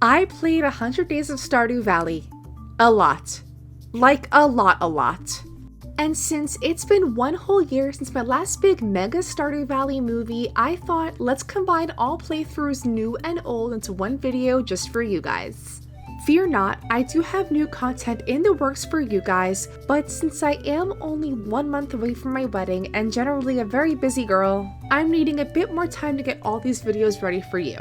I played 100 Days of Stardew Valley. A lot. Like a lot. And since it's been one whole year since my last big mega Stardew Valley movie, I thought let's combine all playthroughs new and old into one video just for you guys. Fear not, I do have new content in the works for you guys, but since I am only 1 month away from my wedding and generally a very busy girl, I'm needing a bit more time to get all these videos ready for you.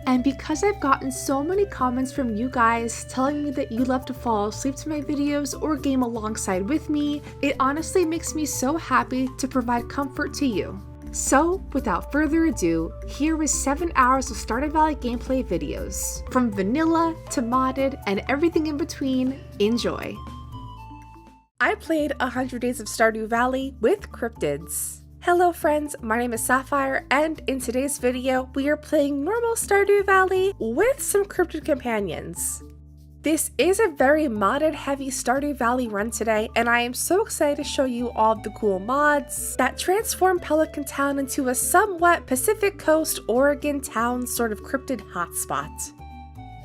And because I've gotten so many comments from you guys telling me that you love to fall asleep to my videos or game alongside with me, it honestly makes me so happy to provide comfort to you. So, without further ado, here is 7 hours of Stardew Valley gameplay videos. From vanilla to modded and everything in between, enjoy! I played 100 Days of Stardew Valley with Cryptids. Hello friends, my name is Sapphire, and in today's video, we are playing normal Stardew Valley with some cryptid companions. This is a very modded heavy Stardew Valley run today, and I am so excited to show you all of the cool mods that transform Pelican Town into a somewhat Pacific Coast, Oregon town sort of cryptid hotspot.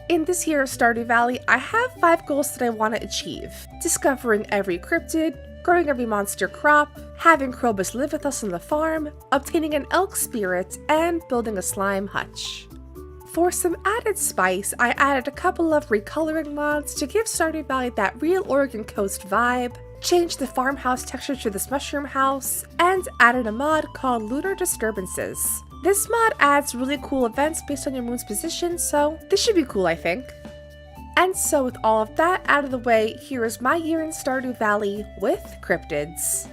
In this year of Stardew Valley, I have 5 goals that I want to achieve. Discovering every cryptid, growing every monster crop, having Krobus live with us on the farm, obtaining an elk spirit, and building a slime hutch. For some added spice, I added a couple of recoloring mods to give Stardew Valley that real Oregon coast vibe, changed the farmhouse texture to this mushroom house, and added a mod called Lunar Disturbances. This mod adds really cool events based on your moon's position, so this should be cool, I think. And so with all of that out of the way, here is my year in Stardew Valley with Cryptids.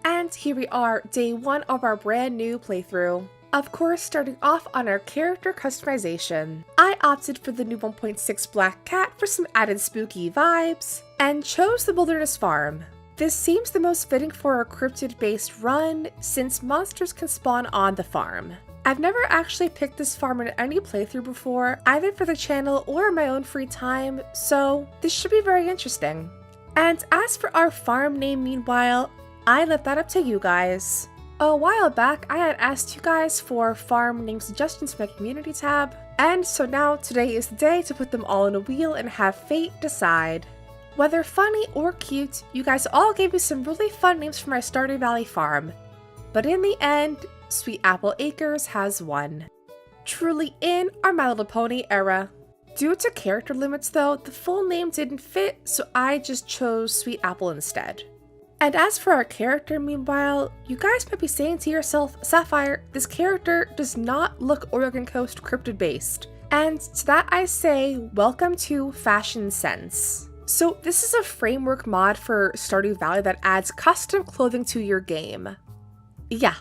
And here we are, day 1 of our brand new playthrough. Of course, starting off on our character customization. I opted for the new 1.6 black cat for some added spooky vibes, and chose the wilderness farm. This seems the most fitting for a cryptid-based run, since monsters can spawn on the farm. I've never actually picked this farm in any playthrough before, either for the channel or my own free time, so this should be very interesting. And as for our farm name, meanwhile, I left that up to you guys. A while back, I had asked you guys for farm name suggestions for my community tab, and so now today is the day to put them all in a wheel and have fate decide. Whether funny or cute, you guys all gave me some really fun names for my Stardew Valley farm. But in the end, Sweet Apple Acres has won. Truly in our My Little Pony era. Due to character limits though, the full name didn't fit, so I just chose Sweet Apple instead. And as for our character, meanwhile, you guys might be saying to yourself, Sapphire, this character does not look Oregon Coast cryptid based. And to that I say, welcome to Fashion Sense. So this is a framework mod for Stardew Valley that adds custom clothing to your game. Yeah,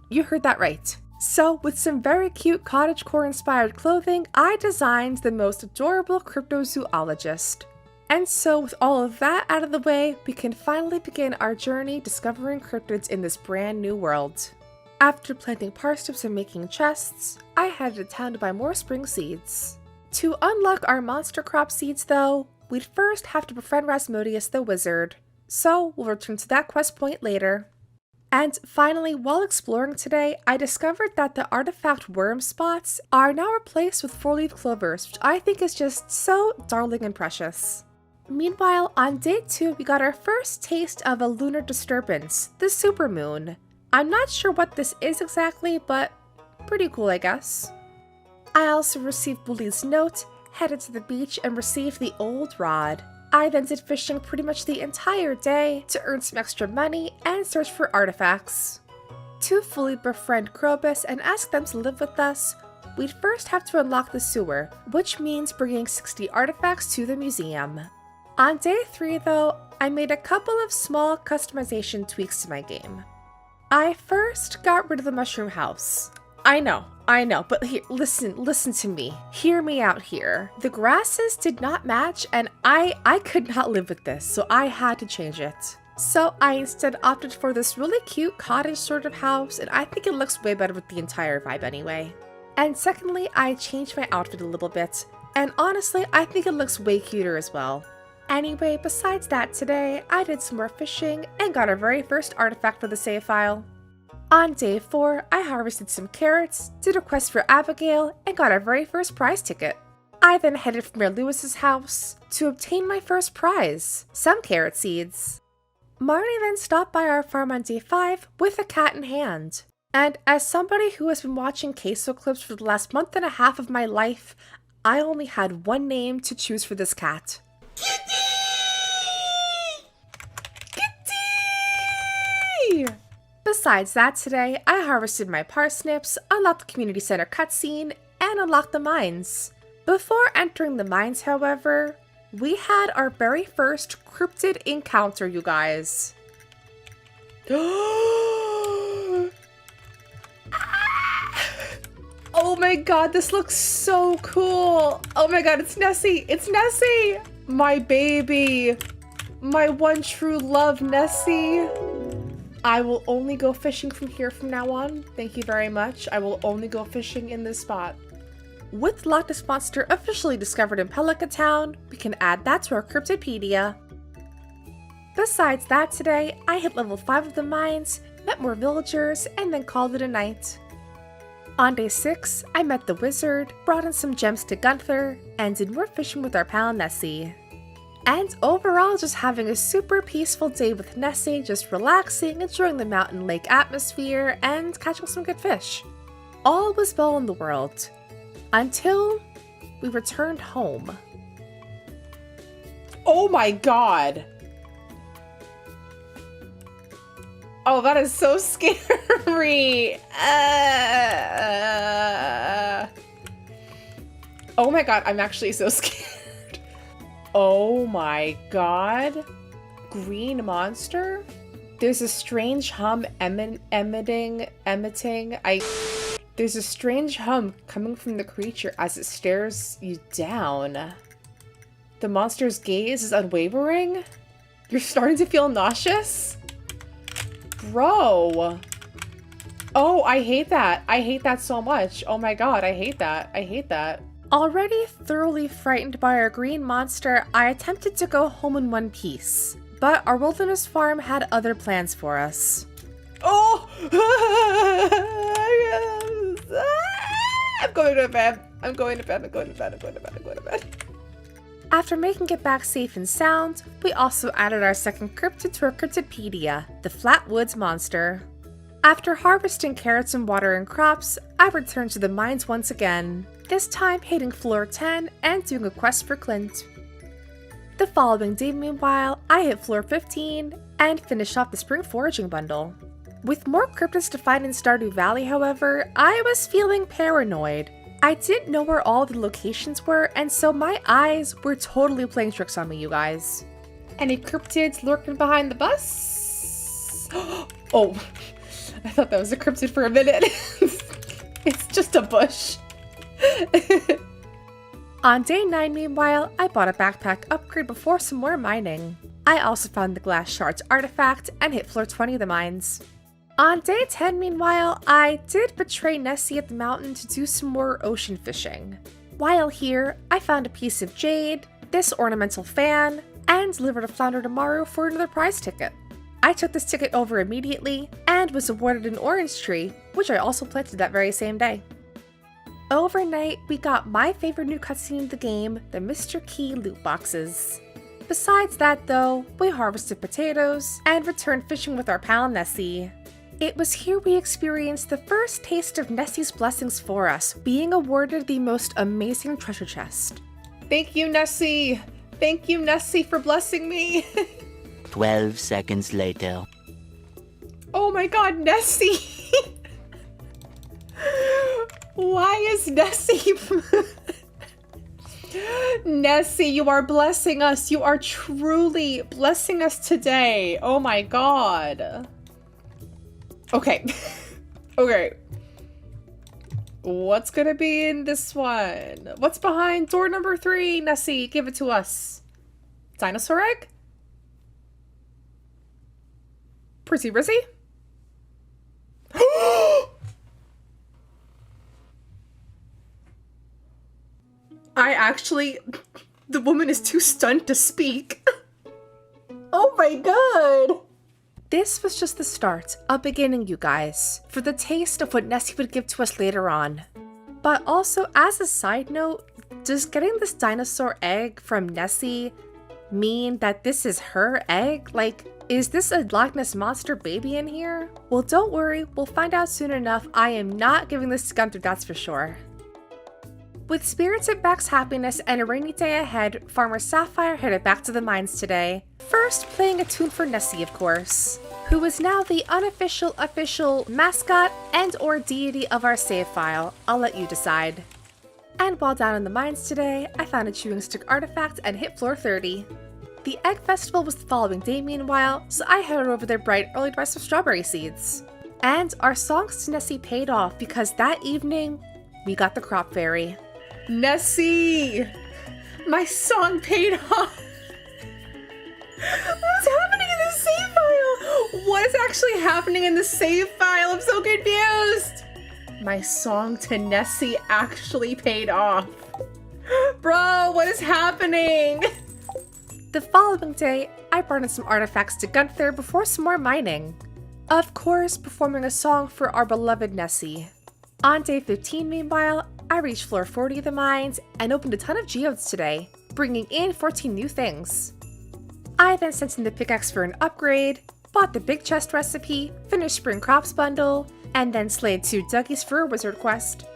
you heard that right. So with some very cute cottagecore inspired clothing, I designed the most adorable cryptozoologist. And so with all of that out of the way, we can finally begin our journey discovering cryptids in this brand new world. After planting parsnips and making chests, I headed to town to buy more spring seeds. To unlock our monster crop seeds though, we'd first have to befriend Rasmodius the wizard, so we'll return to that quest point later. And finally, while exploring today, I discovered that the artifact worm spots are now replaced with 4-leaf clovers, which I think is just so darling and precious. Meanwhile, on day 2, we got our first taste of a lunar disturbance, the supermoon. I'm not sure what this is exactly, but pretty cool, I guess. I also received Bully's note, headed to the beach, and received the old rod. I then did fishing pretty much the entire day to earn some extra money and search for artifacts. To fully befriend Krobus and ask them to live with us, we'd first have to unlock the sewer, which means bringing 60 artifacts to the museum. On day 3 though, I made a couple of small customization tweaks to my game. I first got rid of the mushroom house. I know, but here, listen to me. Hear me out here. The grasses did not match and I could not live with this, so I had to change it. So I instead opted for this really cute cottage sort of house, and I think it looks way better with the entire vibe anyway. And secondly, I changed my outfit a little bit, and honestly, I think it looks way cuter as well. Anyway, besides that, today I did some more fishing and got our very first artifact for the save file. On day 4, I harvested some carrots, did a quest for Abigail, and got our very first prize ticket. I then headed for Mayor Lewis's house to obtain my first prize, some carrot seeds. Marnie then stopped by our farm on day 5 with a cat in hand. And as somebody who has been watching queso clips for the last month and a half of my life, I only had one name to choose for this cat. Kitty! Kitty! Besides that, today, I harvested my parsnips, unlocked the community center cutscene, and unlocked the mines. Before entering the mines, however, we had our very first cryptid encounter, you guys. Oh my god, this looks so cool! Oh my god, it's Nessie! It's Nessie! My baby! My one true love, Nessie! I will only go fishing from here from now on. Thank you very much. I will only go fishing in this spot. With Loch Ness Monster officially discovered in Pelican Town, we can add that to our Cryptopedia. Besides that, today, I hit level 5 of the mines, met more villagers, and then called it a night. On day 6, I met the wizard, brought in some gems to Gunther, and did more fishing with our pal Nessie. And overall, just having a super peaceful day with Nessie, just relaxing, enjoying the mountain lake atmosphere, and catching some good fish. All was well in the world. Until we returned home. Oh my god! Oh, that is so scary! Oh my god, I'm actually so scared. Oh my god. Green monster? There's a strange hum emitting. There's a strange hum coming from the creature as it stares you down. The monster's gaze is unwavering? You're starting to feel nauseous? Bro. Oh, I hate that. I hate that so much. Oh my god, I hate that. I hate that. Already thoroughly frightened by our green monster, I attempted to go home in one piece. But our wilderness farm had other plans for us. Oh! I'm going to bed. I'm going to bed. I'm going to bed. I'm going to bed. I'm going to bed. After making it back safe and sound, we also added our second cryptid to our Cryptopedia, the Flatwoods Monster. After harvesting carrots and watering crops, I returned to the mines once again, this time hitting floor 10 and doing a quest for Clint. The following day, meanwhile, I hit floor 15 and finished off the spring foraging bundle. With more cryptids to find in Stardew Valley, however, I was feeling paranoid. I didn't know where all the locations were, and so my eyes were totally playing tricks on me, you guys. Any cryptids lurking behind the bus? Oh, I thought that was a cryptid for a minute. It's just a bush. On day 9, meanwhile, I bought a backpack upgrade before some more mining. I also found the glass shards artifact and hit floor 20 of the mines. On day 10, meanwhile, I did betray Nessie at the mountain to do some more ocean fishing. While here, I found a piece of jade, this ornamental fan, and delivered a flounder to Maru for another prize ticket. I took this ticket over immediately, and was awarded an orange tree, which I also planted that very same day. Overnight, we got my favorite new cutscene in the game, the Mr. Key loot boxes. Besides that though, we harvested potatoes, and returned fishing with our pal Nessie. It was here we experienced the first taste of Nessie's blessings for us, being awarded the most amazing treasure chest. Thank you, Nessie! Thank you, Nessie, for blessing me! 12 seconds later. Oh my god, Nessie! Why is Nessie... Nessie, you are blessing us. You are truly blessing us today. Oh my god. Okay. Okay. What's gonna be in this one? What's behind door number 3, Nessie? Give it to us. Dinosaur egg? Pretty Rizzy? The woman is too stunned to speak. Oh my god! This was just the start, a beginning, you guys, for the taste of what Nessie would give to us later on. But also, as a side note, does getting this dinosaur egg from Nessie mean that this is her egg? Like, is this a Loch Ness Monster baby in here? Well, don't worry, we'll find out soon enough. I am not giving this to Gunther, that's for sure. With spirits of Beck's happiness and a rainy day ahead, Farmer Sapphire headed back to the mines today. First, playing a tune for Nessie, of course, who is now the unofficial official mascot and or deity of our save file. I'll let you decide. And while down in the mines today, I found a chewing stick artifact and hit floor 30. The egg festival was the following day meanwhile, so I headed over there bright early to buy some strawberry seeds. And our songs to Nessie paid off because that evening, we got the crop fairy. Nessie! My song paid off! What's happening in the save file? What is actually happening in the save file? I'm so confused! My song to Nessie actually paid off. Bro, what is happening? The following day, I brought in some artifacts to Gunther before some more mining. Of course, performing a song for our beloved Nessie. On day 15, meanwhile, I reached floor 40 of the mines and opened a ton of geodes today, bringing in 14 new things. I then sent in the pickaxe for an upgrade, bought the big chest recipe, finished spring crops bundle, and then slayed 2 Dougies for a wizard quest.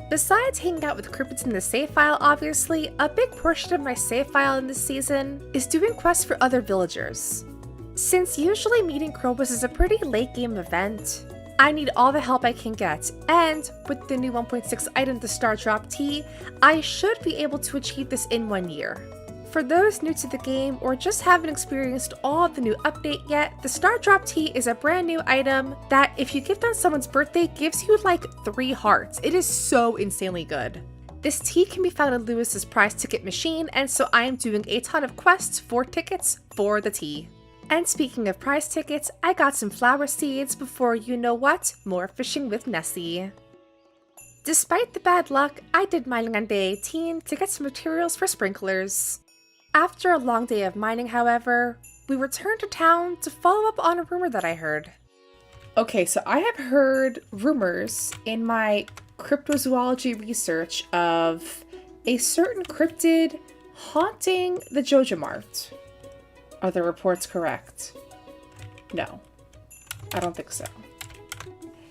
Besides hanging out with Cryptids in the save file, obviously, a big portion of my save file in this season is doing quests for other villagers. Since usually meeting Krobus is a pretty late game event, I need all the help I can get, and with the new 1.6 item, the Star Drop Tea, I should be able to achieve this in 1 year. For those new to the game or just haven't experienced all of the new update yet, the Star Drop Tea is a brand new item that if you gift on someone's birthday gives you like 3 hearts. It is so insanely good. This tea can be found in Lewis's prize ticket machine, and so I am doing a ton of quests for tickets for the tea. And speaking of prize tickets, I got some flower seeds before you know what, more fishing with Nessie. Despite the bad luck, I did mining on day 18 to get some materials for sprinklers. After a long day of mining, however, we returned to town to follow up on a rumor that I heard. Okay, so I have heard rumors in my cryptozoology research of a certain cryptid haunting the Joja Mart. Are the reports correct? No, I don't think so.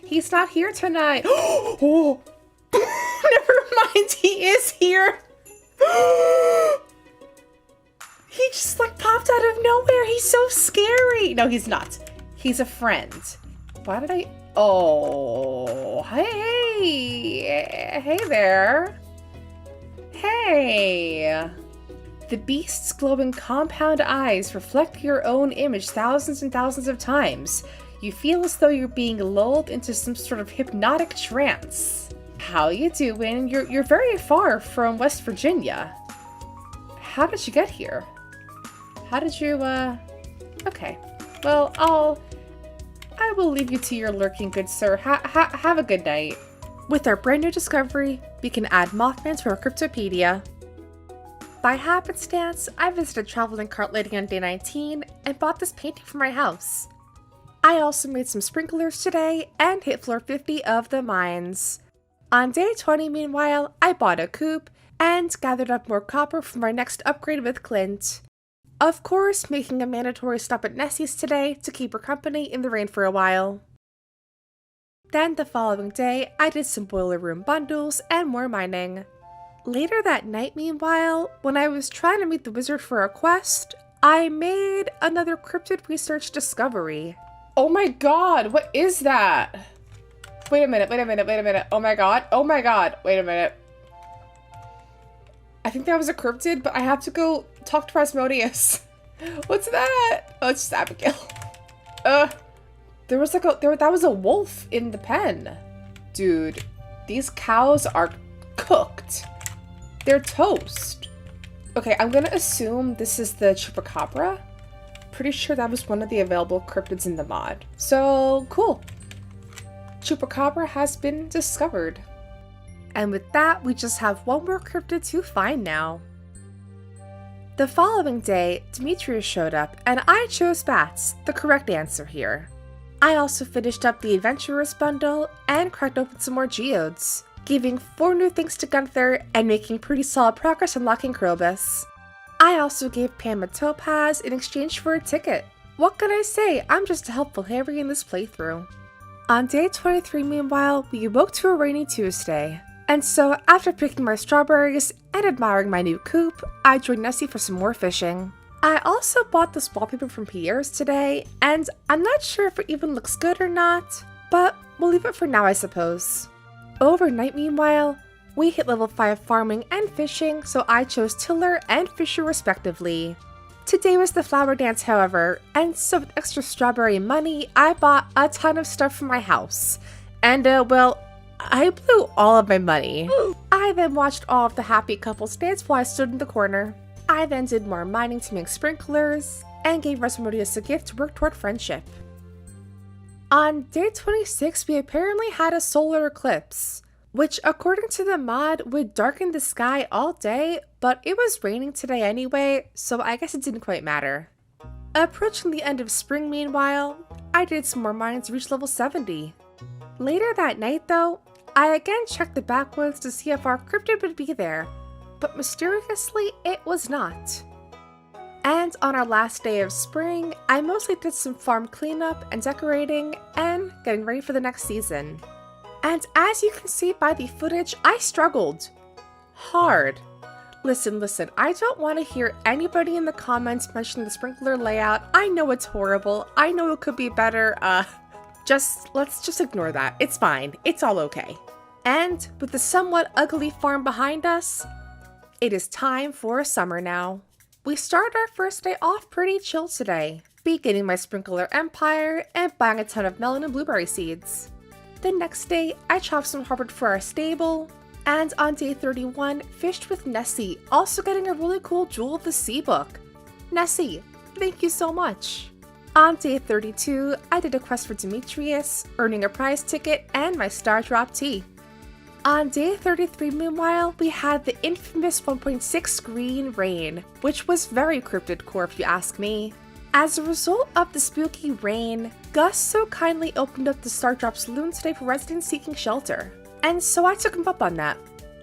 He's not here tonight. Oh, never mind, he is here. He just like popped out of nowhere. He's so scary. No, he's not. He's a friend. Why did I? Oh, hey there. Hey. The beast's glowing compound eyes reflect your own image thousands and thousands of times. You feel as though you're being lulled into some sort of hypnotic trance. How you doing? You're very far from West Virginia. How did you get here? How did you, okay. Well, I will leave you to your lurking, good sir. Have a good night. With our brand new discovery, we can add Mothman to our Cryptopedia. By happenstance, I visited Traveling Cart Lady on day 19 and bought this painting for my house. I also made some sprinklers today and hit floor 50 of the mines. On day 20, meanwhile, I bought a coop and gathered up more copper for my next upgrade with Clint. Of course, making a mandatory stop at Nessie's today to keep her company in the rain for a while. Then the following day, I did some boiler room bundles and more mining. Later that night, meanwhile, when I was trying to meet the wizard for a quest, I made another cryptid research discovery. Oh my god, what is that? Wait a minute. Oh my god, wait a minute. I think that was a cryptid, but I have to go talk to Rasmodius. What's that? Oh, it's just Abigail. There was like that was a wolf in the pen. Dude, these cows are cooked. They're toast. Okay, I'm gonna assume this is the Chupacabra. Pretty sure that was one of the available cryptids in the mod. So, cool. Chupacabra has been discovered. And with that, we just have one more cryptid to find now. The following day, Demetrius showed up, and I chose bats, the correct answer here. I also finished up the Adventurers bundle and cracked open some more geodes, giving 4 new things to Gunther and making pretty solid progress unlocking Krobus. I also gave Pam a topaz in exchange for a ticket. What can I say? I'm just a helpful Harry in this playthrough. On day 23, meanwhile, we awoke to a rainy Tuesday. And so, after picking my strawberries and admiring my new coop, I joined Nessie for some more fishing. I also bought this wallpaper from Pierre's today, and I'm not sure if it even looks good or not, but we'll leave it for now, I suppose. Overnight, meanwhile, we hit level 5 farming and fishing, so I chose Tiller and Fisher respectively. Today was the flower dance, however, and so with extra strawberry money, I bought a ton of stuff for my house. And, I blew all of my money. I then watched all of the happy couples dance while I stood in the corner. I then did more mining to make sprinklers, and gave Rasmodius a gift to work toward friendship. On day 26, we apparently had a solar eclipse, which according to the mod would darken the sky all day, but it was raining today anyway, so I guess it didn't quite matter. Approaching the end of spring meanwhile, I did some more mining to reach level 70. Later that night though, I again checked the backwoods to see if our cryptid would be there, but mysteriously it was not. And on our last day of spring, I mostly did some farm cleanup and decorating and getting ready for the next season. And as you can see by the footage, I struggled. Hard. Listen, I don't want to hear anybody in the comments mention the sprinkler layout. I know it's horrible. I know it could be better. Let's just ignore that. It's fine. It's all okay. And with the somewhat ugly farm behind us, it is time for summer now. We started our first day off pretty chill today, beginning my sprinkler empire and buying a ton of melon and blueberry seeds. The next day, I chopped some hardwood for our stable, and on day 31, fished with Nessie, also getting a really cool Jewel of the Sea book. Nessie, thank you so much. On day 32, I did a quest for Demetrius, earning a prize ticket and my Star Drop tea. On day 33, meanwhile, we had the infamous 1.6 green rain, which was very cryptid core if you ask me. As a result of the spooky rain, Gus so kindly opened up the Star Drop Saloon today for residents seeking shelter, and so I took him up on that.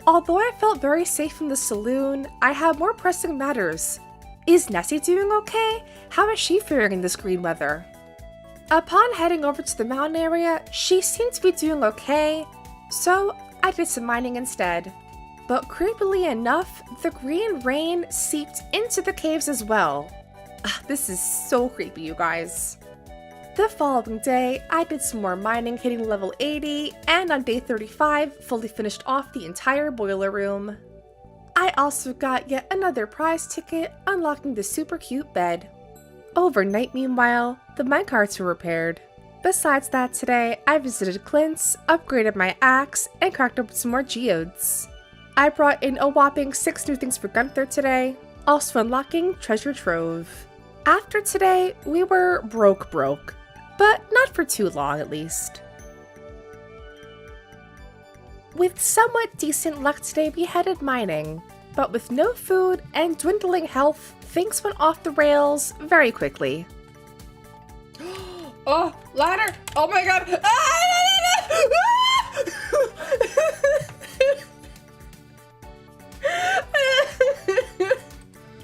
Although I felt very safe in the saloon, I had more pressing matters. Is Nessie doing okay? How is she faring in this green weather? Upon heading over to the mountain area, she seemed to be doing okay, so I did some mining instead. But creepily enough, the green rain seeped into the caves as well. This is so creepy, you guys. The following day, I did some more mining, hitting level 80, and on day 35, fully finished off the entire boiler room. I also got yet another prize ticket, unlocking the super cute bed. Overnight, meanwhile, the minecarts were repaired. Besides that, today, I visited Clint's, upgraded my axe, and cracked open some more geodes. I brought in a whopping 6 new things for Gunther today, also unlocking Treasure Trove. After today, we were broke, but not for too long at least. With somewhat decent luck today, we headed mining, but with no food and dwindling health, things went off the rails very quickly. Oh, ladder! Oh my god!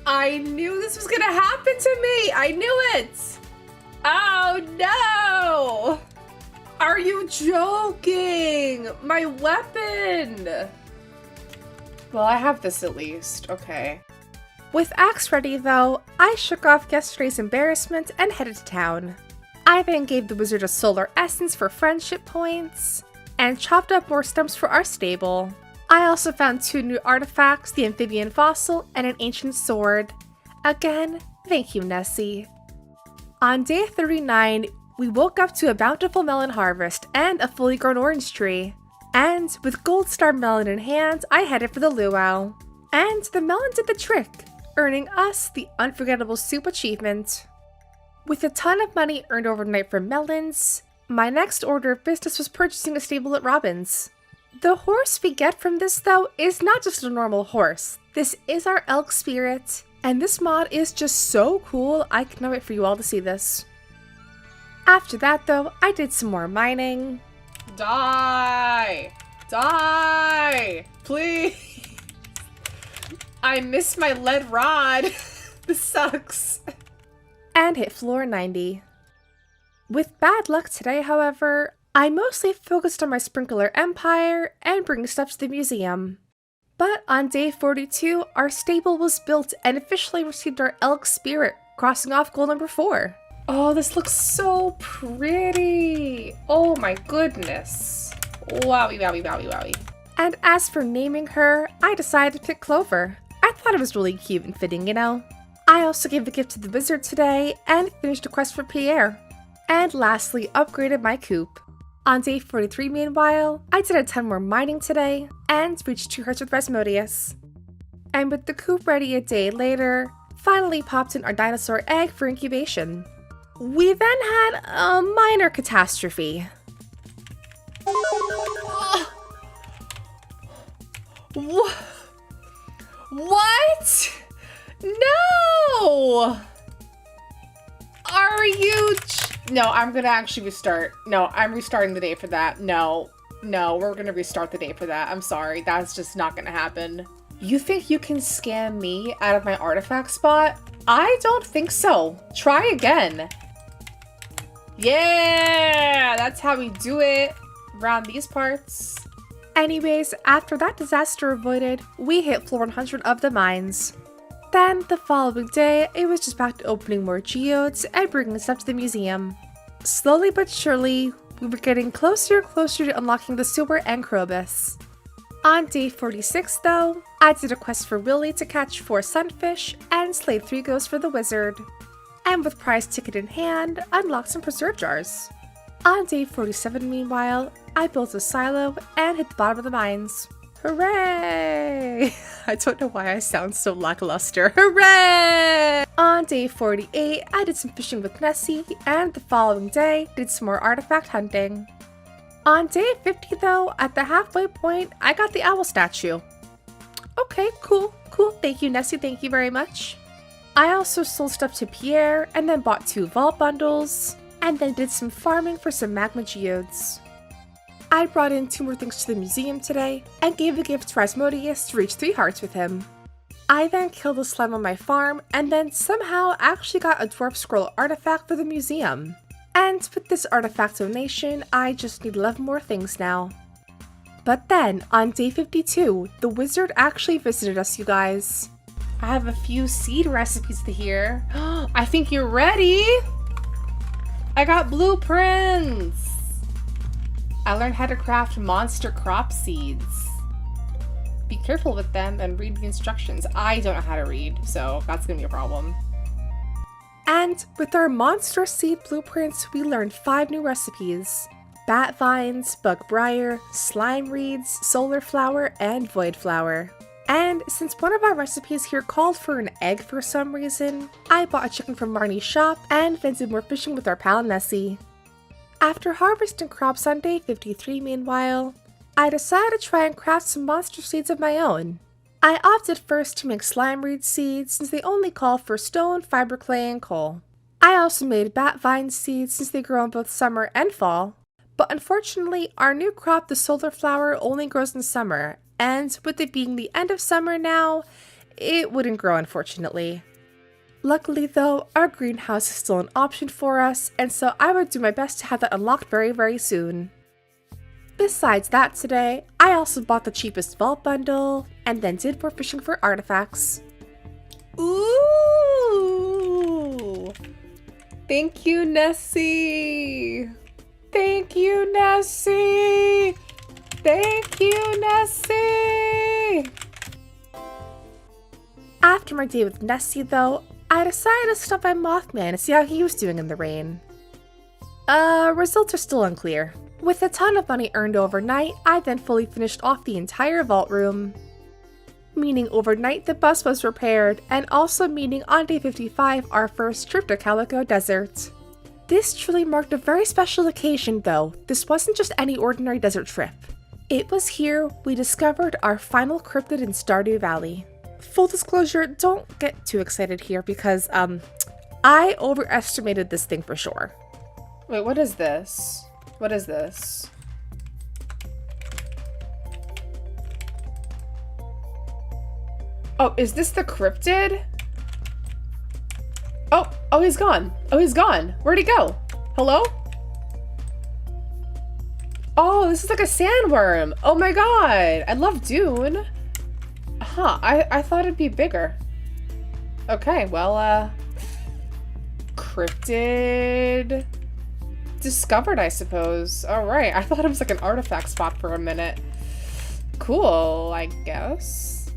I knew this was gonna happen to me! I knew it! Oh no! Are you joking? My weapon! Well, I have this at least. Okay. With axe ready though, I shook off yesterday's embarrassment and headed to town. I then gave the wizard a solar essence for friendship points, and chopped up more stumps for our stable. I also found 2 new artifacts, the amphibian fossil and an ancient sword. Again, thank you, Nessie. On day 39, we woke up to a bountiful melon harvest and a fully grown orange tree. And with Gold Star melon in hand, I headed for the luau. And the melon did the trick, earning us the unforgettable soup achievement. With a ton of money earned overnight from melons, my next order of business was purchasing a stable at Robin's. The horse we get from this though is not just a normal horse. This is our elk spirit, And this mod is just so cool, I cannot wait for you all to see this. After that though, I did some more mining. Die! Die! Please! I missed my lead rod. This sucks. And hit floor 90. With bad luck today, however, I mostly focused on my sprinkler empire and bringing stuff to the museum. But on day 42, our stable was built and officially received our elk spirit, crossing off goal number 4. Oh, this looks so pretty. Oh my goodness. Wowie, wowie, wowie, wowie. And as for naming her, I decided to pick Clover. I thought it was really cute and fitting, you know. I also gave a gift to the wizard today and finished a quest for Pierre. And lastly, upgraded my coop. On day 43 meanwhile, I did a ton more mining today and reached 2 hearts with Rasmodius. And with the coop ready a day later, finally popped in our dinosaur egg for incubation. We then had a minor catastrophe. What? No! Are you... No, I'm gonna actually restart. No, I'm restarting the day for that. No, we're gonna restart the day for that. I'm sorry, that's just not gonna happen. You think you can scam me out of my artifact spot? I don't think so. Try again. Yeah, that's how we do it around these parts. Anyways, after that disaster avoided, we hit floor 100 of the mines. Then, the following day, it was just back to opening more geodes and bringing stuff to the museum. Slowly but surely, we were getting closer and closer to unlocking the sewer and Krobus. On day 46 though, I did a quest for Willy to catch 4 sunfish and slayed 3 ghosts for the wizard. And with prize ticket in hand, unlocked some preserve jars. On day 47 meanwhile, I built a silo and hit the bottom of the mines. Hooray! I don't know why I sound so lackluster. Hooray! On day 48, I did some fishing with Nessie, and the following day, did some more artifact hunting. On day 50 though, at the halfway point, I got the owl statue. Okay, cool. Thank you, Nessie, thank you very much. I also sold stuff to Pierre, and then bought 2 vault bundles, and then did some farming for some magma geodes. I brought in 2 more things to the museum today, and gave a gift to Rasmodius to reach 3 hearts with him. I then killed a slime on my farm, and then somehow actually got a dwarf scroll artifact for the museum. And with this artifact donation, I just need 11 more things now. But then, on day 52, the wizard actually visited us, you guys. I have a few seed recipes to hear. I think you're ready! I got blueprints! I learned how to craft monster crop seeds. Be careful with them and read the instructions. I don't know how to read, so that's gonna be a problem. And with our monster seed blueprints, we learned 5 new recipes. Bat vines, bug briar, slime reeds, solar flower, and void flower. And since one of our recipes here called for an egg for some reason, I bought a chicken from Marnie's shop and then did more fishing with our pal Nessie. After harvesting crops on day 53 meanwhile, I decided to try and craft some monster seeds of my own. I opted first to make slime reed seeds since they only call for stone, fiber clay, and coal. I also made bat vine seeds since they grow in both summer and fall. But unfortunately, our new crop, the solar flower, only grows in summer, and with it being the end of summer now, it wouldn't grow unfortunately. Luckily though, our greenhouse is still an option for us, and so I would do my best to have that unlocked very, very soon. Besides that today, I also bought the cheapest vault bundle, and then did more fishing for artifacts. Ooh! Thank you, Nessie! Thank you, Nessie! Thank you, Nessie! After my day with Nessie though, I decided to stop by Mothman to see how he was doing in the rain. Results are still unclear. With a ton of money earned overnight, I then fully finished off the entire vault room. Meaning overnight the bus was repaired, and also meaning on day 55 our first trip to Calico Desert. This truly marked a very special occasion though. This wasn't just any ordinary desert trip. It was here we discovered our final cryptid in Stardew Valley. full disclosure, don't get too excited here because, I overestimated this thing for sure. Wait, what is this? What is this? Oh, is this the cryptid? Oh, he's gone. Oh, he's gone. Where'd he go? Hello? Oh, this is like a sandworm. Oh my god. I love Dune. Huh, I thought it'd be bigger. Okay, well, cryptid discovered, I suppose. Alright, I thought it was like an artifact spot for a minute. Cool, I guess.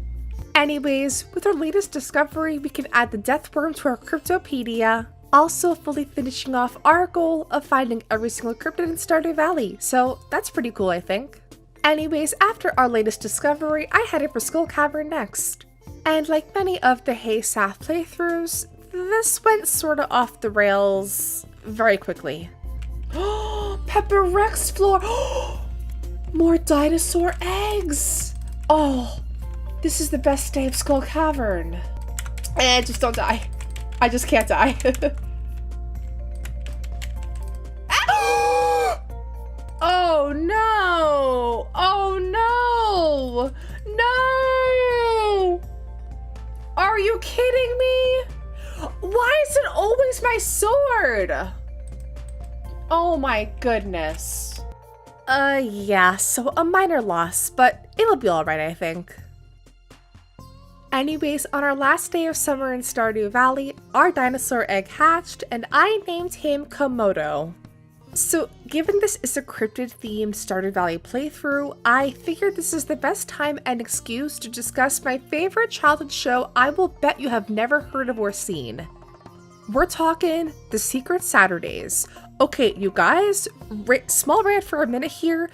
Anyways, with our latest discovery, we can add the death worm to our Cryptopedia, also fully finishing off our goal of finding every single cryptid in Stardew Valley, so that's pretty cool, I think. Anyways, after our latest discovery, I headed for Skull Cavern next. And like many of the Hey Saf playthroughs, this went sorta off the rails very quickly. Pepper Rex floor! More dinosaur eggs! Oh, this is the best day of Skull Cavern. Just don't die. I just can't die. Oh no! Oh no! No! Are you kidding me? Why is it always my sword? Oh my goodness. Yeah, so a minor loss, but it'll be alright, I think. Anyways, on our last day of summer in Stardew Valley, our dinosaur egg hatched, and I named him Komodo. So, given this is a cryptid-themed Stardew Valley playthrough, I figured this is the best time and excuse to discuss my favorite childhood show I will bet you have never heard of or seen. We're talking The Secret Saturdays. Okay, you guys, small rant for a minute here.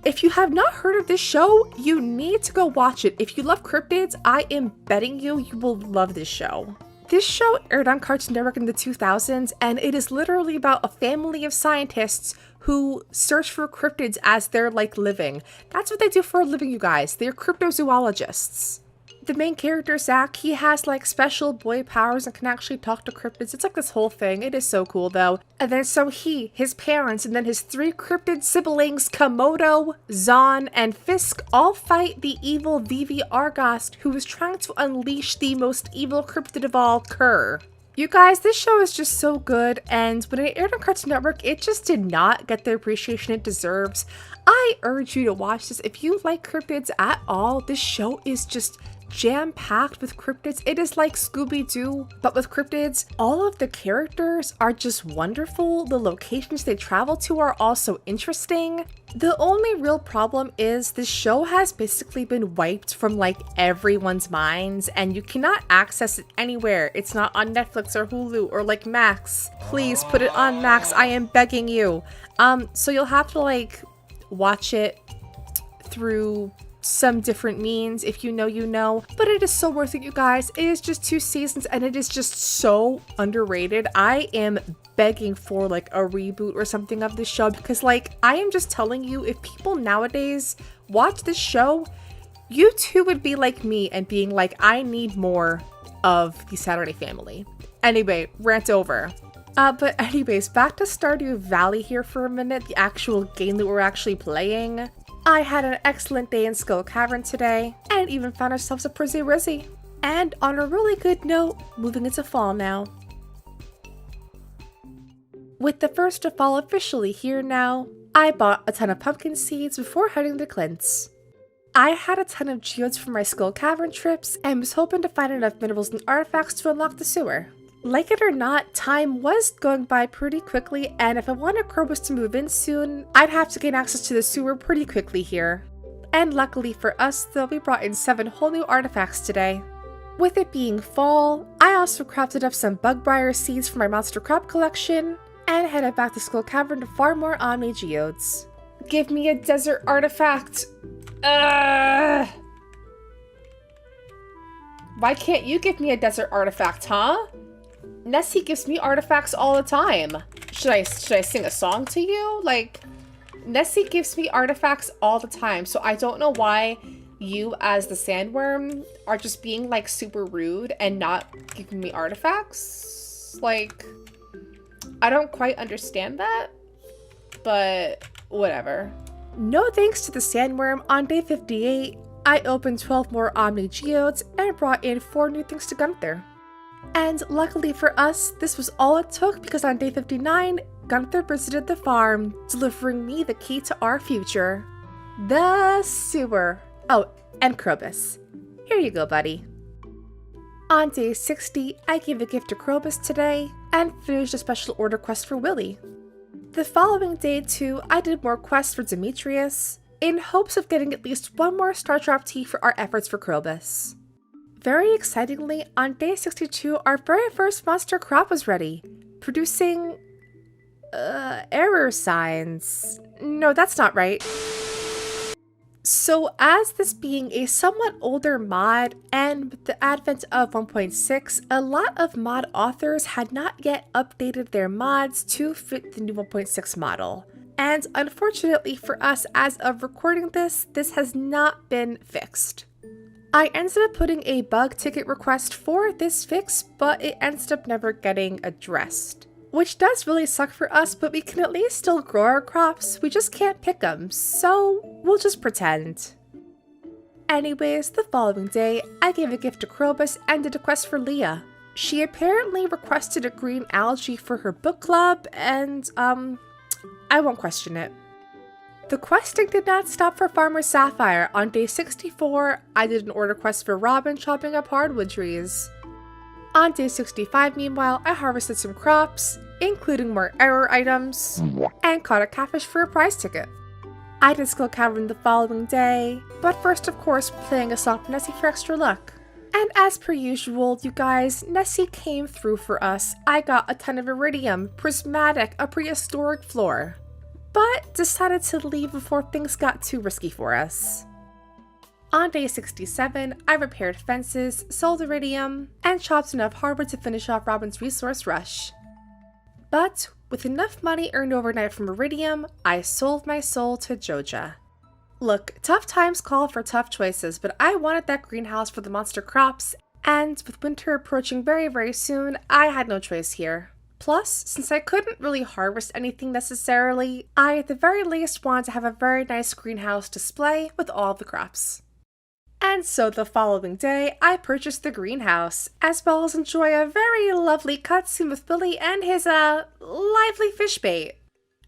If you have not heard of this show, you need to go watch it. If you love cryptids, I am betting you will love this show. This show aired on Cartoon Network in the 2000s, and it is literally about a family of scientists who search for cryptids as they're like living. That's what they do for a living, you guys. They're cryptozoologists. The main character, Zach, he has like special boy powers and can actually talk to cryptids. It's like this whole thing. It is so cool though. And then so he, his parents, and then his 3 cryptid siblings, Komodo, Zon, and Fisk, all fight the evil Vivi Argast, who is trying to unleash the most evil cryptid of all, Kerr. You guys, this show is just so good, and when it aired on Cartoon Network, it just did not get the appreciation it deserves. I urge you to watch this. If you like cryptids at all, this show is just jam-packed with cryptids. It is like Scooby-Doo, but with cryptids. All of the characters are just wonderful. The locations they travel to are also interesting. The only real problem is this show has basically been wiped from like everyone's minds, and you cannot access it anywhere. It's not on Netflix or Hulu or like Max. Please put it on Max, I am begging you. So you'll have to like watch it through some different means. If you know, you know, but it is so worth it, you guys. It is just 2 seasons and it is just so underrated. I am begging for like a reboot or something of this show, because like I am just telling you, if people nowadays watch this show, you too would be like me and being like, I need more of the Saturday Family. Anyway, rant over. But anyways, back to Stardew Valley here for a minute, the actual game that we're actually playing. I had an excellent day in Skull Cavern today, and even found ourselves a Prizzy Rizzy. And on a really good note, moving into fall now. With the first of fall officially here now, I bought a ton of pumpkin seeds before heading to Clint's. I had a ton of geodes for my Skull Cavern trips, and was hoping to find enough minerals and artifacts to unlock the sewer. Like it or not, time was going by pretty quickly, and if I wanted Krobus to move in soon, I'd have to gain access to the sewer pretty quickly here. And luckily for us though, we brought in 7 whole new artifacts today. With it being fall, I also crafted up some bugbriar seeds for my monster crop collection, and headed back to Skull Cavern to farm more Omni geodes. Give me a desert artifact! Why can't you give me a desert artifact, huh? Nessie gives me artifacts all the time. Should I sing a song to you? Like, Nessie gives me artifacts all the time, so I don't know why you as the sandworm are just being like super rude and not giving me artifacts. Like, I don't quite understand that, but whatever. No thanks to the sandworm, on day 58, I opened 12 more Omni Geodes and brought in 4 new things to Gunther. And luckily for us, this was all it took because on day 59, Gunther visited the farm, delivering me the key to our future. The sewer. Oh, and Krobus. Here you go, buddy. On day 60, I gave a gift to Krobus today and finished a special order quest for Willy. The following day too, I did more quests for Demetrius, in hopes of getting at least 1 more Star Drop tea for our efforts for Krobus. Very excitingly, on day 62, our very first monster crop was ready, producing error signs. No, that's not right. So as this being a somewhat older mod, and with the advent of 1.6, a lot of mod authors had not yet updated their mods to fit the new 1.6 model. And unfortunately for us, as of recording this has not been fixed. I ended up putting a bug ticket request for this fix, but it ended up never getting addressed. Which does really suck for us, but we can at least still grow our crops, we just can't pick them, so we'll just pretend. Anyways, the following day, I gave a gift to Krobus and did a quest for Leah. She apparently requested a green algae for her book club, and I won't question it. The questing did not stop for Farmer Sapphire. On day 64, I did an order quest for Robin chopping up hardwood trees. On day 65, meanwhile, I harvested some crops, including more error items, and caught a catfish for a prize ticket. I did Skull Cavern the following day, but first of course playing a song for Nessie for extra luck. And as per usual, you guys, Nessie came through for us. I got a ton of iridium, prismatic, a prehistoric floor, but decided to leave before things got too risky for us. On day 67, I repaired fences, sold iridium, and chopped enough hardwood to finish off Robin's resource rush. But with enough money earned overnight from iridium, I sold my soul to Joja. Look, tough times call for tough choices, but I wanted that greenhouse for the monster crops, and with winter approaching very, very soon, I had no choice here. Plus, since I couldn't really harvest anything necessarily, I at the very least wanted to have a very nice greenhouse display with all the crops. And so the following day, I purchased the greenhouse, as well as enjoy a very lovely cutscene with Billy and his, lively fish bait.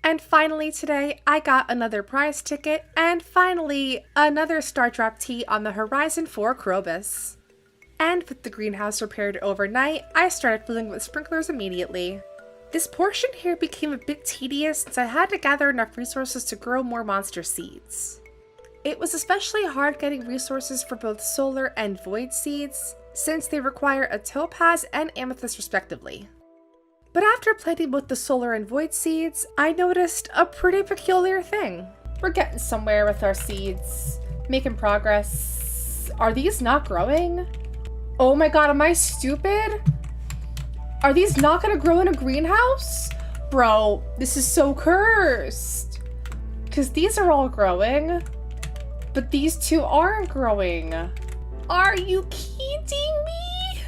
And finally today, I got another prize ticket, and finally, another Star Drop tea on the horizon for Krobus. And with the greenhouse repaired overnight, I started filling with sprinklers immediately. This portion here became a bit tedious since I had to gather enough resources to grow more monster seeds. It was especially hard getting resources for both solar and void seeds, since they require a topaz and amethyst respectively. But after planting both the solar and void seeds, I noticed a pretty peculiar thing. We're getting somewhere with our seeds, making progress. Are these not growing? Oh my god, am I stupid? Are these not gonna grow in a greenhouse? Bro, this is so cursed. Because these are all growing. But these two aren't growing. Are you kidding me?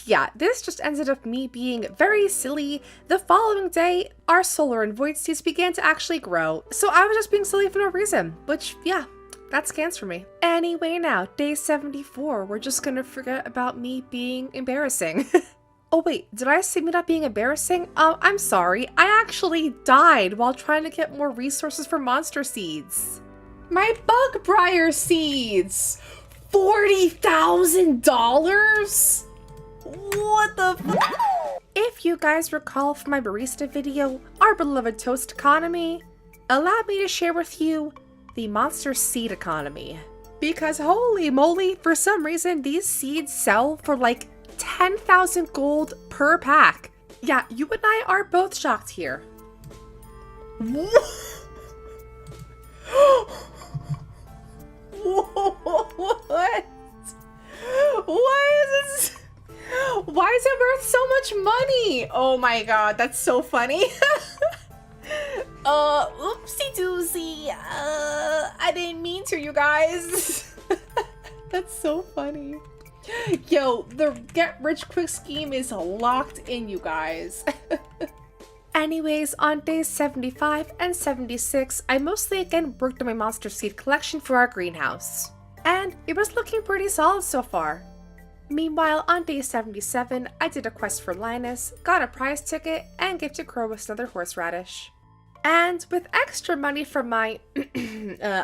Yeah, this just ended up me being very silly. The following day, our solar and void seeds began to actually grow. So I was just being silly for no reason, which, yeah, that scans for me. Anyway, now, day 74, we're just gonna forget about me being embarrassing. Oh wait, did I say me not being embarrassing? I'm sorry. I actually died while trying to get more resources for monster seeds. My bug briar seeds! $40,000? What the f- If you guys recall from my Barista video, our beloved toast economy, allow me to share with you the monster seed economy. Because holy moly, for some reason these seeds sell for like 10,000 gold per pack. Yeah, you and I are both shocked here. What? Why is this? Why is it worth so much money? Oh my god, that's so funny. Oopsie doozy. I didn't mean to, you guys. That's so funny. Yo, the get rich quick scheme is locked in, you guys. Anyways, on days 75 and 76, I mostly again worked on my monster seed collection for our greenhouse. And it was looking pretty solid so far. Meanwhile, on day 77, I did a quest for Linus, got a prize ticket, and gifted Crowus another horseradish. And with extra money from my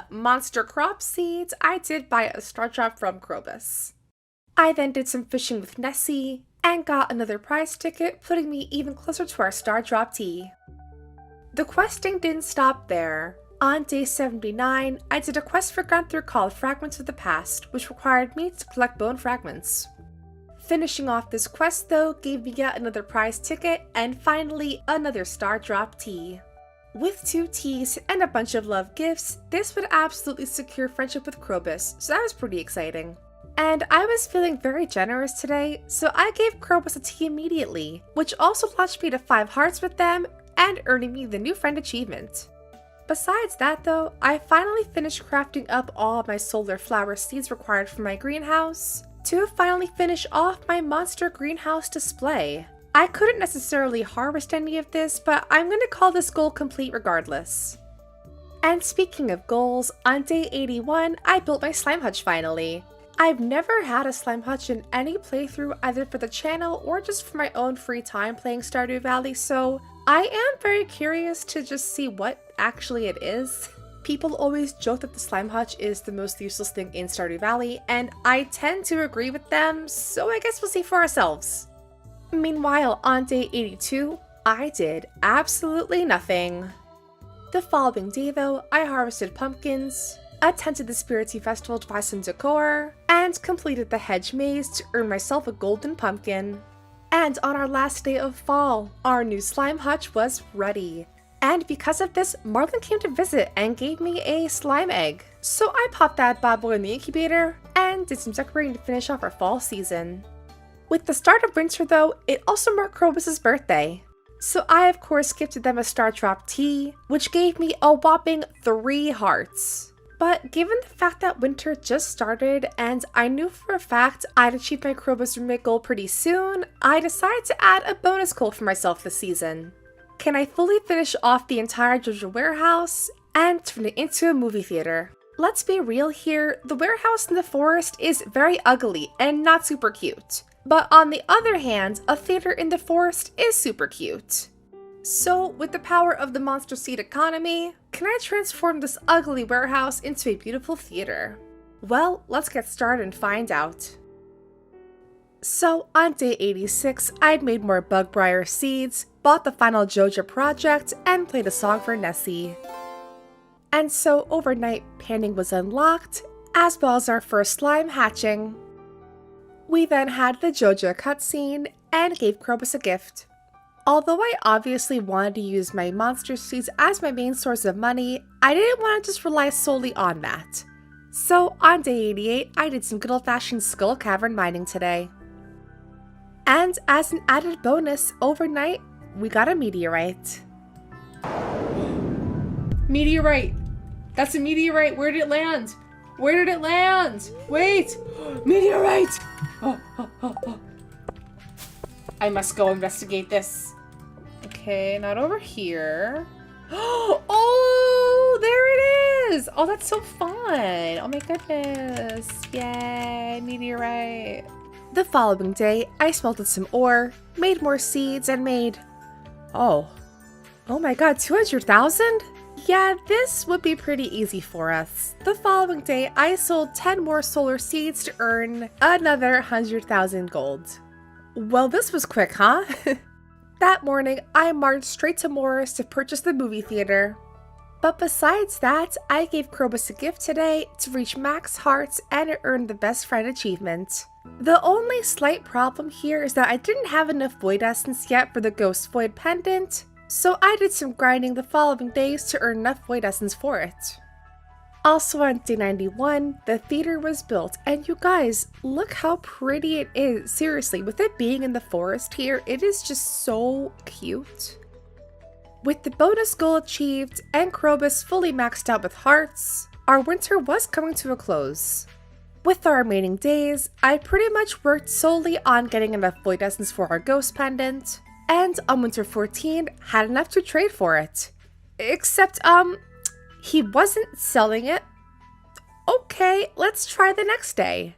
monster crop seeds, I did buy a star drop from Crowus. I then did some fishing with Nessie, and got another prize ticket, putting me even closer to our star drop tea. The questing didn't stop there. On day 79, I did a quest for Gunther called Fragments of the Past, which required me to collect bone fragments. Finishing off this quest though gave me yet another prize ticket, and finally another star drop tea. With 2 teas and a bunch of love gifts, this would absolutely secure friendship with Crowus, so that was pretty exciting. And I was feeling very generous today, so I gave Crowus a tea immediately, which also launched me to 5 hearts with them and earning me the new friend achievement. Besides that though, I finally finished crafting up all of my solar flower seeds required for my greenhouse to finally finish off my monster greenhouse display. I couldn't necessarily harvest any of this, but I'm going to call this goal complete regardless. And speaking of goals, on day 81, I built my slime hutch finally. I've never had a slime hutch in any playthrough either for the channel or just for my own free time playing Stardew Valley, so I am very curious to just see what actually it is. People always joke that the slime hutch is the most useless thing in Stardew Valley, and I tend to agree with them, so I guess we'll see for ourselves. Meanwhile, on day 82, I did absolutely nothing. The following day though, I harvested pumpkins, attended the Spirity Festival to buy some decor, and completed the hedge maze to earn myself a golden pumpkin. And on our last day of fall, our new slime hutch was ready. And because of this, Marlin came to visit and gave me a slime egg. So I popped that bad boy in the incubator and did some decorating to finish off our fall season. With the start of winter though, it also marked Crowus' birthday. So I of course gifted them a star drop tea, which gave me a whopping 3 hearts. But given the fact that winter just started and I knew for a fact I'd achieve my Crowus roommate goal pretty soon, I decided to add a bonus goal for myself this season. Can I fully finish off the entire JoJo warehouse and turn it into a movie theater? Let's be real here, the warehouse in the forest is very ugly and not super cute. But on the other hand, a theater in the forest is super cute. So, with the power of the monster seed economy, can I transform this ugly warehouse into a beautiful theater? Well, let's get started and find out. So, on day 86, I'd made more Bugbriar seeds, bought the final JoJo project, and played a song for Nessie. And so, overnight, panning was unlocked, as well as our first slime hatching. We then had the JoJo cutscene, and gave Crowus a gift. Although I obviously wanted to use my monster seeds as my main source of money, I didn't want to just rely solely on that. So on day 88, I did some good old-fashioned Skull Cavern mining today. And as an added bonus, overnight, we got a meteorite. Meteorite! That's a meteorite! Where did it land? Where did it land? Wait! Meteorite! Oh. I must go investigate this. Okay, not over here. Oh, there it is! Oh, that's so fun! Oh my goodness! Yay, meteorite! The following day, I smelted some ore, made more seeds, and made... Oh my god, 200,000? Yeah, this would be pretty easy for us. The following day, I sold 10 more solar seeds to earn another 100,000 gold. Well, this was quick, huh? That morning, I marched straight to Morris to purchase the movie theater. But besides that, I gave Crowus a gift today to reach max hearts and earn the best friend achievement. The only slight problem here is that I didn't have enough Void Essence yet for the Ghost Void pendant, so I did some grinding the following days to earn enough Void Essence for it. Also on day 91, the theater was built, and you guys, look how pretty it is. Seriously, with it being in the forest here, it is just so cute. With the bonus goal achieved and Crowus fully maxed out with hearts, our winter was coming to a close. With our remaining days, I pretty much worked solely on getting enough void essence for our ghost pendant, and on winter 14 had enough to trade for it. Except, he wasn't selling it. Okay, let's try the next day.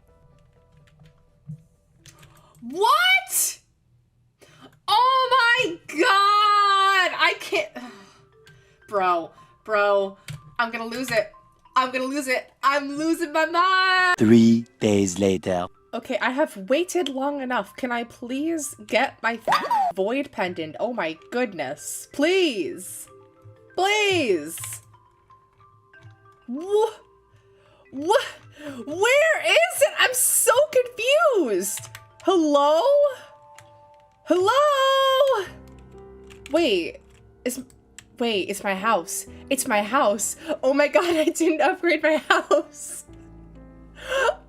What? Oh my god! I can't... Bro, I'm gonna lose it. I'm losing my mind. 3 days later. Okay, I have waited long enough. Can I please get my void pendant? Oh my goodness. Please. Please. What? Where is it? I'm so confused. Hello? Hello? Wait, it's my house. It's my house. Oh my god, I didn't upgrade my house.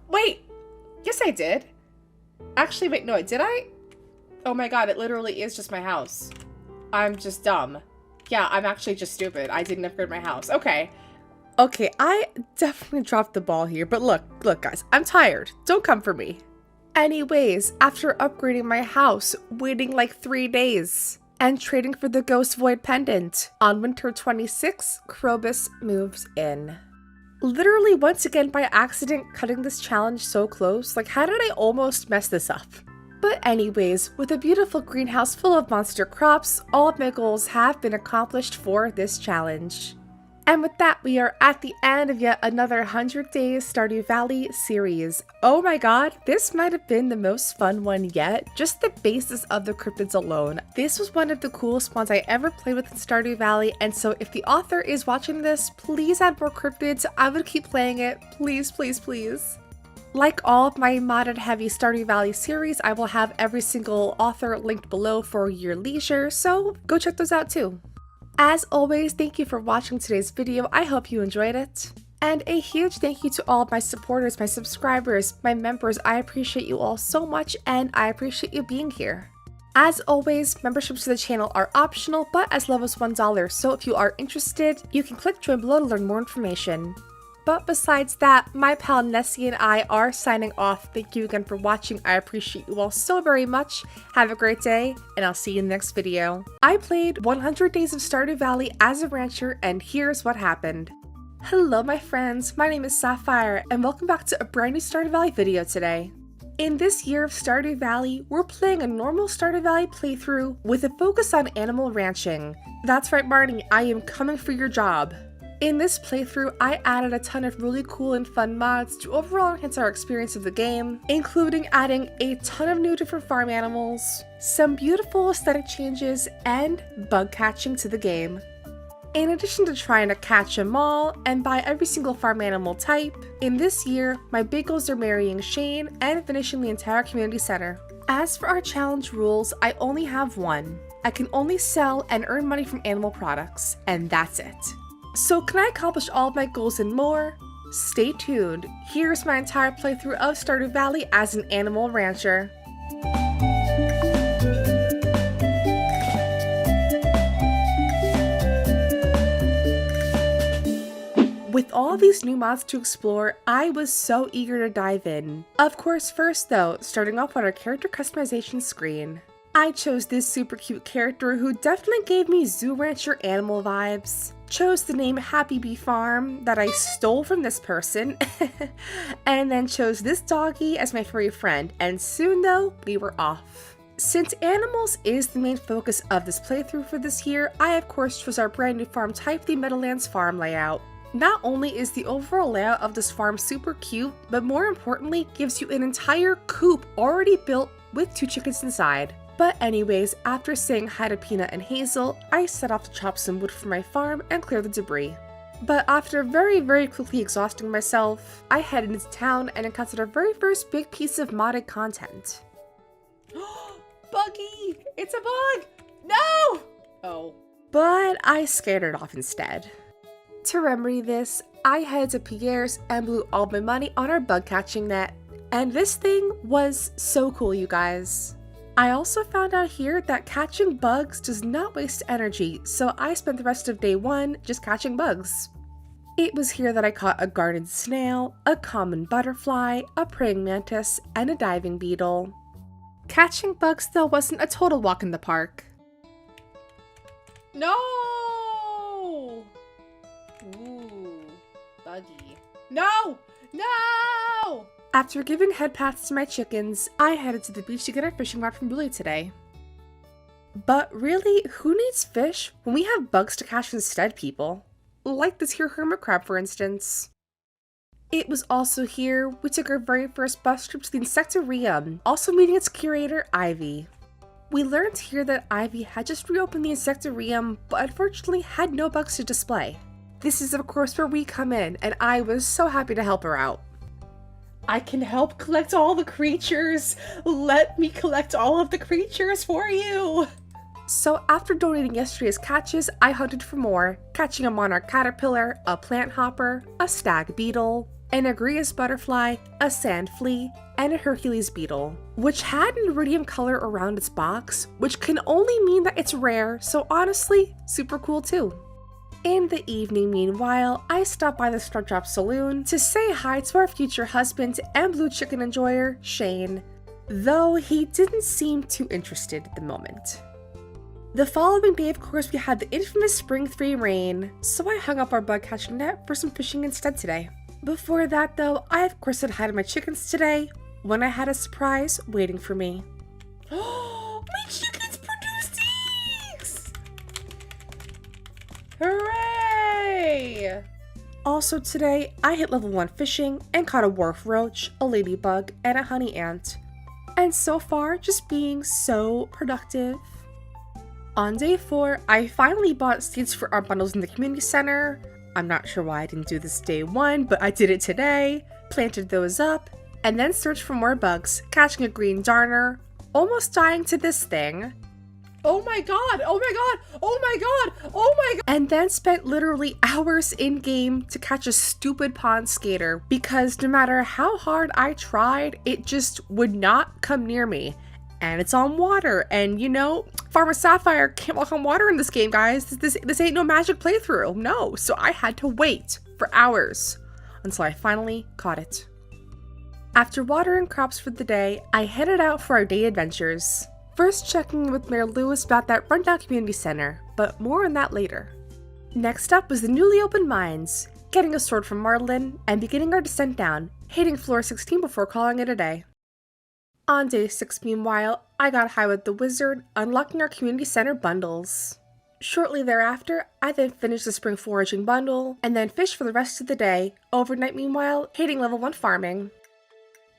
Wait. Yes, I did. Actually, wait, no, did I? Oh my god, it literally is just my house. I'm just dumb. Yeah, I'm actually just stupid. I didn't upgrade my house. Okay. Okay, I definitely dropped the ball here, but look, guys, I'm tired. Don't come for me. Anyways, after upgrading my house, waiting like 3 days, and trading for the Ghost Void Pendant, on winter 26, Krobus moves in. Literally once again by accident cutting this challenge so close, like how did I almost mess this up? But anyways, with a beautiful greenhouse full of monster crops, all of my goals have been accomplished for this challenge. And with that, we are at the end of yet another 100 Days Stardew Valley series. Oh my god, this might have been the most fun one yet. Just the basis of the cryptids alone. This was one of the coolest ones I ever played with in Stardew Valley, and so if the author is watching this, please add more cryptids. I would keep playing it. Please, please, please. Like all of my modded heavy Stardew Valley series, I will have every single author linked below for your leisure, so go check those out too. As always, thank you for watching today's video. I hope you enjoyed it. And a huge thank you to all of my supporters, my subscribers, my members. I appreciate you all so much, and I appreciate you being here. As always, memberships to the channel are optional, but as low as $1, so if you are interested, you can click join below to learn more information. But besides that, my pal Nessie and I are signing off. Thank you again for watching. I appreciate you all so very much. Have a great day, and I'll see you in the next video. I played 100 Days of Stardew Valley as a rancher, and here's what happened. Hello my friends, my name is Sapphire, and welcome back to a brand new Stardew Valley video today. In this year of Stardew Valley, we're playing a normal Stardew Valley playthrough with a focus on animal ranching. That's right, Marnie, I am coming for your job. In this playthrough, I added a ton of really cool and fun mods to overall enhance our experience of the game, including adding a ton of new different farm animals, some beautiful aesthetic changes, and bug catching to the game. In addition to trying to catch them all and buy every single farm animal type, in this year, my big goals are marrying Shane and finishing the entire community center. As for our challenge rules, I only have one. I can only sell and earn money from animal products, and that's it. So can I accomplish all of my goals and more? Stay tuned. Here's my entire playthrough of Stardew Valley as an animal rancher. With all these new mods to explore, I was so eager to dive in. Of course, first though, starting off on our character customization screen. I chose this super cute character who definitely gave me Zoo Rancher animal vibes. Chose the name Happy Bee Farm that I stole from this person, and then chose this doggy as my furry friend, and soon though, we were off. Since animals is the main focus of this playthrough for this year, I of course chose our brand new farm type, the Meadowlands farm layout. Not only is the overall layout of this farm super cute, but more importantly, gives you an entire coop already built with 2 chickens inside. But anyways, after saying hi to Peanut and Hazel, I set off to chop some wood for my farm and clear the debris. But after very quickly exhausting myself, I headed into town and encountered our very first big piece of modded content. Buggy! It's a bug! No! Oh. But I scared it off instead. To remedy this, I headed to Pierre's and blew all my money on our bug catching net. And this thing was so cool, you guys. I also found out here that catching bugs does not waste energy, so I spent the rest of day 1 just catching bugs. It was here that I caught a garden snail, a common butterfly, a praying mantis, and a diving beetle. Catching bugs though wasn't a total walk in the park. No! Ooh, buggy. No! No! After giving head pats to my chickens, I headed to the beach to get our fishing rod from Billy today. But really, who needs fish when we have bugs to catch instead, people? Like this here hermit crab, for instance. It was also here we took our very first bus trip to the Insectarium, also meeting its curator, Ivy. We learned here that Ivy had just reopened the Insectarium, but unfortunately had no bugs to display. This is of course where we come in, and I was so happy to help her out. I can help collect all the creatures! Let me collect all of the creatures for you! So after donating yesterday's catches, I hunted for more, catching a monarch caterpillar, a plant hopper, a stag beetle, an agrias butterfly, a sand flea, and a Hercules beetle, which had an iridium color around its box, which can only mean that it's rare, so honestly, super cool too. In the evening, meanwhile, I stopped by the Stardrop Saloon to say hi to our future husband and blue chicken enjoyer, Shane, though he didn't seem too interested at the moment. The following day, of course, we had the infamous Spring 3 rain, so I hung up our bug catching net for some fishing instead today. Before that though, I of course said hi to my chickens today, when I had a surprise waiting for me. Oh, my chickens produced eggs! Hooray! Also today, I hit level 1 fishing and caught a wharf roach, a ladybug, and a honey ant. And so far, just being so productive. On day 4, I finally bought seeds for our bundles in the community center. I'm not sure why I didn't do this day 1, but I did it today. Planted those up, and then searched for more bugs, catching a green darner, almost dying to this thing. Oh my god, oh my god, oh my god, oh my god! And then spent literally hours in-game to catch a stupid pond skater, because no matter how hard I tried, it just would not come near me. And it's on water, and you know, Farmer Sapphire can't walk on water in this game, guys. This ain't no magic playthrough, no. So I had to wait for hours until I finally caught it. After watering crops for the day, I headed out for our day adventures. First checking in with Mayor Lewis about that rundown community center, but more on that later. Next up was the newly opened mines, getting a sword from Marlin, and beginning our descent down, hitting floor 16 before calling it a day. On day 6, meanwhile, I got high with the wizard, unlocking our community center bundles. Shortly thereafter, I then finished the spring foraging bundle, and then fished for the rest of the day, overnight meanwhile, hitting level 1 farming.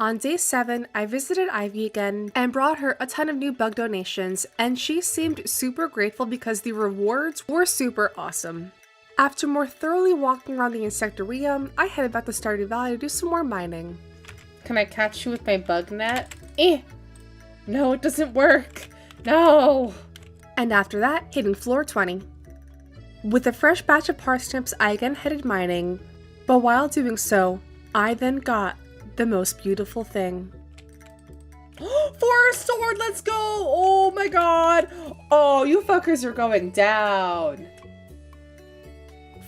On day 7, I visited Ivy again, and brought her a ton of new bug donations, and she seemed super grateful because the rewards were super awesome. After more thoroughly walking around the Insectarium, I headed back to Stardew Valley to do some more mining. Can I catch you with my bug net? No, it doesn't work. No! And after that, hitting floor 20. With a fresh batch of parsnips, I again headed mining, but while doing so, I then got the most beautiful thing. Forest sword, let's go! Oh my god! Oh, you fuckers are going down!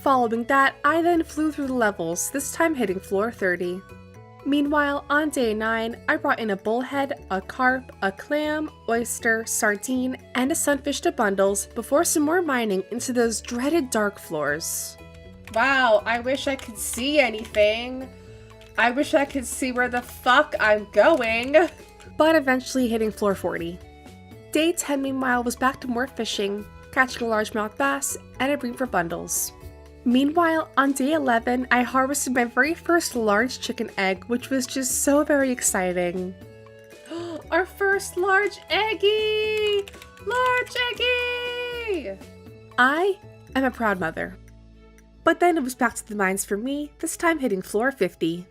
Following that, I then flew through the levels, this time hitting floor 30. Meanwhile, on day 9, I brought in a bullhead, a carp, a clam, oyster, sardine, and a sunfish to bundles before some more mining into those dreaded dark floors. Wow, I wish I could see anything. I wish I could see where the fuck I'm going. But eventually hitting floor 40. Day 10, meanwhile, was back to more fishing, catching a largemouth bass, and a bream for bundles. Meanwhile, on day 11, I harvested my very first large chicken egg, which was just so very exciting. Our first large eggie! Large eggie! I am a proud mother. But then it was back to the mines for me, this time hitting floor 50.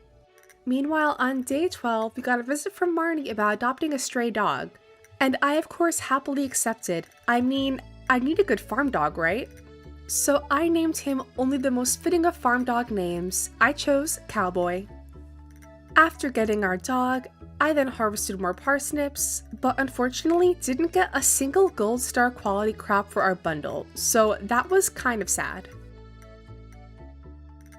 Meanwhile, on day 12, we got a visit from Marnie about adopting a stray dog. And I, of course, happily accepted. I mean, I need a good farm dog, right? So I named him only the most fitting of farm dog names. I chose Cowboy. After getting our dog, I then harvested more parsnips, but unfortunately didn't get a single gold star quality crop for our bundle, so that was kind of sad.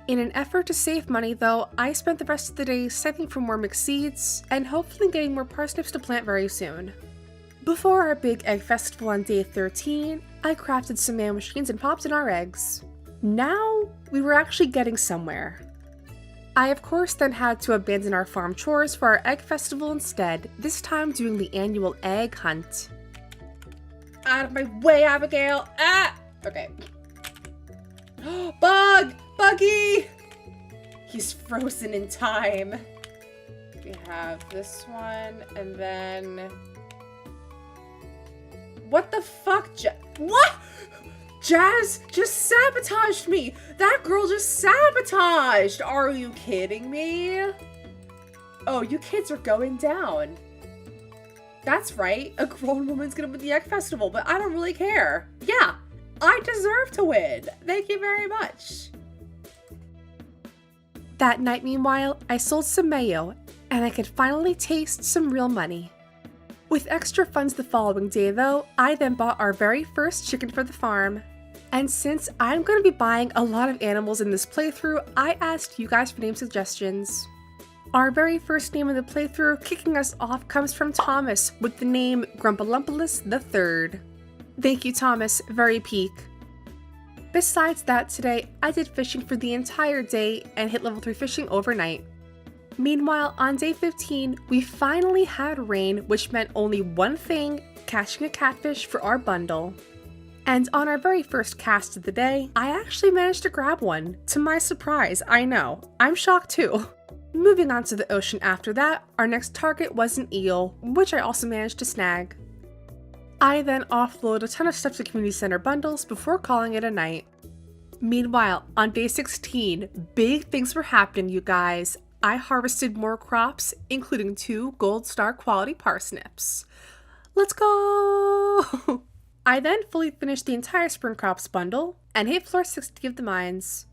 In an effort to save money though, I spent the rest of the day saving for more mixed seeds and hopefully getting more parsnips to plant very soon. Before our big egg festival on day 13, I crafted some mail machines and popped in our eggs. Now, we were actually getting somewhere. I of course then had to abandon our farm chores for our egg festival instead, this time doing the annual egg hunt. Out of my way, Abigail! Ah! Okay. Bug! Buggy! He's frozen in time. We have this one, and then... What the fuck, What? Jazz just sabotaged me! That girl just sabotaged! Are you kidding me? Oh, you kids are going down. That's right, a grown woman's gonna win the egg festival, but I don't really care. Yeah, I deserve to win. Thank you very much. That night, meanwhile, I sold some mayo, and I could finally taste some real money. With extra funds the following day though, I then bought our very first chicken for the farm. And since I'm going to be buying a lot of animals in this playthrough, I asked you guys for name suggestions. Our very first name in the playthrough kicking us off comes from Thomas with the name Grumpalumpalus III. Thank you Thomas, very peak. Besides that, today I did fishing for the entire day and hit level 3 fishing overnight. Meanwhile, on day 15, we finally had rain, which meant only one thing, catching a catfish for our bundle. And on our very first cast of the day, I actually managed to grab one. To my surprise, I know. I'm shocked too. Moving on to the ocean after that, our next target was an eel, which I also managed to snag. I then offloaded a ton of stuff to community center bundles before calling it a night. Meanwhile, on day 16, big things were happening, you guys. I harvested more crops, including 2 gold star quality parsnips. Let's go! I then fully finished the entire spring crops bundle and hit floor 60 of the mines.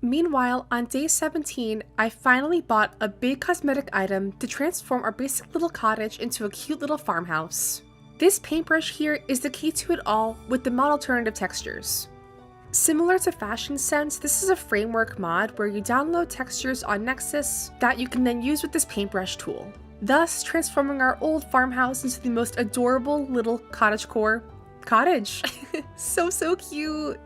Meanwhile, on day 17, I finally bought a big cosmetic item to transform our basic little cottage into a cute little farmhouse. This paintbrush here is the key to it all with the mod alternative textures. Similar to Fashion Sense, this is a framework mod where you download textures on Nexus that you can then use with this paintbrush tool, thus transforming our old farmhouse into the most adorable little cottagecore cottage. So cute!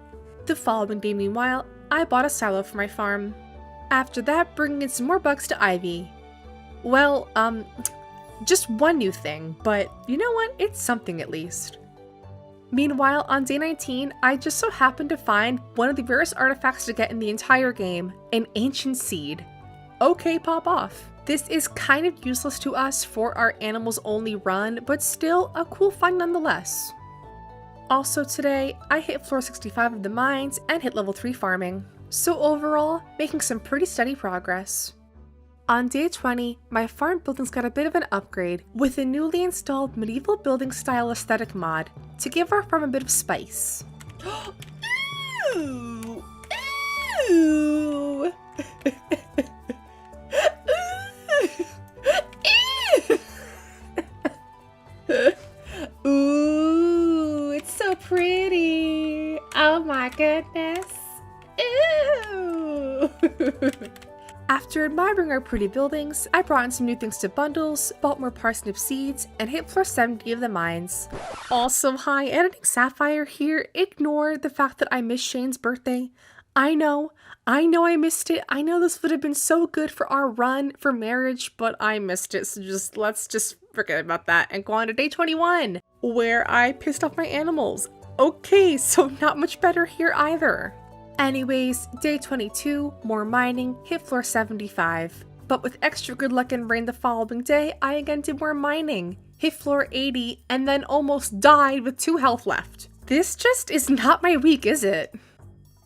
The following day, meanwhile, I bought a silo for my farm. After that, bringing in some more bugs to Ivy. Well, just one new thing, but you know what? It's something at least. Meanwhile, on day 19, I just so happened to find one of the rarest artifacts to get in the entire game, an ancient seed. Okay, pop off. This is kind of useless to us for our animals only run, but still a cool find nonetheless. Also today, I hit floor 65 of the mines and hit level 3 farming. So overall, making some pretty steady progress. On day 20, my farm buildings got a bit of an upgrade with a newly installed medieval building style aesthetic mod to give our farm a bit of spice. Ooh! Ooh! Ooh, it's so pretty. Oh my goodness. Ooh! After admiring our pretty buildings, I brought in some new things to bundles, bought more parsnip seeds, and hit floor 70 of the mines. Also, hi, editing Sapphire here. Ignore the fact that I missed Shane's birthday. I know I missed it. I know this would have been so good for our run for marriage, but I missed it. So let's just forget about that and go on to day 21, where I pissed off my animals. Okay, so not much better here either. Anyways, day 22, more mining, hit floor 75. But with extra good luck and rain the following day, I again did more mining, hit floor 80, and then almost died with 2 health left. This just is not my week, is it?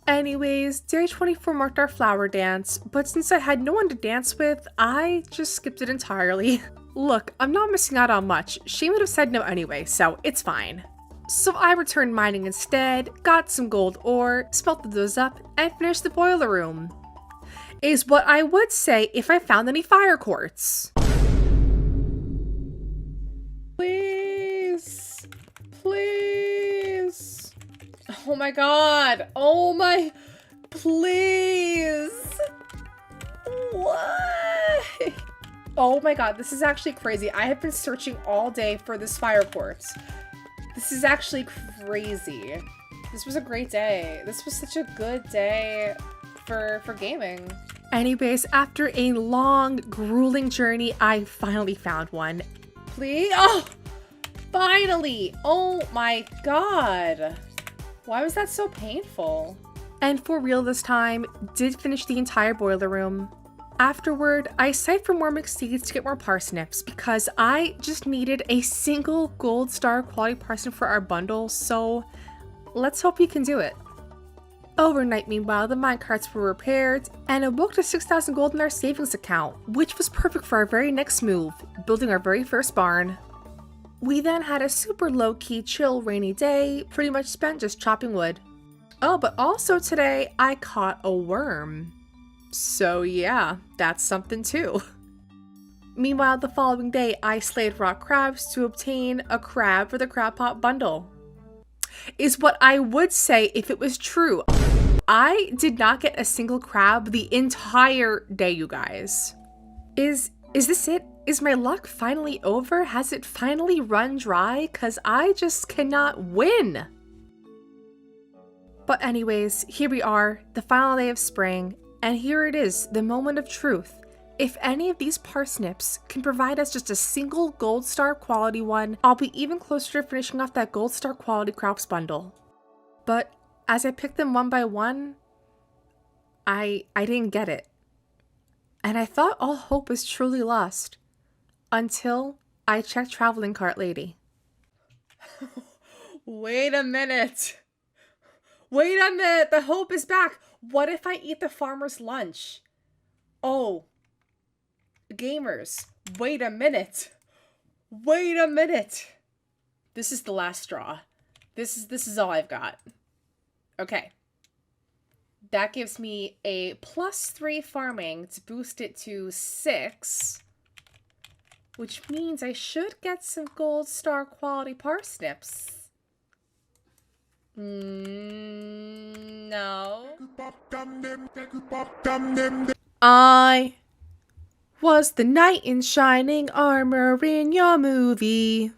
Anyways, day 24 marked our flower dance, but since I had no one to dance with, I just skipped it entirely. Look, I'm not missing out on much. She would have said no anyway, so it's fine. So I returned mining instead, got some gold ore, smelted those up, and finished the boiler room. Is what I would say if I found any fire quartz. Please. Please. Oh my god. Oh my. Please. What? Oh my god, this is actually crazy. I have been searching all day for this fire quartz. This is actually crazy. This was a great day. This was such a good day for gaming. Anyways, after a long, grueling journey, I finally found one. Please? Oh! Finally! Oh my god. Why was that so painful? And for real this time, did finish the entire boiler room. Afterward, I saved for more mixed seeds to get more parsnips because I just needed a single gold star quality parsnip for our bundle, so let's hope we can do it. Overnight, meanwhile, the minecarts were repaired and awoke to 6,000 gold in our savings account, which was perfect for our very next move, building our very first barn. We then had a super low-key, chill, rainy day, pretty much spent just chopping wood. Oh, but also today, I caught a worm. So yeah, that's something too. Meanwhile, the following day, I slayed rock crabs to obtain a crab for the crab pot bundle. Is what I would say if it was true. I did not get a single crab the entire day, you guys. Is this it? Is my luck finally over? Has it finally run dry? 'Cause I just cannot win. But anyways, here we are, the final day of spring, and here it is, the moment of truth. If any of these parsnips can provide us just a single gold star quality one, I'll be even closer to finishing off that gold star quality crops bundle. But as I picked them one by one, I didn't get it. And I thought all hope was truly lost. Until I checked Traveling Cart Lady. Wait a minute. Wait a minute, the hope is back. What if I eat the farmer's lunch? Oh. Gamers, wait a minute. Wait a minute. This is the last straw. This is all I've got. Okay. That gives me a +3 farming to boost it to 6. Which means I should get some gold star quality parsnips. No. I was the knight in shining armor in your movie.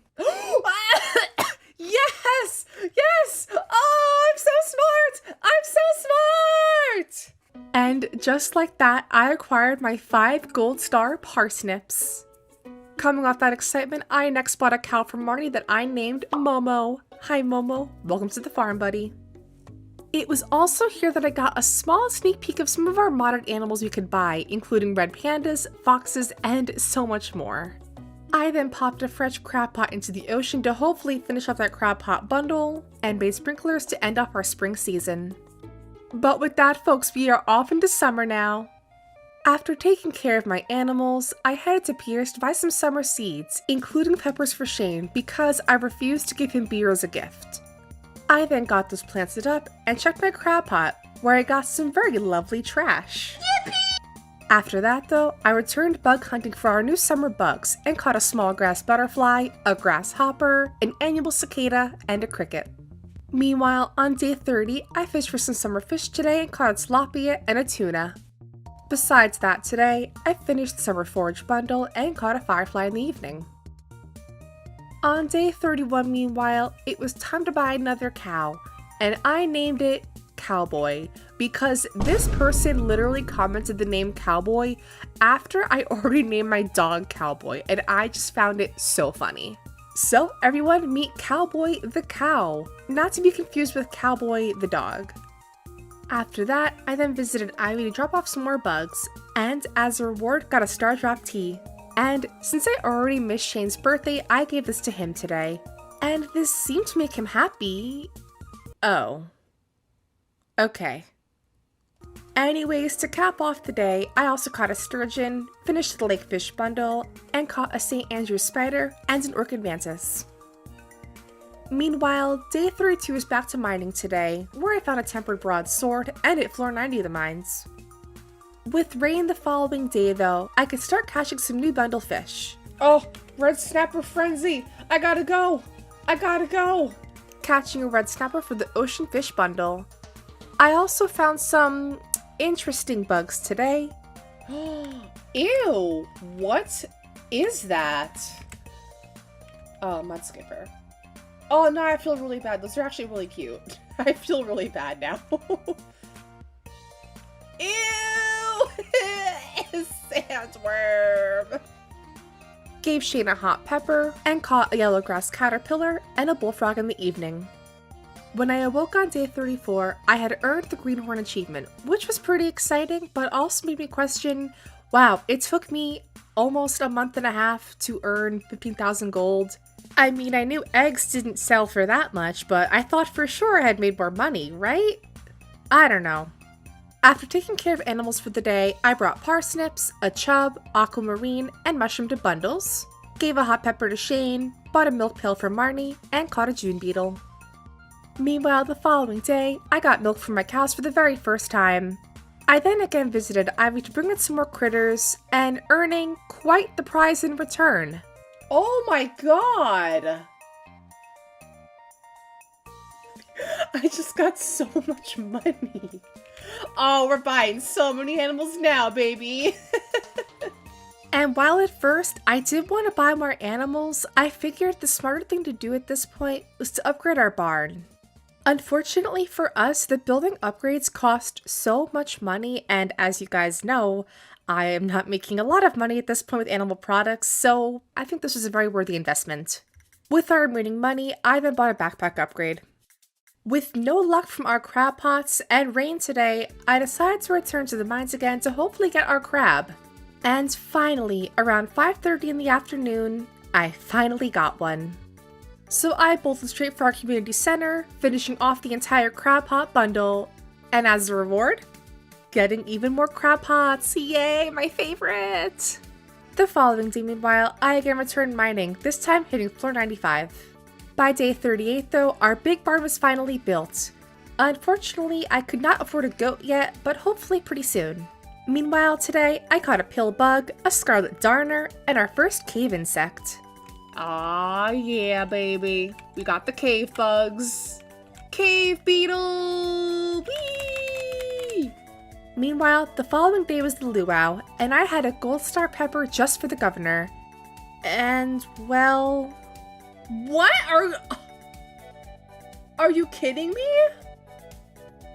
Yes! Yes! Oh, I'm so smart! I'm so smart! And just like that, I acquired my 5 gold star parsnips. Coming off that excitement, I next bought a cow from Marty that I named Momo. Hi Momo, welcome to the farm, buddy. It was also here that I got a small sneak peek of some of our modern animals we could buy, including red pandas, foxes, and so much more. I then popped a fresh crab pot into the ocean to hopefully finish off that crab pot bundle, and made sprinklers to end off our spring season. But with that, folks, we are off into summer now. After taking care of my animals, I headed to Pierce to buy some summer seeds, including peppers for Shane, because I refused to give him beer as a gift. I then got those planted up and checked my crab pot, where I got some very lovely trash. Yippee! After that though, I returned bug hunting for our new summer bugs and caught a small grass butterfly, a grasshopper, an annual cicada, and a cricket. Meanwhile, on day 30, I fished for some summer fish today and caught a tilapia and a tuna. Besides that, today, I finished the summer forage bundle and caught a firefly in the evening. On day 31, meanwhile, it was time to buy another cow, and I named it Cowboy, because this person literally commented the name Cowboy after I already named my dog Cowboy, and I just found it so funny. So everyone meet Cowboy the cow, not to be confused with Cowboy the dog. After that, I then visited Ivy to drop off some more bugs, and as a reward got a Star Drop tea. And since I already missed Shane's birthday, I gave this to him today. And this seemed to make him happy. Oh. Okay. Anyways, to cap off the day, I also caught a sturgeon, finished the lake fish bundle, and caught a St. Andrew's spider and an orchid mantis. Meanwhile, day 32 is back to mining today, where I found a tempered broadsword and hit floor 90 of the mines. With rain the following day though, I could start catching some new bundle fish. Oh, red snapper frenzy! I gotta go! I gotta go! Catching a red snapper for the ocean fish bundle. I also found some interesting bugs today. Ew, what is that? Oh, mud skipper. Oh no, I feel really bad. Those are actually really cute. I feel really bad now. Ew! Sandworm! Gave Shane a hot pepper and caught a yellowgrass caterpillar and a bullfrog in the evening. When I awoke on day 34, I had earned the greenhorn achievement, which was pretty exciting, but also made me question, wow, it took me almost a month and a half to earn 15,000 gold. I mean, I knew eggs didn't sell for that much, but I thought for sure I had made more money, right? I don't know. After taking care of animals for the day, I brought parsnips, a chub, aquamarine, and mushroom to bundles, gave a hot pepper to Shane, bought a milk pail for Marnie, and caught a June beetle. Meanwhile, the following day, I got milk from my cows for the very first time. I then again visited Ivy to bring in some more critters, and earning quite the prize in return. Oh my god! I just got so much money. Oh, we're buying so many animals now, baby. And while at first I did want to buy more animals, I figured the smarter thing to do at this point was to upgrade our barn. Unfortunately for us, the building upgrades cost so much money, and as you guys know, I am not making a lot of money at this point with animal products, so I think this was a very worthy investment. With our remaining money, I then bought a backpack upgrade. With no luck from our crab pots and rain today, I decided to return to the mines again to hopefully get our crab. And finally, around 5:30 in the afternoon, I finally got one. So I bolted straight for our community center, finishing off the entire crab pot bundle, and as a reward, getting even more crab pots. Yay, my favorite! The following day, meanwhile, I again returned mining, this time hitting floor 95. By day 38 though, our big barn was finally built. Unfortunately, I could not afford a goat yet, but hopefully pretty soon. Meanwhile, today, I caught a pill bug, a scarlet darner, and our first cave insect. Aw, yeah, baby. We got the cave bugs. Cave beetle! Whee! Meanwhile, the following day was the luau, and I had a gold star pepper just for the governor. And, well... What are you kidding me?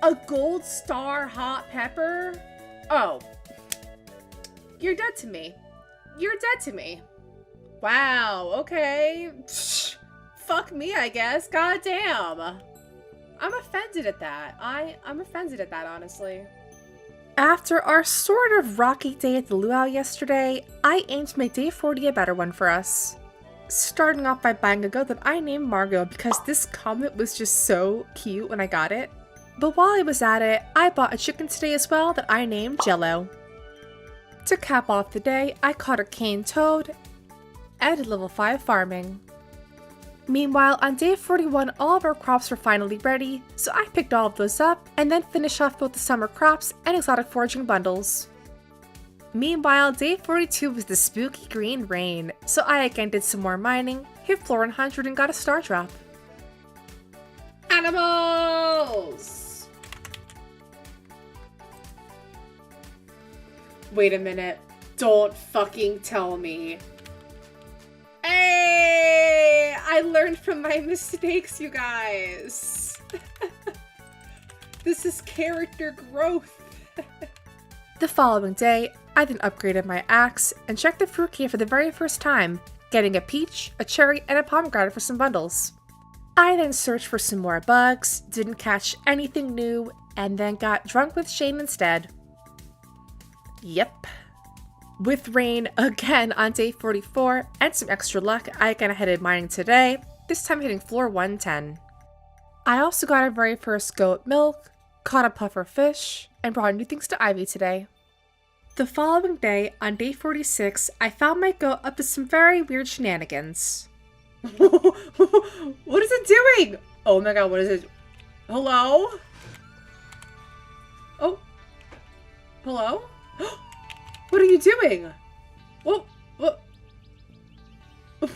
A gold star hot pepper? Oh. You're dead to me. You're dead to me. Wow, okay. Psh, fuck me, I guess. God damn. I'm offended at that. I'm offended at that, honestly. After our sort of rocky day at the luau yesterday, I aimed to make day 40 a better one for us. Starting off by buying a goat that I named Margot because this comment was just so cute when I got it. But while I was at it, I bought a chicken today as well that I named Jello. To cap off the day, I caught a cane toad and did level 5 farming. Meanwhile, on day 41, all of our crops were finally ready, so I picked all of those up and then finished off both the summer crops and exotic foraging bundles. Meanwhile, day 42 was the spooky green rain, so I again did some more mining, hit floor 100 and got a star drop. Animals! Wait a minute. Don't fucking tell me. Hey! I learned from my mistakes, you guys. This is character growth. The following day, I then upgraded my axe and checked the fruit cave for the very first time, getting a peach, a cherry, and a pomegranate for some bundles. I then searched for some more bugs, didn't catch anything new, and then got drunk with Shane instead. Yep. With rain again on day 44 and some extra luck, I again headed mining today, this time hitting floor 110. I also got our very first goat milk, caught a puffer fish, and brought new things to Ivy today. The following day, on day 46, I found my goat up to some very weird shenanigans. What is it doing? Oh my god, what is it? Hello? Oh. Hello? What are you doing? What? What is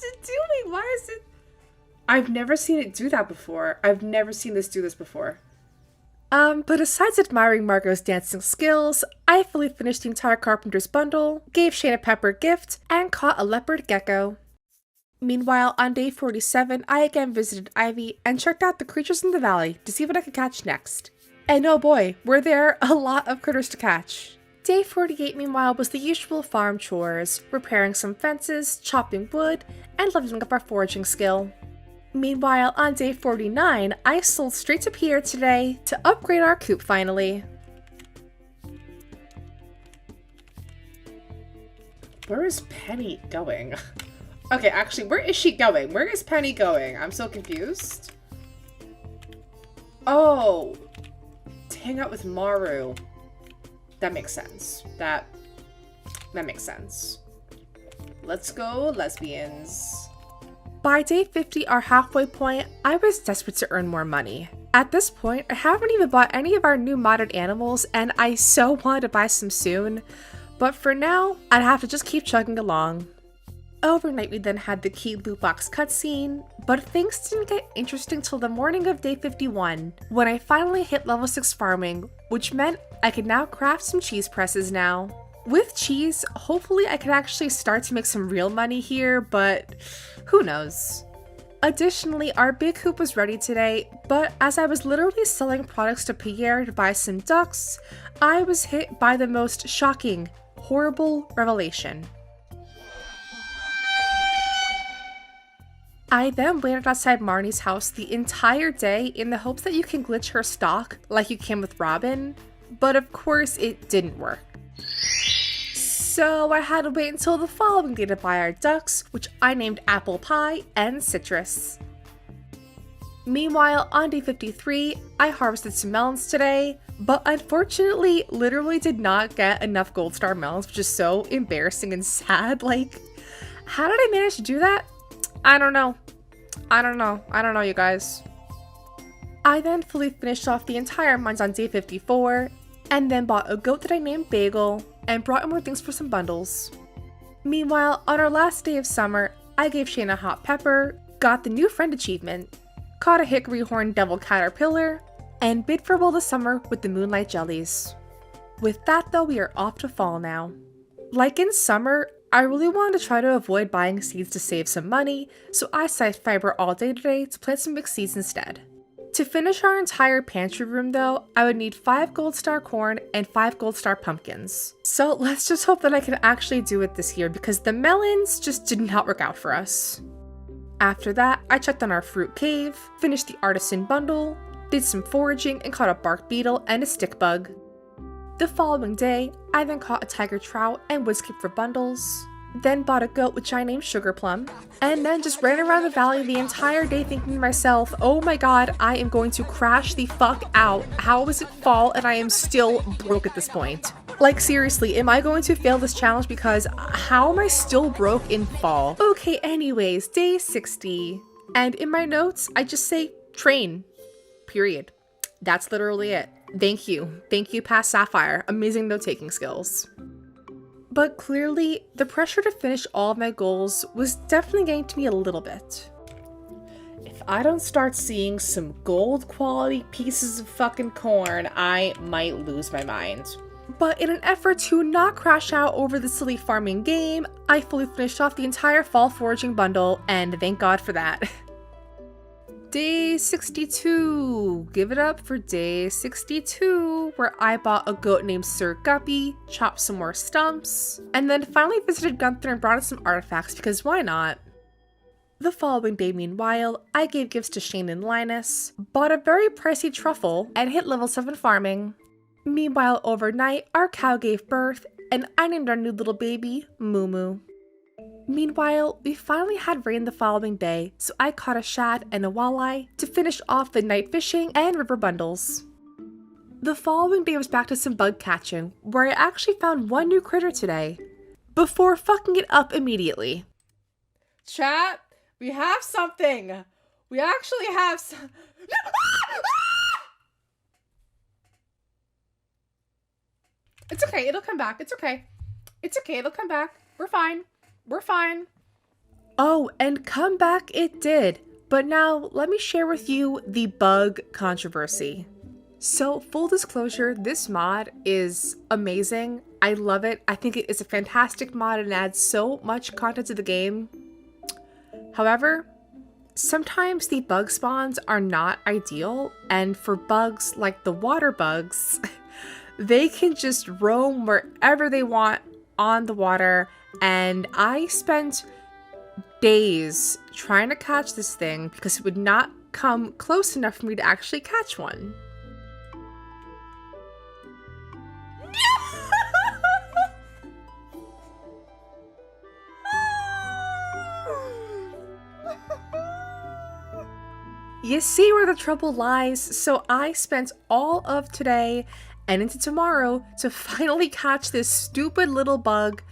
it doing? Why is it? I've never seen it do that before. I've never seen this do this before. But besides admiring Margot's dancing skills, I fully finished the entire Carpenter's bundle, gave Shayna Pepper a gift, and caught a leopard gecko. Meanwhile, on day 47, I again visited Ivy and checked out the creatures in the valley to see what I could catch next. And oh boy, were there a lot of critters to catch. Day 48, meanwhile, was the usual farm chores, repairing some fences, chopping wood, and leveling up our foraging skill. Meanwhile, on day 49, I sold straight to Pierre today to upgrade our coop finally. Where is Penny going? Okay, actually, where is she going? Where is Penny going? I'm so confused. Oh, to hang out with Maru. That makes sense. That makes sense. Let's go, lesbians. By day 50, our halfway point, I was desperate to earn more money. At this point, I haven't even bought any of our new modded animals, and I so wanted to buy some soon. But for now, I'd have to just keep chugging along. Overnight, we then had the key loot box cutscene, but things didn't get interesting till the morning of day 51, when I finally hit level 6 farming, which meant I could now craft some cheese presses now. With cheese, hopefully I could actually start to make some real money here, but who knows. Additionally, our big hoop was ready today, but as I was literally selling products to Pierre to buy some ducks, I was hit by the most shocking, horrible revelation. I then waited outside Marnie's house the entire day in the hopes that you can glitch her stock like you can with Robin, but of course it didn't work. So I had to wait until the following day to buy our ducks, which I named Apple Pie and Citrus. Meanwhile, on day 53, I harvested some melons today, but unfortunately literally did not get enough gold star melons, which is so embarrassing and sad. Like, how did I manage to do that? I don't know, you guys. I then fully finished off the entire mines on day 54, and then bought a goat that I named Bagel, and brought in more things for some bundles. Meanwhile, on our last day of summer, I gave Shayna a hot pepper, got the new friend achievement, caught a hickory horn devil caterpillar, and bid farewell to summer with the moonlight jellies. With that though, we are off to fall now. Like in summer, I really wanted to try to avoid buying seeds to save some money, so I sized fiber all day today to plant some mixed seeds instead. To finish our entire pantry room though, I would need 5 gold star corn and 5 gold star pumpkins. So let's just hope that I can actually do it this year because the melons just did not work out for us. After that, I checked on our fruit cave, finished the artisan bundle, did some foraging and caught a bark beetle and a stick bug. The following day, I then caught a tiger trout and woodskip for bundles, then bought a goat which I named Sugar Plum, and then just ran around the valley the entire day thinking to myself, oh my god, I am going to crash the fuck out. How is it fall and I am still broke at this point? Like seriously, am I going to fail this challenge because how am I still broke in fall? Okay, anyways, day 60. And in my notes, I just say train, period. That's literally it. Thank you, past Sapphire. Amazing note-taking skills. But clearly, the pressure to finish all of my goals was definitely getting to me a little bit. If I don't start seeing some gold quality pieces of fucking corn, I might lose my mind. But in an effort to not crash out over the silly farming game, I fully finished off the entire fall foraging bundle, and thank God for that. Day 62. Give it up for day 62, where I bought a goat named Sir Guppy, chopped some more stumps, and then finally visited Gunther and brought in some artifacts because why not? The following day, meanwhile, I gave gifts to Shane and Linus, bought a very pricey truffle, and hit level 7 farming. Meanwhile, overnight, our cow gave birth, and I named our new little baby Moo Moo. Meanwhile, we finally had rain the following day, so I caught a shad and a walleye to finish off the night fishing and river bundles. The following day was back to some bug catching, where I actually found one new critter today, before fucking it up immediately. Chat, we have something! We actually have some- It's okay, it'll come back, it's okay. It's okay, it'll come back. We're fine. We're fine. Oh, and come back it did. But now, let me share with you the bug controversy. So, full disclosure, this mod is amazing. I love it. I think it is a fantastic mod and adds so much content to the game. However, sometimes the bug spawns are not ideal, and for bugs like the water bugs, they can just roam wherever they want on the water, and I spent days trying to catch this thing because it would not come close enough for me to actually catch one. You see where the trouble lies, so I spent all of today and into tomorrow to finally catch this stupid little bug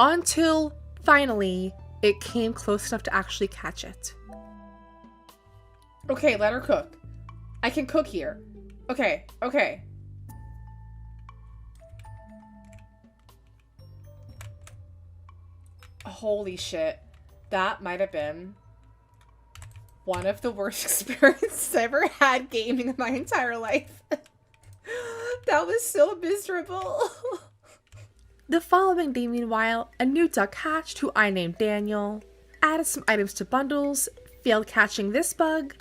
until finally it came close enough to actually catch it. Okay, let her cook. I can cook here. Okay. Holy shit. That might have been one of the worst experiences I ever had gaming in my entire life. That was so miserable. The following day, meanwhile, a new duck hatched who I named Daniel, added some items to bundles, failed catching this bug.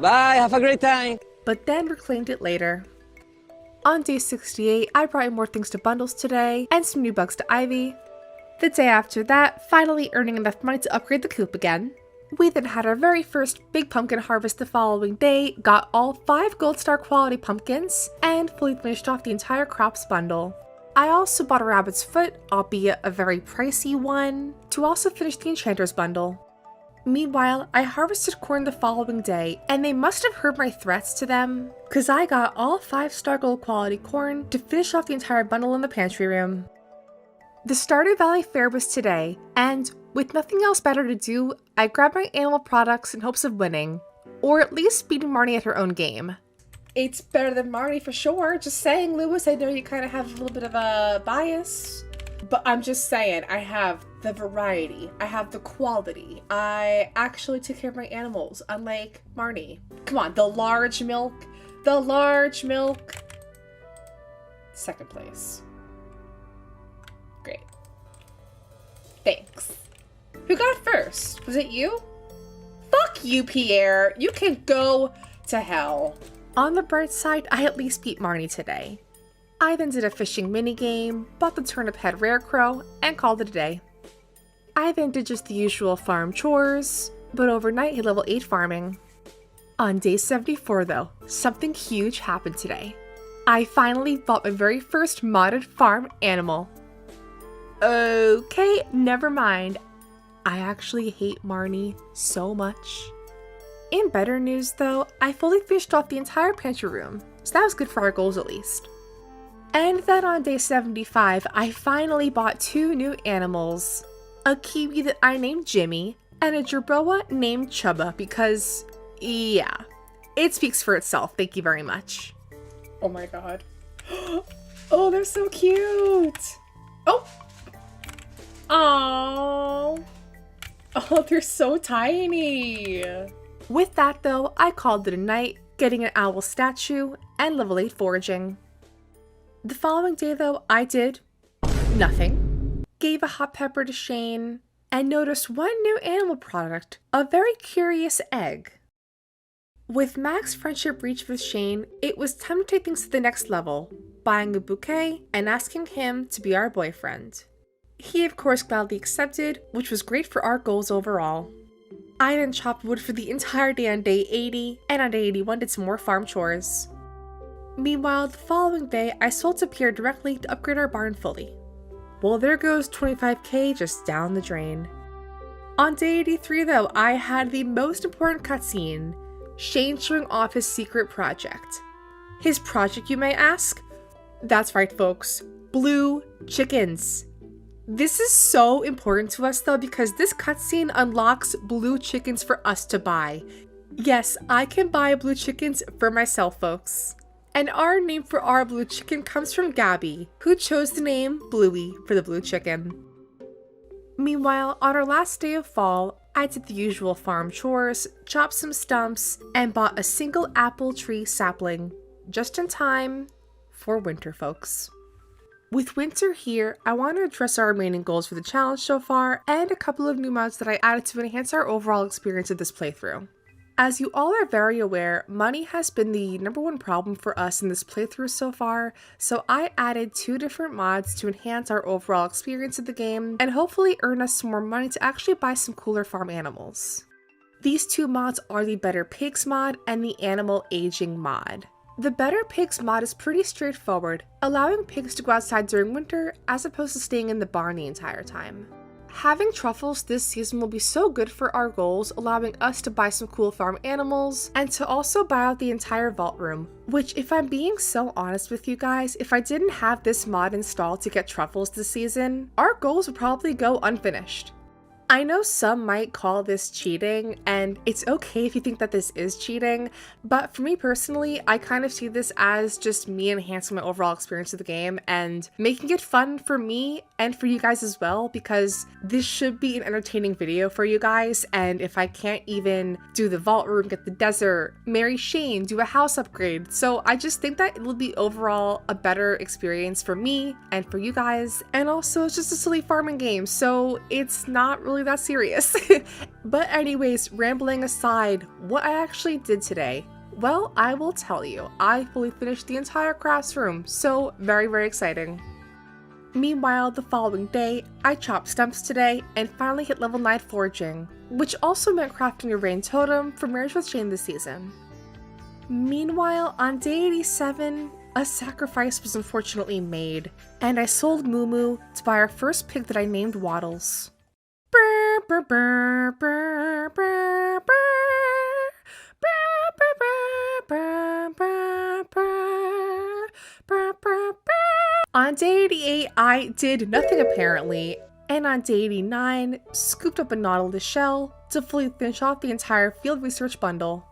Bye, have a great time. But then reclaimed it later. On day 68, I brought in more things to bundles today, and some new bugs to Ivy. The day after that, finally earning enough money to upgrade the coop again. We then had our very first big pumpkin harvest the following day, got all 5 gold star quality pumpkins, and fully finished off the entire crops bundle. I also bought a rabbit's foot, albeit a very pricey one, to also finish the enchanter's bundle. Meanwhile, I harvested corn the following day, and they must have heard my threats to them, cause I got all 5-star gold quality corn to finish off the entire bundle in the pantry room. The Stardew Valley fair was today, and with nothing else better to do, I grabbed my animal products in hopes of winning, or at least beating Marnie at her own game. It's better than Marnie for sure, just saying, Lewis, I know you kind of have a little bit of a bias, but I'm just saying, I have the variety, I have the quality, I actually take care of my animals, unlike Marnie. Come on, the large milk, second place. Great. Thanks. Who got first? Was it you? Fuck you, Pierre. You can go to hell. On the bright side, I at least beat Marnie today. I then did a fishing minigame, bought the turnip head rare crow, and called it a day. I then did just the usual farm chores, but overnight hit level 8 farming. On day 74 though, something huge happened today. I finally bought my very first modded farm animal. Okay, never mind. I actually hate Marnie so much. In better news though, I fully finished off the entire pantry room, so that was good for our goals at least. And then on day 75, I finally bought 2 new animals. A kiwi that I named Jimmy, and a jerboa named Chubba because, yeah, it speaks for itself, thank you very much. Oh my god. Oh, they're so cute! Oh! Aww. Oh, they're so tiny. With that though, I called it a night, getting an owl statue and level 8 foraging. The following day though, I did nothing. Gave a hot pepper to Shane, and noticed one new animal product, a very curious egg. With Mac's friendship reached with Shane, it was time to take things to the next level, buying a bouquet and asking him to be our boyfriend. He of course gladly accepted, which was great for our goals overall. I then chopped wood for the entire day on day 80, and on day 81 did some more farm chores. Meanwhile, the following day, I sold to Pierre directly to upgrade our barn fully. Well, there goes 25k just down the drain. On day 83 though, I had the most important cutscene, Shane showing off his secret project. His project, you may ask? That's right folks, blue chickens. This is so important to us though because this cutscene unlocks blue chickens for us to buy. Yes, I can buy blue chickens for myself folks. And our name for our blue chicken comes from Gabby, who chose the name Bluey for the blue chicken. Meanwhile, on our last day of fall, I did the usual farm chores, chopped some stumps, and bought a single apple tree sapling, just in time for winter, folks. With winter here, I want to address our remaining goals for the challenge so far, and a couple of new mods that I added to enhance our overall experience of this playthrough. As you all are very aware, money has been the #1 problem for us in this playthrough so far, so I added 2 different mods to enhance our overall experience of the game, and hopefully earn us some more money to actually buy some cooler farm animals. These 2 mods are the Better Pigs mod and the Animal Aging mod. The Better Pigs mod is pretty straightforward, allowing pigs to go outside during winter as opposed to staying in the barn the entire time. Having truffles this season will be so good for our goals, allowing us to buy some cool farm animals, and to also buy out the entire vault room, which, if I'm being so honest with you guys, if I didn't have this mod installed to get truffles this season, our goals would probably go unfinished. I know some might call this cheating, and it's okay if you think that this is cheating, but for me personally, I kind of see this as just me enhancing my overall experience of the game and making it fun for me and for you guys as well, because this should be an entertaining video for you guys, and if I can't even do the vault room, get the desert, marry Shane, do a house upgrade, so I just think that it will be overall a better experience for me and for you guys, and also it's just a silly farming game, so it's not really that serious. But anyways, rambling aside, what I actually did today, well, I will tell you, I fully finished the entire crafts room, so very exciting. Meanwhile, the following day, I chopped stumps today and finally hit level 9 foraging, which also meant crafting a rain totem for marriage with Shane this season. Meanwhile, on day 87, a sacrifice was unfortunately made, and I sold Moo Moo to buy our first pig that I named Waddles. On day 88, I did nothing apparently, and on day 89, scooped up a Nautilus shell to fully finish off the entire field research bundle.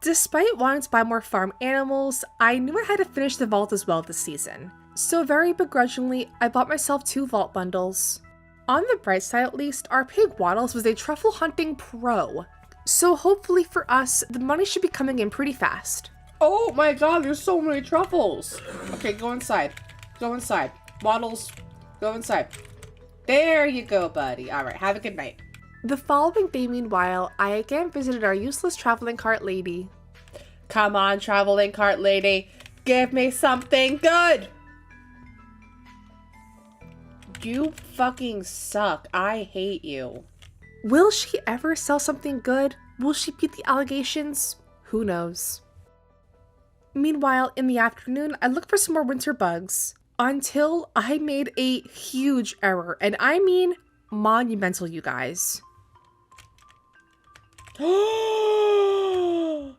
Despite wanting to buy more farm animals, I knew I had to finish the vault as well this season, so very begrudgingly, I bought myself 2 vault bundles. On the bright side at least, our pig Waddles was a truffle hunting pro, so hopefully for us, the money should be coming in pretty fast. Oh my god, there's so many truffles! Okay, go inside. Go inside. Waddles, go inside. There you go, buddy. Alright, have a good night. The following day, meanwhile, I again visited our useless traveling cart lady. Come on, traveling cart lady, give me something good! You fucking suck. I hate you. Will she ever sell something good? Will she beat the allegations? Who knows? Meanwhile, in the afternoon, I looked for some more winter bugs until I made a huge error, and I mean monumental, you guys. No!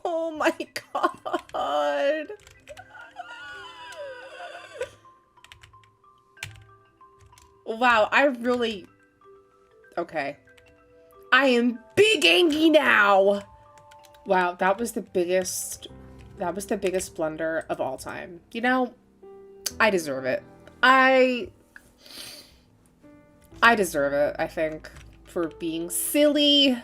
Oh my god! Wow, I really... Okay. I am big angry now! Wow, that was the biggest blunder of all time. You know, I deserve it. I deserve it, I think, for being silly.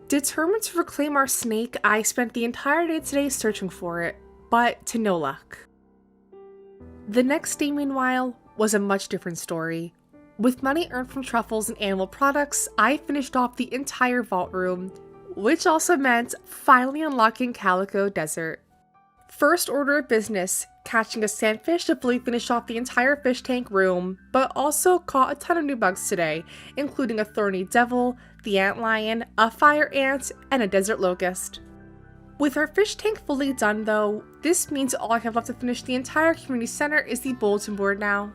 Determined to reclaim our snake, I spent the entire day today searching for it, but to no luck. The next day, meanwhile, was a much different story. With money earned from truffles and animal products, I finished off the entire vault room, which also meant finally unlocking Calico Desert. First order of business, catching a sandfish to fully finish off the entire fish tank room, but also caught a ton of new bugs today, including a thorny devil, the antlion, a fire ant, and a desert locust. With our fish tank fully done though, this means all I have left to finish the entire community center is the bulletin board now.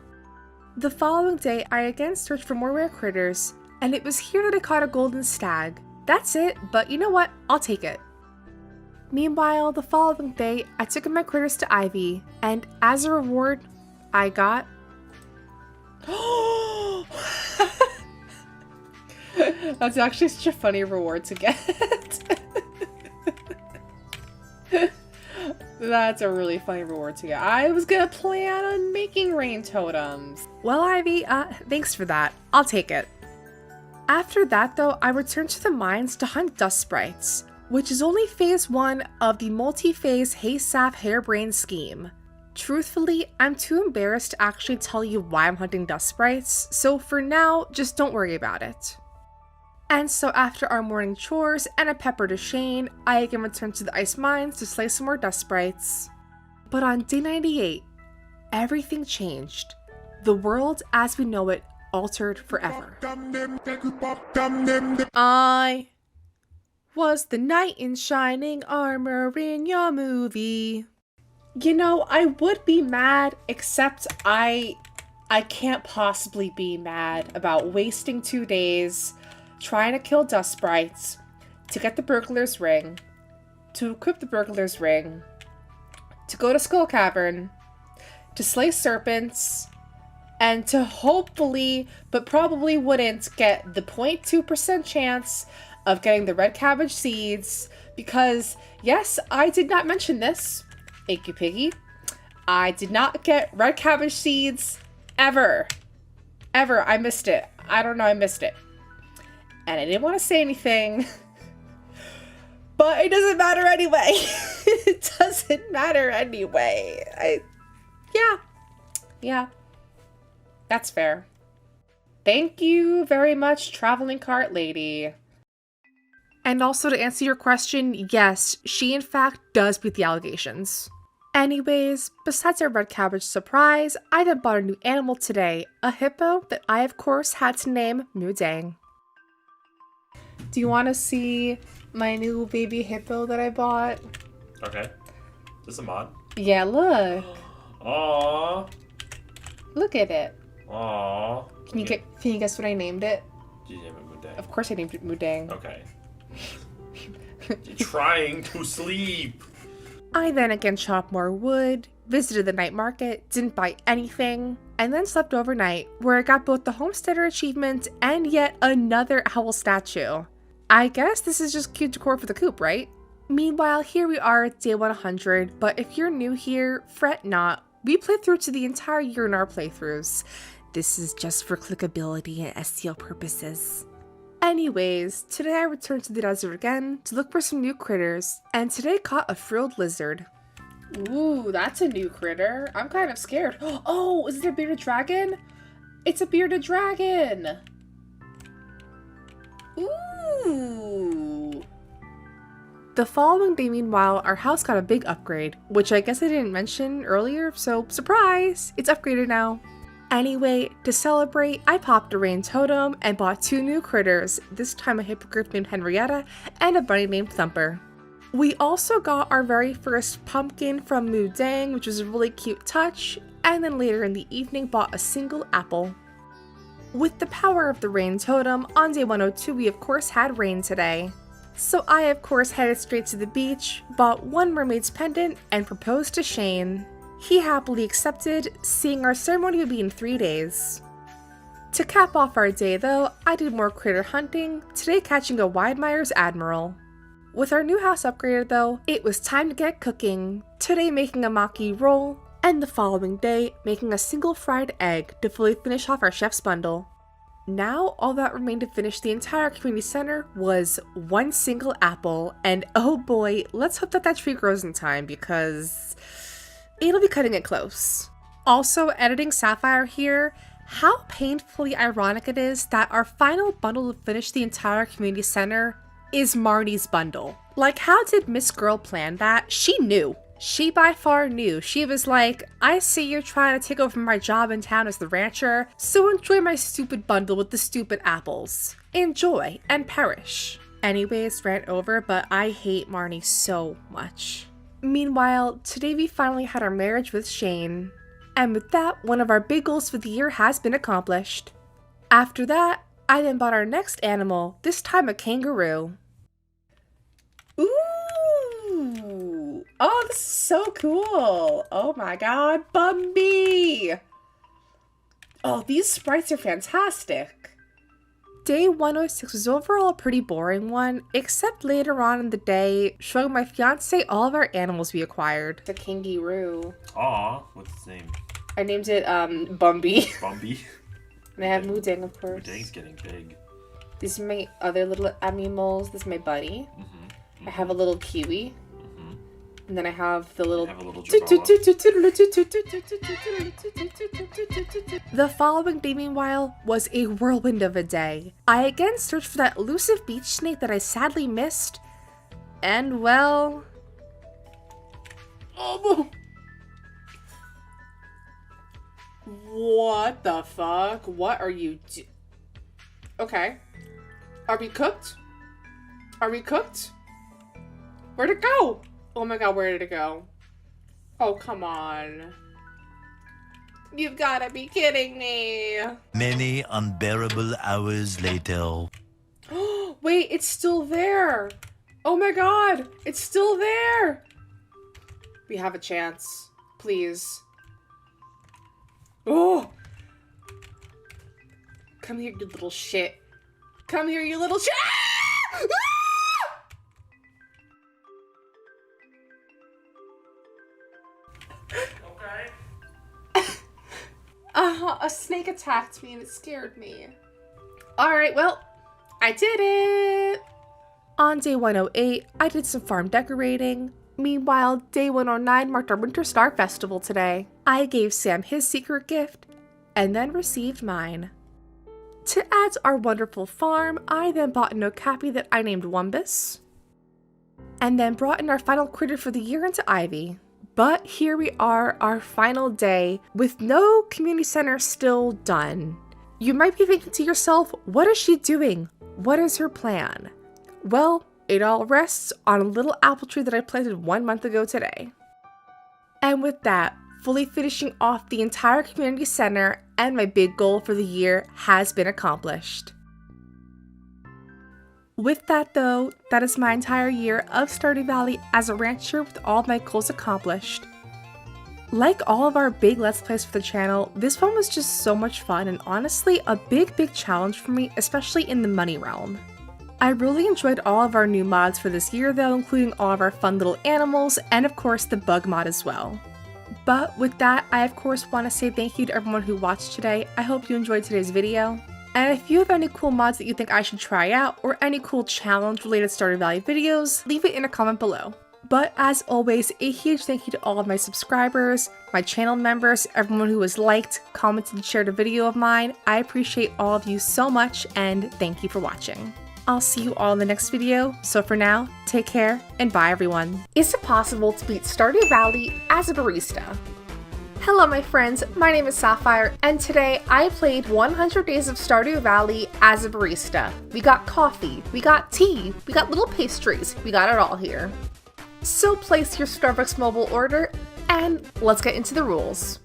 The following day, I again searched for more rare critters, and it was here that I caught a golden stag. That's it, but you know what? I'll take it. Meanwhile, the following day, I took in my critters to Ivy, and as a reward, I got... That's actually such a funny reward to get. That's a really funny reward to get. I was gonna plan on making rain totems. Well, Ivy, thanks for that. I'll take it. After that, though, I returned to the mines to hunt dust sprites, which is only phase 1 of the multi-phase Haysaf harebrained scheme. Truthfully, I'm too embarrassed to actually tell you why I'm hunting dust sprites, so for now, just don't worry about it. And so after our morning chores and a pepper to Shane, I again returned to the ice mines to slay some more dust sprites. But on day 98, everything changed. The world as we know it altered forever. I was the knight in shining armor in your movie. You know, I would be mad, except I can't possibly be mad about wasting 2 days trying to kill dust sprites, to get the burglar's ring, to equip the burglar's ring, to go to Skull Cavern, to slay serpents, and to hopefully, but probably wouldn't, get the 0.2% chance of getting the red cabbage seeds, because, yes, I did not mention this, Icky Piggy, I did not get red cabbage seeds, ever. Ever. I missed it. I don't know, I missed it. And I didn't want to say anything, but it doesn't matter anyway. It doesn't matter anyway. Yeah. That's fair. Thank you very much, Traveling Cart Lady. And also to answer your question, yes, she in fact does beat the allegations. Anyways, besides our red cabbage surprise, I then bought a new animal today, a hippo that I of course had to name Mudang. Do you want to see my new baby hippo that I bought? Okay. Is this a mod? Yeah, look. Aww. Look at it. Aww. Can you guess what I named it? Did you name it Mudang? Of course I named it Mudang. Okay. You're trying to sleep. I then again chopped more wood, visited the night market, didn't buy anything, and then slept overnight, where I got both the Homesteader achievement and yet another owl statue. I guess this is just cute decor for the coop, right? Meanwhile, here we are at day 100, but if you're new here, fret not. We played through to the entire year in our playthroughs. This is just for clickability and SEO purposes. Anyways, today I returned to the desert again to look for some new critters, and today caught a frilled lizard. Ooh, that's a new critter. I'm kind of scared. Oh, is it a bearded dragon? It's a bearded dragon! Ooh! The following day, meanwhile, our house got a big upgrade, which I guess I didn't mention earlier, so surprise! It's upgraded now. Anyway, to celebrate, I popped a rain totem and bought 2 new critters, this time a hippogriff named Henrietta and a bunny named Thumper. We also got our very first pumpkin from Mudang, which was a really cute touch, and then later in the evening bought a single apple. With the power of the rain totem, on day 102 we of course had rain today. So I of course headed straight to the beach, bought 1 mermaid's pendant, and proposed to Shane. He happily accepted, seeing our ceremony would be in 3 days. To cap off our day though, I did more critter hunting, today catching a Widemeyer's Admiral. With our new house upgraded though, it was time to get cooking, today making a maki roll, and the following day making a single fried egg to fully finish off our chef's bundle. Now all that remained to finish the entire community center was 1 single apple, and oh boy, let's hope that that tree grows in time because it'll be cutting it close. Also, editing Sapphire here, how painfully ironic it is that our final bundle to finish the entire community center is Marnie's bundle. Like, how did Miss Girl plan that? She knew. She by far knew. She was like, I see you're trying to take over my job in town as the rancher, so enjoy my stupid bundle with the stupid apples. Enjoy and perish. Anyways, rant over, but I hate Marnie so much. Meanwhile, today we finally had our marriage with Shane. And with that, one of our big goals for the year has been accomplished. After that, I then bought our next animal, this time a kangaroo. Ooh! Oh, this is so cool! Oh my god, Bumby! Oh, these sprites are fantastic. Day 106 was overall a pretty boring one, except later on in the day, showing my fiance all of our animals we acquired. The kangaroo. Aw, what's its name? I named it, Bumby. Bumby? And I have Moodang, of course. Moodang's getting big. These are my other little animals. This is my buddy. I have a little kiwi. And then I have the little... The following day, meanwhile, was a whirlwind of a day. I again searched for that elusive beach snake that I sadly missed. And, well... Oh! What the fuck? What are you Okay. Are we cooked? Are we cooked? Where'd it go? Oh my god, where did it go? Oh, come on. You've gotta be kidding me. Many unbearable hours later. Wait, it's still there. Oh my god, it's still there. We have a chance. Please. Oh! Come here, you little shit. Come here, you little shit! Ah! A snake attacked me and it scared me. Alright, well, I did it! On day 108, I did some farm decorating. Meanwhile, day 109 marked our Winter Star Festival today. I gave Sam his secret gift, and then received mine. To add to our wonderful farm, I then bought an okapi that I named Wumbus, and then brought in our final critter for the year into Ivy. But here we are, our final day, with no community center still done. You might be thinking to yourself, what is she doing? What is her plan? Well, it all rests on a little apple tree that I planted 1 month ago today. And with that, fully finishing off the entire community center and my big goal for the year has been accomplished. With that though, that is my entire year of Stardew Valley as a rancher with all of my goals accomplished. Like all of our big Let's Plays for the channel, this one was just so much fun and honestly a big challenge for me, especially in the money realm. I really enjoyed all of our new mods for this year though, including all of our fun little animals and of course the bug mod as well. But with that, I of course want to say thank you to everyone who watched today. I hope you enjoyed today's video. And if you have any cool mods that you think I should try out, or any cool challenge related Stardew Valley videos, leave it in a comment below. But as always, a huge thank you to all of my subscribers, my channel members, everyone who has liked, commented, and shared a video of mine. I appreciate all of you so much, and thank you for watching. I'll see you all in the next video, so for now, take care, and bye everyone. Is it possible to beat Stardew Valley as a barista? Hello my friends, my name is Sapphire, and today I played 100 Days of Stardew Valley as a barista. We got coffee, we got tea, we got little pastries, we got it all here. So place your Starbucks mobile order, and let's get into the rules.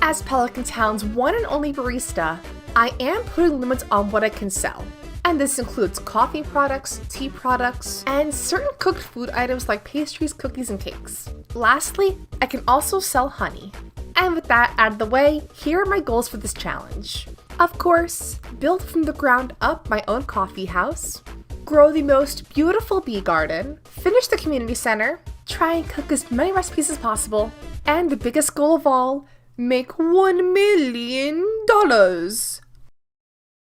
As Pelican Town's one and only barista, I am putting limits on what I can sell. And this includes coffee products, tea products, and certain cooked food items like pastries, cookies, and cakes. Lastly, I can also sell honey. And with that out of the way, here are my goals for this challenge. Of course, build from the ground up my own coffee house, grow the most beautiful bee garden, finish the community center, try and cook as many recipes as possible, and the biggest goal of all, make $1 million!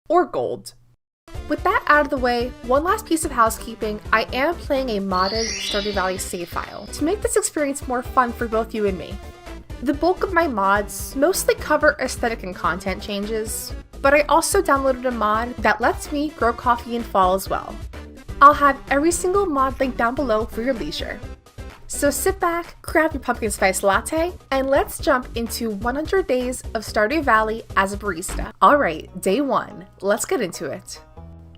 Or gold. With that out of the way, one last piece of housekeeping, I am playing a modded Stardew Valley save file to make this experience more fun for both you and me. The bulk of my mods mostly cover aesthetic and content changes, but I also downloaded a mod that lets me grow coffee in fall as well. I'll have every single mod linked down below for your leisure. So sit back, grab your pumpkin spice latte, and let's jump into 100 days of Stardew Valley as a barista. Alright, day 1, let's get into it.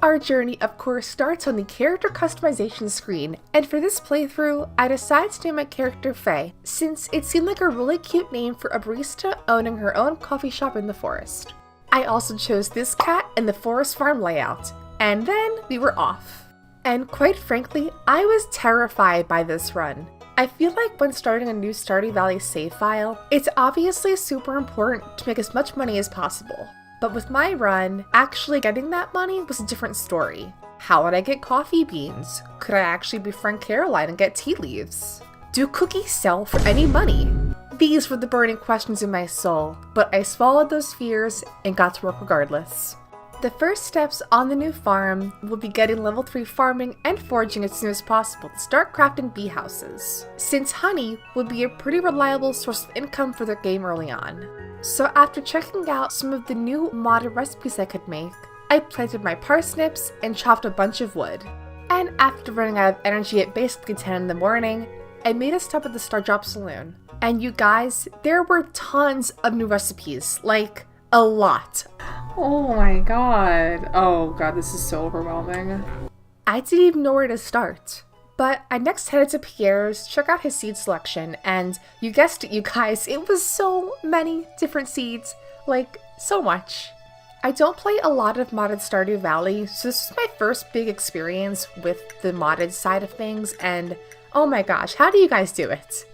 Our journey, of course, starts on the character customization screen, and for this playthrough, I decided to name my character Faye, since it seemed like a really cute name for a barista owning her own coffee shop in the forest. I also chose this cat in the forest farm layout, and then we were off. And quite frankly, I was terrified by this run. I feel like when starting a new Stardew Valley save file, it's obviously super important to make as much money as possible. But with my run, actually getting that money was a different story. How would I get coffee beans? Could I actually befriend Caroline and get tea leaves? Do cookies sell for any money? These were the burning questions in my soul, but I swallowed those fears and got to work regardless. The first steps on the new farm will be getting level 3 farming and foraging as soon as possible to start crafting bee houses, since honey would be a pretty reliable source of income for the game early on. So after checking out some of the new modded recipes I could make, I planted my parsnips and chopped a bunch of wood. And after running out of energy at basically 10 in the morning, I made a stop at the Star Drop Saloon. And you guys, there were tons of new recipes, like a lot. Oh my god. Oh god, this is so overwhelming. I didn't even know where to start. But I next headed to Pierre's, check out his seed selection, and you guessed it, you guys, it was so many different seeds. Like, so much. I don't play a lot of modded Stardew Valley, so this was my first big experience with the modded side of things, and oh my gosh, how do you guys do it?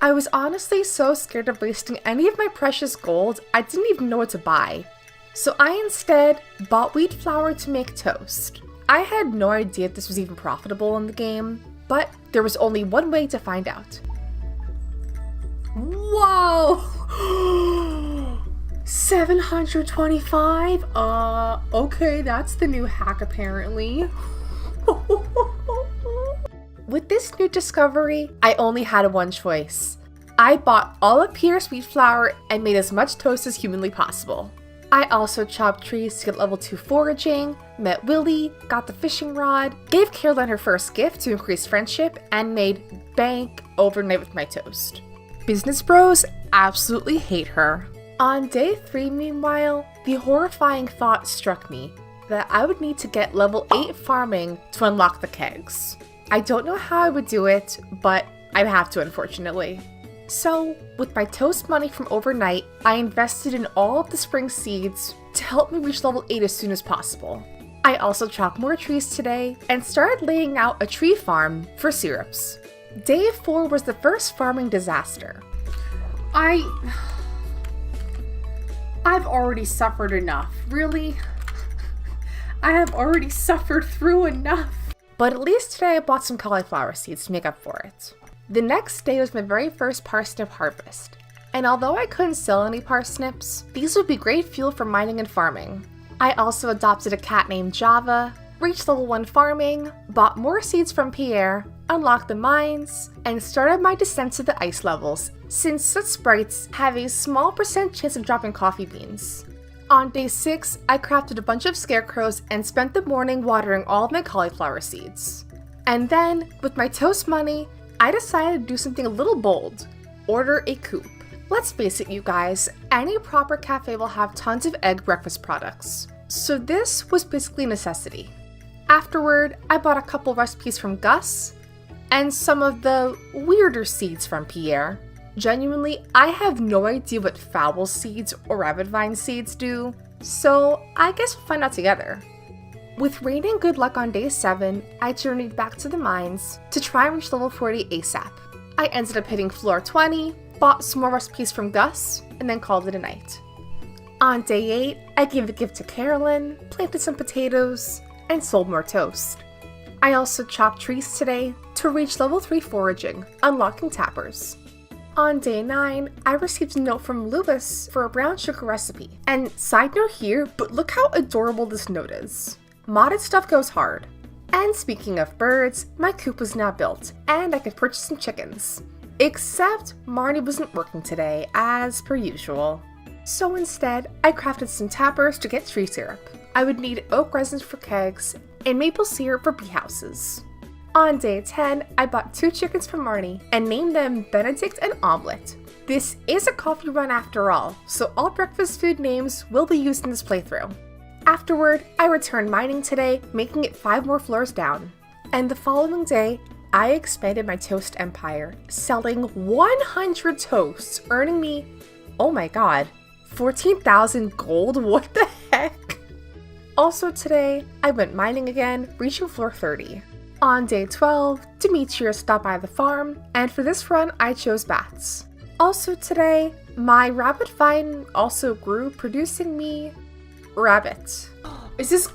I was honestly so scared of wasting any of my precious gold, I didn't even know what to buy. So I instead bought wheat flour to make toast. I had no idea if this was even profitable in the game, but there was only one way to find out. Whoa! 725? Okay, that's the new hack apparently. With this new discovery, I only had one choice. I bought all of Pierre's wheat flour and made as much toast as humanly possible. I also chopped trees to get level 2 foraging, met Willy, got the fishing rod, gave Caroline her first gift to increase friendship, and made bank overnight with my toast. Business bros absolutely hate her. On day 3, meanwhile, the horrifying thought struck me that I would need to get level 8 farming to unlock the kegs. I don't know how I would do it, but I'd have to, unfortunately. So, with my toast money from overnight, I invested in all of the spring seeds to help me reach level 8 as soon as possible. I also chopped more trees today and started laying out a tree farm for syrups. Day 4 was the first farming disaster. I've already suffered enough, really? I have already suffered through enough. But at least today I bought some cauliflower seeds to make up for it. The next day was my very first parsnip harvest, and although I couldn't sell any parsnips, these would be great fuel for mining and farming. I also adopted a cat named Java, reached level 1 farming, bought more seeds from Pierre, unlocked the mines, and started my descent to the ice levels, since such sprites have a small % chance of dropping coffee beans. On day 6, I crafted a bunch of scarecrows and spent the morning watering all of my cauliflower seeds. And then, with my toast money, I decided to do something a little bold. Order a coop. Let's face it, you guys, any proper cafe will have tons of egg breakfast products. So this was basically a necessity. Afterward, I bought a couple recipes from Gus, and some of the weirder seeds from Pierre. Genuinely, I have no idea what fowl seeds or rabbit vine seeds do, so I guess we'll find out together. With raining good luck on day 7, I journeyed back to the mines to try and reach level 40 ASAP. I ended up hitting floor 20, bought some more recipes from Gus, and then called it a night. On day 8, I gave a gift to Carolyn, planted some potatoes, and sold more toast. I also chopped trees today to reach level 3 foraging, unlocking tappers. On day 9, I received a note from Lewis for a brown sugar recipe. And side note here, but look how adorable this note is. Modded stuff goes hard. And speaking of birds, my coop was now built, and I could purchase some chickens. Except Marnie wasn't working today, as per usual. So instead, I crafted some tappers to get tree syrup. I would need oak resins for kegs, and maple syrup for bee houses. On day 10, I bought 2 chickens from Marnie, and named them Benedict and Omelette. This is a coffee run after all, so all breakfast food names will be used in this playthrough. Afterward, I returned mining today, making it 5 more floors down. And the following day, I expanded my toast empire, selling 100 toasts, earning me, oh my god, 14,000 gold? What the heck? Also today, I went mining again, reaching floor 30. On day 12, Demetrius stopped by the farm, and for this run, I chose bats. Also today, my rabbit vine also grew, producing me rabbit. Is this...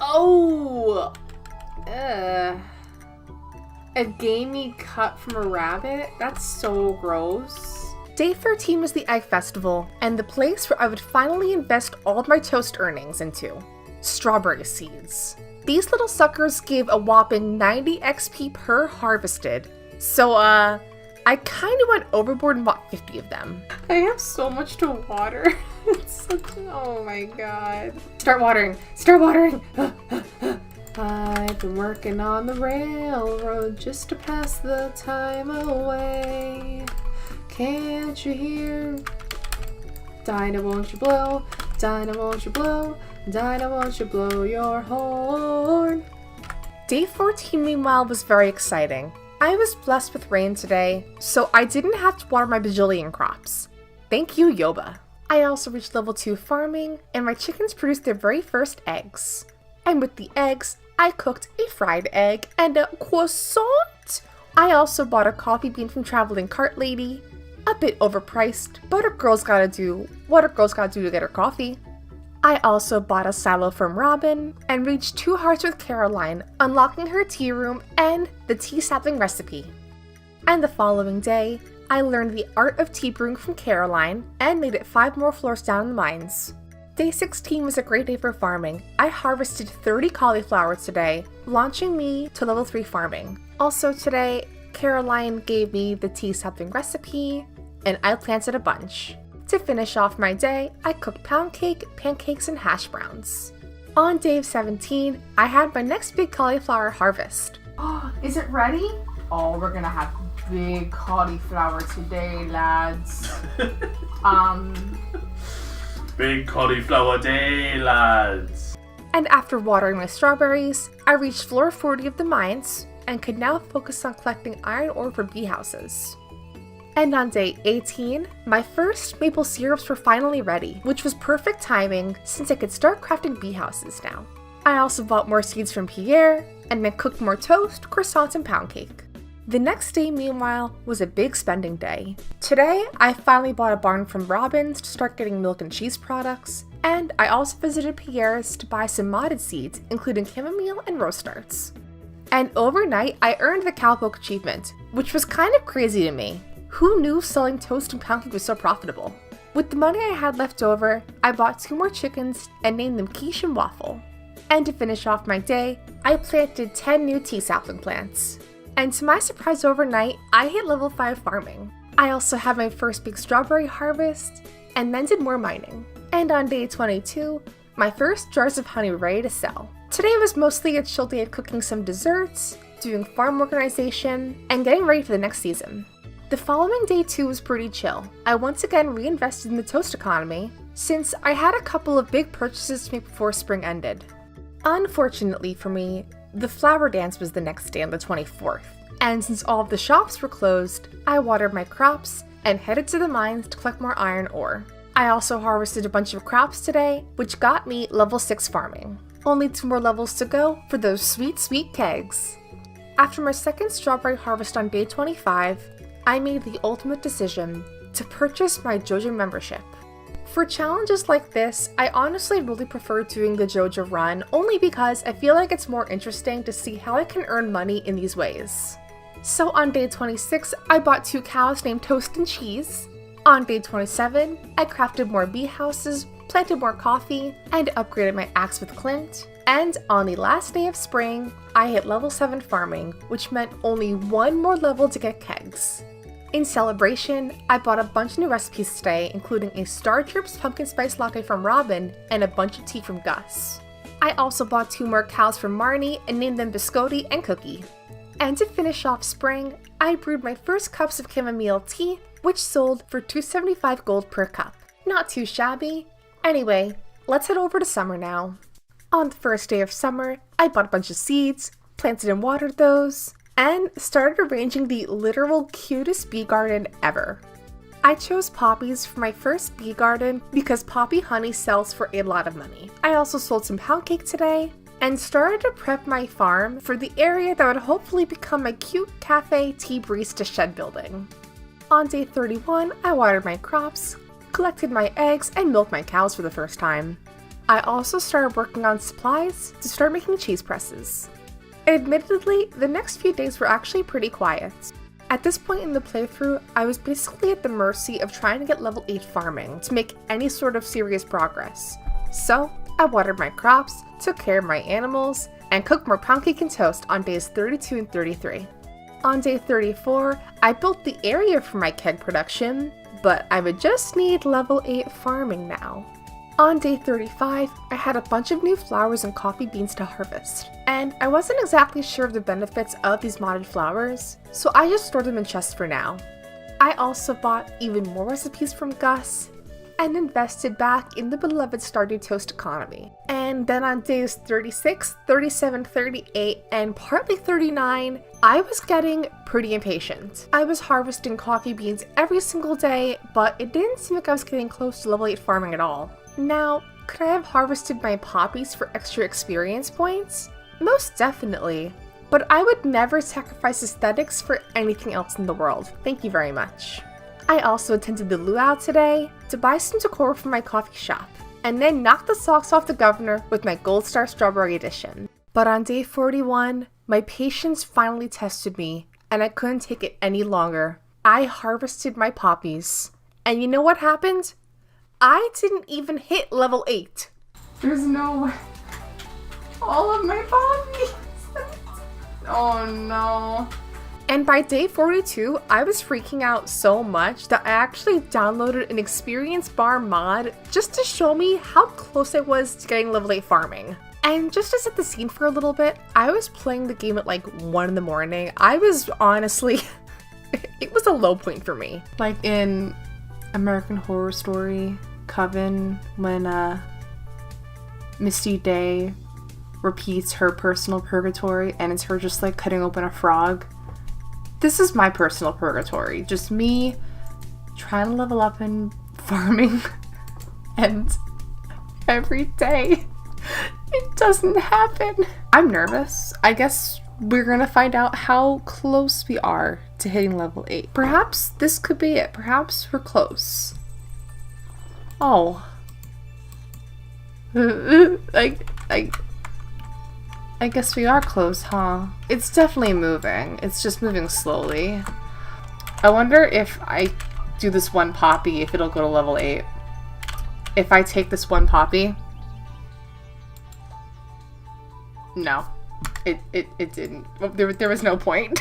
Oh! A gamey cut from a rabbit? That's so gross. Day 13 was the Egg Festival, and the place where I would finally invest all of my toast earnings into. Strawberry seeds. These little suckers gave a whopping 90 XP per harvested, so I kinda went overboard and bought 50 of them. I have so much to water. It's such, oh my god. Start watering! Start watering! I've been working on the railroad just to pass the time away. Can't you hear? Dinah, won't you blow? Dinah, won't you blow? Dinah, won't you blow your horn? Day 14, meanwhile, was very exciting. I was blessed with rain today, so I didn't have to water my bajillion crops. Thank you, Yoba. I also reached level 2 farming, and my chickens produced their very first eggs. And with the eggs, I cooked a fried egg and a croissant. I also bought a coffee bean from Traveling Cart Lady. A bit overpriced, but a girl's gotta do what a girl's gotta do to get her coffee. I also bought a silo from Robin and reached 2 hearts with Caroline, unlocking her tea room and the tea sapling recipe. And the following day, I learned the art of tea brewing from Caroline and made it 5 more floors down in the mines. Day 16 was a great day for farming. I harvested 30 cauliflower today, launching me to level 3 farming. Also today, Caroline gave me the tea sapling recipe, and I planted a bunch. To finish off my day, I cooked pound cake, pancakes, and hash browns. On day 17, I had my next big cauliflower harvest. Oh, is it ready? Oh, we're gonna have big cauliflower today, lads. Big cauliflower day, lads. And after watering my strawberries, I reached floor 40 of the mines and could now focus on collecting iron ore for bee houses. And on day 18, my first maple syrups were finally ready, which was perfect timing since I could start crafting bee houses now. I also bought more seeds from Pierre and then cooked more toast, croissants, and pound cake. The next day, meanwhile, was a big spending day. Today, I finally bought a barn from Robin's to start getting milk and cheese products, and I also visited Pierre's to buy some modded seeds, including chamomile and rose starts. And overnight, I earned the Cowpoke achievement, which was kind of crazy to me. Who knew selling toast and pound cake was so profitable? With the money I had left over, I bought 2 more chickens and named them Quiche and Waffle. And to finish off my day, I planted 10 new tea sapling plants. And to my surprise overnight, I hit level 5 farming. I also had my first big strawberry harvest, and then did more mining. And on day 22, my first jars of honey were ready to sell. Today was mostly a chill day of cooking some desserts, doing farm organization, and getting ready for the next season. The following day 2 was pretty chill. I once again reinvested in the toast economy, since I had a couple of big purchases to make before spring ended. Unfortunately for me, the flower dance was the next day on the 24th, and since all of the shops were closed, I watered my crops and headed to the mines to collect more iron ore. I also harvested a bunch of crops today, which got me level 6 farming. Only 2 more levels to go for those sweet, sweet kegs. After my second strawberry harvest on day 25, I made the ultimate decision to purchase my JoJo membership. For challenges like this, I honestly really prefer doing the JoJo run only because I feel like it's more interesting to see how I can earn money in these ways. So on day 26, I bought 2 cows named Toast and Cheese. On day 27, I crafted more bee houses, planted more coffee, and upgraded my axe with Clint. And on the last day of spring, I hit level 7 farming, which meant only 1 more level to get kegs. In celebration, I bought a bunch of new recipes today, including a Star Troops pumpkin spice latte from Robin and a bunch of tea from Gus. I also bought 2 more cows from Marnie and named them Biscotti and Cookie. And to finish off spring, I brewed my first cups of chamomile tea, which sold for $2.75 gold per cup. Not too shabby. Anyway, let's head over to summer now. On the first day of summer, I bought a bunch of seeds, planted and watered those, and started arranging the literal cutest bee garden ever. I chose poppies for my first bee garden because poppy honey sells for a lot of money. I also sold some pound cake today, and started to prep my farm for the area that would hopefully become my cute cafe tea barista shed building. On day 31, I watered my crops, collected my eggs, and milked my cows for the first time. I also started working on supplies to start making cheese presses. Admittedly, the next few days were actually pretty quiet. At this point in the playthrough, I was basically at the mercy of trying to get level 8 farming to make any sort of serious progress. So, I watered my crops, took care of my animals, and cooked more pound cake and toast on days 32 and 33. On day 34, I built the area for my keg production, but I would just need level 8 farming now. On day 35, I had a bunch of new flowers and coffee beans to harvest, and I wasn't exactly sure of the benefits of these modded flowers, so I just stored them in chests for now. I also bought even more recipes from Gus, and invested back in the beloved Stardew Toast economy. And then on days 36, 37, 38, and partly 39, I was getting pretty impatient. I was harvesting coffee beans every single day, but it didn't seem like I was getting close to level 8 farming at all. Now, could I have harvested my poppies for extra experience points? Most definitely, but I would never sacrifice aesthetics for anything else in the world. Thank you very much. I also attended the luau today to buy some decor for my coffee shop, and then knocked the socks off the governor with my Gold Star Strawberry edition. But on day 41, my patience finally tested me, and I couldn't take it any longer. I harvested my poppies, and you know what happened? I didn't even hit level 8. There's no way. All of my poppies. Oh no. And by day 42, I was freaking out so much that I actually downloaded an experience bar mod just to show me how close I was to getting level 8 farming. And just to set the scene for a little bit, I was playing the game at like 1 in the morning. I was honestly, it was a low point for me. Like in American Horror Story, Coven, when Misty Day repeats her personal purgatory and it's her just like cutting open a frog. This is my personal purgatory. Just me trying to level up and farming. And every day it doesn't happen. I'm nervous. I guess we're gonna find out how close we are to hitting level 8. Perhaps this could be it. Perhaps we're close. Oh. I guess we are close, huh? It's definitely moving. It's just moving slowly. I wonder if I do this one poppy, if it'll go to level 8. If I take this one poppy. No. It didn't. There was no point.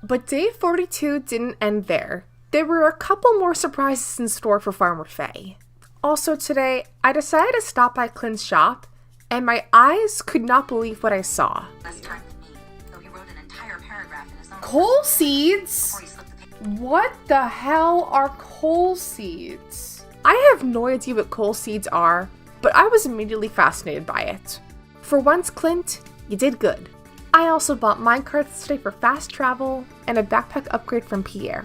But day 42 didn't end there. There were a couple more surprises in store for Farmer Faye. Also today, I decided to stop by Clint's shop, and my eyes could not believe what I saw. Coal seeds? What the hell are coal seeds? I have no idea what coal seeds are, but I was immediately fascinated by it. For once, Clint, you did good. I also bought minecarts today for fast travel and a backpack upgrade from Pierre.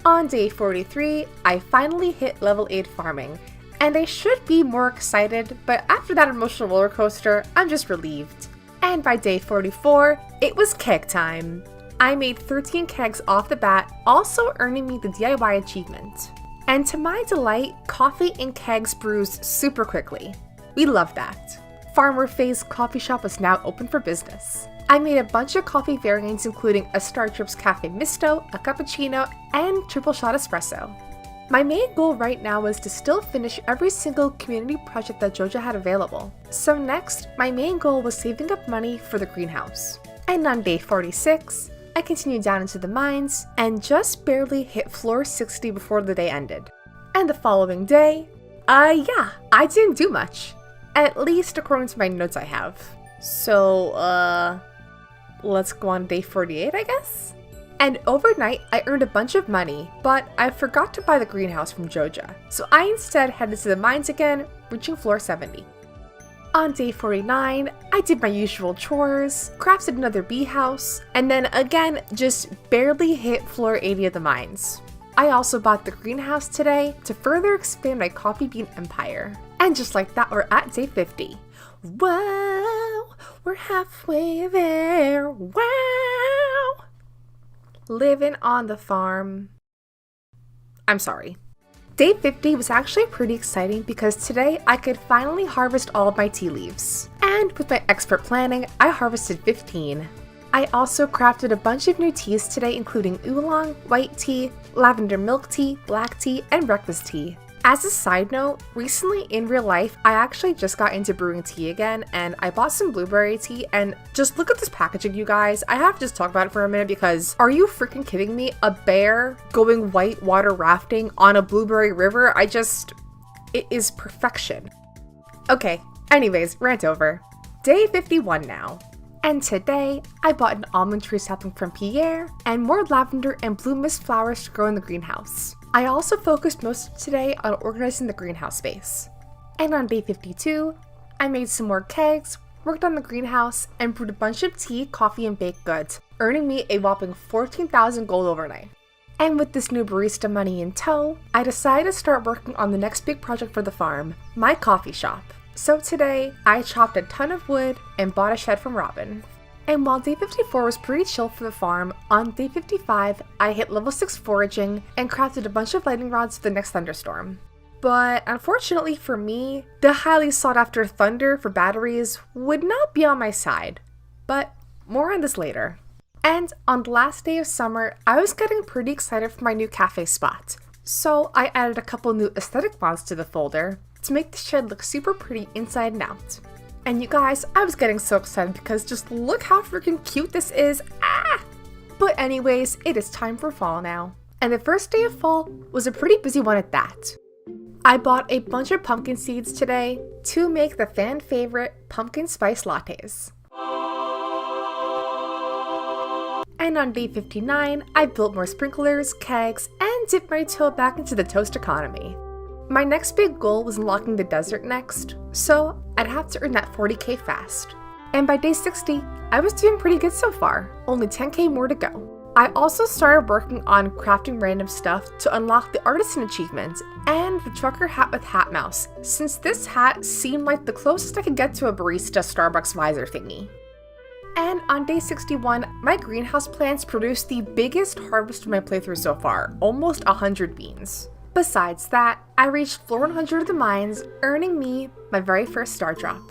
On day 43, I finally hit level 8 farming, and I should be more excited, but after that emotional roller coaster, I'm just relieved. And by day 44, it was keg time. I made 13 kegs off the bat, also earning me the DIY achievement. And to my delight, coffee and kegs brews super quickly. We love that. Farmer Faye's coffee shop is now open for business. I made a bunch of coffee variants including a Star Trips Cafe Misto, a cappuccino, and triple shot espresso. My main goal right now is to still finish every single community project that Joja had available. So next, my main goal was saving up money for the greenhouse. And on day 46, I continued down into the mines and just barely hit floor 60 before the day ended. And the following day, I didn't do much. At least according to my notes I have. So, let's go on day 48, I guess? And overnight, I earned a bunch of money, but I forgot to buy the greenhouse from Joja, so I instead headed to the mines again, reaching floor 70. On day 49, I did my usual chores, crafted another bee house, and then again, just barely hit floor 80 of the mines. I also bought the greenhouse today to further expand my coffee bean empire. And just like that, we're at day 50. Whoa, we're halfway there, wow! Living on the farm. I'm sorry. Day 50 was actually pretty exciting because today I could finally harvest all of my tea leaves. And with my expert planning, I harvested 15. I also crafted a bunch of new teas today, including oolong, white tea, lavender milk tea, black tea, and breakfast tea. As a side note, recently in real life, I actually just got into brewing tea again, and I bought some blueberry tea, and just look at this packaging, you guys. I have to just talk about it for a minute because are you freaking kidding me? A bear going white water rafting on a blueberry river? It is perfection. Okay, anyways, rant over. Day 51 now. And today, I bought an almond tree sapling from Pierre, and more lavender and blue mist flowers to grow in the greenhouse. I also focused most of today on organizing the greenhouse space. And on day 52, I made some more kegs, worked on the greenhouse, and brewed a bunch of tea, coffee, and baked goods, earning me a whopping 14,000 gold overnight. And with this new barista money in tow, I decided to start working on the next big project for the farm, my coffee shop. So today, I chopped a ton of wood and bought a shed from Robin. And while day 54 was pretty chill for the farm, on day 55, I hit level 6 foraging and crafted a bunch of lightning rods for the next thunderstorm. But unfortunately for me, the highly sought after thunder for batteries would not be on my side. But more on this later. And on the last day of summer, I was getting pretty excited for my new cafe spot. So I added a couple new aesthetic mods to the folder to make the shed look super pretty inside and out. And you guys, I was getting so excited because just look how freaking cute this is. Ah! But anyways, it is time for fall now. And the first day of fall was a pretty busy one at that. I bought a bunch of pumpkin seeds today to make the fan favorite pumpkin spice lattes. And on day 59, I built more sprinklers, kegs, and dipped my toe back into the toast economy. My next big goal was unlocking the desert next, so I'd have to earn that 40k fast. And by day 60, I was doing pretty good so far, only 10k more to go. I also started working on crafting random stuff to unlock the artisan achievement and the trucker hat with hat mouse, since this hat seemed like the closest I could get to a barista Starbucks visor thingy. And on day 61, my greenhouse plants produced the biggest harvest of my playthrough so far, almost 100 beans. Besides that, I reached floor 100 of the mines, earning me my very first star drop.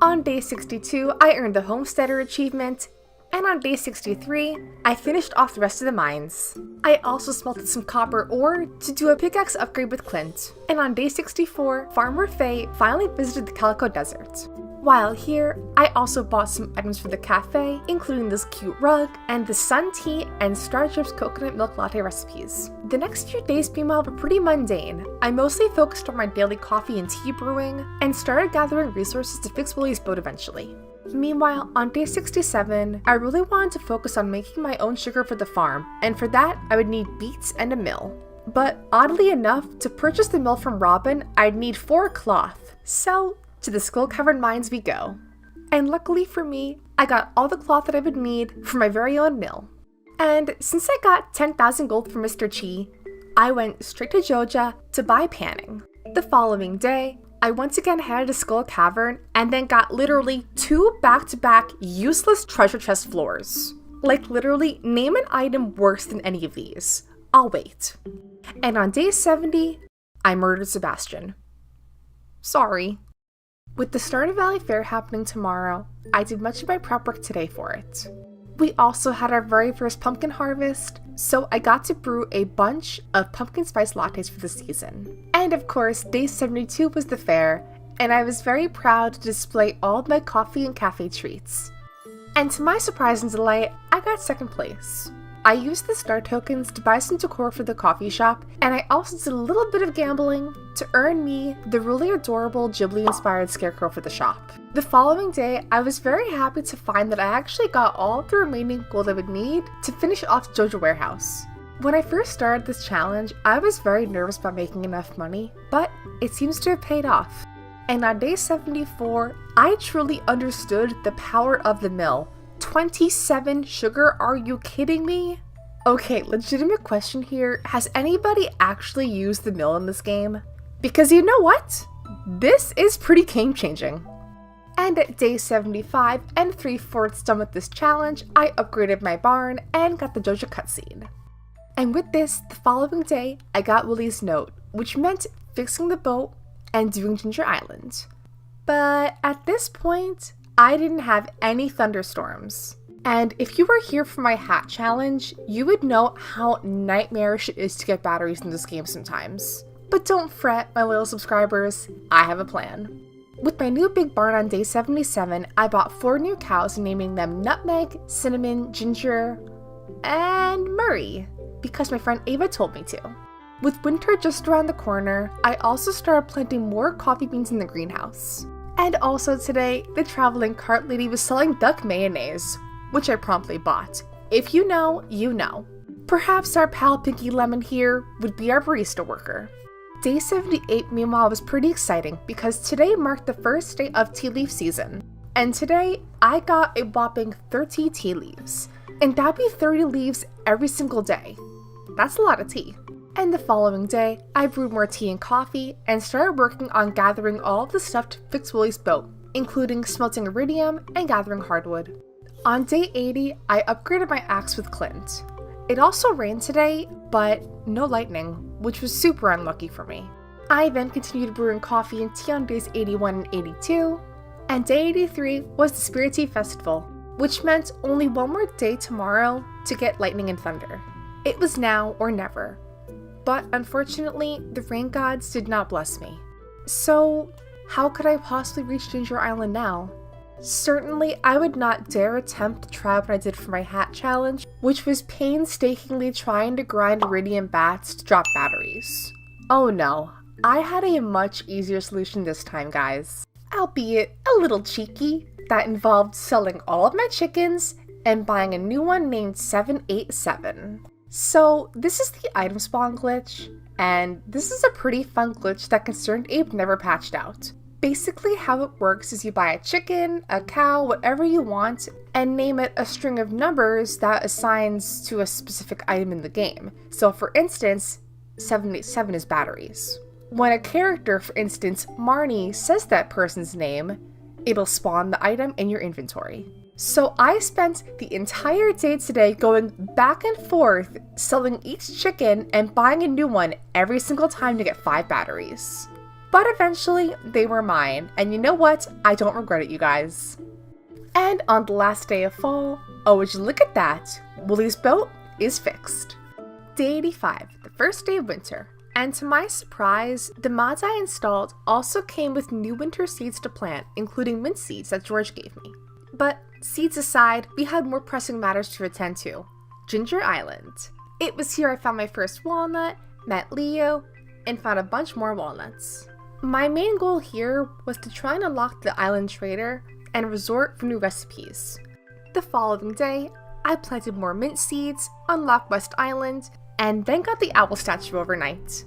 On day 62, I earned the Homesteader achievement, and on day 63, I finished off the rest of the mines. I also smelted some copper ore to do a pickaxe upgrade with Clint. And on day 64, Farmer Faye finally visited the Calico Desert. While here, I also bought some items for the cafe, including this cute rug, and the Sun Tea and Stardrips coconut milk latte recipes. The next few days, meanwhile, were pretty mundane. I mostly focused on my daily coffee and tea brewing, and started gathering resources to fix Willie's boat eventually. Meanwhile, on day 67, I really wanted to focus on making my own sugar for the farm, and for that, I would need beets and a mill. But oddly enough, to purchase the mill from Robin, I'd need 4 cloth, so to the skull-covered mines we go. And luckily for me, I got all the cloth that I would need for my very own mill. And since I got 10,000 gold from Mr. Chi, I went straight to Joja to buy panning. The following day, I once again headed to Skull Cavern and then got literally 2 back-to-back useless treasure chest floors. Like literally, name an item worse than any of these. I'll wait. And on day 70, I murdered Sebastian. Sorry. With the Stardew Valley Fair happening tomorrow, I did much of my prep work today for it. We also had our very first pumpkin harvest, so I got to brew a bunch of pumpkin spice lattes for the season. And of course, day 72 was the fair, and I was very proud to display all of my coffee and cafe treats. And to my surprise and delight, I got second place. I used the star tokens to buy some decor for the coffee shop, and I also did a little bit of gambling to earn me the really adorable Ghibli-inspired scarecrow for the shop. The following day, I was very happy to find that I actually got all of the remaining gold I would need to finish off Joja Warehouse. When I first started this challenge, I was very nervous about making enough money, but it seems to have paid off. And on day 74, I truly understood the power of the mill. 27 sugar? Are you kidding me? Okay, legitimate question here. Has anybody actually used the mill in this game? Because you know what? This is pretty game-changing. And at day 75 and 3/4 done with this challenge, I upgraded my barn and got the Joja cutscene. And with this, the following day, I got Willie's note, which meant fixing the boat and doing Ginger Island. But at this point, I didn't have any thunderstorms. And if you were here for my hat challenge, you would know how nightmarish it is to get batteries in this game sometimes. But don't fret, my loyal subscribers, I have a plan. With my new big barn on day 77, I bought 4 new cows, naming them Nutmeg, Cinnamon, Ginger, and Murray, because my friend Ava told me to. With winter just around the corner, I also started planting more coffee beans in the greenhouse. And also today, the traveling cart lady was selling duck mayonnaise, which I promptly bought. If you know, you know. Perhaps our pal Pinky Lemon here would be our barista worker. Day 78, meanwhile, was pretty exciting because today marked the first day of tea leaf season. And today, I got a whopping 30 tea leaves. And that'd be 30 leaves every single day. That's a lot of tea. And the following day, I brewed more tea and coffee and started working on gathering all of the stuff to fix Willie's boat, including smelting iridium and gathering hardwood. On day 80, I upgraded my axe with Clint. It also rained today, but no lightning, which was super unlucky for me. I then continued brewing coffee and tea on days 81 and 82, and day 83 was the Spirit Tea Festival, which meant only one more day tomorrow to get lightning and thunder. It was now or never. But unfortunately, the rain gods did not bless me. So, how could I possibly reach Ginger Island now? Certainly, I would not dare attempt to try what I did for my hat challenge, which was painstakingly trying to grind iridium bats to drop batteries. Oh no, I had a much easier solution this time, guys. Albeit a little cheeky, that involved selling all of my chickens and buying a new one named 787. So this is the item spawn glitch, and this is a pretty fun glitch that Concerned Ape never patched out. Basically how it works is you buy a chicken, a cow, whatever you want, and name it a string of numbers that assigns to a specific item in the game. So for instance, 787 is batteries. When a character, for instance Marnie, says that person's name, it'll spawn the item in your inventory. So I spent the entire day today going back and forth, selling each chicken and buying a new one every single time to get 5 batteries. But eventually, they were mine, and you know what? I don't regret it, you guys. And on the last day of fall, oh would you look at that, Willie's boat is fixed. Day 85, the first day of winter. And to my surprise, the mods I installed also came with new winter seeds to plant, including mint seeds that George gave me. But seeds aside, we had more pressing matters to attend to. Ginger Island. It was here I found my first walnut, met Leo, and found a bunch more walnuts. My main goal here was to try and unlock the island trader and resort for new recipes. The following day, I planted more mint seeds, unlocked West Island, and then got the owl statue overnight.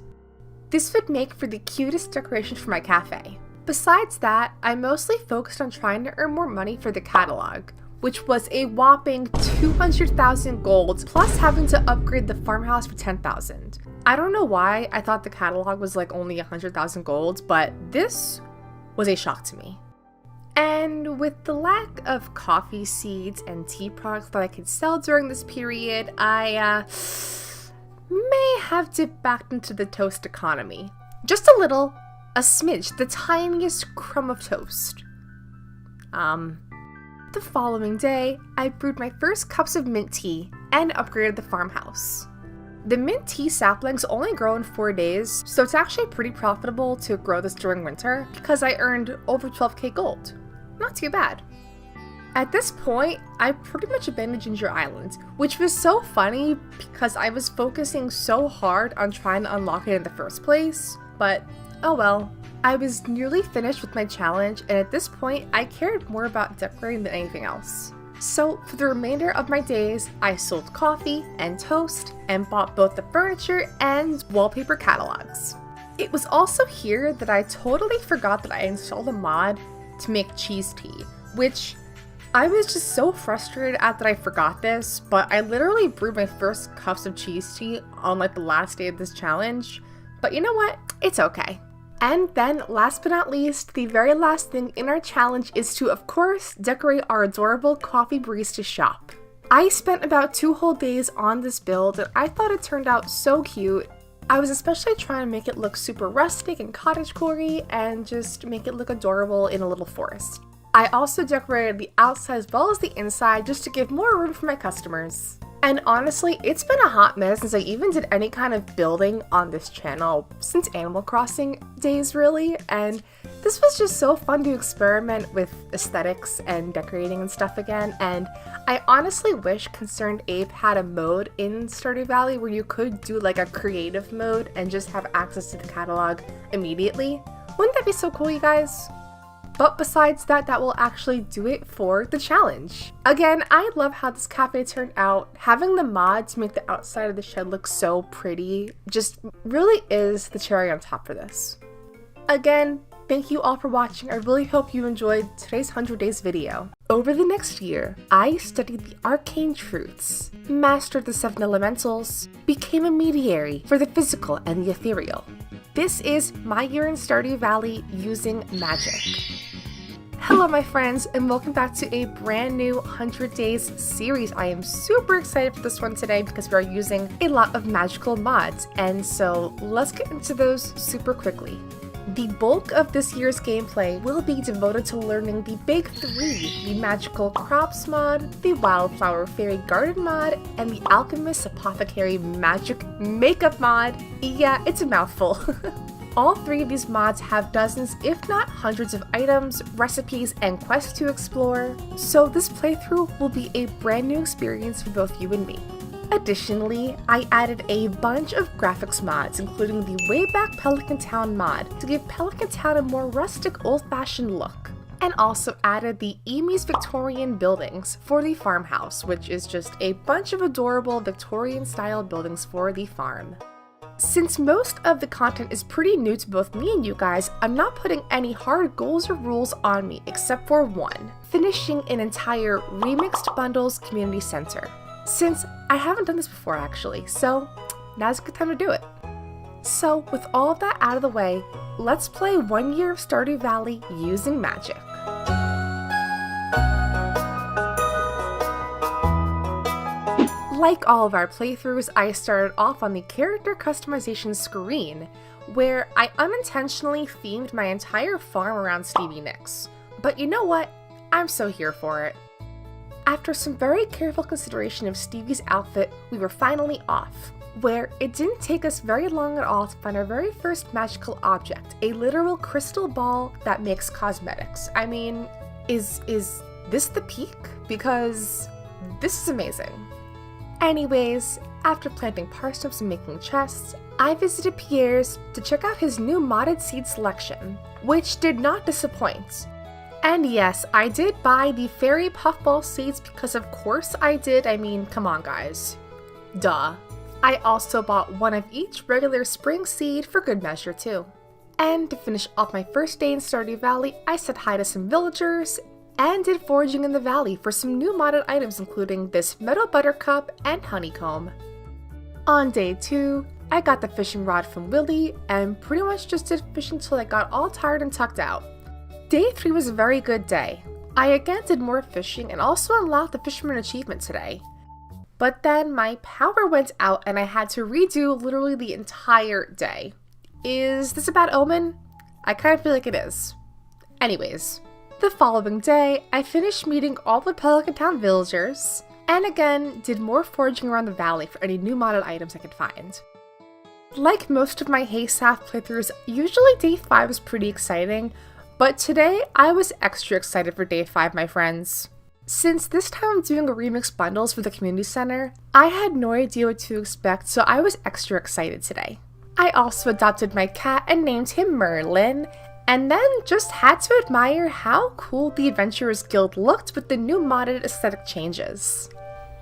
This would make for the cutest decoration for my cafe. Besides that, I mostly focused on trying to earn more money for the catalog, which was a whopping 200,000 gold, plus having to upgrade the farmhouse for 10,000. I don't know why I thought the catalog was like only 100,000 gold, but this was a shock to me. And with the lack of coffee seeds and tea products that I could sell during this period, I may have dipped back into the toast economy. Just a little, a smidge, the tiniest crumb of toast. The following day, I brewed my first cups of mint tea and upgraded the farmhouse. The mint tea saplings only grow in 4 days, so it's actually pretty profitable to grow this during winter because I earned over 12k gold. Not too bad. At this point, I pretty much abandoned Ginger Island, which was so funny because I was focusing so hard on trying to unlock it in the first place, but oh well. I was nearly finished with my challenge, and at this point, I cared more about decorating than anything else. So for the remainder of my days, I sold coffee and toast and bought both the furniture and wallpaper catalogs. It was also here that I totally forgot that I installed a mod to make cheese tea, which I was just so frustrated at that I forgot this, but I literally brewed my first cups of cheese tea on like the last day of this challenge. But you know what? It's okay. And then, last but not least, the very last thing in our challenge is to, of course, decorate our adorable coffee barista shop. I spent about 2 whole days on this build, and I thought it turned out so cute. I was especially trying to make it look super rustic and cottagecore and just make it look adorable in a little forest. I also decorated the outside as well as the inside just to give more room for my customers. And honestly, it's been a hot minute since I even did any kind of building on this channel since Animal Crossing days, really, and this was just so fun to experiment with aesthetics and decorating and stuff again, and I honestly wish Concerned Ape had a mode in Stardew Valley where you could do like a creative mode and just have access to the catalog immediately. Wouldn't that be so cool, you guys? But besides that, that will actually do it for the challenge. Again, I love how this cafe turned out. Having the mods make the outside of the shed look so pretty just really is the cherry on top for this. Again, thank you all for watching. I really hope you enjoyed today's 100 Days video. Over the next year, I studied the arcane truths, mastered the 7 elementals, became a mediary for the physical and the ethereal. This is my year in Stardew Valley using magic. Hello my friends, and welcome back to a brand new 100 Days series. I am super excited for this one today because we are using a lot of magical mods, and so let's get into those super quickly. The bulk of this year's gameplay will be devoted to learning the big 3, the Magical Crops mod, the Wildflower Fairy Garden mod, and the Alchemist Apothecary Magic Makeup mod. Yeah, it's a mouthful. All 3 of these mods have dozens, if not hundreds of items, recipes, and quests to explore, so this playthrough will be a brand new experience for both you and me. Additionally, I added a bunch of graphics mods, including the Wayback Pelican Town mod, to give Pelican Town a more rustic, old-fashioned look, and also added the Amy's Victorian buildings for the farmhouse, which is just a bunch of adorable Victorian-style buildings for the farm. Since most of the content is pretty new to both me and you guys, I'm not putting any hard goals or rules on me except for one, finishing an entire Remixed Bundles Community Center. Since I haven't done this before actually, so now's a good time to do it. So with all of that out of the way, let's play 1 year of Stardew Valley using magic. Like all of our playthroughs, I started off on the character customization screen, where I unintentionally themed my entire farm around Stevie Nicks. But you know what? I'm so here for it. After some very careful consideration of Stevie's outfit, we were finally off, where it didn't take us very long at all to find our very first magical object, a literal crystal ball that makes cosmetics. I mean, is this the peak? Because this is amazing. Anyways, after planting parsnips and making chests, I visited Pierre's to check out his new modded seed selection, which did not disappoint. And yes, I did buy the fairy puffball seeds because of course I did. I mean, come on guys. Duh. I also bought one of each regular spring seed for good measure too. And to finish off my first day in Stardew Valley, I said hi to some villagers and did foraging in the valley for some new modded items including this meadow buttercup and honeycomb. On day 2, I got the fishing rod from Willy and pretty much just did fishing till I got all tired and tucked out. Day 3 was a very good day. I again did more fishing and also unlocked the fisherman achievement today. But then my power went out and I had to redo literally the entire day. Is this a bad omen? I kind of feel like it is. Anyways. The following day, I finished meeting all the Pelican Town villagers, and again, did more foraging around the valley for any new modded items I could find. Like most of my Haystaff playthroughs, usually day 5 is pretty exciting, but today I was extra excited for day 5, my friends. Since this time I'm doing a remix bundles for the community center, I had no idea what to expect, so I was extra excited today. I also adopted my cat and named him Merlin, and then just had to admire how cool the Adventurers Guild looked with the new modded aesthetic changes.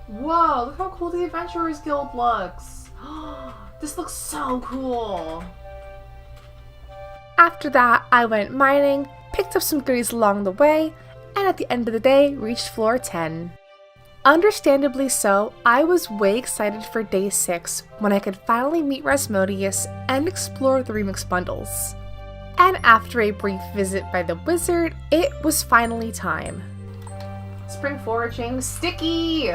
Whoa, look how cool the Adventurers Guild looks. This looks so cool. After that, I went mining, picked up some goodies along the way, and at the end of the day, reached floor 10. Understandably so, I was way excited for day 6 when I could finally meet Rasmodius and explore the remix bundles. And after a brief visit by the wizard, it was finally time. Spring foraging, sticky!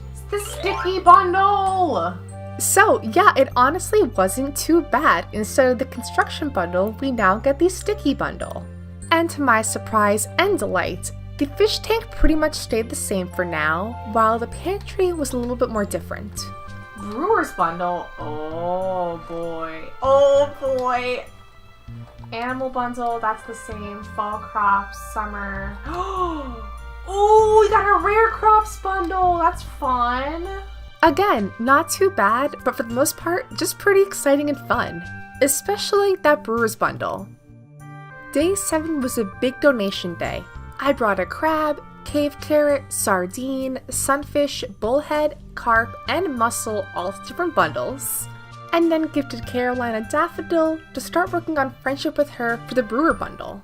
It's the sticky bundle! So yeah, it honestly wasn't too bad. Instead of the construction bundle, we now get the sticky bundle. And to my surprise and delight, the fish tank pretty much stayed the same for now, while the pantry was a little bit more different. Brewer's bundle, oh boy. Animal bundle, that's the same. Fall crops, summer. Oh, we got a rare crops bundle, that's fun. Again, not too bad, but for the most part, just pretty exciting and fun. Especially that brewer's bundle. Day 7 was a big donation day. I brought a crab, cave carrot, sardine, sunfish, bullhead, carp, and mussel all to different bundles. And then gifted Caroline a daffodil to start working on friendship with her for the brewer bundle.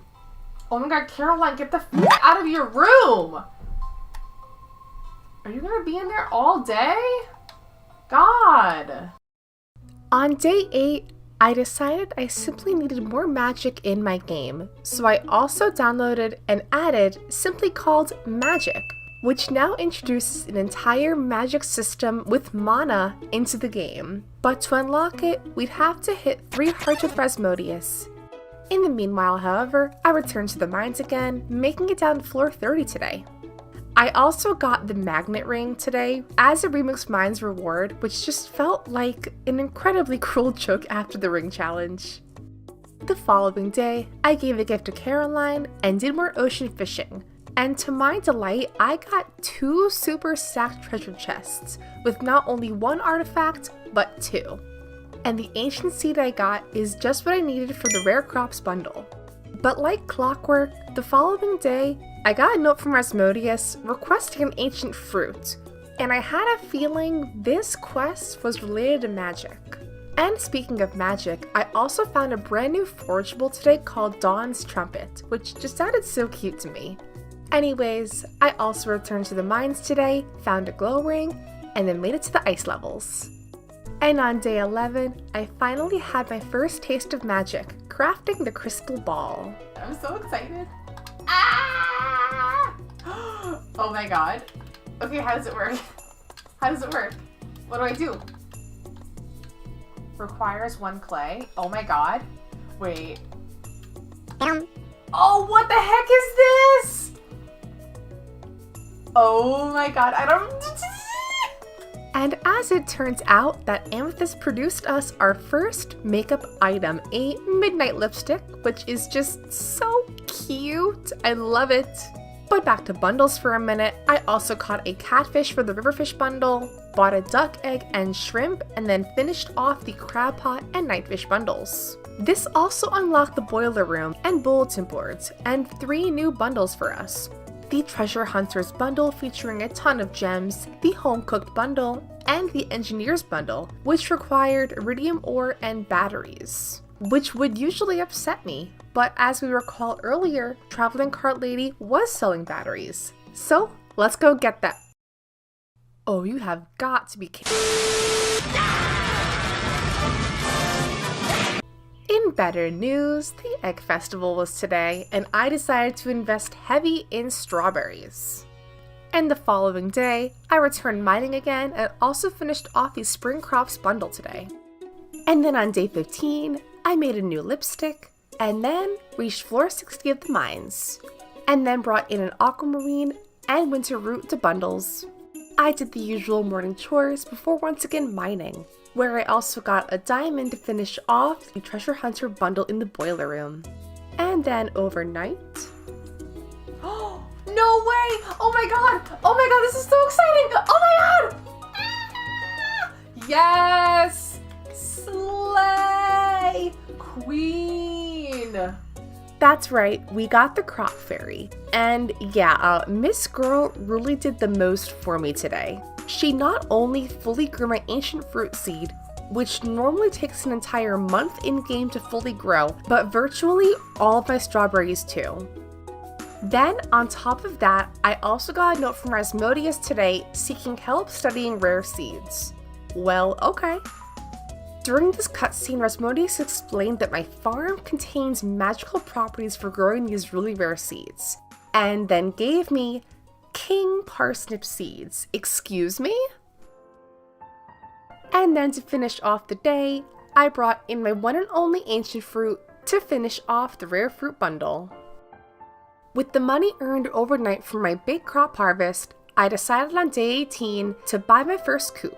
Oh my god, Caroline, get the f out of your room! Are you gonna be in there all day? God! On day 8, I decided I simply needed more magic in my game, so I also downloaded and added simply called Magic, which now introduces an entire magic system with mana into the game. But to unlock it, we'd have to hit 3 hearts with Rasmodius. In the meanwhile, however, I returned to the mines again, making it down to floor 30 today. I also got the magnet ring today as a Remix Mines reward, which just felt like an incredibly cruel joke after the ring challenge. The following day, I gave a gift to Caroline and did more ocean fishing, and to my delight, I got 2 super stacked treasure chests with not only 1 artifact, but 2. And the ancient seed I got is just what I needed for the rare crops bundle. But like clockwork, the following day, I got a note from Rasmodius requesting an ancient fruit, and I had a feeling this quest was related to magic. And speaking of magic, I also found a brand new forageable today called Dawn's Trumpet, which just sounded so cute to me. Anyways, I also returned to the mines today, found a glow ring, and then made it to the ice levels. And on day 11, I finally had my first taste of magic, crafting the crystal ball. I'm so excited. Ah! Oh my god. Okay, how does it work? How does it work? What do I do? Requires 1 clay. Oh my god. Wait. Oh, what the heck is this? Oh my god, I don't... And as it turns out, that Amethyst produced us our first makeup item, a midnight lipstick, which is just so cute. I love it. But back to bundles for a minute, I also caught a catfish for the riverfish bundle, bought a duck egg and shrimp, and then finished off the crab pot and nightfish bundles. This also unlocked the boiler room and bulletin boards, and 3 new bundles for us. The Treasure Hunters bundle featuring a ton of gems, the Home Cooked bundle, and the Engineers bundle, which required iridium ore and batteries, which would usually upset me, but as we recall earlier, Traveling Cart Lady was selling batteries. So let's go get that. Oh, you have got to be kidding. In better news, the Egg Festival was today, and I decided to invest heavy in strawberries. And the following day, I returned mining again and also finished off the Spring Crops bundle today. And then on day 15, I made a new lipstick, and then reached floor 60 of the mines, and then brought in an aquamarine and winter root to bundles. I did the usual morning chores before once again mining, where I also got a diamond to finish off the Treasure Hunter bundle in the boiler room. And then overnight... Oh, no way! Oh my god! Oh my god, this is so exciting! Oh my god! Yes! Slay! Queen! That's right, we got the crop fairy. And yeah, Miss Girl really did the most for me today. She not only fully grew my ancient fruit seed, which normally takes an entire month in-game to fully grow, but virtually all of my strawberries too. Then, on top of that, I also got a note from Rasmodius today seeking help studying rare seeds. Well, okay. During this cutscene, Rasmodius explained that my farm contains magical properties for growing these really rare seeds, and then gave me King Parsnip seeds. Excuse me? And then to finish off the day, I brought in my one and only ancient fruit to finish off the rare fruit bundle. With the money earned overnight from my big crop harvest, I decided on day 18 to buy my first coop.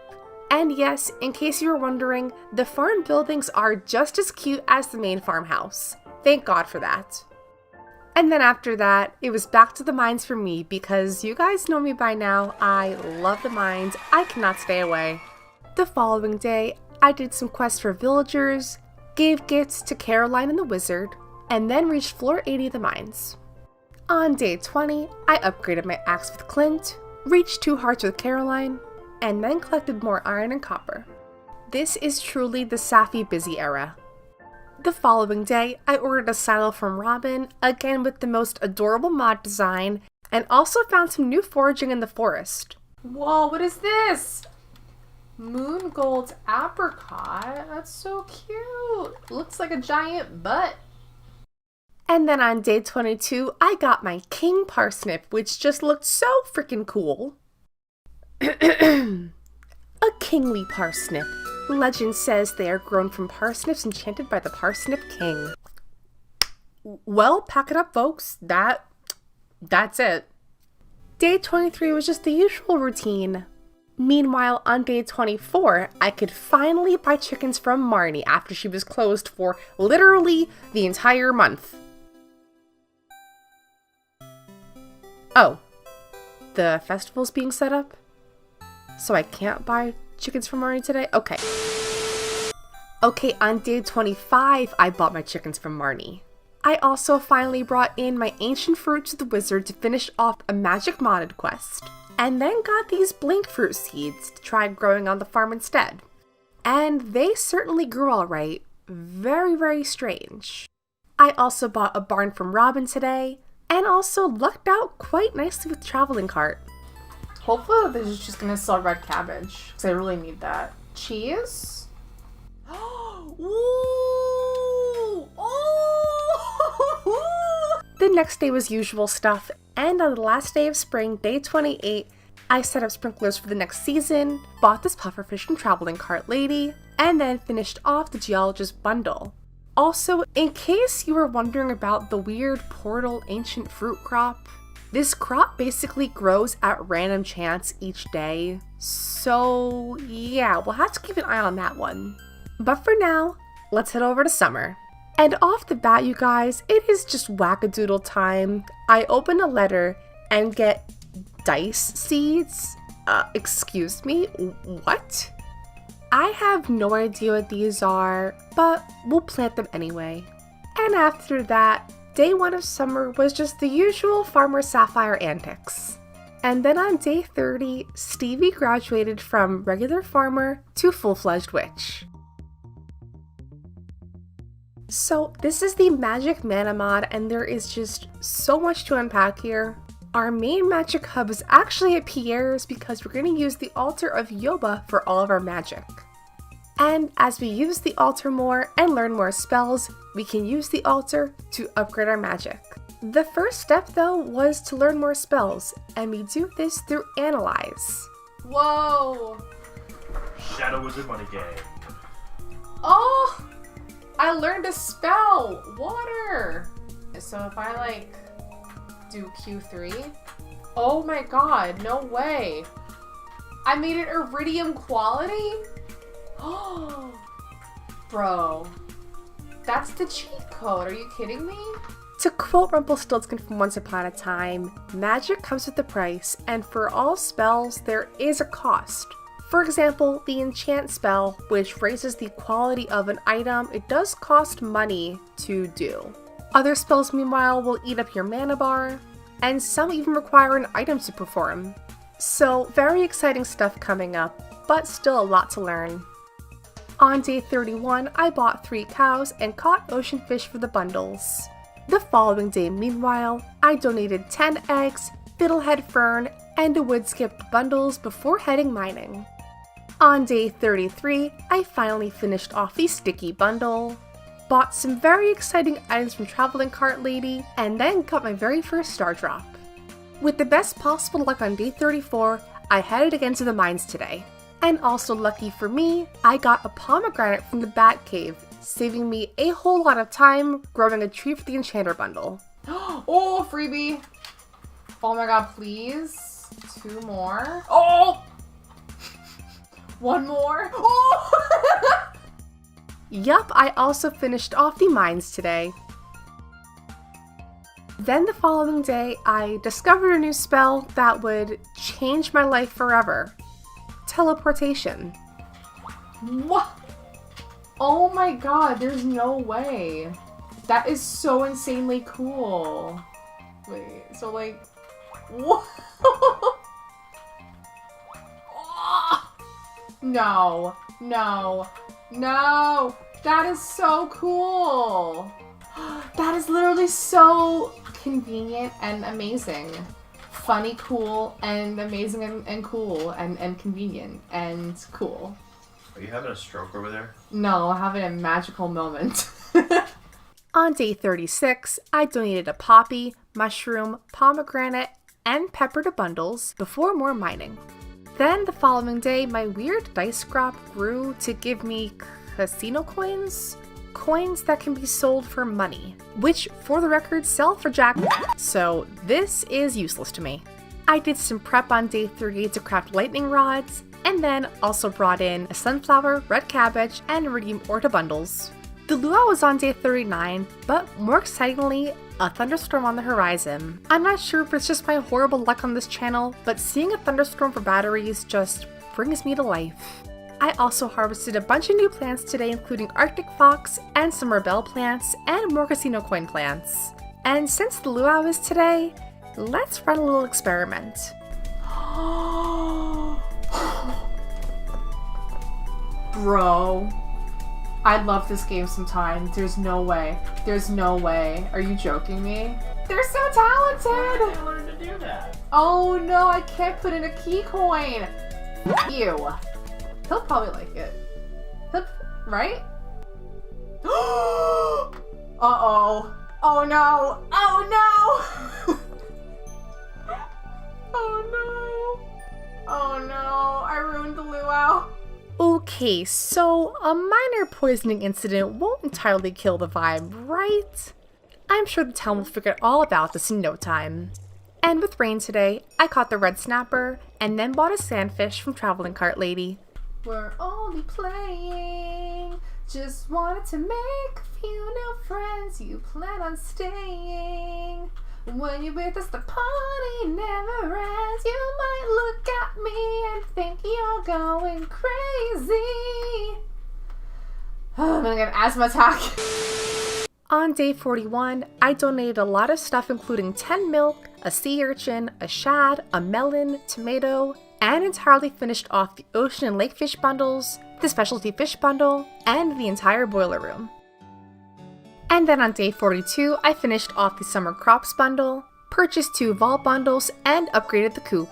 And yes, in case you were wondering, the farm buildings are just as cute as the main farmhouse. Thank God for that. And then after that, it was back to the mines for me because you guys know me by now, I love the mines, I cannot stay away. The following day, I did some quests for villagers, gave gifts to Caroline and the wizard, and then reached floor 80 of the mines. On day 20, I upgraded my axe with Clint, reached 2 hearts with Caroline, and then collected more iron and copper. This is truly the Safi busy era. The following day, I ordered a saddle from Robin, again with the most adorable mod design, and also found some new foraging in the forest. Whoa, what is this? Moon Gold's apricot? That's so cute. Looks like a giant butt. And then on day 22, I got my king parsnip, which just looked so freaking cool. A kingly parsnip. Legend says they are grown from parsnips enchanted by the parsnip king. Well, pack it up, folks. That's it. Day 23 was just the usual routine. Meanwhile, on day 24, I could finally buy chickens from Marnie after she was closed for literally the entire month. Oh, the festival's being set up? So I can't buy chickens from Marnie today? Okay. Okay, on day 25, I bought my chickens from Marnie. I also finally brought in my ancient fruit to the wizard to finish off a magic modded quest, and then got these blink fruit seeds to try growing on the farm instead. And they certainly grew alright. Very, very strange. I also bought a barn from Robin today, and also lucked out quite nicely with the traveling cart. Hopefully this is just gonna sell red cabbage, because I really need that. Cheese? Ooh! Oh! The next day was usual stuff, and on the last day of spring, day 28, I set up sprinklers for the next season, bought this pufferfish and traveling cart lady, and then finished off the geologist bundle. Also, in case you were wondering about the weird portal ancient fruit crop, this crop basically grows at random chance each day, so yeah, we'll have to keep an eye on that one. But for now, let's head over to summer. And off the bat, you guys, it is just wackadoodle time. I open a letter and get dice seeds. Excuse me, what? I have no idea what these are, but we'll plant them anyway. And after that, day 1 of summer was just the usual Farmer Sapphire antics. And then on day 30, Stevie graduated from regular farmer to full-fledged witch. So this is the Magic Mana mod, and there is just so much to unpack here. Our main magic hub is actually at Pierre's because we're going to use the altar of Yoba for all of our magic. And as we use the altar more and learn more spells, we can use the altar to upgrade our magic. The first step though was to learn more spells, and we do this through Analyze. Whoa! Shadow Wizard Money Game. Oh! I learned a spell! Water! So if I do Q3, oh my god, no way! I made it iridium quality? Oh, bro, that's the cheat code, are you kidding me? To quote Rumpelstiltskin from Once Upon a Time, magic comes with a price, and for all spells, there is a cost. For example, the enchant spell, which raises the quality of an item, it does cost money to do. Other spells, meanwhile, will eat up your mana bar, and some even require an item to perform. So, very exciting stuff coming up, but still a lot to learn. On day 31, I bought 3 cows and caught ocean fish for the bundles. The following day, meanwhile, I donated 10 eggs, fiddlehead fern, and a wood skipped bundles before heading mining. On day 33, I finally finished off the sticky bundle, bought some very exciting items from Traveling Cart Lady, and then got my very first star drop. With the best possible luck on day 34, I headed again to the mines today. And also lucky for me, I got a pomegranate from the Bat Cave, saving me a whole lot of time growing a tree for the Enchanter bundle. Oh, freebie. Oh my god, please. 2 more. Oh! 1 more. Oh! Yup, I also finished off the mines today. Then the following day, I discovered a new spell that would change my life forever. Teleportation. What? Oh my god, there's no way. That is so insanely cool. Wait, so like, what? No, no, no. That is so cool. That is literally so convenient and amazing. Funny, cool, and amazing and cool and convenient and cool. Are you having a stroke over there? No, having a magical moment. On day 36, I donated a poppy, mushroom, pomegranate, and pepper to bundles before more mining. Then the following day, my weird dice crop grew to give me casino coins? Coins that can be sold for money, which, for the record, sell for jack. So this is useless to me. I did some prep on day 38 to craft lightning rods, and then also brought in a sunflower, red cabbage, and iridium ore to bundles. The luau was on day 39, but more excitingly, a thunderstorm on the horizon. I'm not sure if it's just my horrible luck on this channel, but seeing a thunderstorm for batteries just brings me to life. I also harvested a bunch of new plants today, including Arctic Fox and some Rebel plants and more casino coin plants. And since the luau is today, let's run a little experiment. Bro, I'd love this game sometime. There's no way. There's no way. Are you joking me? They're so talented! I learned to do that. Oh no, I can't put in a key coin. Ew. He'll probably like it. Right? Uh-oh. Oh no. Oh no. Oh no. Oh no. I ruined the luau. Okay, so a minor poisoning incident won't entirely kill the vibe, right? I'm sure the town will figure all about this in no time. And with rain today, I caught the red snapper and then bought a sandfish from Traveling Cart Lady. We're only playing. Just wanted to make a few new friends. You plan on staying. When you're with us, the party never ends. You might look at me and think you're going crazy. I'm gonna get an asthma attack. On day 41, I donated a lot of stuff including 10 milk, a sea urchin, a shad, a melon, tomato, and entirely finished off the ocean and lake fish bundles, the specialty fish bundle, and the entire boiler room. And then on day 42, I finished off the summer crops bundle, purchased 2 vault bundles, and upgraded the coop.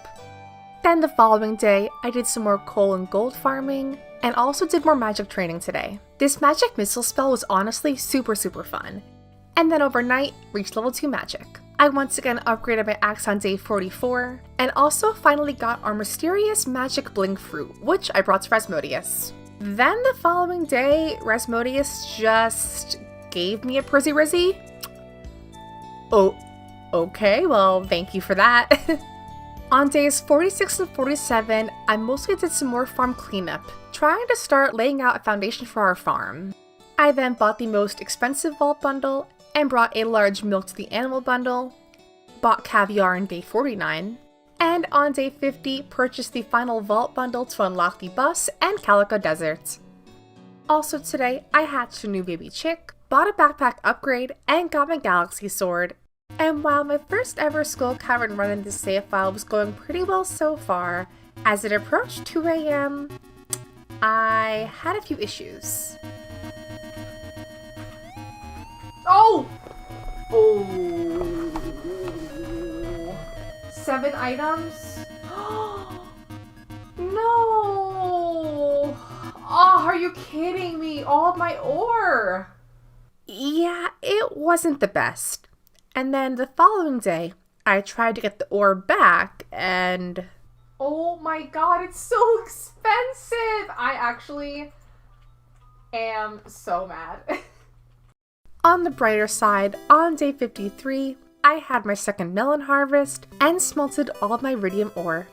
Then the following day, I did some more coal and gold farming, and also did more magic training today. This magic missile spell was honestly super fun. And then overnight, reached level 2 magic. I once again upgraded my axe on day 44, and also finally got our mysterious magic bling fruit, which I brought to Rasmodius. Then the following day, Rasmodius just gave me a Prizzy Rizzy. Oh, okay, well, thank you for that. On days 46 and 47, I mostly did some more farm cleanup, trying to start laying out a foundation for our farm. I then bought the most expensive vault bundle and brought a large milk to the animal bundle, bought caviar on day 49, and on day 50 purchased the final vault bundle to unlock the bus and Calico Desert. Also today, I hatched a new baby chick, bought a backpack upgrade, and got my galaxy sword. And while my first ever skull cavern run in this save file was going pretty well so far, as it approached 2 AM, I had a few issues. Oh! Oh. 7 items? No! Oh, are you kidding me? All of my ore! Yeah, it wasn't the best. And then the following day, I tried to get the ore back, and Oh my god, it's so expensive! I actually am so mad. On the brighter side, on day 53, I had my second melon harvest and smelted all of my iridium ore.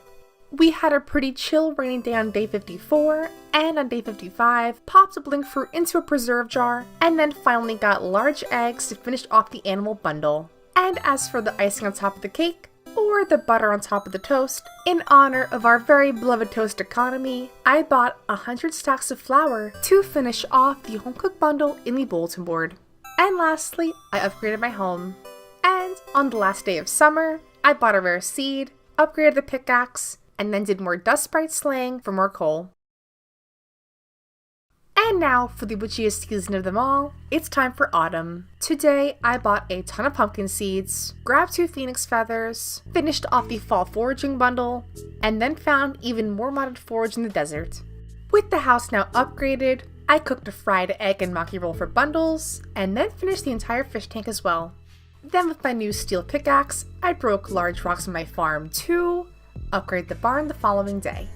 We had a pretty chill rainy day on day 54, and on day 55, popped a blink fruit into a preserve jar, and then finally got large eggs to finish off the animal bundle. And as for the icing on top of the cake, or the butter on top of the toast, in honor of our very beloved toast economy, I bought 100 stacks of flour to finish off the home cook bundle in the bulletin board. And lastly, I upgraded my home. And on the last day of summer, I bought a rare seed, upgraded the pickaxe, and then did more dust sprite slaying for more coal. And now, for the witchiest season of them all, it's time for autumn. Today, I bought a ton of pumpkin seeds, grabbed 2 phoenix feathers, finished off the fall foraging bundle, and then found even more modded forage in the desert. With the house now upgraded, I cooked a fried egg and maki roll for bundles, and then finished the entire fish tank as well. Then with my new steel pickaxe, I broke large rocks on my farm to upgrade the barn the following day.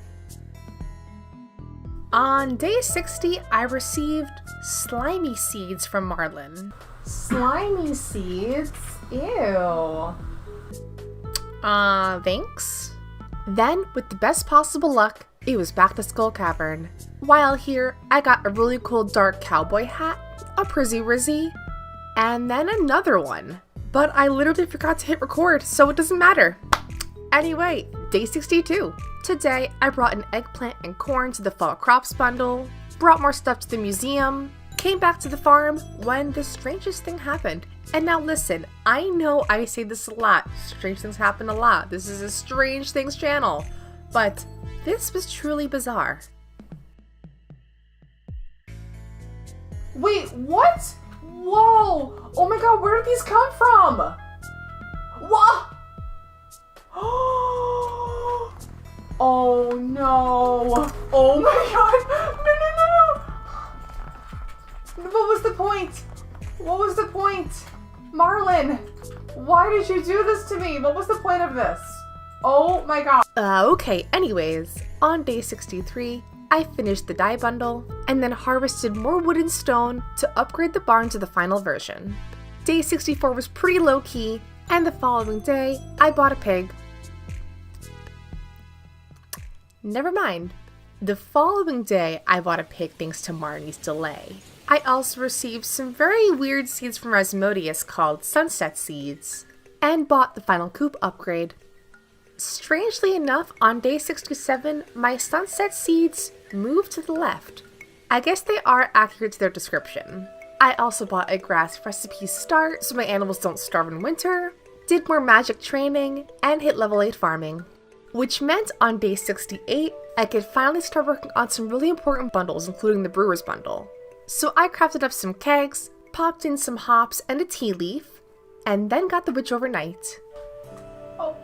On day 60, I received slimy seeds from Marlin. Slimy seeds? Ew. Thanks. Then, with the best possible luck, it was back to Skull Cavern. While here, I got a really cool dark cowboy hat, a Prizzy Rizzy, and then another one. But I literally forgot to hit record, so it doesn't matter. Anyway, day 62. Today, I brought an eggplant and corn to the fall crops bundle, brought more stuff to the museum, came back to the farm when the strangest thing happened. And now listen, I know I say this a lot, strange things happen a lot, this is a strange things channel, but this was truly bizarre. Wait, what? Whoa! Oh my god, where did these come from? What? Oh no! Oh my god! No! What was the point? What was the point? Marlin! Why did you do this to me? What was the point of this? Oh my god. Okay, anyways, on day 63, I finished the dye bundle, and then harvested more wood and stone to upgrade the barn to the final version. Day 64 was pretty low-key, and the following day, I bought a pig. Never mind. The following day, I bought a pig thanks to Marnie's delay. I also received some very weird seeds from Asmodeus called Sunset Seeds, and bought the final coop upgrade. Strangely enough, on day 67, my Sunset Seeds moved to the left. I guess they are accurate to their description. I also bought a grass recipe start so my animals don't starve in winter, did more magic training, and hit level 8 farming. Which meant on day 68, I could finally start working on some really important bundles, including the brewer's bundle. So I crafted up some kegs, popped in some hops and a tea leaf, and then got the witch overnight. Oh,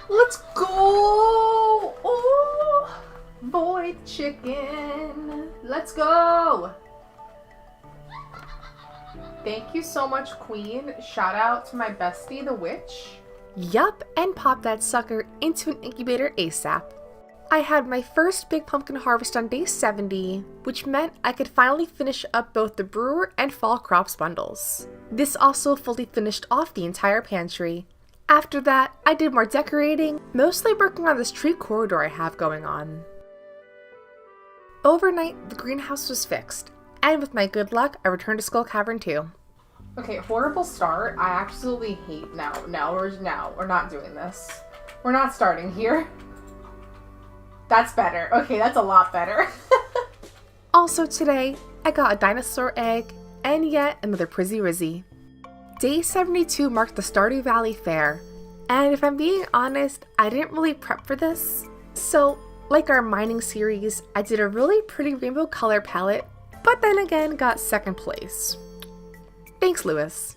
let's go! Oh, void chicken. Let's go! Thank you so much, Queen. Shout out to my bestie, the witch. Yup, and pop that sucker into an incubator ASAP. I had my first big pumpkin harvest on day 70, which meant I could finally finish up both the brewer and fall crops bundles. This also fully finished off the entire pantry. After that, I did more decorating, mostly working on this tree corridor I have going on. Overnight, the greenhouse was fixed, and with my good luck, I returned to Skull Cavern too. Okay, horrible start. I absolutely hate now. We're not doing this. We're not starting here. That's better. Okay, that's a lot better. Also today, I got a dinosaur egg, and yet another Prizzy Rizzy. Day 72 marked the Stardew Valley Fair, and if I'm being honest, I didn't really prep for this. So, like our mining series, I did a really pretty rainbow color palette, but then again got second place. Thanks, Lewis.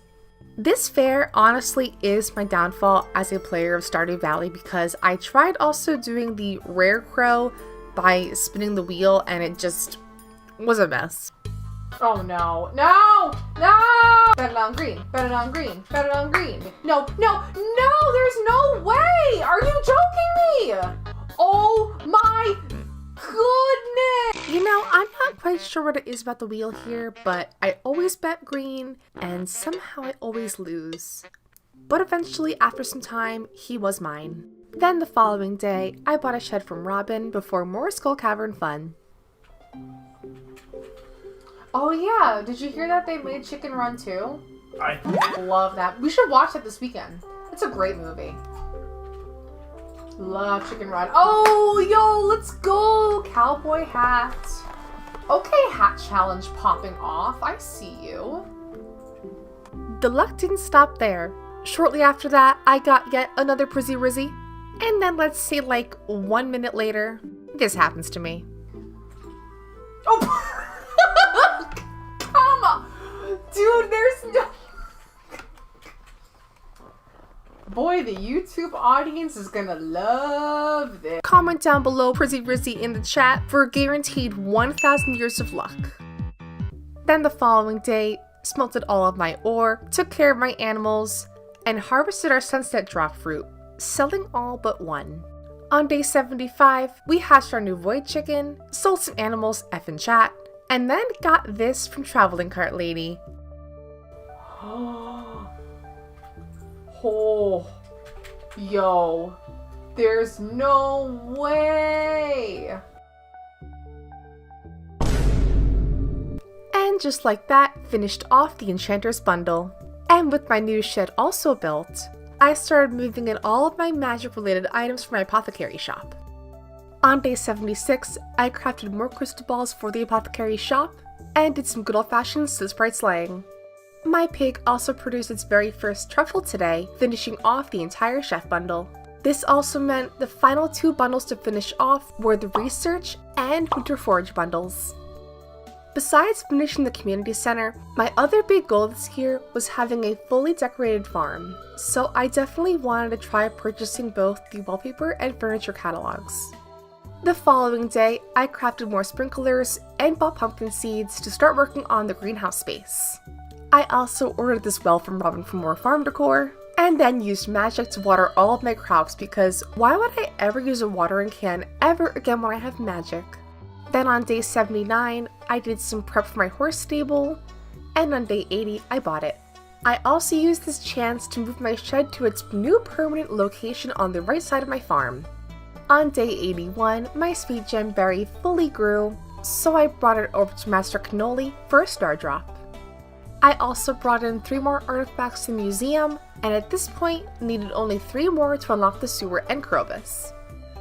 This fair honestly is my downfall as a player of Stardew Valley because I tried also doing the rare crow by spinning the wheel and it just was a mess. Oh no. No! No! Bet it on green. Bet it on green. Bet it on green. No, no, no! There's no way! Are you joking me? Oh my goodness! You know, I'm not quite sure what it is about the wheel here, but I always bet green, and somehow I always lose. But eventually, after some time, he was mine. Then the following day, I bought a shed from Robin before more Skull Cavern fun. Oh yeah, did you hear that they made Chicken Run too? I Love that. We should watch that this weekend. It's a great movie. Love Chicken Run. Oh, yo, let's go! Cowboy hat. Okay, hat challenge popping off. I see you. The luck didn't stop there. Shortly after that, I got yet another Prizzy Rizzy. And then let's say like 1 minute later, this happens to me. Oh, come on. Dude, there's no... Boy, the YouTube audience is gonna love this. Comment down below Prizzy Rizzy in the chat for a guaranteed 1,000 years of luck. Then the following day, smelted all of my ore, took care of my animals, and harvested our sunset drop fruit, selling all but one. On day 75, we hatched our new void chicken, sold some animals effing chat, and then got this from Traveling Cart Lady. Oh, yo, there's no way. And just like that, finished off the Enchanter's bundle. And with my new shed also built, I started moving in all of my magic-related items from my apothecary shop. On day 76, I crafted more crystal balls for the apothecary shop, and did some good old-fashioned Sprite slaying. My pig also produced its very first truffle today, finishing off the entire chef bundle. This also meant the final 2 bundles to finish off were the research and winter forage bundles. Besides finishing the community center, my other big goal this year was having a fully decorated farm, so I definitely wanted to try purchasing both the wallpaper and furniture catalogs. The following day, I crafted more sprinklers and bought pumpkin seeds to start working on the greenhouse space. I also ordered this well from Robin for more farm decor, and then used magic to water all of my crops because why would I ever use a watering can ever again when I have magic? Then on day 79, I did some prep for my horse stable, and on day 80, I bought it. I also used this chance to move my shed to its new permanent location on the right side of my farm. On day 81, my sweet gem berry fully grew, so I brought it over to Master Cannoli for a star drop. I also brought in 3 more artifacts to the museum, and at this point, needed only 3 more to unlock the sewer and Krobus.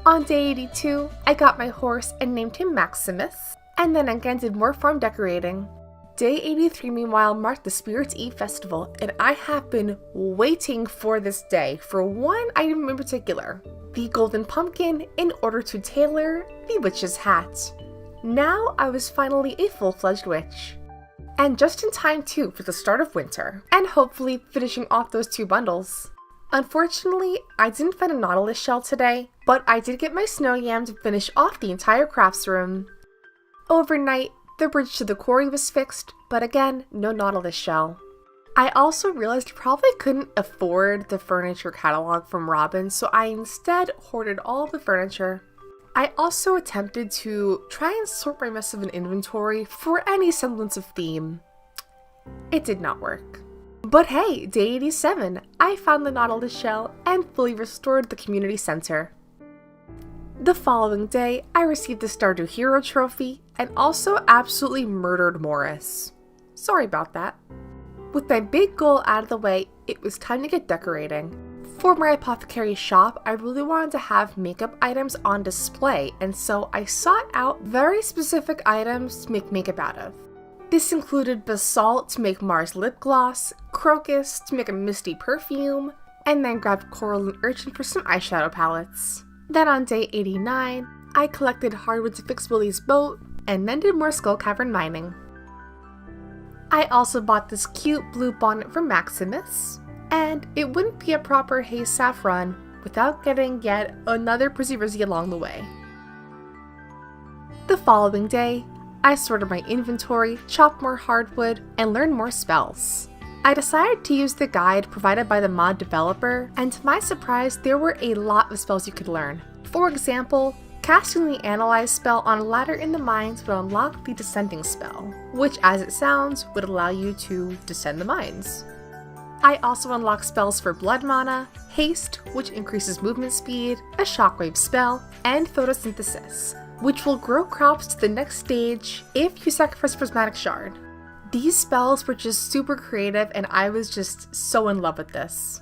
On day 82, I got my horse and named him Maximus, and then again did more farm decorating. Day 83 meanwhile marked the Spirits Eve festival, and I have been waiting for this day for one item in particular, the golden pumpkin in order to tailor the witch's hat. Now I was finally a full-fledged witch. And just in time too for the start of winter, and hopefully finishing off those 2 bundles. Unfortunately, I didn't find a Nautilus shell today, but I did get my snow yam to finish off the entire crafts room. Overnight, the bridge to the quarry was fixed, but again, no Nautilus shell. I also realized I probably couldn't afford the furniture catalog from Robin, so I instead hoarded all the furniture. I also attempted to try and sort my mess of an inventory for any semblance of theme. It did not work. But hey, day 87, I found the Nautilus shell and fully restored the community center. The following day, I received the Stardew Hero trophy and also absolutely murdered Morris. Sorry about that. With my big goal out of the way, it was time to get decorating. For my apothecary shop, I really wanted to have makeup items on display, and so I sought out very specific items to make makeup out of. This included basalt to make Mars lip gloss, crocus to make a misty perfume, and then grabbed coral and urchin for some eyeshadow palettes. Then on day 89, I collected hardwood to fix Willie's boat, and then did more Skull Cavern mining. I also bought this cute blue bonnet from Maximus, and it wouldn't be a proper Haze Saffron without getting yet another Prizzy Rizzy along the way. The following day, I sorted my inventory, chopped more hardwood, and learned more spells. I decided to use the guide provided by the mod developer, and to my surprise, there were a lot of spells you could learn. For example, casting the Analyze spell on a ladder in the mines would unlock the Descending spell, which as it sounds would allow you to descend the mines. I also unlock spells for Blood Mana, Haste, which increases movement speed, a Shockwave spell, and Photosynthesis, which will grow crops to the next stage if you sacrifice Prismatic Shard. These spells were just super creative and I was just so in love with this.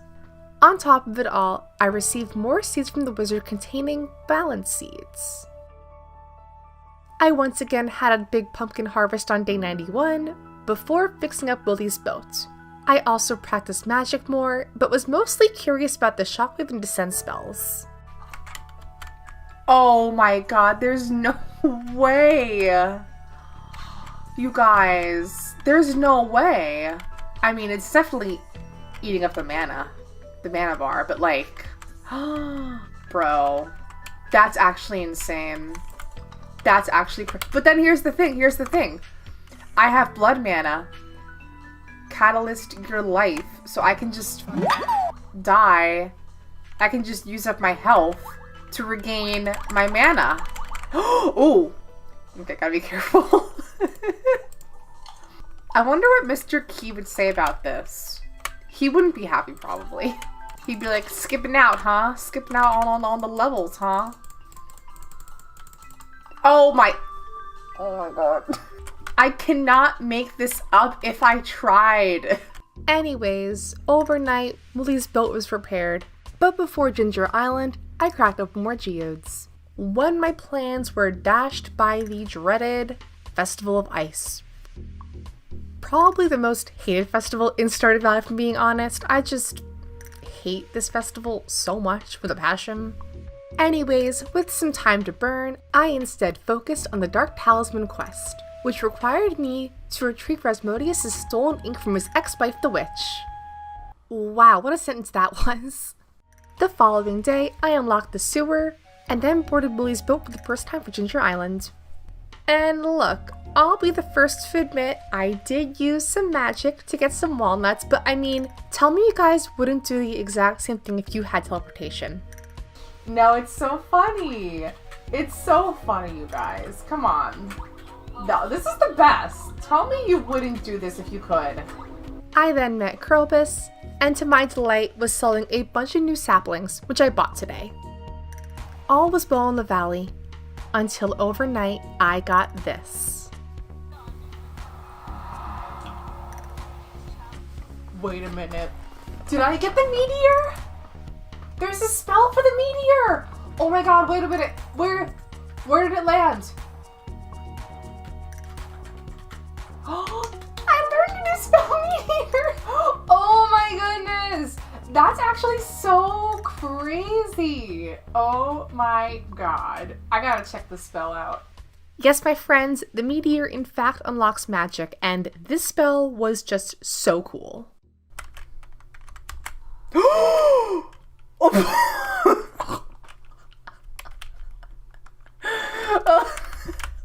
On top of it all, I received more seeds from the wizard containing balance seeds. I once again had a big pumpkin harvest on day 91 before fixing up Willie's boat. I also practiced magic more, but was mostly curious about the Shockwave and Descend spells. Oh my god, there's no way! You guys, there's no way! I mean, it's definitely eating up the mana bar, but like, bro, that's actually insane. That's actually, but then here's the thing. I have blood mana. Catalyst your life, so I can just die. I can just use up my health to regain my mana. Oh, okay, gotta be careful. I wonder what Mr. Key would say about this. He wouldn't be happy, probably. He'd be like, skipping out, huh? Skipping out on the levels, huh? Oh my god. I cannot make this up if I tried. Anyways, overnight, Willie's boat was repaired, but before Ginger Island, I cracked open more geodes. When my plans were dashed by the dreaded Festival of Ice. Probably the most hated festival in Stardew Valley, if I'm being honest. I just hate this festival so much with a passion. Anyways, with some time to burn, I instead focused on the Dark Talisman quest, which required me to retrieve Rasmodius' stolen ink from his ex-wife, the witch. Wow, what a sentence that was. The following day, I unlocked the sewer, and then boarded Willie's boat for the first time for Ginger Island. And look, I'll be the first to admit I did use some magic to get some walnuts, but I mean, tell me you guys wouldn't do the exact same thing if you had teleportation. No, it's so funny. It's so funny, you guys. Come on. No, this is the best. Tell me you wouldn't do this if you could. I then met Krobus, and to my delight was selling a bunch of new saplings, which I bought today. All was well in the valley, until overnight I got this. Wait a minute. Did I get the meteor? There's a spell for the meteor! Oh my god, wait a minute. Where did it land? I learned a new spell meteor! Oh my goodness! That's actually so crazy! Oh my god. I gotta check this spell out. Yes, my friends, the meteor in fact unlocks magic, and this spell was just so cool.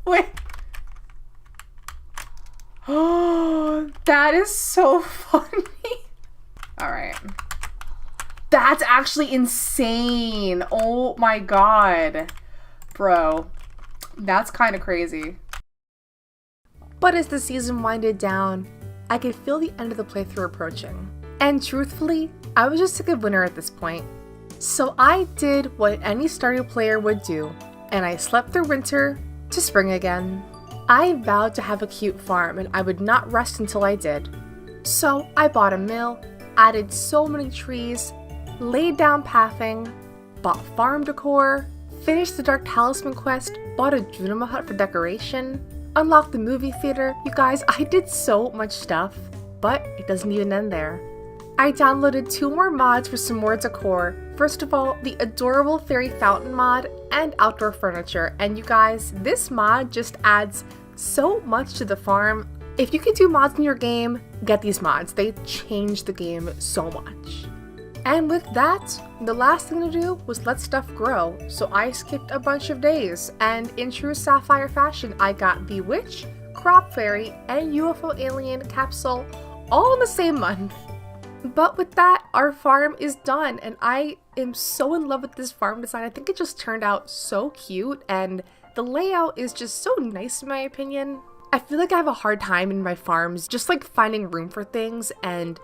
Wait. Oh, that is so funny. Alright. That's actually insane. Oh my god. Bro, that's kind of crazy. But as the season winded down, I could feel the end of the playthrough approaching. And truthfully, I was just a good winner at this point. So I did what any Stardew player would do, and I slept through winter to spring again. I vowed to have a cute farm and I would not rest until I did. So I bought a mill, added so many trees, laid down pathing, bought farm decor, finished the Dark Talisman quest, bought a Junima hut for decoration, unlocked the movie theater. You guys, I did so much stuff, but it doesn't even end there. I downloaded 2 more mods for some more decor. First of all, the adorable fairy fountain mod and outdoor furniture. And you guys, this mod just adds so much to the farm. If you can do mods in your game, get these mods. They change the game so much. And with that, the last thing to do was let stuff grow. So I skipped a bunch of days, and in true Sapphire fashion, I got the Witch, Crop Fairy, and UFO Alien capsule all in the same month. But with that, our farm is done, and I am so in love with this farm design. I think it just turned out so cute, and the layout is just so nice in my opinion. I feel like I have a hard time in my farms just like finding room for things and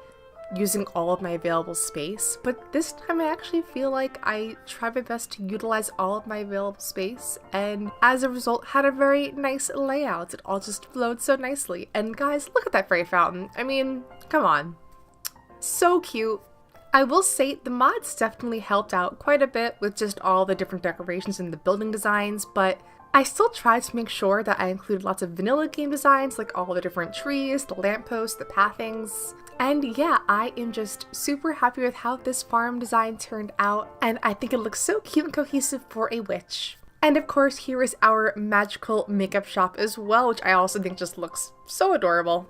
using all of my available space, but this time I actually feel like I tried my best to utilize all of my available space, and as a result had a very nice layout. It all just flowed so nicely. And guys, look at that fairy fountain. I mean, come on. So cute. I will say the mods definitely helped out quite a bit with just all the different decorations and the building designs, but I still tried to make sure that I included lots of vanilla game designs, like all the different trees, the lampposts, the pathings. And yeah, I am just super happy with how this farm design turned out, and I think it looks so cute and cohesive for a witch. And of course, here is our magical makeup shop as well, which I also think just looks so adorable.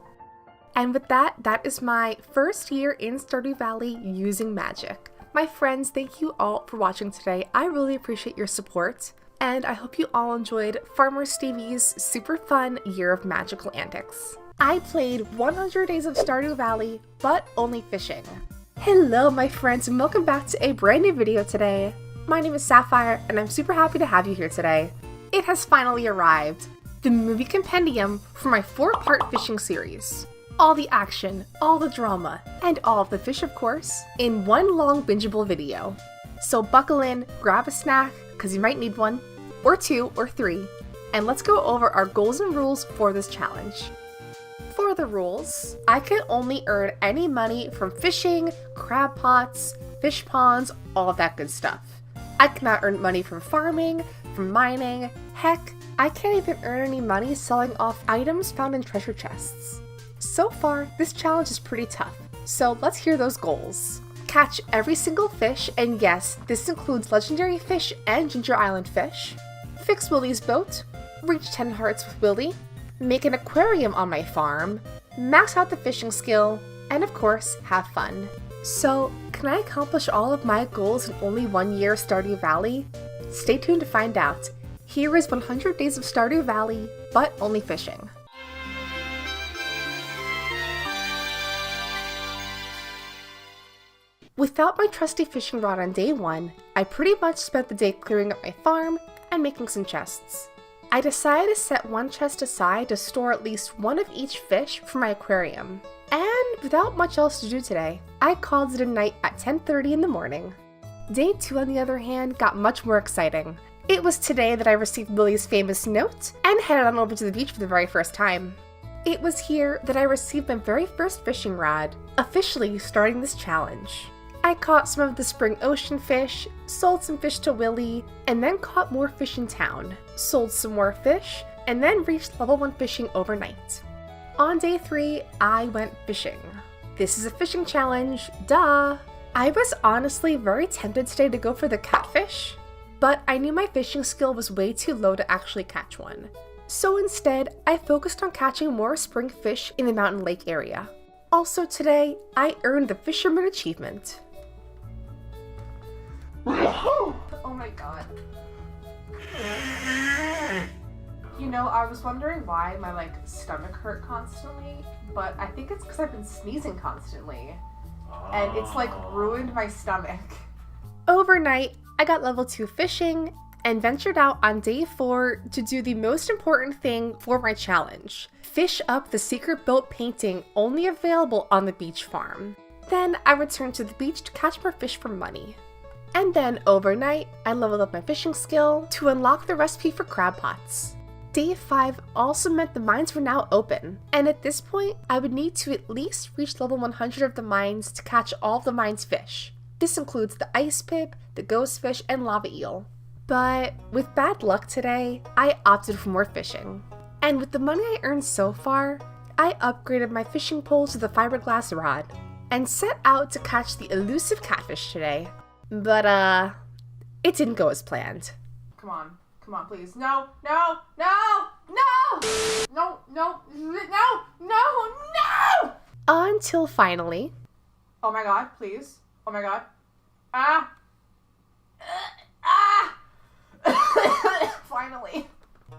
And with that, that is my first year in Stardew Valley using magic. My friends, thank you all for watching today. I really appreciate your support, and I hope you all enjoyed Farmer Stevie's super fun year of magical antics. I played 100 Days of Stardew Valley, but only fishing. Hello my friends, and welcome back to a brand new video today. My name is Sapphire, and I'm super happy to have you here today. It has finally arrived, the movie compendium for my 4-part fishing series. All the action, all the drama, and all of the fish of course, in one long bingeable video. So buckle in, grab a snack, cause you might need one, or 2, or 3, and let's go over our goals and rules for this challenge. For the rules, I can only earn any money from fishing, crab pots, fish ponds, all of that good stuff. I cannot earn money from farming, from mining, heck, I can't even earn any money selling off items found in treasure chests. So far, this challenge is pretty tough, so let's hear those goals. Catch every single fish, and yes, this includes legendary fish and Ginger Island fish. Fix Willie's boat. Reach 10 hearts with Willie. Make an aquarium on my farm. Max out the fishing skill. And of course, have fun. So, can I accomplish all of my goals in only 1 year of Stardew Valley? Stay tuned to find out. Here is 100 Days of Stardew Valley, but only fishing. Without my trusty fishing rod on day 1, I pretty much spent the day clearing up my farm and making some chests. I decided to set one chest aside to store at least one of each fish for my aquarium. And without much else to do today, I called it a night at 10:30 in the morning. Day 2, on the other hand, got much more exciting. It was today that I received Willie's famous note and headed on over to the beach for the very first time. It was here that I received my very first fishing rod, officially starting this challenge. I caught some of the spring ocean fish, sold some fish to Willie, and then caught more fish in town, sold some more fish, and then reached level 1 fishing overnight. On day 3, I went fishing. This is a fishing challenge, duh! I was honestly very tempted today to go for the catfish, but I knew my fishing skill was way too low to actually catch one. So instead, I focused on catching more spring fish in the mountain lake area. Also today, I earned the Fisherman Achievement. Oh my god. You know, I was wondering why my stomach hurt constantly, but I think it's because I've been sneezing constantly. And it's ruined my stomach. Overnight, I got level 2 fishing and ventured out on day 4 to do the most important thing for my challenge. Fish up the secret boat painting only available on the beach farm. Then I returned to the beach to catch more fish for money. And then overnight, I leveled up my fishing skill to unlock the recipe for crab pots. Day 5 also meant the mines were now open, and at this point, I would need to at least reach level 100 of the mines to catch all of the mine's fish. This includes the ice pip, the ghost fish, and lava eel. But with bad luck today, I opted for more fishing. And with the money I earned so far, I upgraded my fishing pole to the fiberglass rod, and set out to catch the elusive catfish today. But, it didn't go as planned. Come on, please. No, no, no, no! No, no, no, no, no! Until finally... Oh my god, please. Oh my god. Ah! Ah! Finally.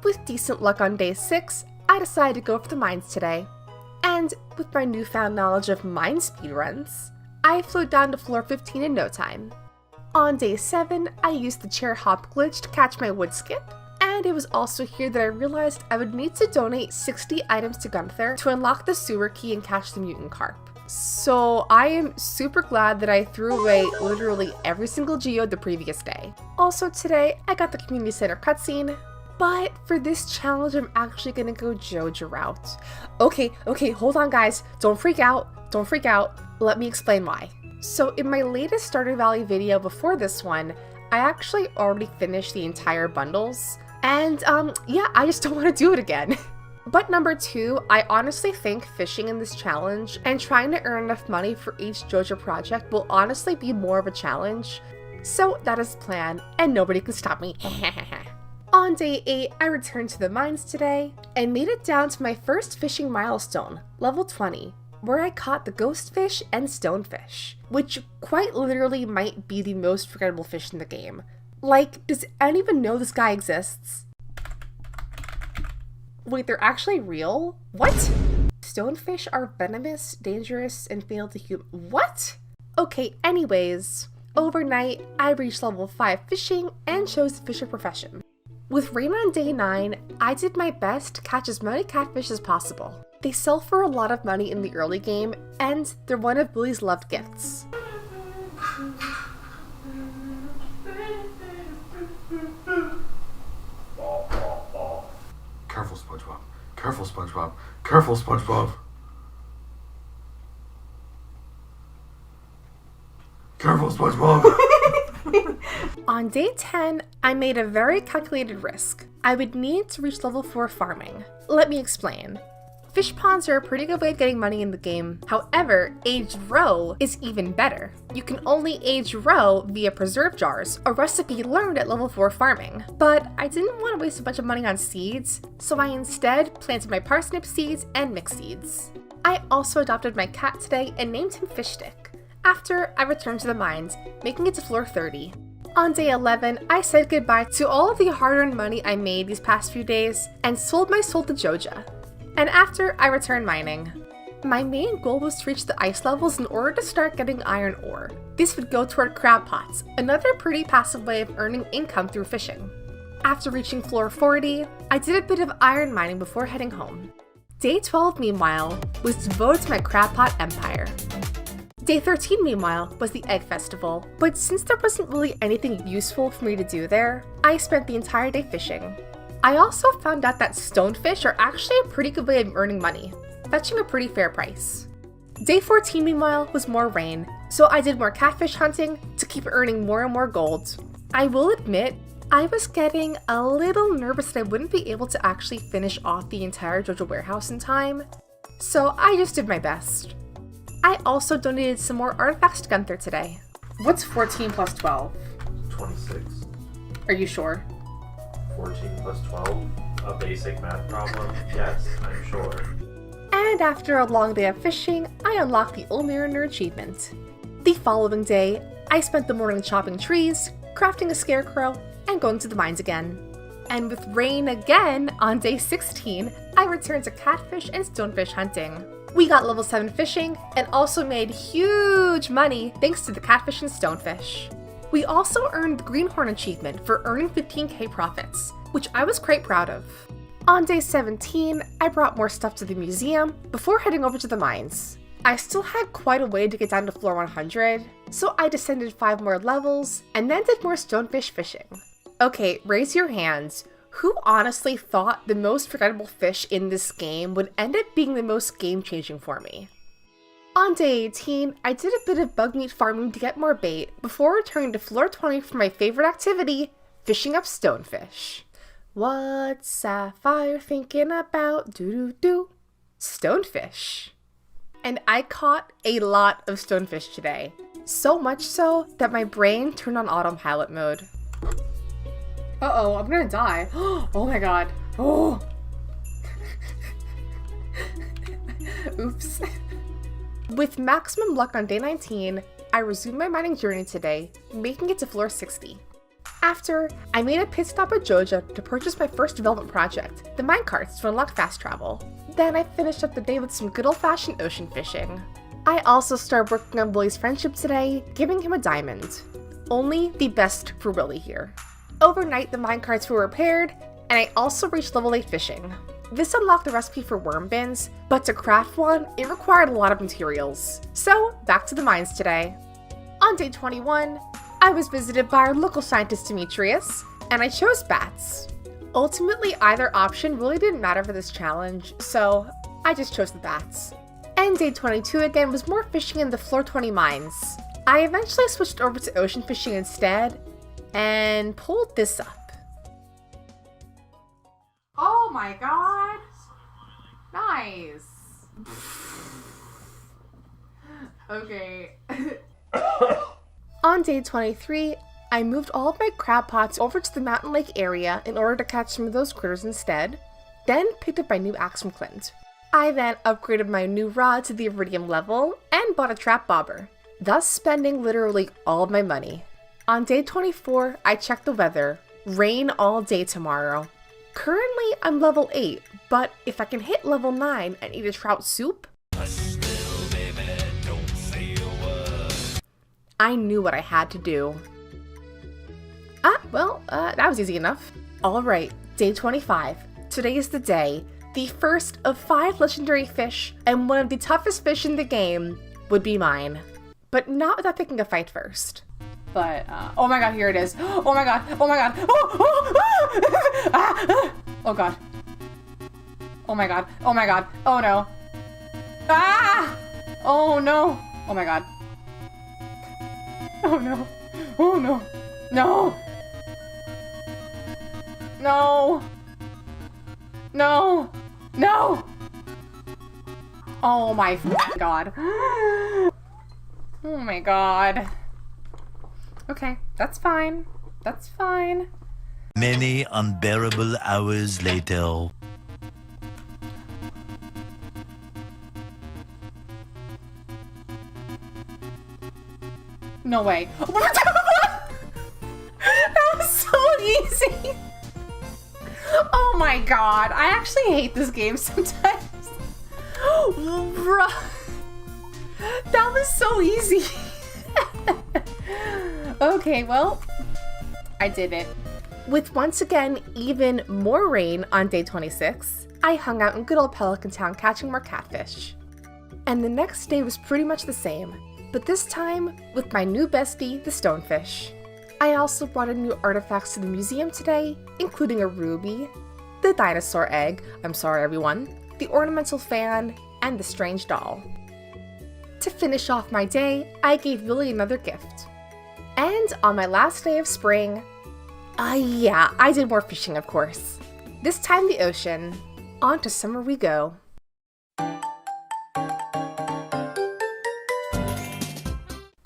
With decent luck on day 6, I decided to go for the mines today. And with my newfound knowledge of mine speedruns, I flew down to floor 15 in no time. On day 7, I used the chair hop glitch to catch my wood skip, and it was also here that I realized I would need to donate 60 items to Gunther to unlock the sewer key and catch the mutant carp. So I am super glad that I threw away literally every single geode the previous day. Also today, I got the community center cutscene, but for this challenge, I'm actually gonna go Joja route. Okay, hold on guys, don't freak out, let me explain why. So in my latest Stardew Valley video before this one, I actually already finished the entire bundles, and yeah, I just don't want to do it again. But number 2, I honestly think fishing in this challenge and trying to earn enough money for each Joja project will honestly be more of a challenge. So that is the plan, and nobody can stop me. On day 8, I returned to the mines today and made it down to my first fishing milestone, level 20, where I caught the ghost fish and stonefish, which quite literally might be the most forgettable fish in the game. Like, does anyone know this guy exists? Wait, they're actually real? What? Stonefish are venomous, dangerous, and fatal to human. What? Okay, anyways, overnight, I reached level 5 fishing and chose the fisher profession. With rain on day 9, I did my best to catch as many catfish as possible. They sell for a lot of money in the early game, and they're one of Billy's loved gifts. Careful, SpongeBob. Careful, SpongeBob. Careful, SpongeBob. Careful, SpongeBob. On day 10, I made a very calculated risk. I would need to reach level 4 farming. Let me explain. Fish ponds are a pretty good way of getting money in the game. However, aged roe is even better. You can only age roe via preserve jars, a recipe learned at level 4 farming. But I didn't want to waste a bunch of money on seeds, so I instead planted my parsnip seeds and mixed seeds. I also adopted my cat today and named him Fishstick. After, I returned to the mines, making it to floor 30. On day 11, I said goodbye to all of the hard-earned money I made these past few days and sold my soul to Joja. And after, I returned mining. My main goal was to reach the ice levels in order to start getting iron ore. This would go toward crab pots, another pretty passive way of earning income through fishing. After reaching floor 40, I did a bit of iron mining before heading home. Day 12, meanwhile, was devoted to my crab pot empire. Day 13, meanwhile, was the Egg Festival, but since there wasn't really anything useful for me to do there, I spent the entire day fishing. I also found out that stonefish are actually a pretty good way of earning money, fetching a pretty fair price. Day 14, meanwhile, was more rain, so I did more catfish hunting to keep earning more and more gold. I will admit, I was getting a little nervous that I wouldn't be able to actually finish off the entire Joja warehouse in time, so I just did my best. I also donated some more artifacts to Gunther today. What's 14 plus 12? 26. Are you sure? 14 plus 12? A basic math problem? Yes, I'm sure. And after a long day of fishing, I unlocked the Old Mariner achievement. The following day, I spent the morning chopping trees, crafting a scarecrow, and going to the mines again. And with rain again on day 16, I returned to catfish and stonefish hunting. We got level 7 fishing and also made huge money thanks to the catfish and stonefish. We also earned the Greenhorn achievement for earning 15k profits, which I was quite proud of. On day 17, I brought more stuff to the museum before heading over to the mines. I still had quite a way to get down to floor 100, so I descended 5 more levels and then did more stonefish fishing. Okay, raise your hands. Who honestly thought the most forgettable fish in this game would end up being the most game-changing for me? On day 18, I did a bit of bug meat farming to get more bait before returning to floor 20 for my favorite activity, fishing up stonefish. What's Sapphire thinking about? Doo-doo-doo. Stonefish. And I caught a lot of stonefish today. So much so that my brain turned on autopilot mode. Uh-oh, I'm gonna die. Oh my god. Oh. Oops. With maximum luck on day 19, I resumed my mining journey today, making it to floor 60. After, I made a pit stop at Joja to purchase my first development project, the minecarts to unlock fast travel. Then I finished up the day with some good old-fashioned ocean fishing. I also started working on Willie's friendship today, giving him a diamond. Only the best for Willie here. Overnight, the minecarts were repaired, and I also reached level 8 fishing. This unlocked the recipe for worm bins, but to craft one, it required a lot of materials. So, back to the mines today. On day 21, I was visited by our local scientist Demetrius, and I chose bats. Ultimately, either option really didn't matter for this challenge, so I just chose the bats. And day 22 again was more fishing in the floor 20 mines. I eventually switched over to ocean fishing instead, and pulled this up. Oh my god! Nice! Okay. On day 23, I moved all of my crab pots over to the mountain lake area in order to catch some of those critters instead, then picked up my new axe from Clint. I then upgraded my new rod to the iridium level and bought a trap bobber, thus spending literally all of my money. On day 24, I checked the weather. Rain all day tomorrow. Currently, I'm level 8, but if I can hit level 9 and eat a trout soup, I knew what I had to do. That was easy enough. Alright, day 25. Today is the day. The first of 5 legendary fish, and one of the toughest fish in the game, would be mine. But not without picking a fight first. But, oh my god, here it is. Oh my god, oh my god. Oh god. Oh my god, oh my god, oh no. Ah! Oh no. Oh my god. Oh no. Oh no. No. No. No. No. Oh my god. Oh my god. Okay, that's fine. That's fine. Many unbearable hours later. No way. That was so easy. Oh my god. I actually hate this game sometimes. Bruh. That was so easy. Okay, well, I did it. With once again even more rain on day 26, I hung out in good old Pelican Town catching more catfish. And the next day was pretty much the same, but this time with my new bestie, the stonefish. I also brought in new artifacts to the museum today, including a ruby, the dinosaur egg, I'm sorry everyone, the ornamental fan, and the strange doll. To finish off my day, I gave Willie another gift. And on my last day of spring, I did more fishing, of course. This time the ocean. On to summer we go.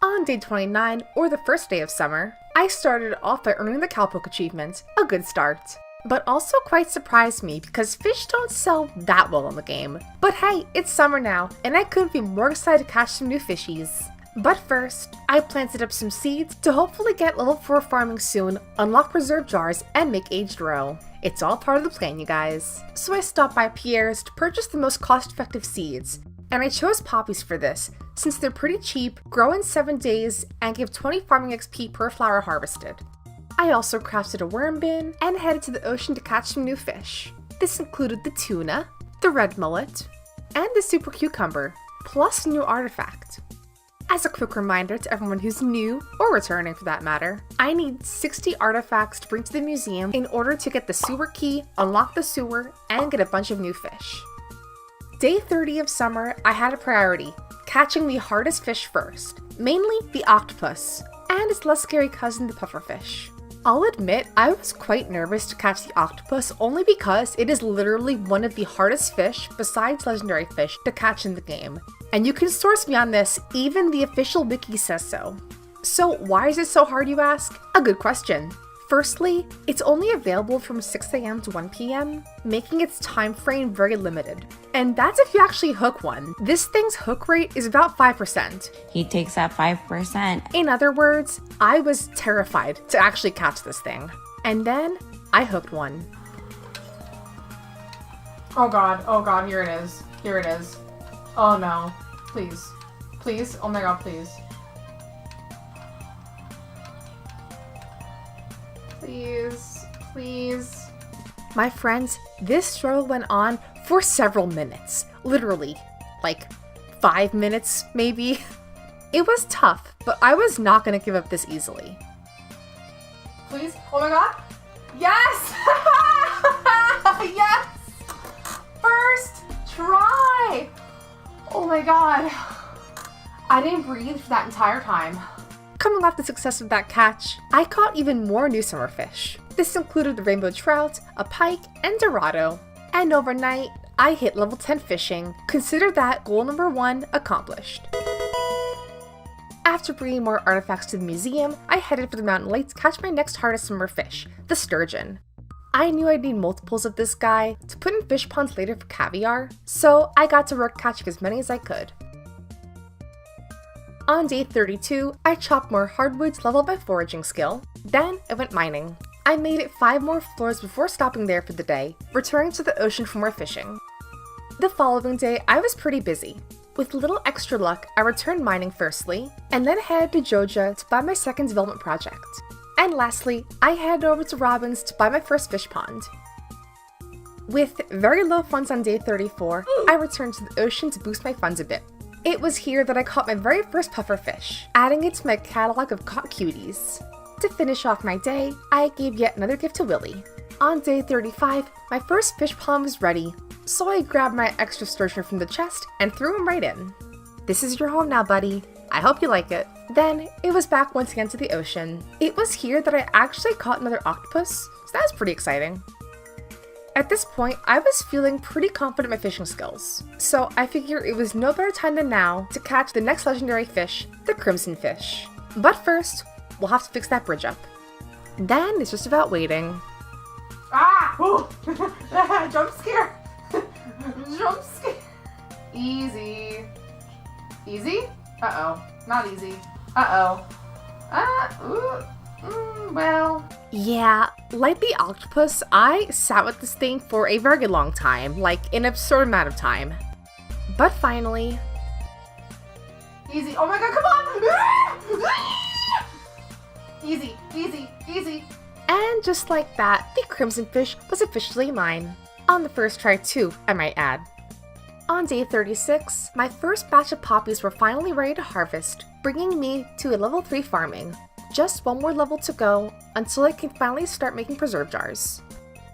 On day 29, or the first day of summer, I started off by earning the Cowpoke achievement, a good start. But also quite surprised me because fish don't sell that well in the game. But hey, it's summer now, and I couldn't be more excited to catch some new fishies. But first, I planted up some seeds to hopefully get level 4 farming soon, unlock reserve jars, and make aged roe. It's all part of the plan, you guys. So I stopped by Pierre's to purchase the most cost-effective seeds. And I chose poppies for this, since they're pretty cheap, grow in 7 days, and give 20 farming XP per flower harvested. I also crafted a worm bin, and headed to the ocean to catch some new fish. This included the tuna, the red mullet, and the super cucumber, plus a new artifact. As a quick reminder to everyone who's new, or returning for that matter, I need 60 artifacts to bring to the museum in order to get the sewer key, unlock the sewer, and get a bunch of new fish. Day 30 of summer, I had a priority, catching the hardest fish first, mainly the octopus, and its less scary cousin, the pufferfish. I'll admit, I was quite nervous to catch the octopus only because it is literally one of the hardest fish, besides legendary fish, to catch in the game. And you can source me on this, even the official wiki says so. So why is it so hard, you ask? A good question. Firstly, it's only available from 6 AM to 1 PM, making its time frame very limited. And that's if you actually hook one. This thing's hook rate is about 5%. He takes that 5%. In other words, I was terrified to actually catch this thing. And then, I hooked one. Oh god, here it is. Here it is. Oh no. Please. Please. Oh my god, please. Please. Please. My friends, this struggle went on for several minutes. Literally, like 5 minutes, maybe. It was tough, but I was not gonna give up this easily. Please. Oh my god. Yes! Yes! First try! Oh my god. I didn't breathe for that entire time. Coming off the success of that catch, I caught even more new summer fish. This included the rainbow trout, a pike, and dorado. And overnight, I hit level 10 fishing. Consider that goal number 1 accomplished. After bringing more artifacts to the museum, I headed for the mountain lake to catch my next hardest summer fish, the sturgeon. I knew I'd need multiples of this guy to put in fish ponds later for caviar, so I got to work catching as many as I could. On day 32, I chopped more hardwood to level my foraging skill. Then I went mining. I made it 5 more floors before stopping there for the day, returning to the ocean for more fishing. The following day, I was pretty busy. With a little extra luck, I returned mining firstly, and then headed to Joja to buy my second development project. And lastly, I headed over to Robbins to buy my first fish pond. With very low funds on day 34, I returned to the ocean to boost my funds a bit. It was here that I caught my very first puffer fish, adding it to my catalog of caught cuties. To finish off my day, I gave yet another gift to Willie. On day 35, my first fish pond was ready, so I grabbed my extra sturgeon from the chest and threw him right in. This is your home now, buddy. I hope you like it. Then, it was back once again to the ocean. It was here that I actually caught another octopus, so that was pretty exciting. At this point, I was feeling pretty confident in my fishing skills, so I figured it was no better time than now to catch the next legendary fish, the crimson fish. But first, we'll have to fix that bridge up. Then it's just about waiting. Ah! Ooh. Jump scare! Jump scare! Easy. Easy? Uh-oh. Not easy. Uh-oh. Well... Yeah, like the octopus, I sat with this thing for a very long time, like an absurd amount of time. But finally... Easy. Oh my god, come on! Easy, easy, easy. And just like that, the crimson fish was officially mine. On the first try too, I might add. On day 36, my first batch of poppies were finally ready to harvest, bringing me to a level 3 farming. Just one more level to go until I can finally start making preserve jars.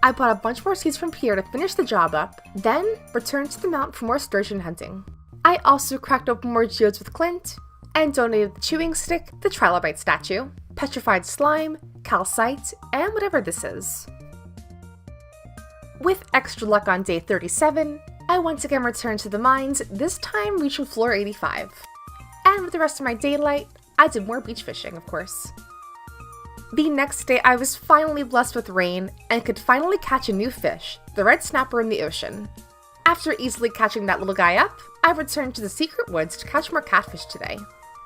I bought a bunch more seeds from Pierre to finish the job up, then returned to the mountain for more sturgeon hunting. I also cracked open more geodes with Clint, and donated the chewing stick, the trilobite statue, petrified slime, calcite, and whatever this is. With extra luck on day 37, I once again returned to the mines, this time reaching floor 85. And with the rest of my daylight, I did more beach fishing, of course. The next day, I was finally blessed with rain and could finally catch a new fish, the red snapper in the ocean. After easily catching that little guy up, I returned to the secret woods to catch more catfish today.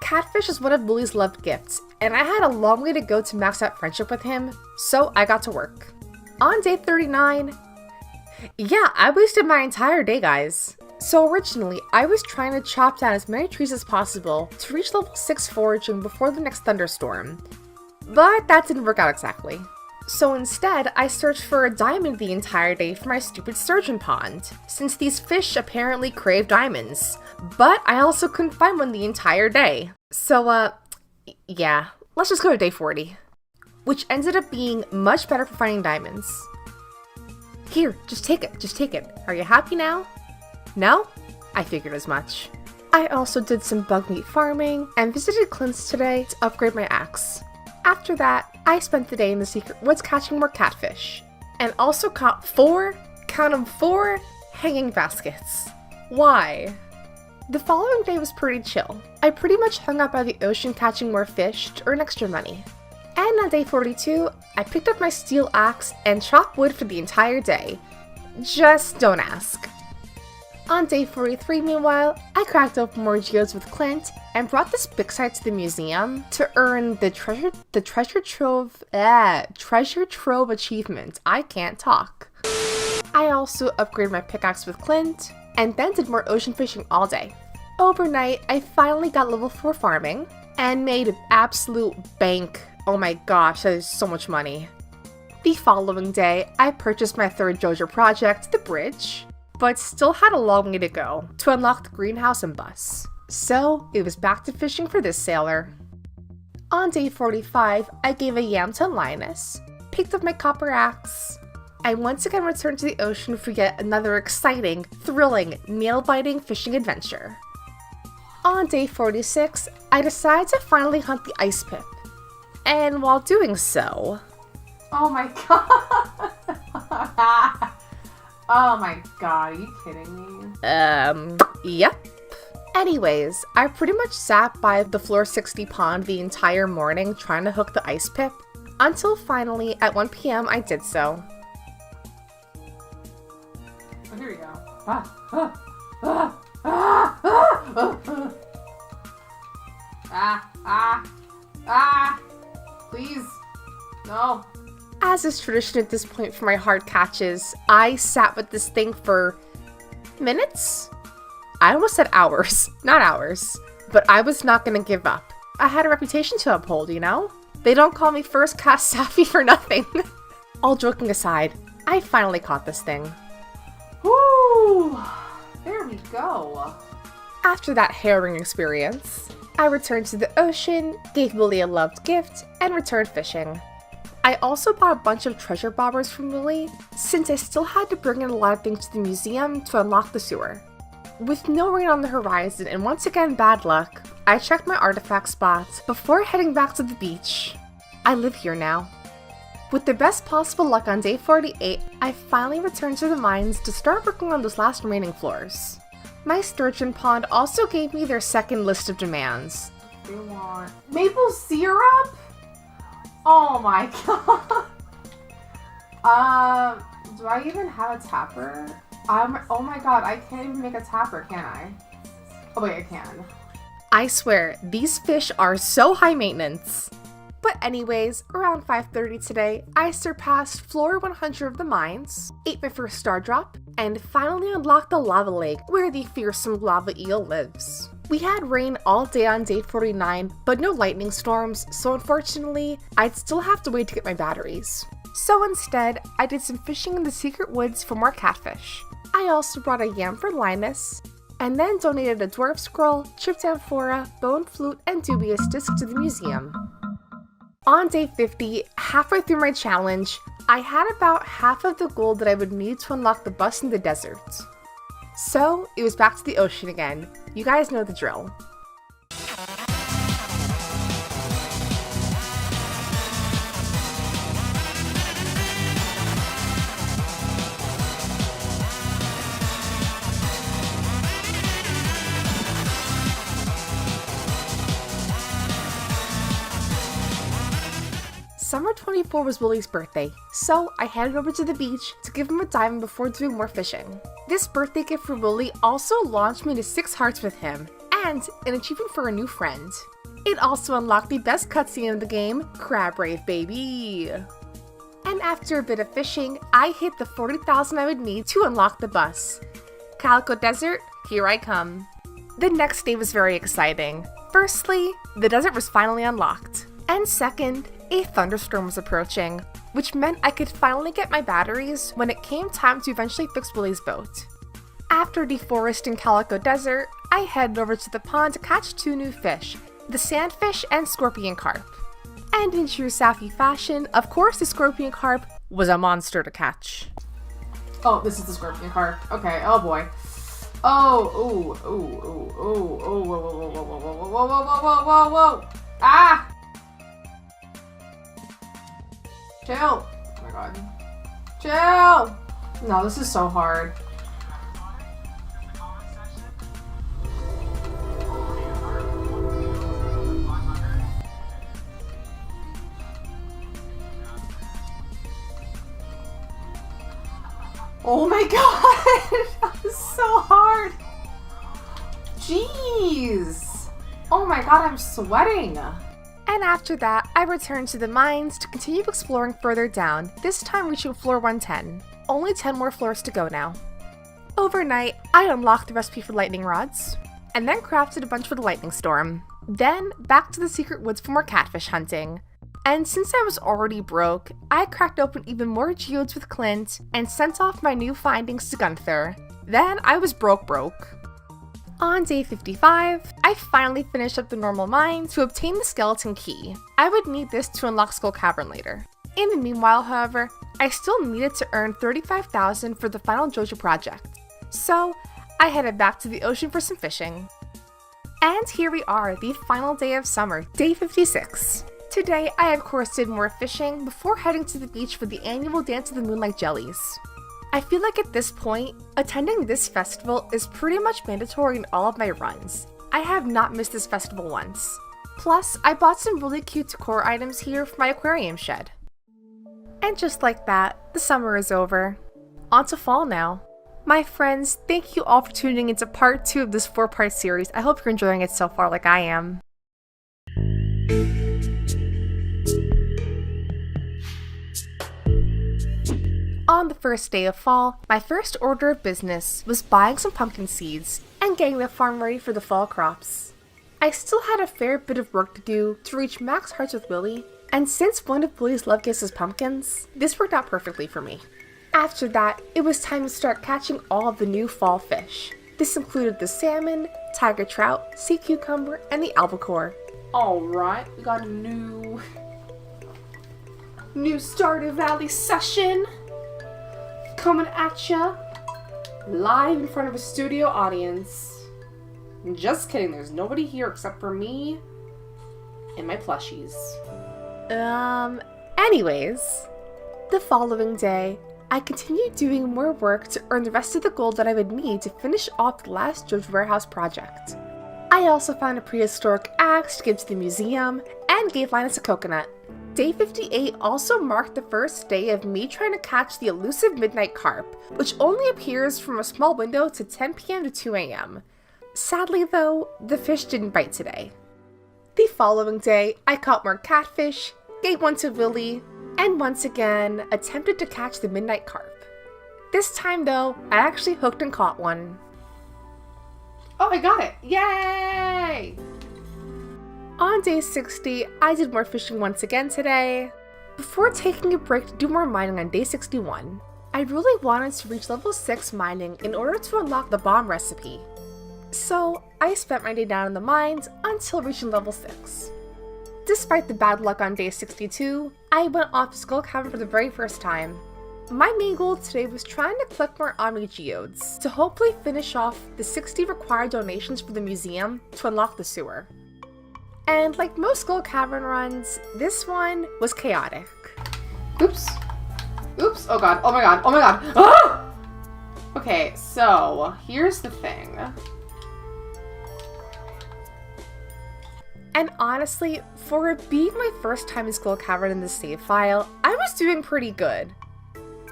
Catfish is one of Willie's loved gifts, and I had a long way to go to max out friendship with him, so I got to work. On day 39, yeah, I wasted my entire day, guys. So originally, I was trying to chop down as many trees as possible to reach level 6 foraging before the next thunderstorm. But that didn't work out exactly. So instead, I searched for a diamond the entire day for my stupid sturgeon pond, since these fish apparently crave diamonds. But I also couldn't find one the entire day. So, yeah, let's just go to day 40. Which ended up being much better for finding diamonds. Here, just take it. Are you happy now? No? I figured as much. I also did some bug meat farming and visited Clint's today to upgrade my axe. After that, I spent the day in the secret woods catching more catfish, and also caught 4, count 'em 4, hanging baskets. Why? The following day was pretty chill. I pretty much hung out by the ocean catching more fish to earn extra money. And on day 42, I picked up my steel axe and chopped wood for the entire day. Just don't ask. On day 43, meanwhile, I cracked open more geodes with Clint and brought this big site to the museum to earn the treasure trove achievement. I can't talk. I also upgraded my pickaxe with Clint and then did more ocean fishing all day. Overnight, I finally got level 4 farming and made absolute bank. Oh my gosh, that is so much money. The following day, I purchased my third JoJo project, the bridge, but still had a long way to go to unlock the greenhouse and bus. So it was back to fishing for this sailor. On day 45, I gave a yam to Linus, picked up my copper axe. I once again returned to the ocean for yet another exciting, thrilling, nail-biting fishing adventure. On day 46, I decided to finally hunt the ice pip. And while doing so... Oh my god! Oh my god, are you kidding me? Yep. Anyways, I pretty much sat by the floor 60 pond the entire morning trying to hook the ice pip, until finally, at 1 p.m. I did so. Oh, here we go. Please. No. As is tradition at this point for my hard catches, I sat with this thing for minutes? I almost said hours, not hours, but I was not gonna give up. I had a reputation to uphold, you know? They don't call me first cast Sappy for nothing. All joking aside, I finally caught this thing. Woo! There we go. After that harrowing experience, I returned to the ocean, gave Willie a loved gift, and returned fishing. I also bought a bunch of treasure bobbers from Willie, since I still had to bring in a lot of things to the museum to unlock the sewer. With no rain on the horizon and once again bad luck, I checked my artifact spots before heading back to the beach. I live here now. With the best possible luck on day 48, I finally returned to the mines to start working on those last remaining floors. My sturgeon pond also gave me their second list of demands. They want maple syrup? Oh my god. Do I even have a tapper? Oh my god, I can't even make a tapper, can I? Oh wait, I can. I swear, these fish are so high maintenance. But anyways, around 5:30 today, I surpassed floor 100 of the mines, ate my first star drop, and finally unlocked the lava lake where the fearsome lava eel lives. We had rain all day on day 49, but no lightning storms, so unfortunately, I'd still have to wait to get my batteries. So instead, I did some fishing in the secret woods for more catfish. I also brought a yam for Linus, and then donated a dwarf scroll, chipped amphora, bone flute, and dubious disc to the museum. On day 50, halfway through my challenge, I had about half of the gold that I would need to unlock the bus in the desert. So, it was back to the ocean again. You guys know the drill. Summer 24 was Willie's birthday, so I headed over to the beach to give him a diamond before doing more fishing. This birthday gift for Willie also launched me to 6 hearts with him, and an achievement for a new friend. It also unlocked the best cutscene in the game, Crab Rave baby! And after a bit of fishing, I hit the 40,000 I would need to unlock the bus. Calico Desert, here I come. The next day was very exciting. Firstly, the desert was finally unlocked. And second, a thunderstorm was approaching, which meant I could finally get my batteries when it came time to eventually fix Willie's boat. After deforesting Calico Desert, I headed over to the pond to catch 2 new fish, the sandfish and scorpion carp. And in true Sappy fashion, of course the scorpion carp was a monster to catch. Oh, this is the scorpion carp. Okay, oh boy. Oh, ooh, ooh, ooh, ooh, ooh, whoa, whoa, whoa, whoa, whoa, whoa, whoa, whoa, whoa, whoa, whoa, ah! Chill. Oh my god. Chill! No, this is so hard. Oh my god! That was so hard! Jeez! Oh my god, I'm sweating! And after that, I returned to the mines to continue exploring further down, this time reaching floor 110. Only 10 more floors to go now. Overnight, I unlocked the recipe for lightning rods, and then crafted a bunch for the lightning storm. Then, back to the secret woods for more catfish hunting. And since I was already broke, I cracked open even more geodes with Clint and sent off my new findings to Gunther. Then I was broke. On day 55, I finally finished up the normal mine to obtain the skeleton key. I would need this to unlock Skull Cavern later. In the meanwhile, however, I still needed to earn 35,000 for the final JoJo project. So, I headed back to the ocean for some fishing. And here we are, the final day of summer, day 56. Today, I of course did more fishing before heading to the beach for the annual Dance of the Moonlight Jellies. I feel like at this point, attending this festival is pretty much mandatory in all of my runs. I have not missed this festival once. Plus, I bought some really cute decor items here for my aquarium shed. And just like that, the summer is over. On to fall now. My friends, thank you all for tuning into part 2 of this 4-part series. I hope you're enjoying it so far like I am. On the first day of fall, my first order of business was buying some pumpkin seeds and getting the farm ready for the fall crops. I still had a fair bit of work to do to reach max hearts with Willy, and since one of Willy's love gifts is pumpkins, this worked out perfectly for me. After that, it was time to start catching all of the new fall fish. This included the salmon, tiger trout, sea cucumber, and the albacore. Alright, we got a new Stardew Valley session coming at ya live in front of a studio audience. Just kidding, there's nobody here except for me and my plushies. Anyways, the following day, I continued doing more work to earn the rest of the gold that I would need to finish off the last JoJo Warehouse project. I also found a prehistoric axe to give to the museum and gave Linus a coconut. Day 58 also marked the first day of me trying to catch the elusive midnight carp, which only appears from a small window to 10 p.m. to 2 a.m. Sadly though, the fish didn't bite today. The following day, I caught more catfish, gave one to Willy, and once again attempted to catch the midnight carp. This time though, I actually hooked and caught one. Oh, I got it! Yay! On day 60, I did more fishing once again today, before taking a break to do more mining on day 61. I really wanted to reach level 6 mining in order to unlock the bomb recipe. So, I spent my day down in the mines until reaching level 6. Despite the bad luck on day 62, I went off to Skull Cavern for the very first time. My main goal today was trying to collect more Omni Geodes to hopefully finish off the 60 required donations for the museum to unlock the sewer. And like most Skull Cavern runs, this one was chaotic. Oops. Oops. Oh god. Oh my god. Oh my god. Ah! Okay, so here's the thing. And honestly, for it being my first time in Skull Cavern in the save file, I was doing pretty good.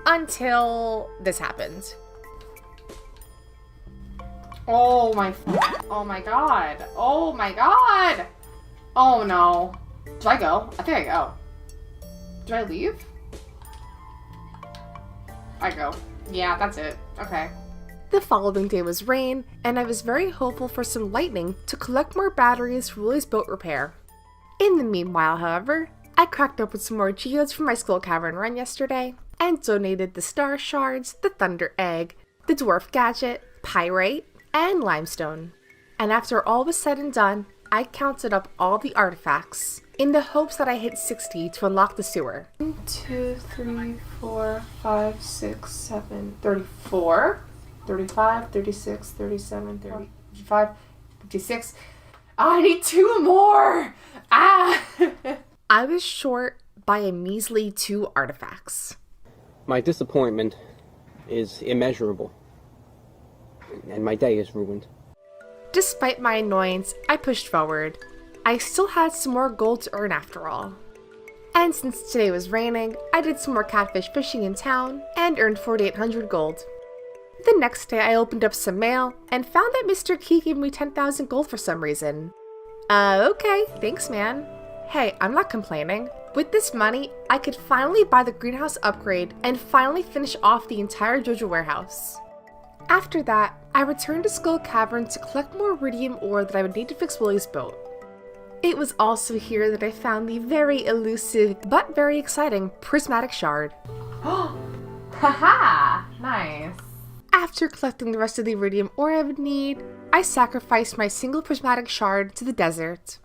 Until this happened. Oh my god. Oh my god. Oh no. Do I go? I think I go. Do I leave? I go. Yeah, that's it. Okay. The following day was rain, and I was very hopeful for some lightning to collect more batteries for Willy's boat repair. In the meanwhile, however, I cracked open some more geodes from my Skull Cavern run yesterday, and donated the star shards, the thunder egg, the dwarf gadget, pyrite, and limestone. And after all was said and done, I counted up all the artifacts in the hopes that I hit 60 to unlock the sewer. 1, 2, 3, 4, 5, 6, 7, 34, 35, 36, 37, 35, 56. I need 2 more! Ah! I was short by a measly 2 artifacts. My disappointment is immeasurable, and my day is ruined. Despite my annoyance, I pushed forward. I still had some more gold to earn after all. And since today was raining, I did some more catfish fishing in town and earned 4,800 gold. The next day I opened up some mail and found that Mr. Key gave me 10,000 gold for some reason. Okay, thanks man. Hey, I'm not complaining. With this money, I could finally buy the greenhouse upgrade and finally finish off the entire JoJo Warehouse. After that, I returned to Skull Cavern to collect more iridium ore that I would need to fix Willie's boat. It was also here that I found the very elusive but very exciting prismatic shard. Haha! Nice. After collecting the rest of the iridium ore I would need, I sacrificed my single prismatic shard to the desert.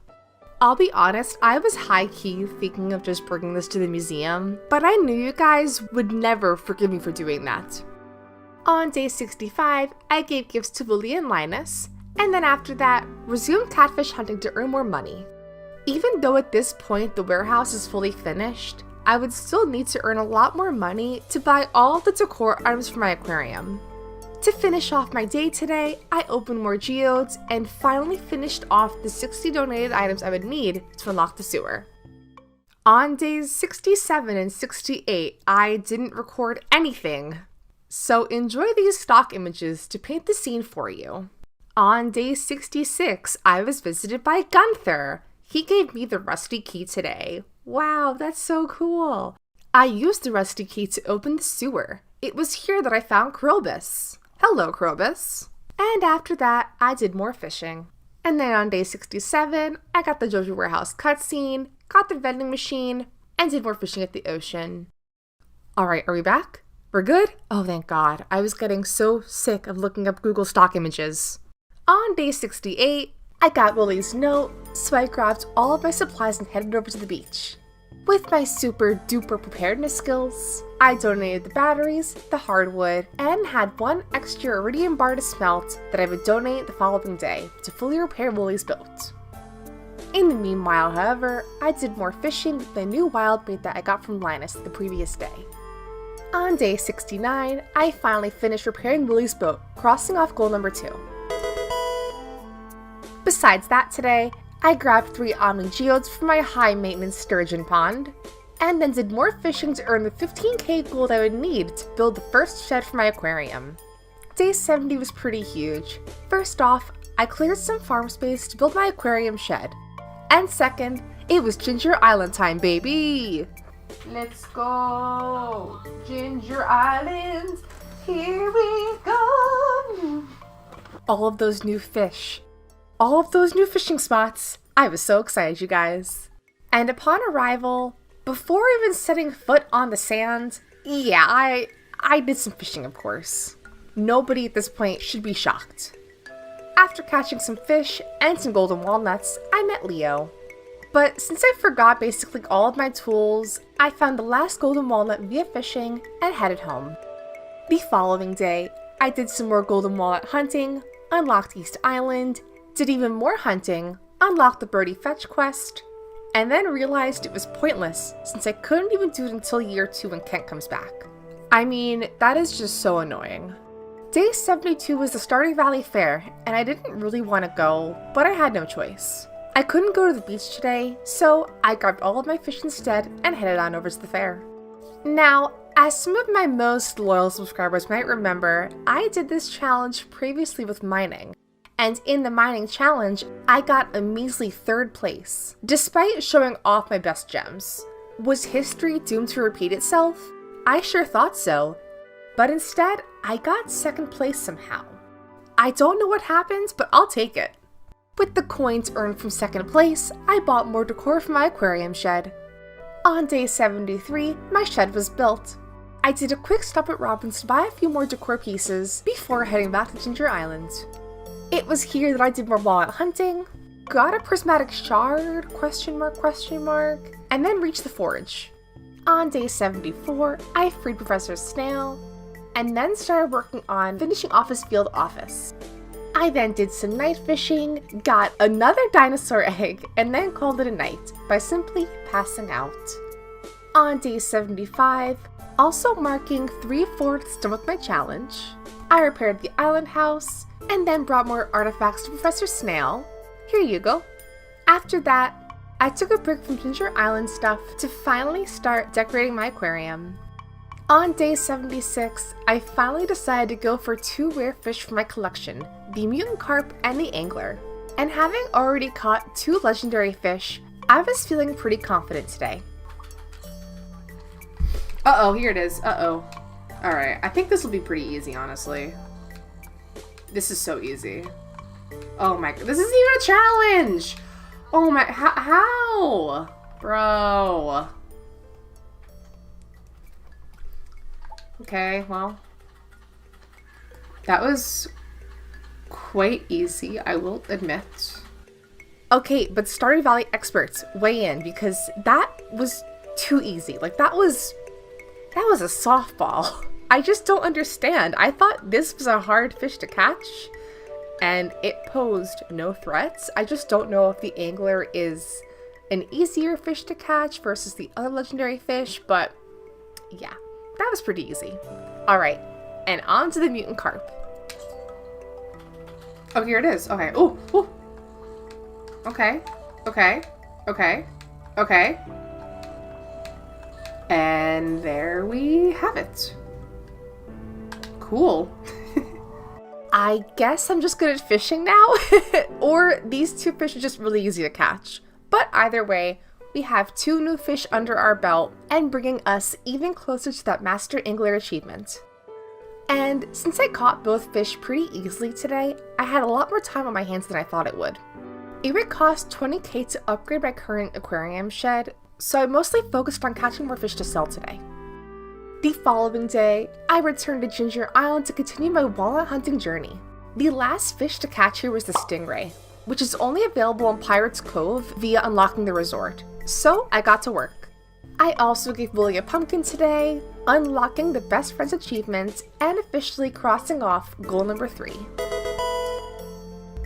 I'll be honest, I was high-key thinking of just bringing this to the museum, but I knew you guys would never forgive me for doing that. On day 65, I gave gifts to Willie and Linus, and then after that, resumed catfish hunting to earn more money. Even though at this point the warehouse is fully finished, I would still need to earn a lot more money to buy all the decor items for my aquarium. To finish off my day today, I opened more geodes and finally finished off the 60 donated items I would need to unlock the sewer. On days 67 and 68, I didn't record anything, so enjoy these stock images to paint the scene for you. On day 66, I was visited by Gunther. He gave me the rusty key today. Wow, that's so cool. I used the rusty key to open the sewer. It was here that I found Krobus. Hello, Krobus. And after that, I did more fishing. And then on day 67, I got the Jojo Warehouse cutscene, got the vending machine, and did more fishing at the ocean. Alright, are we back? We're good? Oh, thank God. I was getting so sick of looking up Google stock images. On day 68, I got Willie's note, so I grabbed all of my supplies and headed over to the beach. With my super duper preparedness skills, I donated the batteries, the hardwood, and had one extra iridium bar to smelt that I would donate the following day to fully repair Willie's boat. In the meanwhile, however, I did more fishing with my new wild bait that I got from Linus the previous day. On day 69, I finally finished repairing Willie's boat, crossing off goal number 2. Besides that today, I grabbed 3 Omni Geodes from my high-maintenance sturgeon pond, and then did more fishing to earn the 15k gold I would need to build the first shed for my aquarium. Day 70 was pretty huge. First off, I cleared some farm space to build my aquarium shed. And second, it was Ginger Island time, baby! Let's go! Ginger Island, here we go! All of those new fish. All of those new fishing spots. I was so excited, you guys. And upon arrival, before even setting foot on the sand, yeah, I did some fishing, of course. Nobody at this point should be shocked. After catching some fish and some golden walnuts, I met Leo. But since I forgot basically all of my tools, I found the last golden walnut via fishing and headed home. The following day, I did some more golden walnut hunting, unlocked East Island, did even more hunting, unlocked the birdie fetch quest, and then realized it was pointless since I couldn't even do it until year 2 when Kent comes back. I mean, that is just so annoying. Day 72 was the Stardew Valley Fair, and I didn't really want to go, but I had no choice. I couldn't go to the beach today, so I grabbed all of my fish instead and headed on over to the fair. Now, as some of my most loyal subscribers might remember, I did this challenge previously with mining. And in the mining challenge, I got a measly 3rd place, despite showing off my best gems. Was history doomed to repeat itself? I sure thought so, but instead, I got 2nd place somehow. I don't know what happened, but I'll take it. With the coins earned from 2nd place, I bought more decor for my aquarium shed. On day 73, my shed was built. I did a quick stop at Robin's to buy a few more decor pieces before heading back to Ginger Island. It was here that I did more walnut hunting, got a prismatic shard, question mark, and then reached the forge. On day 74, I freed Professor Snail, and then started working on finishing off his field office. I then did some night fishing, got another dinosaur egg, and then called it a night by simply passing out. On day 75, also marking 3/4 done with my challenge, I repaired the island house, and then brought more artifacts to Professor Snail. Here you go. After that, I took a break from Ginger Island stuff to finally start decorating my aquarium. On day 76, I finally decided to go for 2 rare fish for my collection, the mutant carp and the angler. And having already caught 2 legendary fish, I was feeling pretty confident today. Uh-oh, here it is. Uh-oh. Alright, I think this will be pretty easy, honestly. This is so easy. Oh my, this isn't even a challenge! Oh my, how? Bro. Okay, well. That was quite easy, I will admit. Okay, but Stardew Valley experts, weigh in, because that was too easy. Like, that was a softball. I just don't understand. I thought this was a hard fish to catch, and it posed no threats. I just don't know if the angler is an easier fish to catch versus the other legendary fish, but yeah, that was pretty easy. All right, and on to the mutant carp. Oh, here it is. Okay. Ooh, ooh. Okay. Okay. Okay. Okay. And there we have it. Cool. I guess I'm just good at fishing now, or these two fish are just really easy to catch. But either way, we have 2 new fish under our belt and bringing us even closer to that Master Angler achievement. And since I caught both fish pretty easily today, I had a lot more time on my hands than I thought it would. It would cost 20k to upgrade my current aquarium shed, so I mostly focused on catching more fish to sell today. The following day, I returned to Ginger Island to continue my walnut hunting journey. The last fish to catch here was the stingray, which is only available in Pirates Cove via unlocking the resort, so I got to work. I also gave Willie a pumpkin today, unlocking the best friends achievement and officially crossing off goal number 3.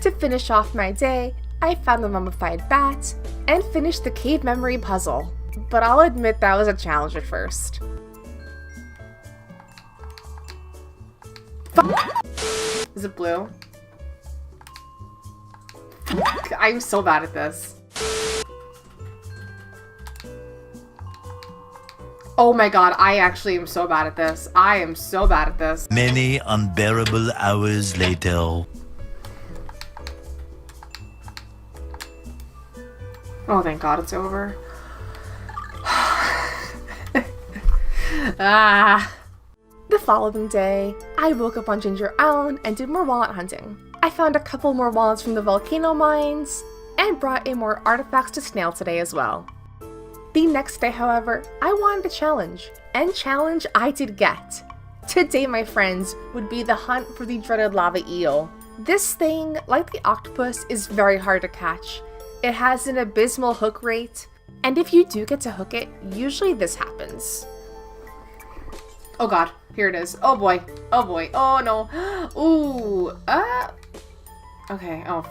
To finish off my day, I found the mummified bat and finished the cave memory puzzle, but I'll admit that was a challenge at first. Is it blue? I'm so bad at this. Oh my god, I actually am so bad at this. I am so bad at this. Many unbearable hours later. Oh, thank god it's over. Ah. The following day, I woke up on Ginger Island and did more walnut hunting. I found a couple more walnuts from the volcano mines, and brought in more artifacts to Snail today as well. The next day, however, I wanted a challenge, and challenge I did get. Today, my friends, would be the hunt for the dreaded lava eel. This thing, like the octopus, is very hard to catch. It has an abysmal hook rate, and if you do get to hook it, usually this happens. Oh god, here it is. Oh boy, oh boy, oh no. Ooh, okay, oh.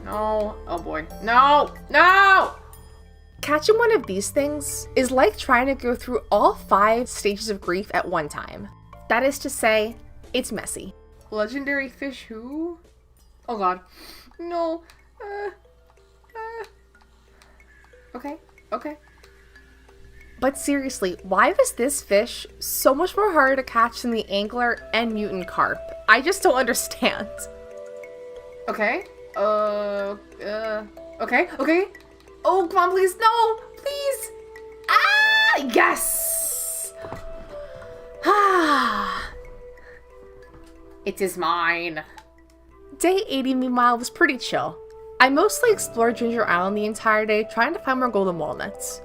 No, oh boy, no, no! Catching one of these things is like trying to go through all 5 stages of grief at one time. That is to say, it's messy. Legendary fish who? Oh god, no. Okay, okay. But seriously, why was this fish so much more harder to catch than the angler and mutant carp? I just don't understand. Okay. Okay, okay. Oh, come on, please. No, please. Ah, yes. Ah. It is mine. Day 80, meanwhile, was pretty chill. I mostly explored Ginger Island the entire day, trying to find more golden walnuts.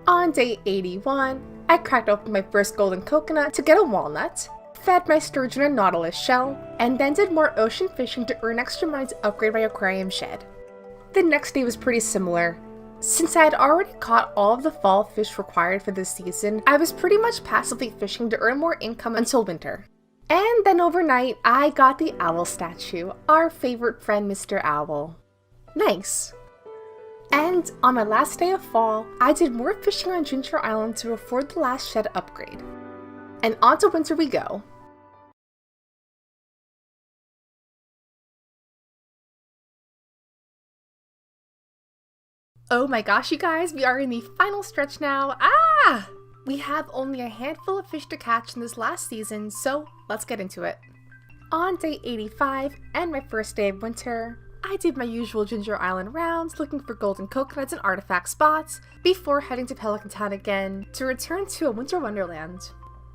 On day 81, I cracked open my first golden coconut to get a walnut, fed my sturgeon a nautilus shell, and then did more ocean fishing to earn extra money to upgrade my aquarium shed. The next day was pretty similar. Since I had already caught all of the fall fish required for this season, I was pretty much passively fishing to earn more income until winter. And then overnight, I got the owl statue, our favorite friend Mr. Owl. Nice. And on my last day of fall, I did more fishing on Ginger Island to afford the last shed upgrade. And on to winter we go. Oh my gosh, you guys, we are in the final stretch now. Ah! We have only a handful of fish to catch in this last season, so let's get into it. On day 85, and my first day of winter, I did my usual Ginger Island rounds looking for golden coconuts and artifact spots before heading to Pelican Town again to return to a winter wonderland.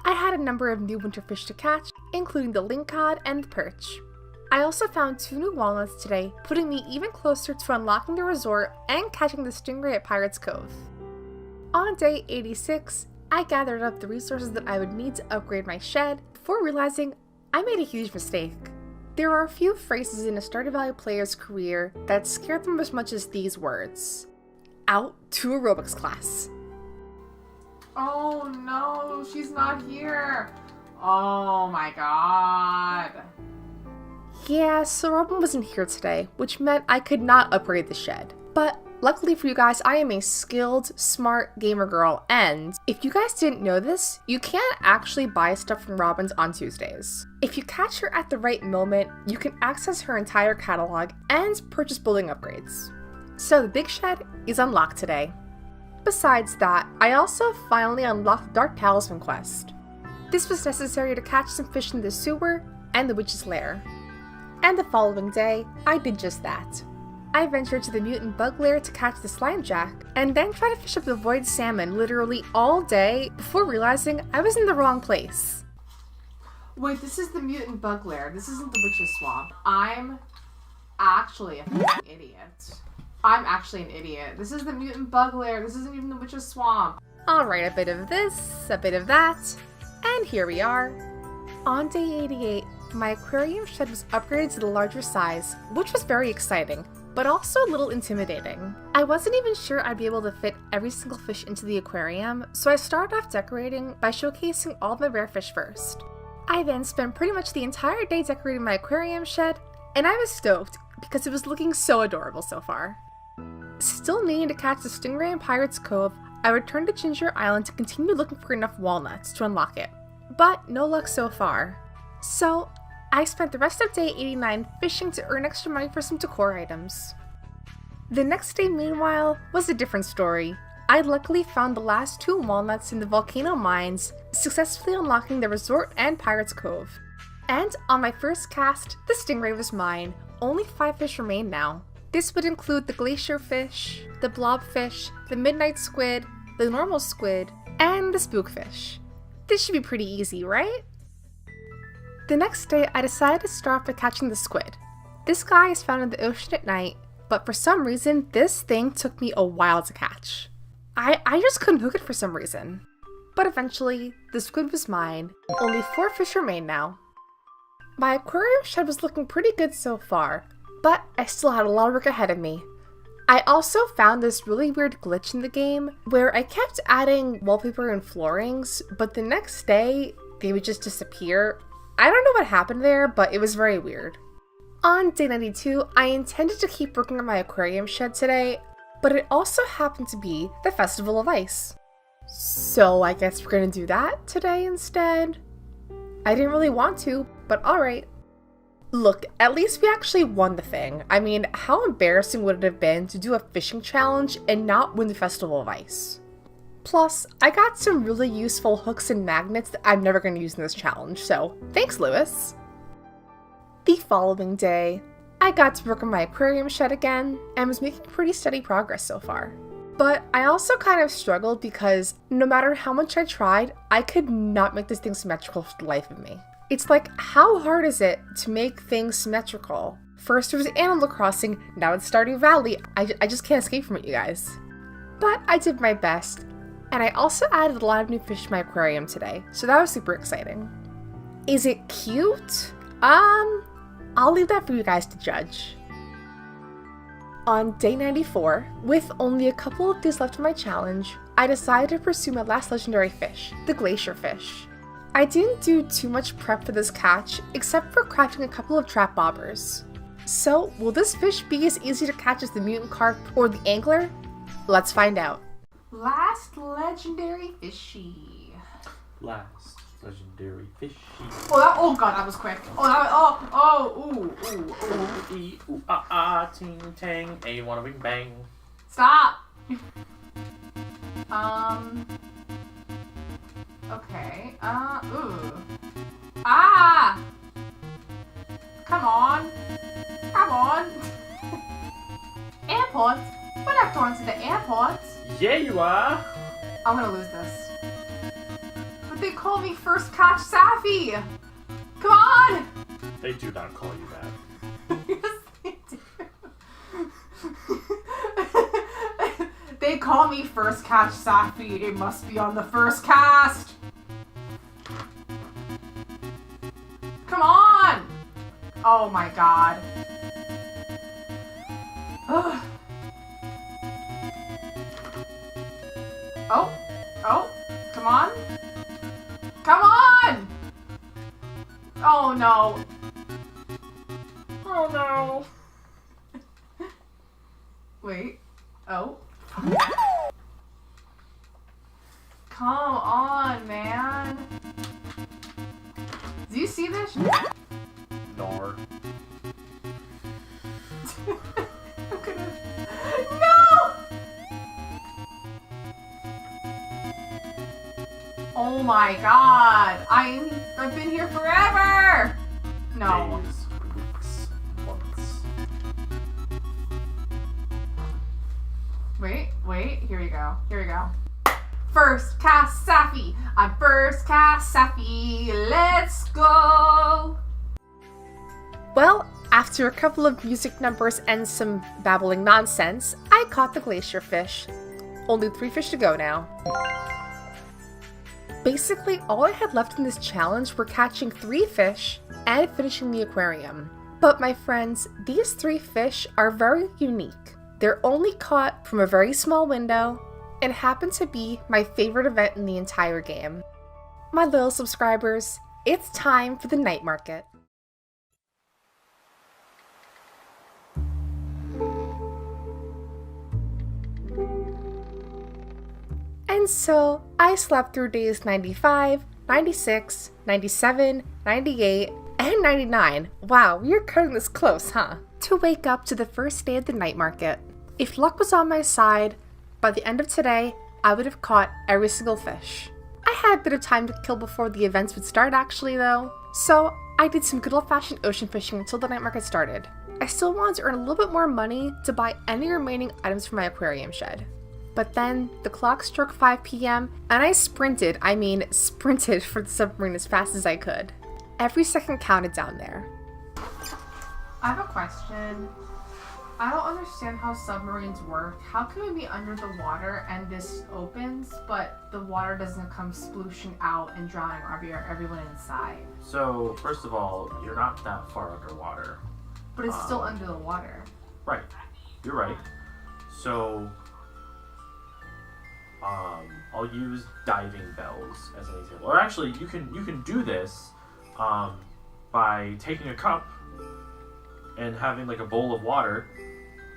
I had a number of new winter fish to catch, including the lingcod and the perch. I also found 2 new walnuts today, putting me even closer to unlocking the resort and catching the stingray at Pirate's Cove. On day 86, I gathered up the resources that I would need to upgrade my shed before realizing I made a huge mistake. There are a few phrases in a Stardew Valley player's career that scare them as much as these words. Out to aerobics class. Oh no, she's not here. Oh my god. Yeah, so Robin wasn't here today, which meant I could not upgrade the shed. But luckily for you guys, I am a skilled, smart gamer girl, and if you guys didn't know this, you can't actually buy stuff from Robin's on Tuesdays. If you catch her at the right moment, you can access her entire catalog and purchase building upgrades. So the big shed is unlocked today. Besides that, I also finally unlocked the Dark Talisman quest. This was necessary to catch some fish in the sewer and the witch's lair. And the following day, I did just that. I ventured to the mutant bug lair to catch the slime jack, and then tried to fish up the void salmon literally all day before realizing I was in the wrong place. Wait, this is the mutant bug lair. This isn't the witch's swamp. I'm actually a fucking idiot. I'm actually an idiot. This is the mutant bug lair. This isn't even the witch's swamp. Alright, a bit of this, a bit of that, and here we are. On day 88, my aquarium shed was upgraded to the larger size, which was very exciting, but also a little intimidating. I wasn't even sure I'd be able to fit every single fish into the aquarium, so I started off decorating by showcasing all of my rare fish first. I then spent pretty much the entire day decorating my aquarium shed, and I was stoked because it was looking so adorable so far. Still needing to catch the stingray in Pirate's Cove, I returned to Ginger Island to continue looking for enough walnuts to unlock it, but no luck so far. So, I spent the rest of day 89 fishing to earn extra money for some decor items. The next day, meanwhile, was a different story. I luckily found the last 2 walnuts in the volcano mines, successfully unlocking the resort and Pirate's Cove. And on my first cast, the stingray was mine. Only 5 fish remain now. This would include the glacier fish, the blobfish, the midnight squid, the normal squid, and the spookfish. This should be pretty easy, right? The next day, I decided to start by catching the squid. This guy is found in the ocean at night, but for some reason, this thing took me a while to catch. I just couldn't hook it for some reason. But eventually, the squid was mine. Only 4 fish remain now. My aquarium shed was looking pretty good so far, but I still had a lot of work ahead of me. I also found this really weird glitch in the game where I kept adding wallpaper and floorings, but the next day, they would just disappear. I don't know what happened there, but it was very weird. On day 92, I intended to keep working on my aquarium shed today, but it also happened to be the Festival of Ice. So I guess we're gonna do that today instead. I didn't really want to, but alright. Look, at least we actually won the thing. I mean, how embarrassing would it have been to do a fishing challenge and not win the Festival of Ice? Plus, I got some really useful hooks and magnets that I'm never going to use in this challenge, so thanks, Lewis. The following day, I got to work on my aquarium shed again and was making pretty steady progress so far. But I also kind of struggled because no matter how much I tried, I could not make this thing symmetrical for the life of me. It's like, how hard is it to make things symmetrical? First it was Animal Crossing, now it's Stardew Valley. I just can't escape from it, you guys. But I did my best. And I also added a lot of new fish to my aquarium today, so that was super exciting. Is it cute? I'll leave that for you guys to judge. On day 94, with only a couple of days left of my challenge, I decided to pursue my last legendary fish, the glacier fish. I didn't do too much prep for this catch, except for crafting a couple of trap bobbers. So, will this fish be as easy to catch as the mutant carp or the angler? Let's find out. Last legendary fishy. Last legendary fishy. Oh god, that was quick. Ooh. E ooh ah ah ting tang a wanna wing bang. Stop. Okay. Ooh. Ah. Come on. Airport. We're not going to the airport. Yeah, you are. I'm gonna lose this. But they call me First Catch Safi. Come They do not call you that. Yes, they do. They call me First Catch Safi. It must be on the first cast. Come on! Oh my god. Ugh. Oh, come on. Come on! Oh no. Oh no. Wait. Oh. Come on, man. Do you see this? Nor. I'm gonna... No! Oh my god. I've been here forever! No. Days, weeks, months. Wait, here we go. First cast Safi. I'm first cast Safi. Let's go. Well, after a couple of music numbers and some babbling nonsense, I caught the glacier fish. Only 3 fish to go now. Basically, all I had left in this challenge were catching 3 fish and finishing the aquarium. But my friends, these 3 fish are very unique. They're only caught from a very small window and happen to be my favorite event in the entire game. My loyal subscribers, it's time for the night market. And so, I slept through days 95, 96, 97, 98, and 99. Wow, we are cutting this close, huh? To wake up to the first day of the night market. If luck was on my side, by the end of today, I would have caught every single fish. I had a bit of time to kill before the events would start actually though, so I did some good old-fashioned ocean fishing until the night market started. I still wanted to earn a little bit more money to buy any remaining items for my aquarium shed. But then the clock struck 5 p.m. and I sprinted for the submarine as fast as I could. Every second counted down there. I have a question. I don't understand how submarines work. How can we be under the water and this opens, but the water doesn't come splooshing out and drowning everyone inside? So, first of all, you're not that far underwater. But it's still under the water. Right. You're right. So, I'll use diving bells as an example. Or actually, you can do this by taking a cup and having like a bowl of water,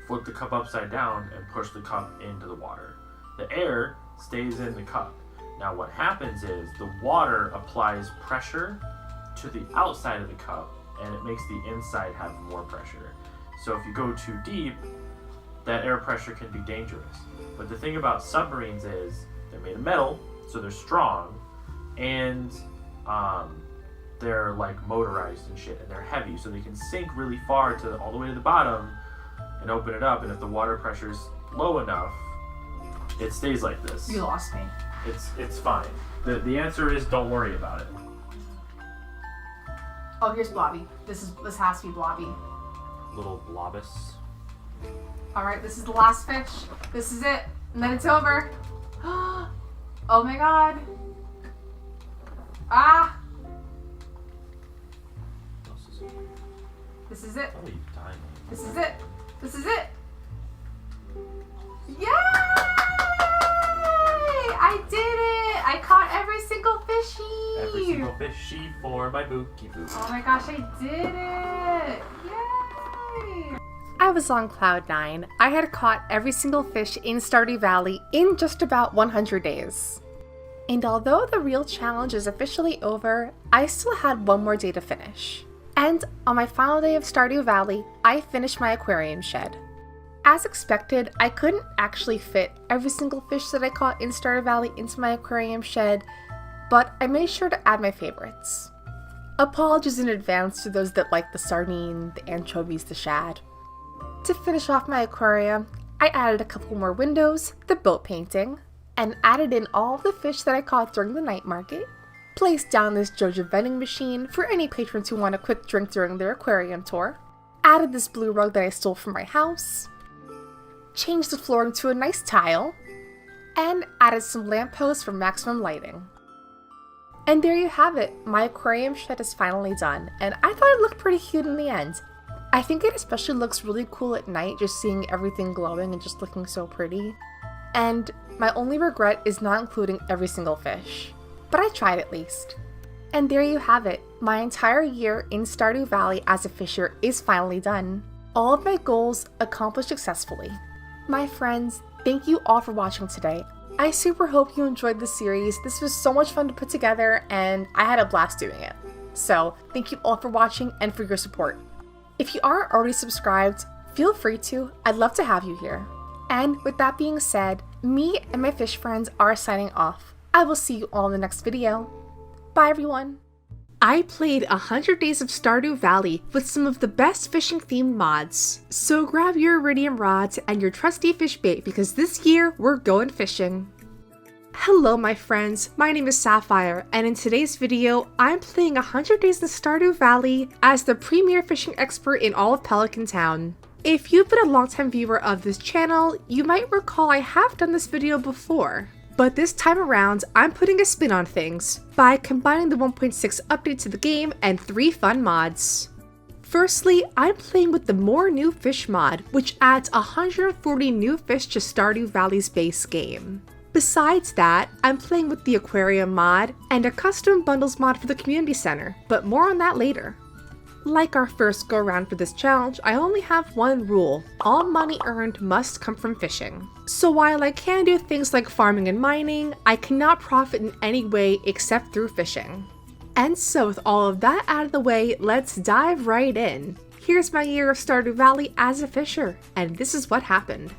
flip the cup upside down and push the cup into the water. The air stays in the cup. Now what happens is the water applies pressure to the outside of the cup and it makes the inside have more pressure. So if you go too deep, that air pressure can be dangerous. But the thing about submarines is they're made of metal, so they're strong, and they're like motorized and shit, and they're heavy, so they can sink really far to all the way to the bottom and open it up. And if the water pressure's low enough, it stays like this. You lost me. It's fine. The answer is don't worry about it. Oh, here's Blobby. This has to be Blobby. Little blobus. Alright, this is the last fish. This is it. And then it's over. Oh my god. Ah! This is it. Oh, you dying. This is it. This is it. Yay! I did it! I caught every single fishy! Every single fishy for my bookie boo. Oh my gosh, I did it! Yay! I was on cloud 9. I had caught every single fish in Stardew Valley in just about 100 days. And although the real challenge is officially over, I still had one more day to finish. And on my final day of Stardew Valley, I finished my aquarium shed. As expected, I couldn't actually fit every single fish that I caught in Stardew Valley into my aquarium shed, but I made sure to add my favorites. Apologies in advance to those that like the sardine, the anchovies, the shad. To finish off my aquarium, I added a couple more windows, the boat painting, and added in all the fish that I caught during the night market, placed down this Joja vending machine for any patrons who want a quick drink during their aquarium tour, added this blue rug that I stole from my house, changed the flooring to a nice tile, and added some lampposts for maximum lighting. And there you have it, my aquarium shed is finally done, and I thought it looked pretty cute in the end. I think it especially looks really cool at night, just seeing everything glowing and just looking so pretty. And my only regret is not including every single fish. But I tried at least. And there you have it, my entire year in Stardew Valley as a fisher is finally done. All of my goals accomplished successfully. My friends, thank you all for watching today. I super hope you enjoyed the series. This was so much fun to put together and I had a blast doing it. So thank you all for watching and for your support. If you aren't already subscribed, feel free to. I'd love to have you here. And with that being said, me and my fish friends are signing off. I will see you all in the next video. Bye everyone. I played 100 Days of Stardew Valley with some of the best fishing themed mods. So grab your iridium rods and your trusty fish bait because this year we're going fishing. Hello my friends, my name is Sapphire and in today's video I'm playing 100 Days in Stardew Valley as the premier fishing expert in all of Pelican Town. If you've been a longtime viewer of this channel, you might recall I have done this video before. But this time around, I'm putting a spin on things by combining the 1.6 update to the game and 3 fun mods. Firstly, I'm playing with the More New Fish mod, which adds 140 new fish to Stardew Valley's base game. Besides that, I'm playing with the Aquarium mod and a custom bundles mod for the community center, but more on that later. Like our first go around for this challenge, I only have one rule. All money earned must come from fishing. So while I can do things like farming and mining, I cannot profit in any way except through fishing. And so with all of that out of the way, let's dive right in. Here's my year of Stardew Valley as a fisher, and this is what happened.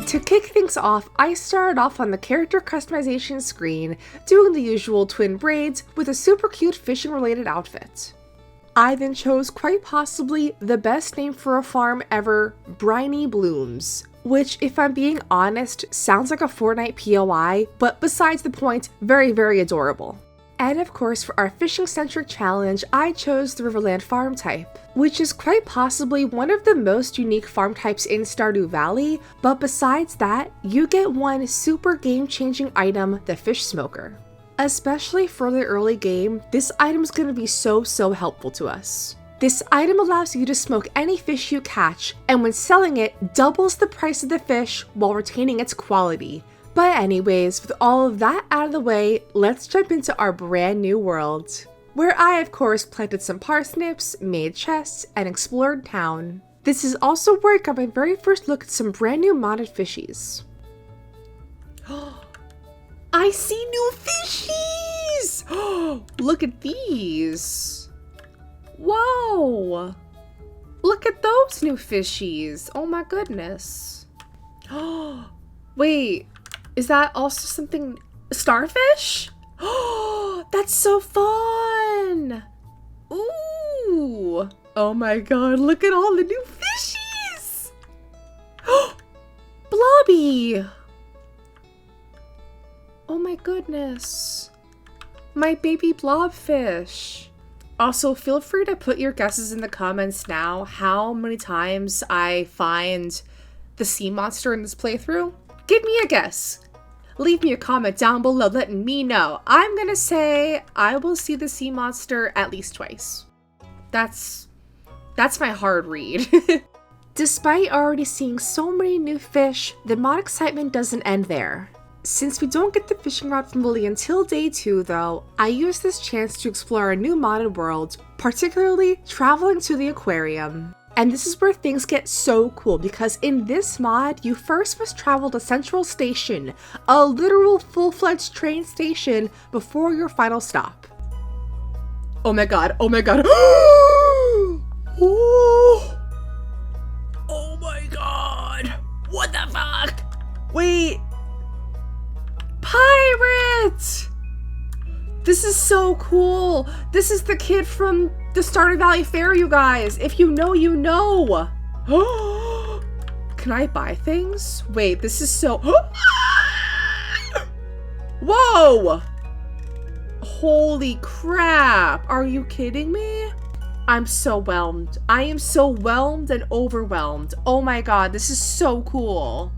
To kick things off, I started off on the character customization screen, doing the usual twin braids with a super cute fishing related outfit. I then chose quite possibly the best name for a farm ever, Briny Blooms, which if I'm being honest, sounds like a Fortnite POI, but besides the point, very, very adorable. And of course, for our fishing-centric challenge, I chose the Riverland farm type, which is quite possibly one of the most unique farm types in Stardew Valley, but besides that, you get one super game-changing item, the fish smoker. Especially for the early game, this item is going to be so helpful to us. This item allows you to smoke any fish you catch, and when selling it, doubles the price of the fish while retaining its quality. But anyways, with all of that out of the way, let's jump into our brand new world, where I of course planted some parsnips, made chests, and explored town. This is also where I got my very first look at some brand new modded fishies. I see new fishies! Look at these! Whoa! Look at those new fishies! Oh my goodness. Wait. Is that also something? Starfish? Oh, that's so fun! Ooh! Oh my god, look at all the new fishies! Blobby! Oh my goodness. My baby blobfish. Also, feel free to put your guesses in the comments now how many times I find the sea monster in this playthrough. Give me a guess. Leave me a comment down below letting me know. I'm gonna say I will see the sea monster at least twice. That's my hard read. Despite already seeing so many new fish, the mod excitement doesn't end there. Since we don't get the fishing rod from Lily until day 2 though, I used this chance to explore a new modded world, particularly traveling to the aquarium. And this is where things get so cool because in this mod, you first must travel to Central Station, a literal full-fledged train station before your final stop. Oh my god, oh my god. Oh my god. What the fuck? Wait. Pirate! This is so cool. This is the kid from the Stardew Valley Fair, you guys. If you know, you know. Can I buy things? Wait, this is so... Whoa! Holy crap. Are you kidding me? I'm so whelmed. I am so whelmed and overwhelmed. Oh my god, this is so cool.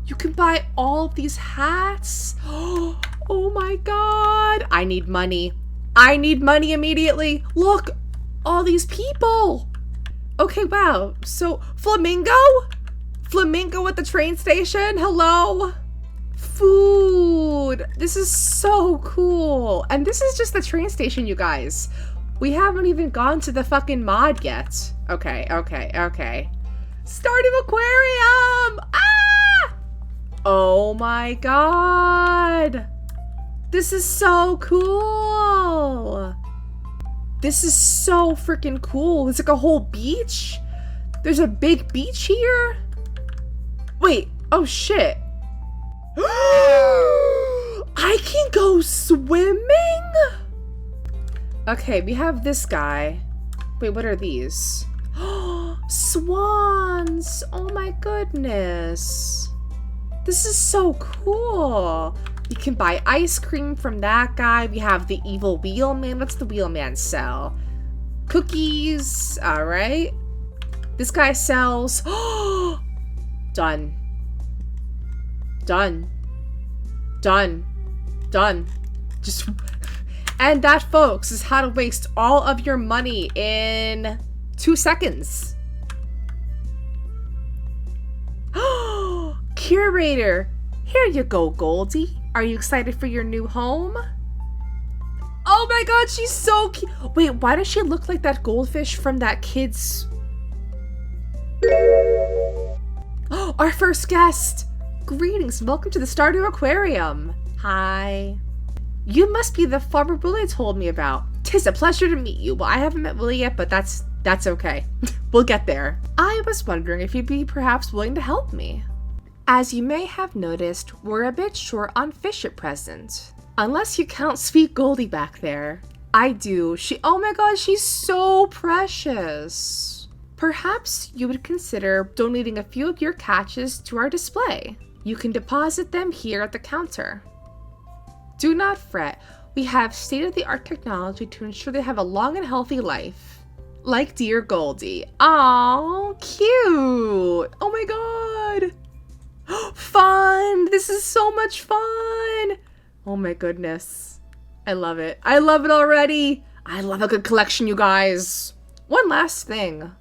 You can buy all of these hats. Oh my god. I need money. I need money immediately. Look, all these people. Okay, wow. So, Flamingo? Flamingo at the train station? Hello? Food. This is so cool. And this is just the train station, you guys. We haven't even gone to the fucking mod yet. Okay. Stardew Aquarium! Ah! Oh my god. This is so cool. This is so freaking cool. It's like a whole beach. There's a big beach here. Wait. Oh shit. I can go swimming? Okay, we have this guy. Wait, what are these? Swans! Oh my goodness. This is so cool. You can buy ice cream from that guy. We have the evil wheelman. What's the wheelman sell? Cookies. Alright. This guy sells... Done. Just... And that, folks, is how to waste all of your money in 2 seconds. Curator, here you go, Goldie. Are you excited for your new home? Oh my god, she's so cute. Wait, why does she look like that goldfish from that kid's... Our first guest. Greetings, welcome to the Stardew Aquarium. Hi. You must be the farmer Willie told me about. 'Tis a pleasure to meet you. Well, I haven't met Willie yet, but that's okay. We'll get there. I was wondering if you'd be perhaps willing to help me. As you may have noticed, we're a bit short on fish at present. Unless you count Sweet Goldie back there. I do. Oh my god, she's so precious. Perhaps you would consider donating a few of your catches to our display. You can deposit them here at the counter. Do not fret, we have state-of-the-art technology to ensure they have a long and healthy life. Like dear Goldie. Aww, cute! Oh my god! Fun! This is so much fun! Oh my goodness. I love it. I love it already! I love a good collection, you guys! One last thing.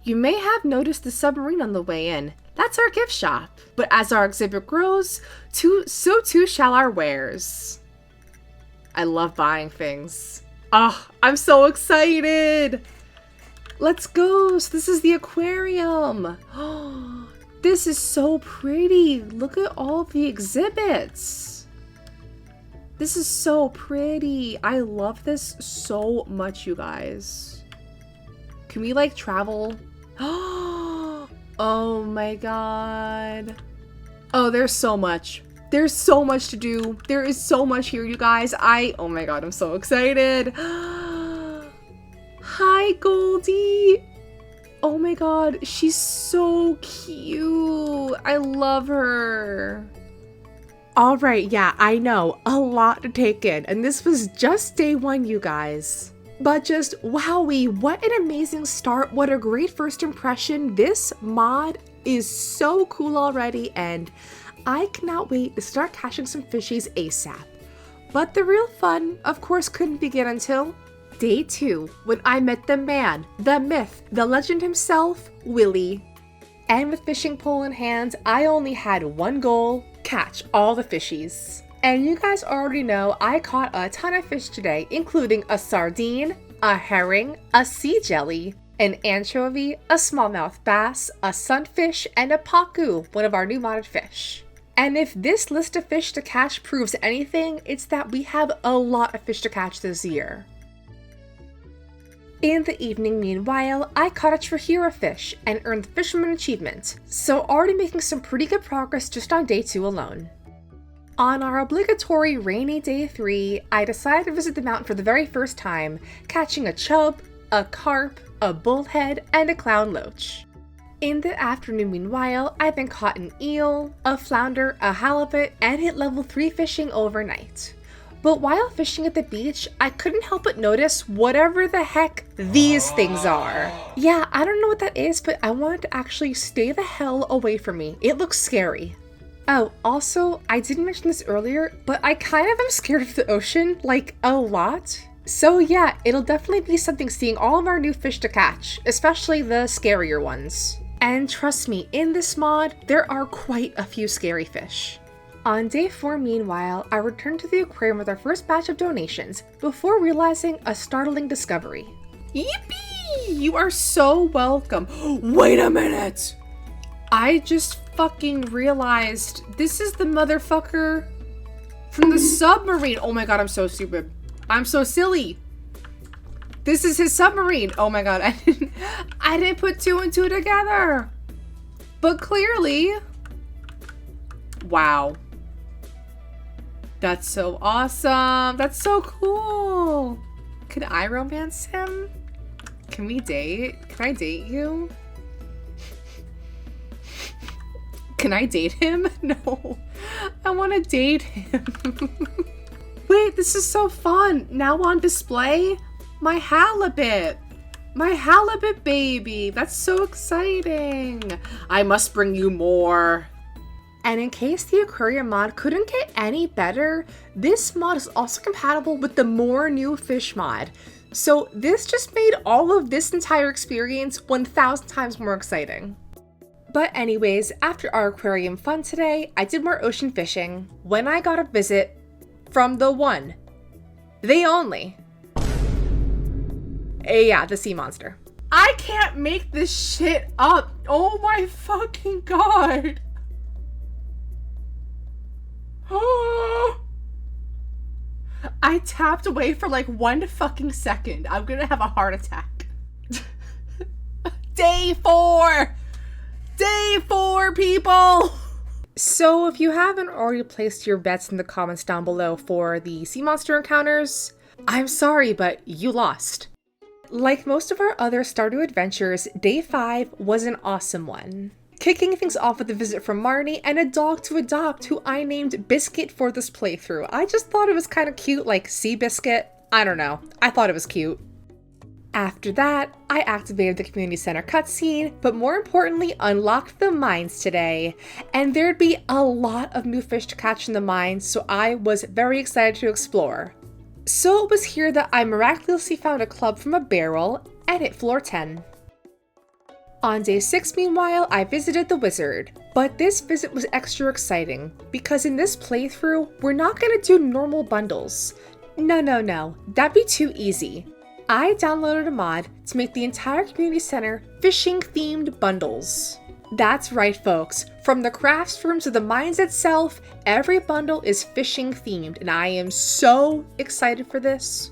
You may have noticed the submarine on the way in. That's our gift shop. But as our exhibit grows, so too shall our wares. I love buying things. Ah, I'm so excited! Let's go! So this is the aquarium! This is so pretty! Look at all the exhibits! This is so pretty! I love this so much, you guys. Can we, like, travel? Oh my god. Oh, there's so much. There's so much to do. There is so much here, you guys. Oh my god, I'm so excited. Hi, Goldie. Oh my god, she's so cute. I love her. All right, yeah, I know. A lot to take in. And this was just day one, you guys. But just, wowee, what an amazing start. What a great first impression. This mod is so cool already, and I cannot wait to start catching some fishies ASAP. But the real fun, of course, couldn't begin until day 2, when I met the man, the myth, the legend himself, Willie. And with fishing pole in hand, I only had one goal: catch all the fishies. And you guys already know I caught a ton of fish today, including a sardine, a herring, a sea jelly, an anchovy, a smallmouth bass, a sunfish, and a pacu, one of our new modded fish. And if this list of fish to catch proves anything, it's that we have a lot of fish to catch this year. In the evening, meanwhile, I caught a trahira fish and earned the Fisherman Achievement, so already making some pretty good progress just on day 2 alone. On our obligatory rainy day 3, I decided to visit the mountain for the very first time, catching a chub, a carp, a bullhead, and a clown loach. In the afternoon, meanwhile, I then caught an eel, a flounder, a halibut, and hit level 3 fishing overnight. But while fishing at the beach, I couldn't help but notice whatever the heck these things are. Yeah, I don't know what that is, but I wanted to actually stay the hell away from me. It looks scary. Oh, also, I didn't mention this earlier, but I kind of am scared of the ocean, like, a lot. So yeah, it'll definitely be something seeing all of our new fish to catch, especially the scarier ones. And trust me, in this mod, there are quite a few scary fish. On day 4, meanwhile, I returned to the aquarium with our first batch of donations before realizing a startling discovery. Yippee! You are so welcome. Wait a minute! I just fucking realized this is the motherfucker from the submarine. Oh my god, I'm so stupid. I'm so silly. This is his submarine. Oh my god, I didn't put 2 and 2 together. But clearly, wow. That's so awesome. That's so cool. Can I romance him? Can we date? Can I date you? Can I date him? No. I want to date him. Wait, this is so fun. Now on display, my halibut. My halibut baby. That's so exciting. I must bring you more. And in case the aquarium mod couldn't get any better, this mod is also compatible with the More New Fish mod. So this just made all of this entire experience 1,000 times more exciting. But anyways, after our aquarium fun today, I did more ocean fishing when I got a visit from the one, the only, yeah, the sea monster. I can't make this shit up. Oh my fucking god. I tapped away for like 1 fucking second. I'm gonna have a heart attack. Day 4! Day 4, people! So if you haven't already placed your bets in the comments down below for the sea monster encounters, I'm sorry, but you lost. Like most of our other Stardew adventures, day 5 was an awesome one. Kicking things off with a visit from Marnie and a dog to adopt who I named Biscuit for this playthrough. I just thought it was kind of cute, like Sea Biscuit. I don't know. I thought it was cute. After that, I activated the community center cutscene, but more importantly, unlocked the mines today. And there'd be a lot of new fish to catch in the mines, so I was very excited to explore. So it was here that I miraculously found a club from a barrel and hit floor 10. On day 6, meanwhile, I visited the wizard, but this visit was extra exciting because in this playthrough, we're not gonna do normal bundles. No, that'd be too easy. I downloaded a mod to make the entire community center fishing-themed bundles. That's right, folks. From the crafts room to the mines itself, every bundle is fishing-themed, and I am so excited for this.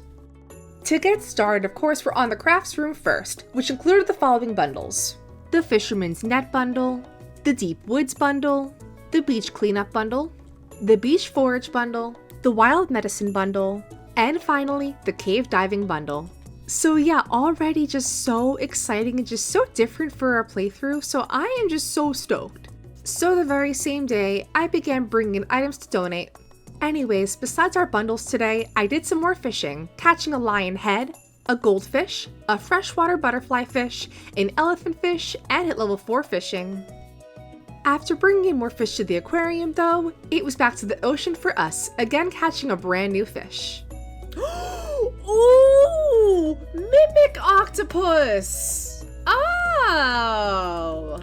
To get started, of course, we're on the crafts room first, which included the following bundles: the Fisherman's Net bundle, the Deep Woods bundle, the Beach Cleanup bundle, the Beach Forage bundle, the Wild Medicine bundle, and finally, the Cave Diving bundle. So yeah, already just so exciting and just so different for our playthrough, so I am just so stoked. So the very same day, I began bringing in items to donate. Anyways, besides our bundles today, I did some more fishing, catching a lion head, a goldfish, a freshwater butterfly fish, an elephant fish, and hit level 4 fishing. After bringing in more fish to the aquarium though, it was back to the ocean for us, again catching a brand new fish. Ooh! Mimic octopus! Oh!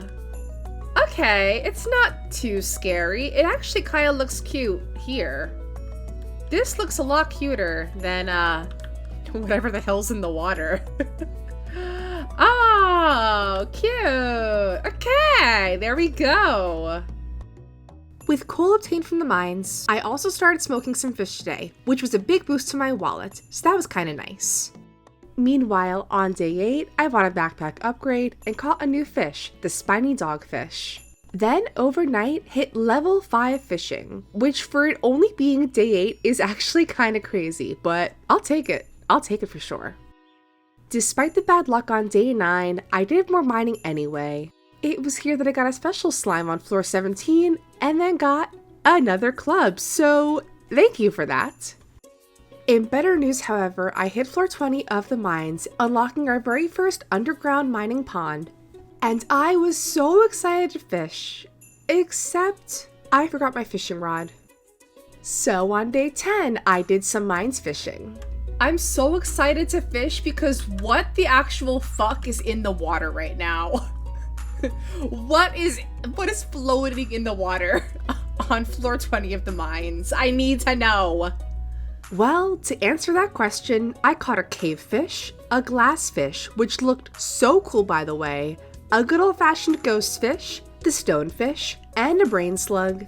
Okay, it's not too scary. It actually kind of looks cute here. This looks a lot cuter than, whatever the hell's in the water. Oh, cute! Okay, there we go! With coal obtained from the mines, I also started smoking some fish today, which was a big boost to my wallet, so that was kinda nice. Meanwhile, on day 8, I bought a backpack upgrade and caught a new fish, the spiny dogfish. Then, overnight, hit level 5 fishing, which for it only being day 8 is actually kinda crazy, but I'll take it. I'll take it for sure. Despite the bad luck on day 9, I did more mining anyway. It was here that I got a special slime on floor 17 and then got another club, so thank you for that. In better news, however, I hit floor 20 of the mines, unlocking our very first underground mining pond. And I was so excited to fish, except I forgot my fishing rod. So on day 10, I did some mines fishing. I'm so excited to fish because what the actual fuck is in the water right now? What is floating in the water on floor 20 of the mines? I need to know. Well, to answer that question, I caught a cave fish, a glass fish, which looked so cool by the way, a good old-fashioned ghost fish, the stonefish, and a brain slug.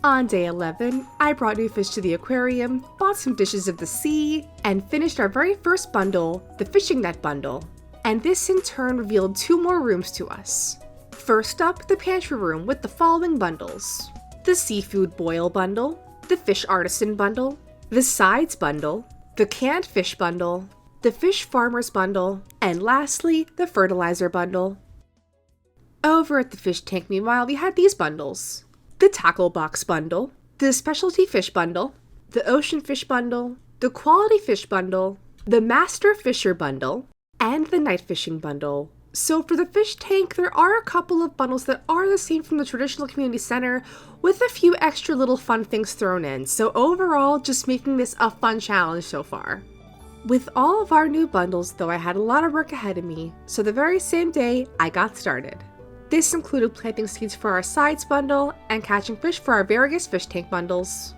On day 11, I brought new fish to the aquarium, bought some dishes of the sea, and finished our very first bundle, the fishing net bundle. And this in turn revealed 2 more rooms to us. First up, the pantry room with the following bundles: the seafood boil bundle, the fish artisan bundle, the sides bundle, the canned fish bundle, the fish farmers bundle, and lastly, the fertilizer bundle. Over at the fish tank, meanwhile, we had these bundles: the tackle box bundle, the specialty fish bundle, the ocean fish bundle, the quality fish bundle, the master fisher bundle, and the night fishing bundle. So for the fish tank, there are a couple of bundles that are the same from the traditional community center with a few extra little fun things thrown in. So overall, just making this a fun challenge so far. With all of our new bundles, though, I had a lot of work ahead of me. So the very same day, I got started. This included planting seeds for our sides bundle and catching fish for our various fish tank bundles.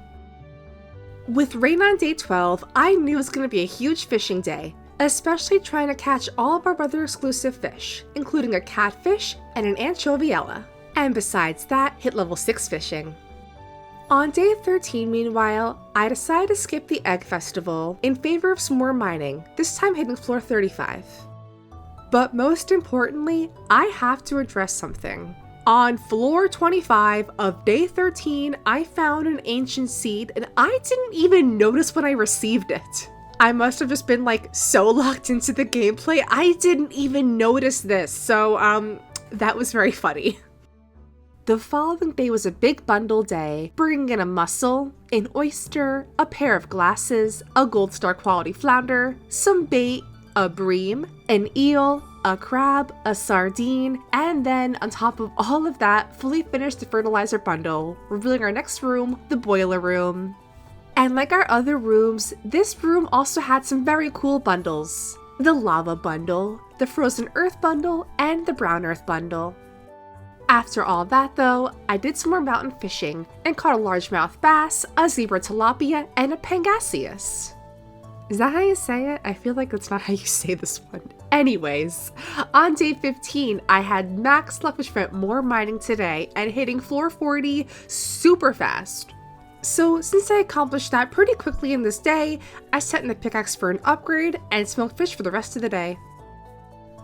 With rain on day 12, I knew it was going to be a huge fishing day, especially trying to catch all of our weather exclusive fish, including a catfish and an anchoviella. And besides that, hit level 6 fishing. On day 13, meanwhile, I decided to skip the egg festival in favor of some more mining, this time hitting floor 35. But most importantly, I have to address something. On floor 25 of day 13, I found an ancient seed and I didn't even notice when I received it. I must have just been so locked into the gameplay, I didn't even notice this, so that was very funny. The following day was a big bundle day, bringing in a mussel, an oyster, a pair of glasses, a gold star quality flounder, some bait, a bream, an eel, a crab, a sardine, and then on top of all of that, fully finished the fertilizer bundle, revealing our next room, the boiler room. And like our other rooms, this room also had some very cool bundles: the lava bundle, the frozen earth bundle, and the brown earth bundle. After all that though, I did some more mountain fishing and caught a largemouth bass, a zebra tilapia, and a pangasius. Is that how you say it? I feel like that's not how you say this one. Anyways, on day 15, I had max luck, which meant more mining today and hitting floor 40 super fast. So since I accomplished that pretty quickly in this day, I set in the pickaxe for an upgrade and smoked fish for the rest of the day.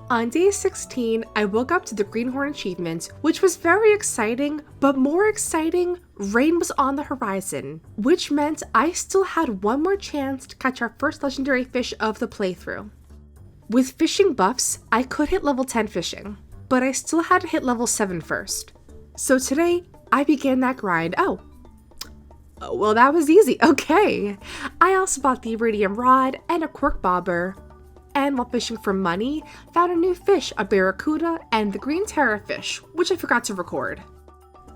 On day 16, I woke up to the Greenhorn achievement, which was very exciting, but more exciting, rain was on the horizon, which meant I still had one more chance to catch our first legendary fish of the playthrough. With fishing buffs, I could hit level 10 fishing, but I still had to hit level 7 first. So today, I began that grind. Oh, well, that was easy. Okay. I also bought the iridium rod and a cork bobber. And while fishing for money, found a new fish, a barracuda, and the green terra fish, which I forgot to record.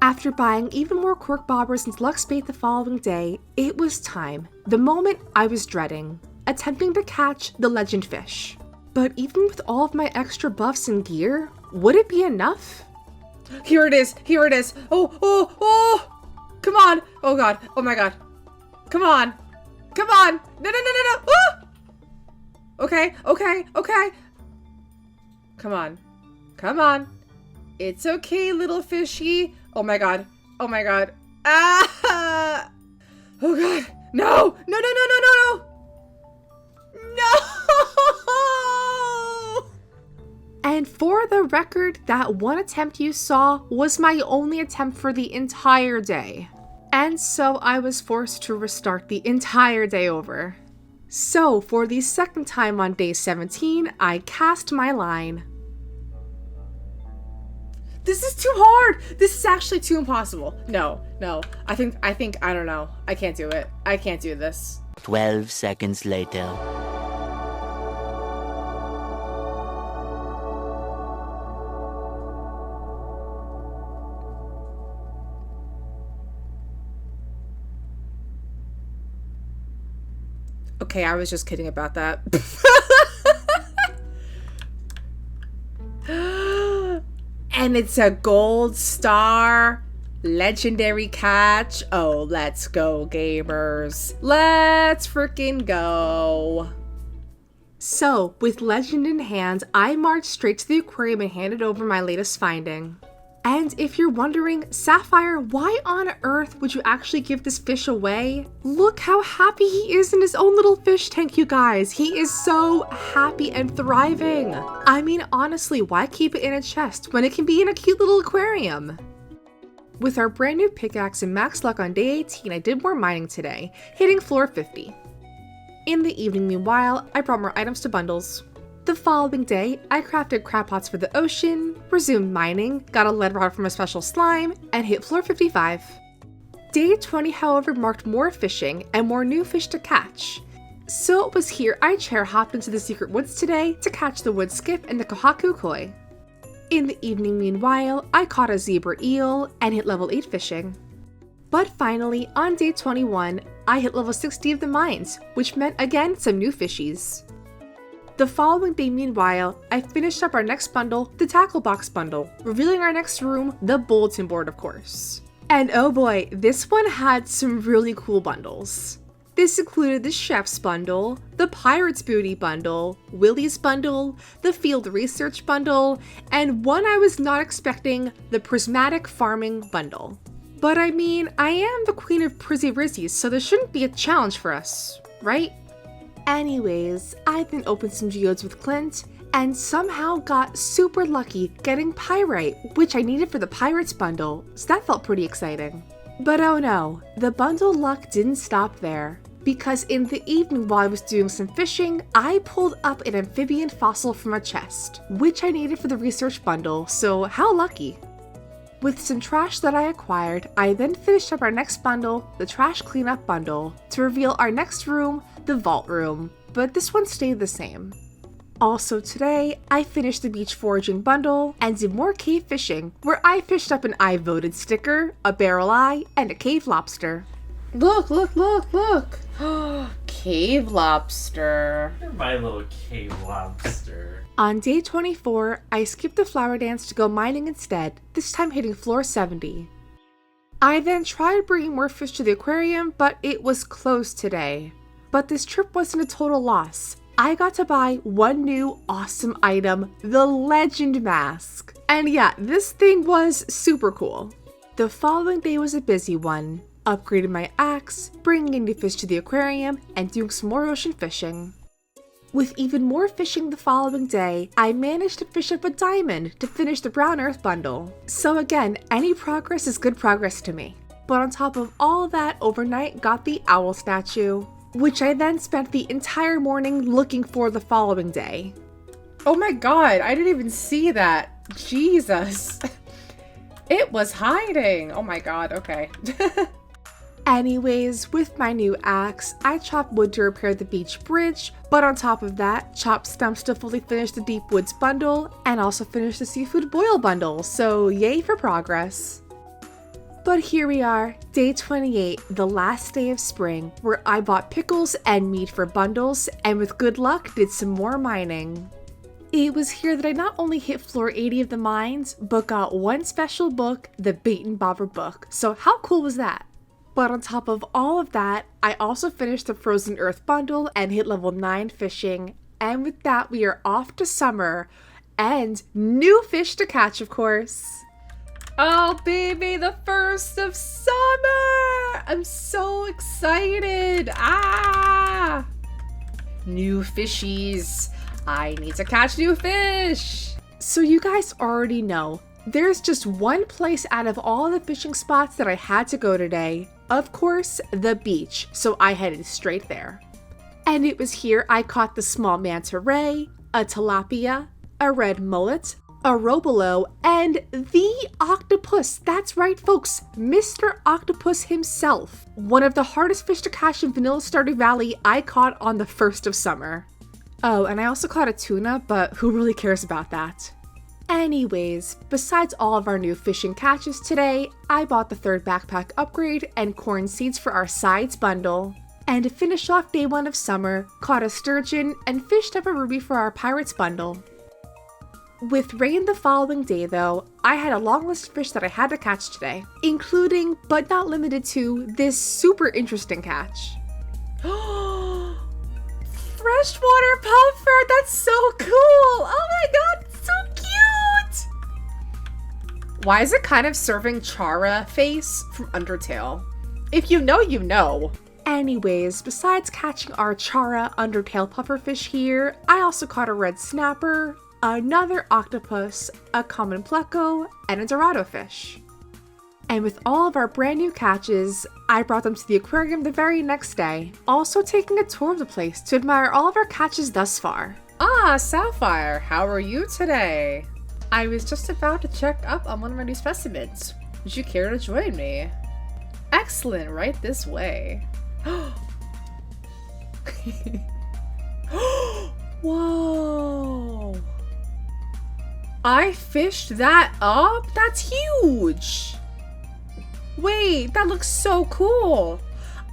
After buying even more cork bobbers and Lux bait the following day, it was time. The moment I was dreading, attempting to catch the legend fish. But even with all of my extra buffs and gear, would it be enough? Here it is! Here it is! Oh! Come on! Oh god! Oh my god! Come on! Come on! No! Ah! Okay. Come on. It's okay, little fishy. Oh my god. Ah! Oh god. No! And for the record, that one attempt you saw was my only attempt for the entire day. And so I was forced to restart the entire day over. So for the second time on day 17, I cast my line. This is too hard! This is actually too impossible. No. I think, I don't know. I can't do it. I can't do this. 12 seconds later. Okay, I was just kidding about that. And it's a gold star legendary catch. Oh, let's go, gamers. Let's freaking go. So, with legend in hand, I marched straight to the aquarium and handed over my latest finding. And if you're wondering, Sapphire, why on earth would you actually give this fish away? Look how happy he is in his own little fish tank, you guys. He is so happy and thriving. I mean, honestly, why keep it in a chest when it can be in a cute little aquarium? With our brand new pickaxe and max luck on day 18, I did more mining today, hitting floor 50. In the evening, meanwhile, I brought more items to bundles. The following day, I crafted crab pots for the ocean, resumed mining, got a lead rod from a special slime, and hit floor 55. Day 20, however, marked more fishing and more new fish to catch. So it was here I chair hopped into the secret woods today to catch the wood skip and the kohaku koi. In the evening, meanwhile, I caught a zebra eel and hit level 8 fishing. But finally, on day 21, I hit level 60 of the mines, which meant again some new fishies. The following day, meanwhile, I finished up our next bundle, the Tackle Box bundle, revealing our next room, the bulletin board, of course. And oh boy, this one had some really cool bundles. This included the Chef's bundle, the Pirate's Booty bundle, Willie's bundle, the Field Research bundle, and one I was not expecting, the Prismatic Farming bundle. But I mean, I am the queen of Prizzy Rizzies, so there shouldn't be a challenge for us, right? Anyways, I then opened some geodes with Clint, and somehow got super lucky getting Pyrite, which I needed for the Pirates bundle, so that felt pretty exciting. But oh no, the bundle luck didn't stop there, because in the evening while I was doing some fishing, I pulled up an amphibian fossil from a chest, which I needed for the research bundle, so how lucky. With some trash that I acquired, I then finished up our next bundle, the Trash Cleanup bundle, to reveal our next room, the Vault Room, but this one stayed the same. Also today, I finished the Beach Foraging bundle and did more cave fishing, where I fished up an I voted sticker, a barrel eye, and a cave lobster. Look! Cave lobster. You're my little cave lobster. On day 24, I skipped the flower dance to go mining instead, this time hitting floor 70. I then tried bringing more fish to the aquarium, but it was closed today. But this trip wasn't a total loss. I got to buy one new awesome item, the Legend Mask. And yeah, this thing was super cool. The following day was a busy one. Upgraded my axe, bringing in new fish to the aquarium, and doing some more ocean fishing. With even more fishing the following day, I managed to fish up a diamond to finish the Brown Earth bundle. So again, any progress is good progress to me. But on top of all that, overnight got the owl statue, which I then spent the entire morning looking for the following day. Oh my god, I didn't even see that. Jesus. It was hiding. Oh my god, okay. Anyways, with my new axe, I chopped wood to repair the beach bridge, but on top of that, chopped stumps to fully finish the Deep Woods bundle, and also finish the Seafood Boil bundle, so yay for progress. But here we are, day 28, the last day of spring, where I bought pickles and meat for bundles, and with good luck, did some more mining. It was here that I not only hit floor 80 of the mines, but got one special book, the Bait and Bobber book, so how cool was that? But on top of all of that, I also finished the Frozen Earth bundle and hit level 9 fishing, and with that we are off to summer, and new fish to catch, of course. Oh baby, the first of summer! I'm so excited! Ah! New fishies. I need to catch new fish! So you guys already know, there's just one place out of all the fishing spots that I had to go today. Of course, the beach, so I headed straight there. And it was here I caught the small manta ray, a tilapia, a red mullet, a robolo, and the octopus. That's right, folks, Mr. Octopus himself. One of the hardest fish to catch in vanilla Stardew Valley I caught on the 1st of summer. Oh, and I also caught a tuna, but who really cares about that? Anyways, besides all of our new fishing catches today, I bought the 3rd backpack upgrade and corn seeds for our sides bundle. And to finish off day 1 of summer, caught a sturgeon and fished up a ruby for our pirates bundle. With rain the following day though, I had a long list of fish that I had to catch today, including, but not limited to, this super interesting catch. Freshwater puffer! That's so cool! Oh my god, so cute! Why is it kind of serving Chara face from Undertale? If you know, you know. Anyways, besides catching our Chara Undertale pufferfish here, I also caught a red snapper, another octopus, a common pleco, and a dorado fish. And with all of our brand new catches, I brought them to the aquarium the very next day, also taking a tour of the place to admire all of our catches thus far. Ah, Sapphire, how are you today? I was just about to check up on one of our new specimens. Would you care to join me? Excellent, right this way. Whoa! I fished that up? That's huge! Wait, that looks so cool!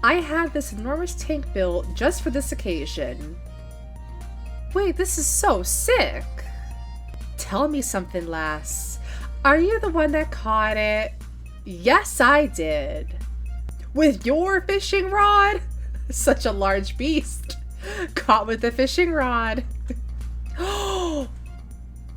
I had this enormous tank built just for this occasion. Wait, this is so sick! Tell me something, lass. Are you the one that caught it? Yes, I did. With your fishing rod? Such a large beast. Caught with a fishing rod.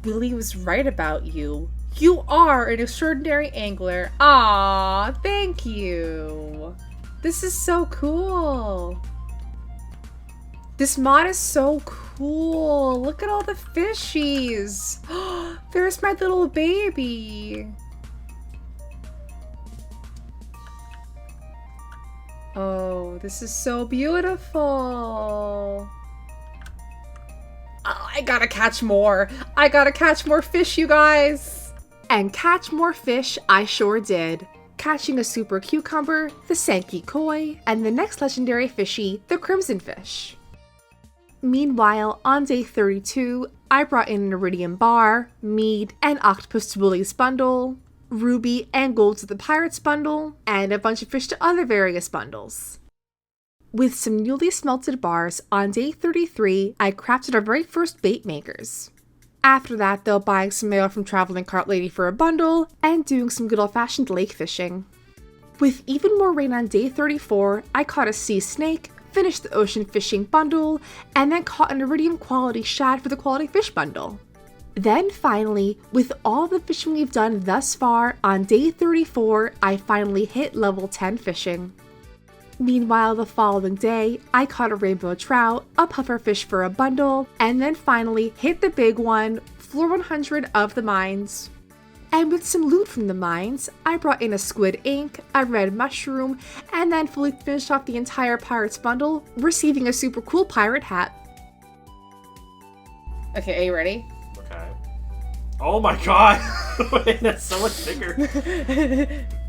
Willie was right about you. You are an extraordinary angler. Aw, thank you. This is so cool. This mod is so cool. Look at all the fishies. There's my little baby. Oh, this is so beautiful. Oh, I gotta catch more. I gotta catch more fish, you guys. And catch more fish I sure did. Catching a super cucumber, the Sankey koi, and the next legendary fishy, the crimson fish. Meanwhile, on day 32, I brought in an iridium bar, mead, and octopus to Willie's bundle, ruby and gold to the pirates bundle, and a bunch of fish to other various bundles. With some newly smelted bars, on day 33, I crafted our very first bait makers. After that, though, buying some mail from Traveling Cart Lady for a bundle, and doing some good old-fashioned lake fishing. With even more rain on day 34, I caught a sea snake, finished the ocean fishing bundle, and then caught an iridium quality shad for the quality fish bundle. Then finally, with all the fishing we've done thus far, on day 34, I finally hit level 10 fishing. Meanwhile, the following day, I caught a rainbow trout, a pufferfish for a bundle, and then finally hit the big one, floor 100 of the mines. And with some loot from the mines, I brought in a squid ink, a red mushroom, and then fully finished off the entire pirates bundle, receiving a super cool pirate hat. Okay, are you ready? Okay. Oh my god! Wait, that's so much bigger.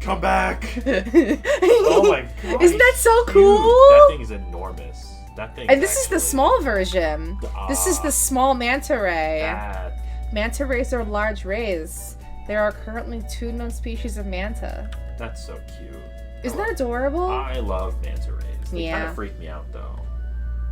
Come back! Oh my god! Isn't that so cool? That thing is enormous. That thing. And this is the small version. This is the small manta ray. That. Manta rays are large rays. There are currently 2 known species of manta. That's so cute. Isn't that adorable? I love manta rays. They kind of freak me out though.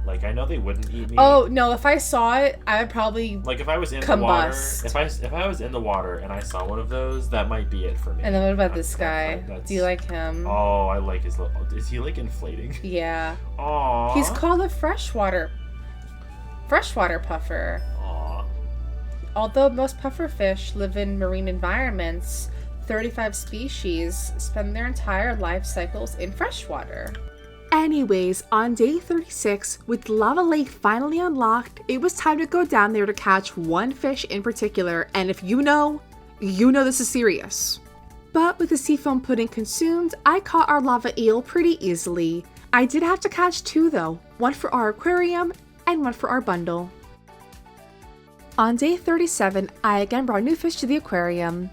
Like, I know they wouldn't eat me. Oh no! If I saw it, I would probably like if I was in combust. the water. If I was in the water and I saw one of those, that might be it for me. And then what about this guy? Do you like him? Oh, I like his little. Is he like inflating? Yeah. Aww. He's called a freshwater puffer. Aww. Although most pufferfish live in marine environments, 35 species spend their entire life cycles in freshwater. Anyways, on day 36, with Lava Lake finally unlocked, it was time to go down there to catch one fish in particular, and if you know this is serious. But with the seafoam pudding consumed, I caught our lava eel pretty easily. I did have to catch 2 though, one for our aquarium and one for our bundle. On day 37, I again brought new fish to the aquarium.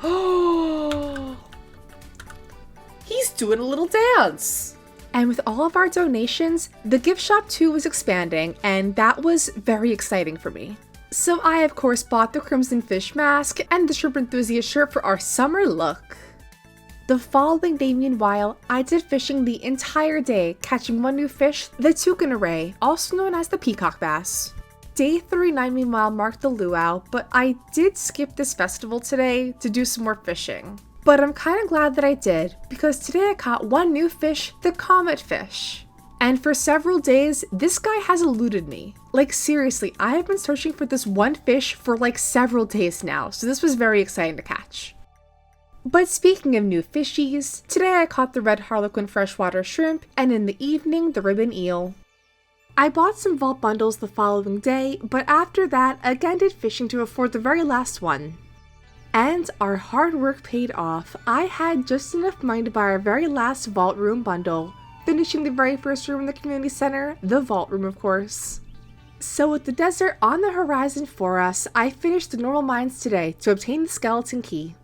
Oh, he's doing a little dance. And with all of our donations, the gift shop too was expanding, and that was very exciting for me. So I of course bought the Crimson Fish mask and the Shrimp Enthusiast shirt for our summer look. The following day, meanwhile, I did fishing the entire day, catching 1 new fish, the toucan ray, also known as the peacock bass. Day 39, meanwhile, marked the luau, but I did skip this festival today to do some more fishing. But I'm kind of glad that I did, because today I caught 1 new fish, the comet fish. And for several days, this guy has eluded me. Like seriously, I have been searching for this 1 fish for like several days now, so this was very exciting to catch. But speaking of new fishies, today I caught the red harlequin freshwater shrimp, and in the evening, the ribbon eel. I bought some vault bundles the following day, but after that, again did fishing to afford the very last one. And our hard work paid off. I had just enough money to buy our very last vault room bundle, finishing the very first room in the community center, the vault room of course. So with the desert on the horizon for us, I finished the normal mines today to obtain the skeleton key.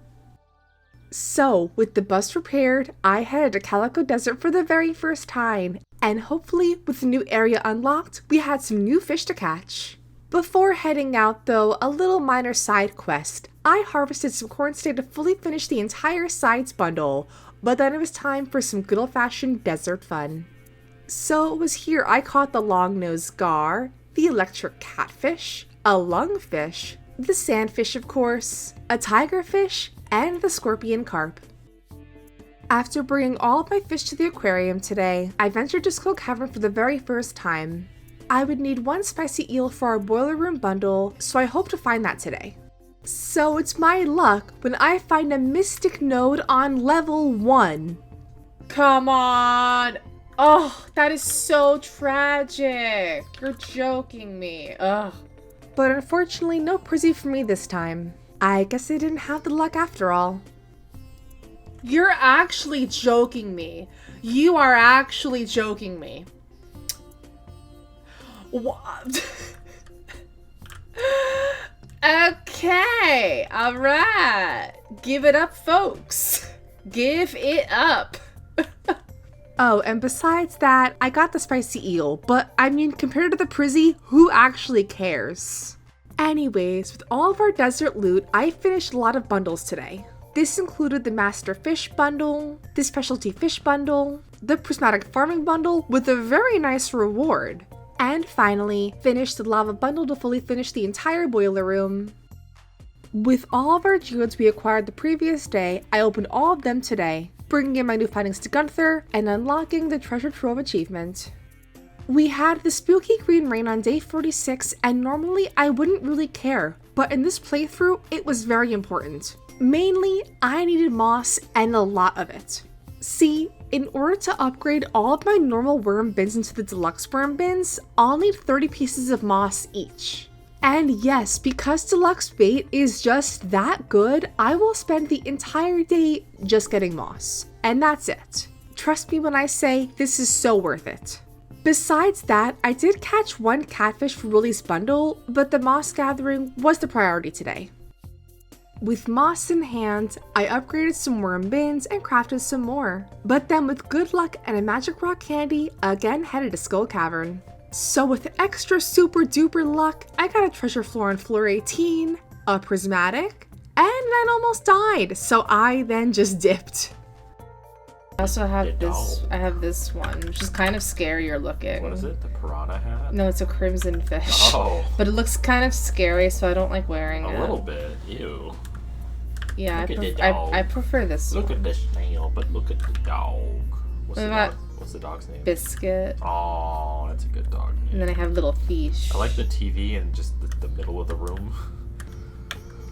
So, with the bus repaired, I headed to Calico Desert for the very first time, and hopefully, with the new area unlocked, we had some new fish to catch. Before heading out though, a little minor side quest. I harvested some corn today to fully finish the entire sides bundle, but then it was time for some good old-fashioned desert fun. So it was here I caught the long-nosed gar, the electric catfish, a lungfish, the sandfish of course, a tigerfish, and the scorpion carp. After bringing all of my fish to the aquarium today, I ventured to Skull Cavern for the very first time. I would need 1 spicy eel for our boiler room bundle, so I hope to find that today. So it's my luck when I find a mystic node on level 1. Come on! Oh, that is so tragic. You're joking me. Ugh. But unfortunately, no Prizzy for me this time. I guess I didn't have the luck after all. You're actually joking me. You are actually joking me. What? Okay, alright. Give it up, folks. Give it up. Oh, and besides that, I got the spicy eel, but I mean, compared to the Prizzy, who actually cares? Anyways, with all of our desert loot, I finished a lot of bundles today. This included the Master Fish bundle, the Specialty Fish bundle, the Prismatic Farming bundle with a very nice reward, and finally, finished the Lava bundle to fully finish the entire boiler room. With all of our geodes we acquired the previous day, I opened all of them today, bringing in my new findings to Gunther and unlocking the Treasure Trove achievement. We had the spooky green rain on day 46, and normally I wouldn't really care, but in this playthrough, it was very important. Mainly, I needed moss and a lot of it. See, in order to upgrade all of my normal worm bins into the deluxe worm bins, I'll need 30 pieces of moss each. And yes, because deluxe bait is just that good, I will spend the entire day just getting moss. And that's it. Trust me when I say this is so worth it. Besides that, I did catch 1 catfish for Willie's bundle, but the moss gathering was the priority today. With moss in hand, I upgraded some worm bins and crafted some more. But then with good luck and a magic rock candy, again headed to Skull Cavern. So with extra super duper luck, I got a treasure floor on floor 18, a prismatic, and then almost died, so I then just dipped. I also have I have this one, which is kind of scarier looking. What is it? The piranha hat? No, it's a crimson fish. Oh. But it looks kind of scary, so I don't like wearing it. A little bit. Ew. Yeah, Look at the dog. I prefer this Look one. at the snail, but look at the dog. What's What the about dog? What's the dog's name? Biscuit. Oh, that's a good dog name. And then I have little fish. I like the TV in just the middle of the room.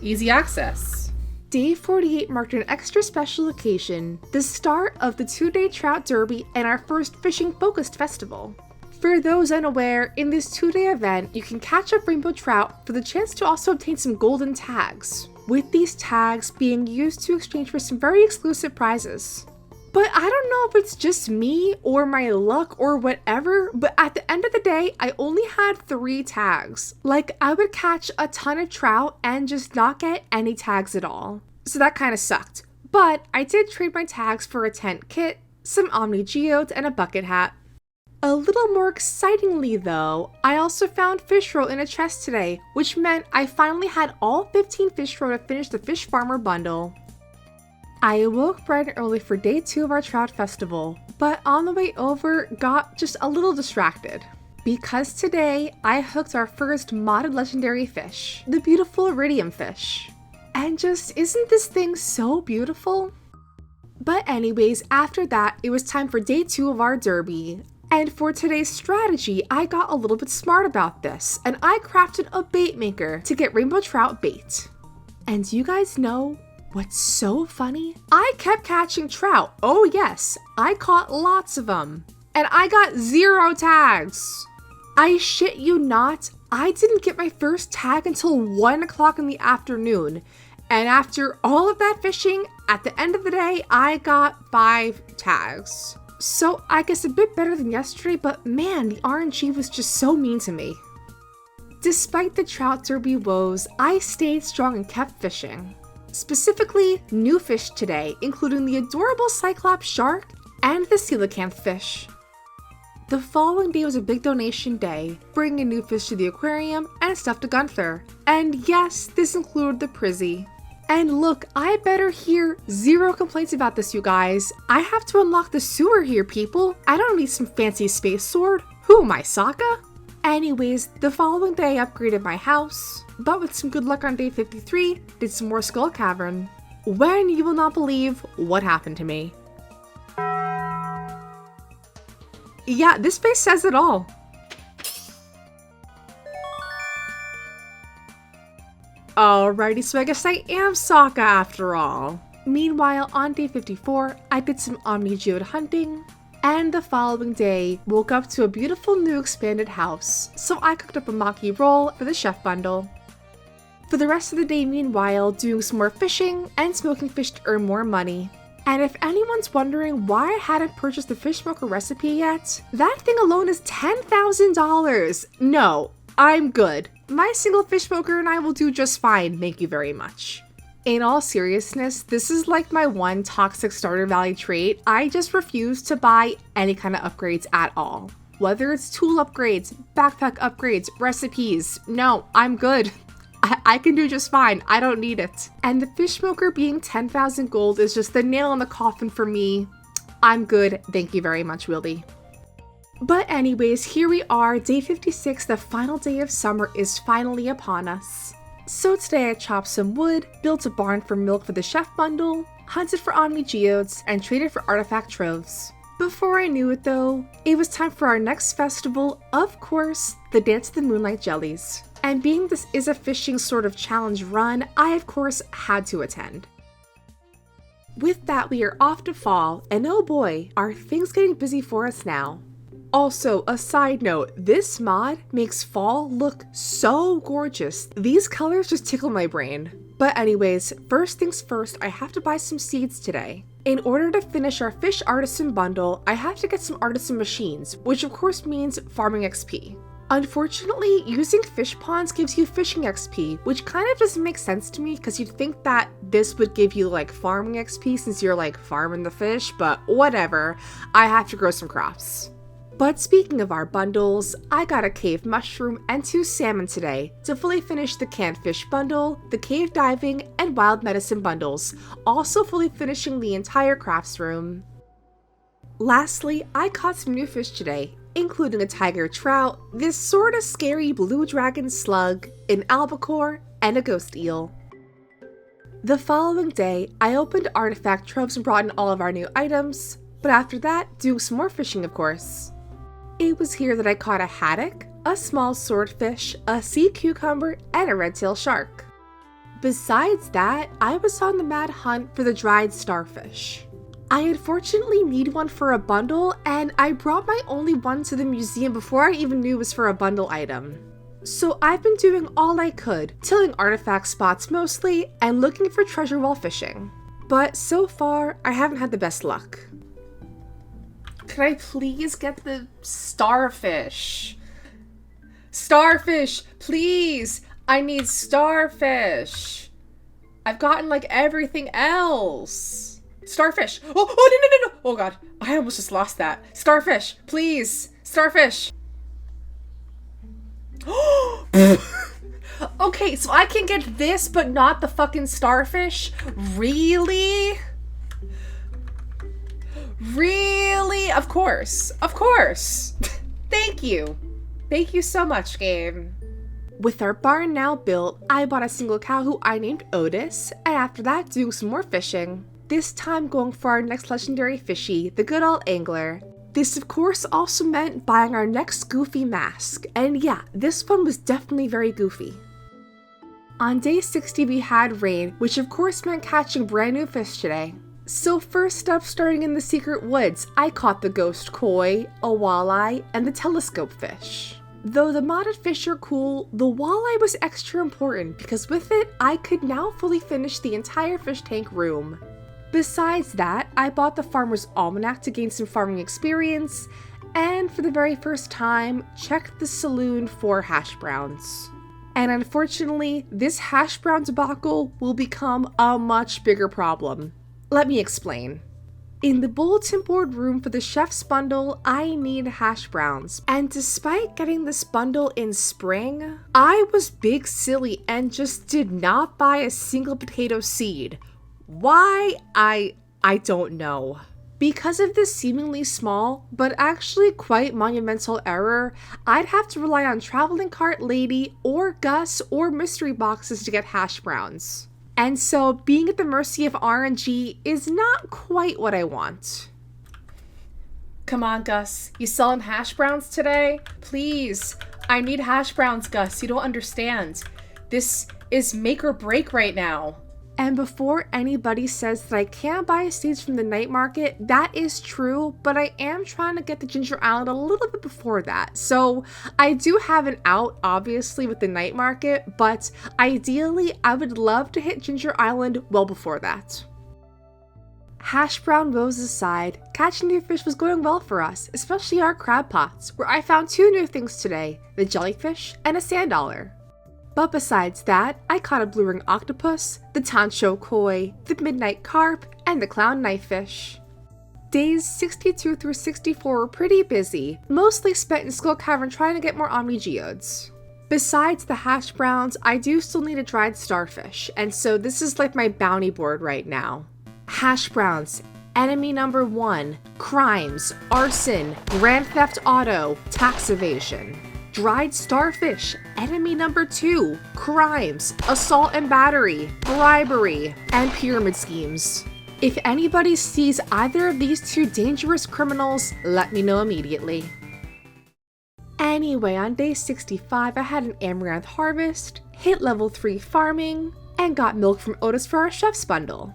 Easy access. Day 48 marked an extra special occasion, the start of the 2-day trout derby and our first fishing focused festival. For those unaware, in this 2-day event, you can catch up rainbow trout for the chance to also obtain some golden tags. with these tags being used to exchange for some very exclusive prizes. But I don't know if it's just me or my luck or whatever, but at the end of the day, I only had 3 tags. Like, I would catch a ton of trout and just not get any tags at all. So that kind of sucked. But I did trade my tags for a tent kit, some Omni geodes, and a bucket hat. A little more excitingly though, I also found fish roe in a chest today, which meant I finally had all 15 fish roe to finish the fish farmer bundle. I awoke bright and early for day 2 of our trout festival, but on the way over got just a little distracted. Because today I hooked our first modded legendary fish, the beautiful iridium fish. And just, isn't this thing so beautiful? But anyways, after that, it was time for day 2 of our derby. And for today's strategy, I got a little bit smart about this, and I crafted a bait maker to get rainbow trout bait. And you guys know what's so funny? I kept catching trout. Oh yes, I caught lots of them. And I got 0 tags. I shit you not, I didn't get my first tag until 1 o'clock in the afternoon. And after all of that fishing, at the end of the day, I got 5 tags. So I guess a bit better than yesterday, but man, the RNG was just so mean to me. Despite the trout derby woes, I stayed strong and kept fishing. Specifically, new fish today, including the adorable Cyclops shark and the coelacanth fish. The following day was a big donation day, bringing a new fish to the aquarium and stuff to Gunther. And yes, this included the Prizzy. And look, I better hear 0 complaints about this, you guys. I have to unlock the sewer here, people. I don't need some fancy space sword. Who am I, Sokka? Anyways, the following day I upgraded my house, but with some good luck on day 53, did some more Skull Cavern. When you will not believe what happened to me. Yeah, this face says it all. Alrighty, so I guess I am Sokka after all. Meanwhile, on day 54, I did some Omni geode hunting, and the following day, woke up to a beautiful new expanded house, so I cooked up a maki roll for the chef bundle. For the rest of the day, meanwhile, doing some more fishing and smoking fish to earn more money. And if anyone's wondering why I hadn't purchased the fish smoker recipe yet, that thing alone is $10,000! No, I'm good. My single fish smoker and I will do just fine, thank you very much. In all seriousness, this is like my one toxic Stardew Valley trait. I just refuse to buy any kind of upgrades at all. Whether it's tool upgrades, backpack upgrades, recipes, no, I'm good. I can do just fine, I don't need it. And the fish smoker being 10,000 gold is just the nail in the coffin for me. I'm good, thank you very much, Wildy. But anyways, here we are, day 56, the final day of summer is finally upon us. So today I chopped some wood, built a barn for milk for the chef bundle, hunted for Omni geodes, and traded for artifact troves. Before I knew it though, it was time for our next festival, of course, the Dance of the Moonlight Jellies. And being this is a fishing sort of challenge run, I of course had to attend. With that, we are off to fall, and oh boy, are things getting busy for us now. Also, a side note, this mod makes fall look so gorgeous. These colors just tickle my brain. But anyways, first things first, I have to buy some seeds today. In order to finish our fish artisan bundle, I have to get some artisan machines, which of course means farming XP. Unfortunately, using fish ponds gives you fishing XP, which kind of doesn't make sense to me because you'd think that this would give you like farming XP since you're like farming the fish, but whatever, I have to grow some crops. But speaking of our bundles, I got a cave mushroom and 2 salmon today to fully finish the canned fish bundle, the cave diving, and wild medicine bundles, also fully finishing the entire crafts room. Lastly, I caught some new fish today, including a tiger trout, this sorta scary blue dragon slug, an albacore, and a ghost eel. The following day, I opened artifact troves and brought in all of our new items, but after that, doing some more fishing of course. It was here that I caught a haddock, a small swordfish, a sea cucumber, and a red-tailed shark. Besides that, I was on the mad hunt for the dried starfish. I unfortunately need one for a bundle, and I brought my only one to the museum before I even knew it was for a bundle item. So I've been doing all I could, tilling artifact spots mostly, and looking for treasure while fishing. But so far, I haven't had the best luck. Can I please get the starfish? Starfish, please! I need starfish! I've gotten like everything else. Starfish! Oh, no! Oh god, I almost just lost that. Starfish, please! Starfish! Okay, so I can get this, but not the fucking starfish? Really? Really? Of course. Of course. Thank you. Thank you so much, game. With our barn now built, I bought a single cow who I named Otis, and after that doing some more fishing. This time going for our next legendary fishy, the good old angler. This of course also meant buying our next goofy mask, and yeah, this one was definitely very goofy. On day 60 we had rain, which of course meant catching brand new fish today. So first up, starting in the secret woods, I caught the ghost koi, a walleye, and the telescope fish. Though the modded fish are cool, the walleye was extra important because with it, I could now fully finish the entire fish tank room. Besides that, I bought the Farmer's Almanac to gain some farming experience, and for the very first time, checked the saloon for hash browns. And unfortunately, this hash brown debacle will become a much bigger problem. Let me explain. In the bulletin board room for the chef's bundle, I need hash browns. And despite getting this bundle in spring, I was big silly and just did not buy a single potato seed. Why? I don't know. Because of this seemingly small, but actually quite monumental error, I'd have to rely on Traveling Cart Lady or Gus or mystery boxes to get hash browns. And so being at the mercy of RNG is not quite what I want. Come on, Gus. You selling hash browns today? Please. I need hash browns, Gus. You don't understand. This is make or break right now. And before anybody says that I can't buy seeds from the night market, that is true, but I am trying to get to Ginger Island a little bit before that. So I do have an out, obviously, with the night market, but ideally, I would love to hit Ginger Island well before that. Hash brown woes aside, catching new fish was going well for us, especially our crab pots, where I found 2 new things today, the jellyfish and a sand dollar. But besides that, I caught a blue ring octopus, the tancho koi, the midnight carp, and the clown knifefish. Days 62 through 64 were pretty busy, mostly spent in Skull Cavern trying to get more Omni Geodes. Besides the hash browns, I do still need a dried starfish, and so this is like my bounty board right now. Hash browns, enemy number 1, crimes, arson, grand theft auto, tax evasion. Dried starfish, enemy number 2, crimes, assault and battery, bribery, and pyramid schemes. If anybody sees either of these 2 dangerous criminals, let me know immediately. Anyway, on day 65, I had an amaranth harvest, hit level 3 farming, and got milk from Otis for our chef's bundle.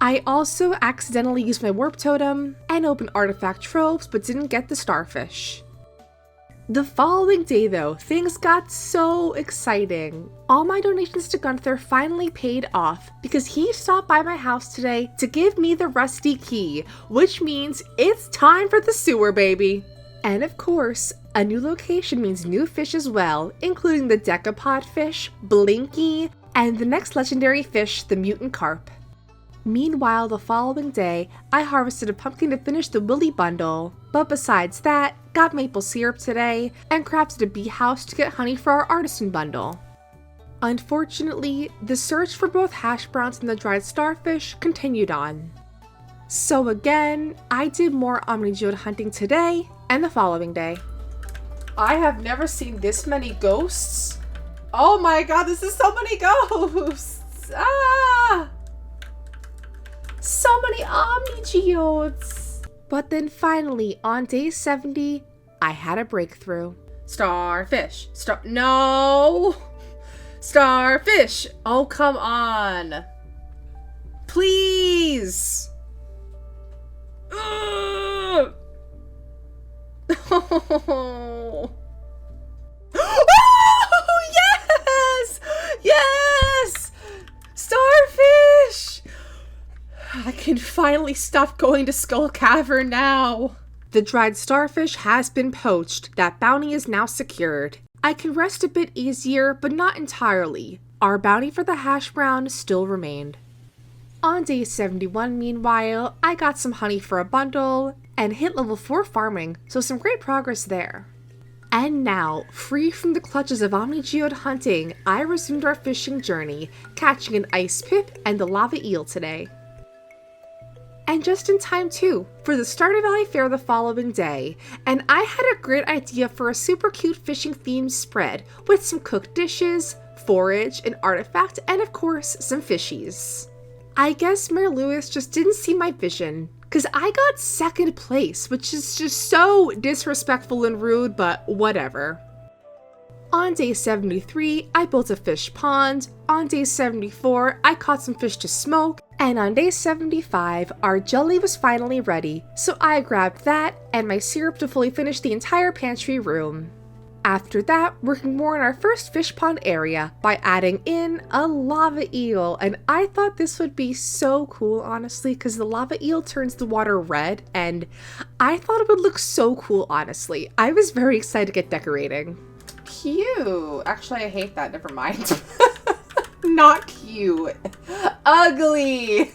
I also accidentally used my warp totem and opened artifact tropes but didn't get the starfish. The following day though, things got so exciting. All my donations to Gunther finally paid off because he stopped by my house today to give me the rusty key, which means it's time for the sewer, baby. And of course, a new location means new fish as well, including the decapod fish, Blinky, and the next legendary fish, the mutant carp. Meanwhile, the following day, I harvested a pumpkin to finish the Willy bundle, but besides that, got maple syrup today, and crafted a bee house to get honey for our artisan bundle. Unfortunately, the search for both hash browns and the dried starfish continued on. So again, I did more Omni Geode hunting today and the following day. I have never seen this many ghosts. Oh my god, this is so many ghosts! Ah! So many Omni Geodes! But then finally, on day 70, I had a breakthrough. Starfish! No! Starfish! Oh, come on! Please! Ugh! Oh. finally stop going to Skull Cavern now. The dried starfish has been poached. That bounty is now secured. I can rest a bit easier, but not entirely. Our bounty for the hash brown still remained. On day 71, meanwhile, I got some honey for a bundle and hit level 4 farming, so some great progress there. And now, free from the clutches of omni-geode hunting, I resumed our fishing journey, catching an ice pip and the lava eel today. And just in time too, for the Stardew Valley Fair the following day, and I had a great idea for a super cute fishing themed spread with some cooked dishes, forage, an artifact, and of course, some fishies. I guess Mayor Lewis just didn't see my vision, because I got second place, which is just so disrespectful and rude, but whatever. On day 73, I built a fish pond. On day 74, I caught some fish to smoke. And on day 75, our jelly was finally ready, so I grabbed that and my syrup to fully finish the entire pantry room. After that, working more on our first fish pond area by adding in a lava eel, and I thought this would be so cool, honestly, because the lava eel turns the water red, and I thought it would look so cool, honestly. I was very excited to get decorating. Cute. Actually, I hate that. Never mind. Not cute. Ugly.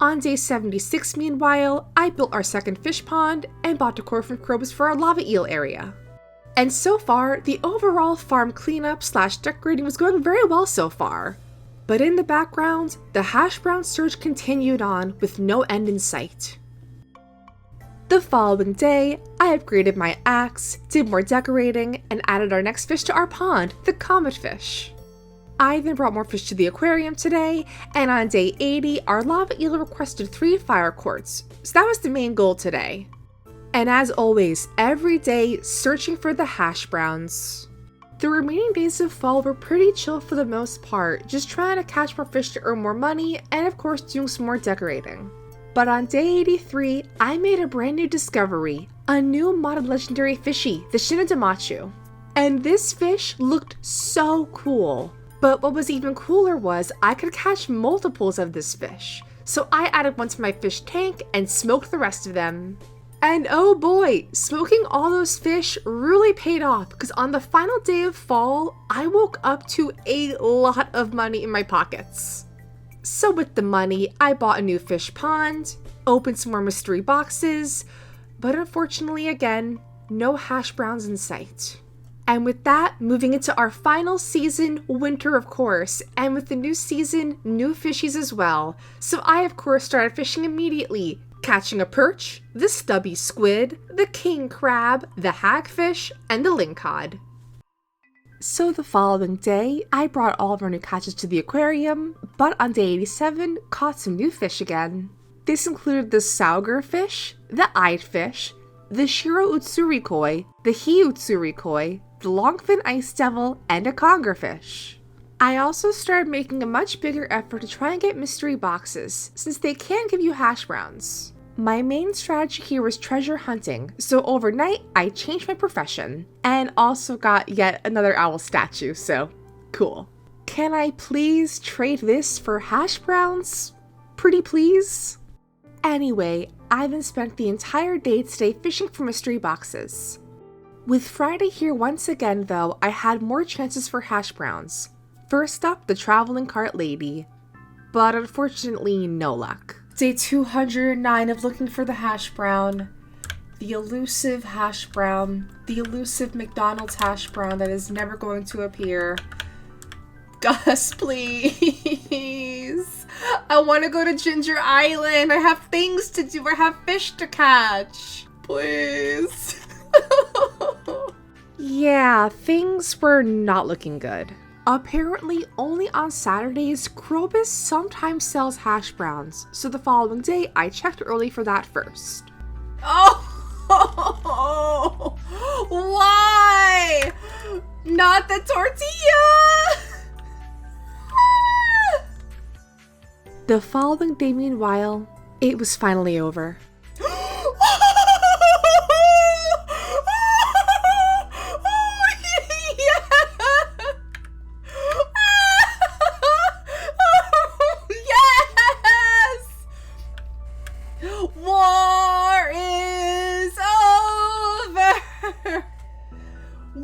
On day 76, meanwhile, I built our second fish pond and bought decor from Krobus for our lava eel area. And so far, the overall farm cleanup / decorating was going very well so far. But in the background, the hash brown surge continued on with no end in sight. The following day, I upgraded my axe, did more decorating, and added our next fish to our pond, the comet fish. I then brought more fish to the aquarium today, and on day 80, our lava eel requested 3 fire quartz, so that was the main goal today. And as always, every day searching for the hash browns. The remaining days of fall were pretty chill for the most part, just trying to catch more fish to earn more money, and of course doing some more decorating. But on day 83, I made a brand new discovery, a new modded legendary fishy, the Shinadamachu. And this fish looked so cool. But what was even cooler was I could catch multiples of this fish. So I added one to my fish tank and smoked the rest of them. And oh boy, smoking all those fish really paid off because on the final day of fall, I woke up to a lot of money in my pockets. So with the money, I bought a new fish pond, opened some more mystery boxes, but unfortunately again, no hash browns in sight. And with that, moving into our final season, winter of course, and with the new season, new fishies as well. So I of course started fishing immediately, catching a perch, the stubby squid, the king crab, the hagfish, and the lingcod. So the following day, I brought all of our new catches to the aquarium, but on day 87, caught some new fish again. This included the sauger fish, the eyed fish, the shiro utsuri koi, the hi utsuri koi, the longfin ice devil, and a conger fish. I also started making a much bigger effort to try and get mystery boxes, since they can give you hash browns. My main strategy here was treasure hunting, so overnight I changed my profession, and also got yet another owl statue, so cool. Can I please trade this for hash browns? Pretty please? Anyway, I then spent the entire day today fishing for mystery boxes. With Friday here once again though, I had more chances for hash browns. First up, the traveling cart lady. But unfortunately, no luck. Day 209 of looking for the hash brown. The elusive hash brown. The elusive McDonald's hash brown that is never going to appear. Gus, please. I want to go to Ginger Island. I have things to do. I have fish to catch. Please. Yeah, things were not looking good. Apparently, only on Saturdays, Krobus sometimes sells hash browns, so the following day, I checked early for that first. Oh! Why? Not the tortilla! The following day, meanwhile, it was finally over.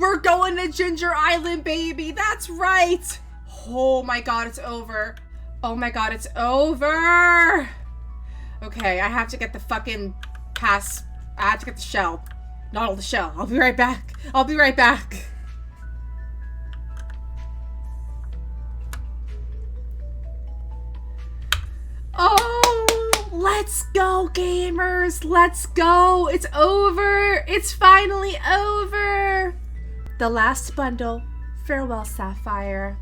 We're going to Ginger Island, baby. That's right. Oh my god, it's over. Oh my god, it's over. Okay, I have to get the fucking pass. I have to get the shell. Not all the shell. I'll be right back. I'll be right back. Oh, let's go, gamers. Let's go. It's over. It's finally over. The last bundle. Farewell, Sapphire.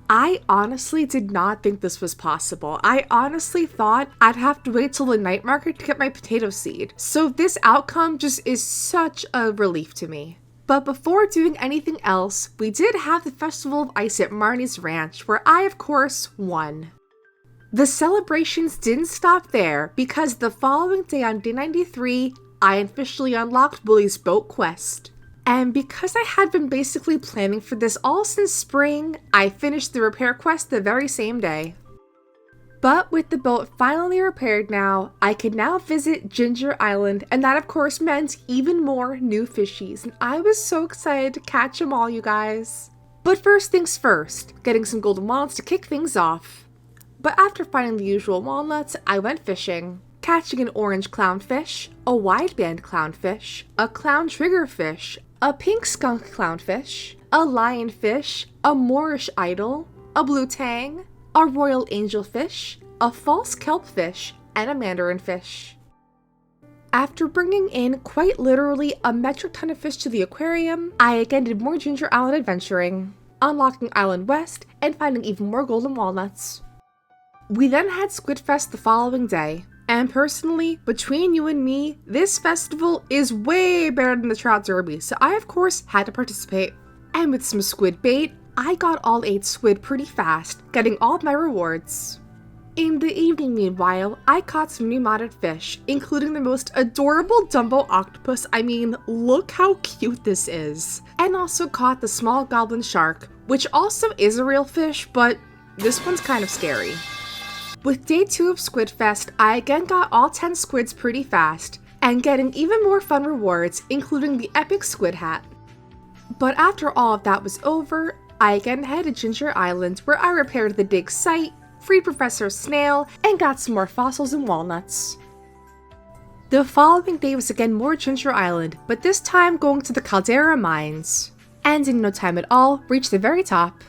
I honestly did not think this was possible. I honestly thought I'd have to wait till the night market to get my potato seed. So this outcome just is such a relief to me. But before doing anything else, we did have the Festival of Ice at Marnie's Ranch, where I, of course, won. The celebrations didn't stop there, because the following day on day 93, I officially unlocked Willie's boat quest. And because I had been basically planning for this all since spring, I finished the repair quest the very same day. But with the boat finally repaired now, I could now visit Ginger Island, and that of course meant even more new fishies, and I was so excited to catch them all, you guys. But first things first, getting some golden walnuts to kick things off. But after finding the usual walnuts, I went fishing. Catching an orange clownfish, a wideband clownfish, a clown triggerfish, a pink skunk clownfish, a lionfish, a Moorish idol, a blue tang, a royal angelfish, a false kelpfish, and a mandarin fish. After bringing in quite literally a metric ton of fish to the aquarium, I again did more Ginger Island adventuring, unlocking Island West and finding even more golden walnuts. We then had Squid Fest the following day. And personally, between you and me, this festival is way better than the Trout Derby, so I of course had to participate. And with some squid bait, I got all 8 squid pretty fast, getting all of my rewards. In the evening, meanwhile, I caught some new modded fish, including the most adorable Dumbo octopus. I mean, look how cute this is. And also caught the small goblin shark, which also is a real fish, but this one's kind of scary. With day 2 of Squid Fest, I again got all 10 squids pretty fast, and getting even more fun rewards, including the epic squid hat. But after all of that was over, I again headed to Ginger Island, where I repaired the dig site, freed Professor Snail, and got some more fossils and walnuts. The following day was again more Ginger Island, but this time going to the Caldera Mines, and in no time at all, reached the very top.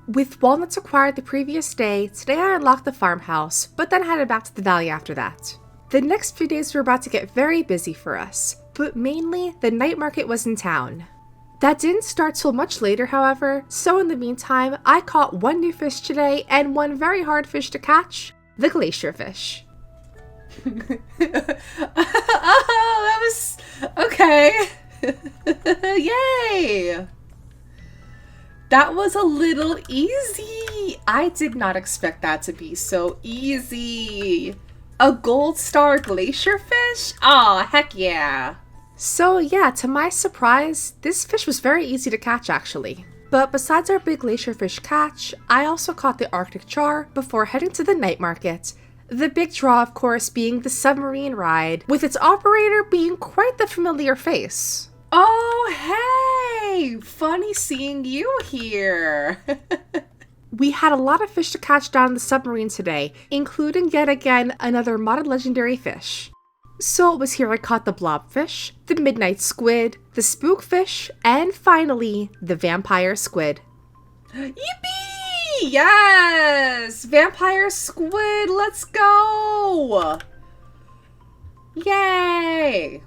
With walnuts acquired the previous day, today I unlocked the farmhouse, but then headed back to the valley after that. The next few days were about to get very busy for us, but mainly the night market was in town. That didn't start till much later, however, so in the meantime, I caught 1 new fish today and 1 very hard fish to catch, the glacier fish. Oh, that was... okay. Yay! That was a little easy. I did not expect that to be so easy. A gold star glacier fish? Aw, heck yeah. So yeah, to my surprise, this fish was very easy to catch actually. But besides our big glacier fish catch, I also caught the Arctic char before heading to the night market. The big draw, of course, being the submarine ride, with its operator being quite the familiar face. Oh, hey! Funny seeing you here! We had a lot of fish to catch down in the submarine today, including yet again another modded legendary fish. So it was here I caught the blobfish, the midnight squid, the spookfish, and finally, the vampire squid. Yippee! Yes! Vampire squid, let's go! Yay!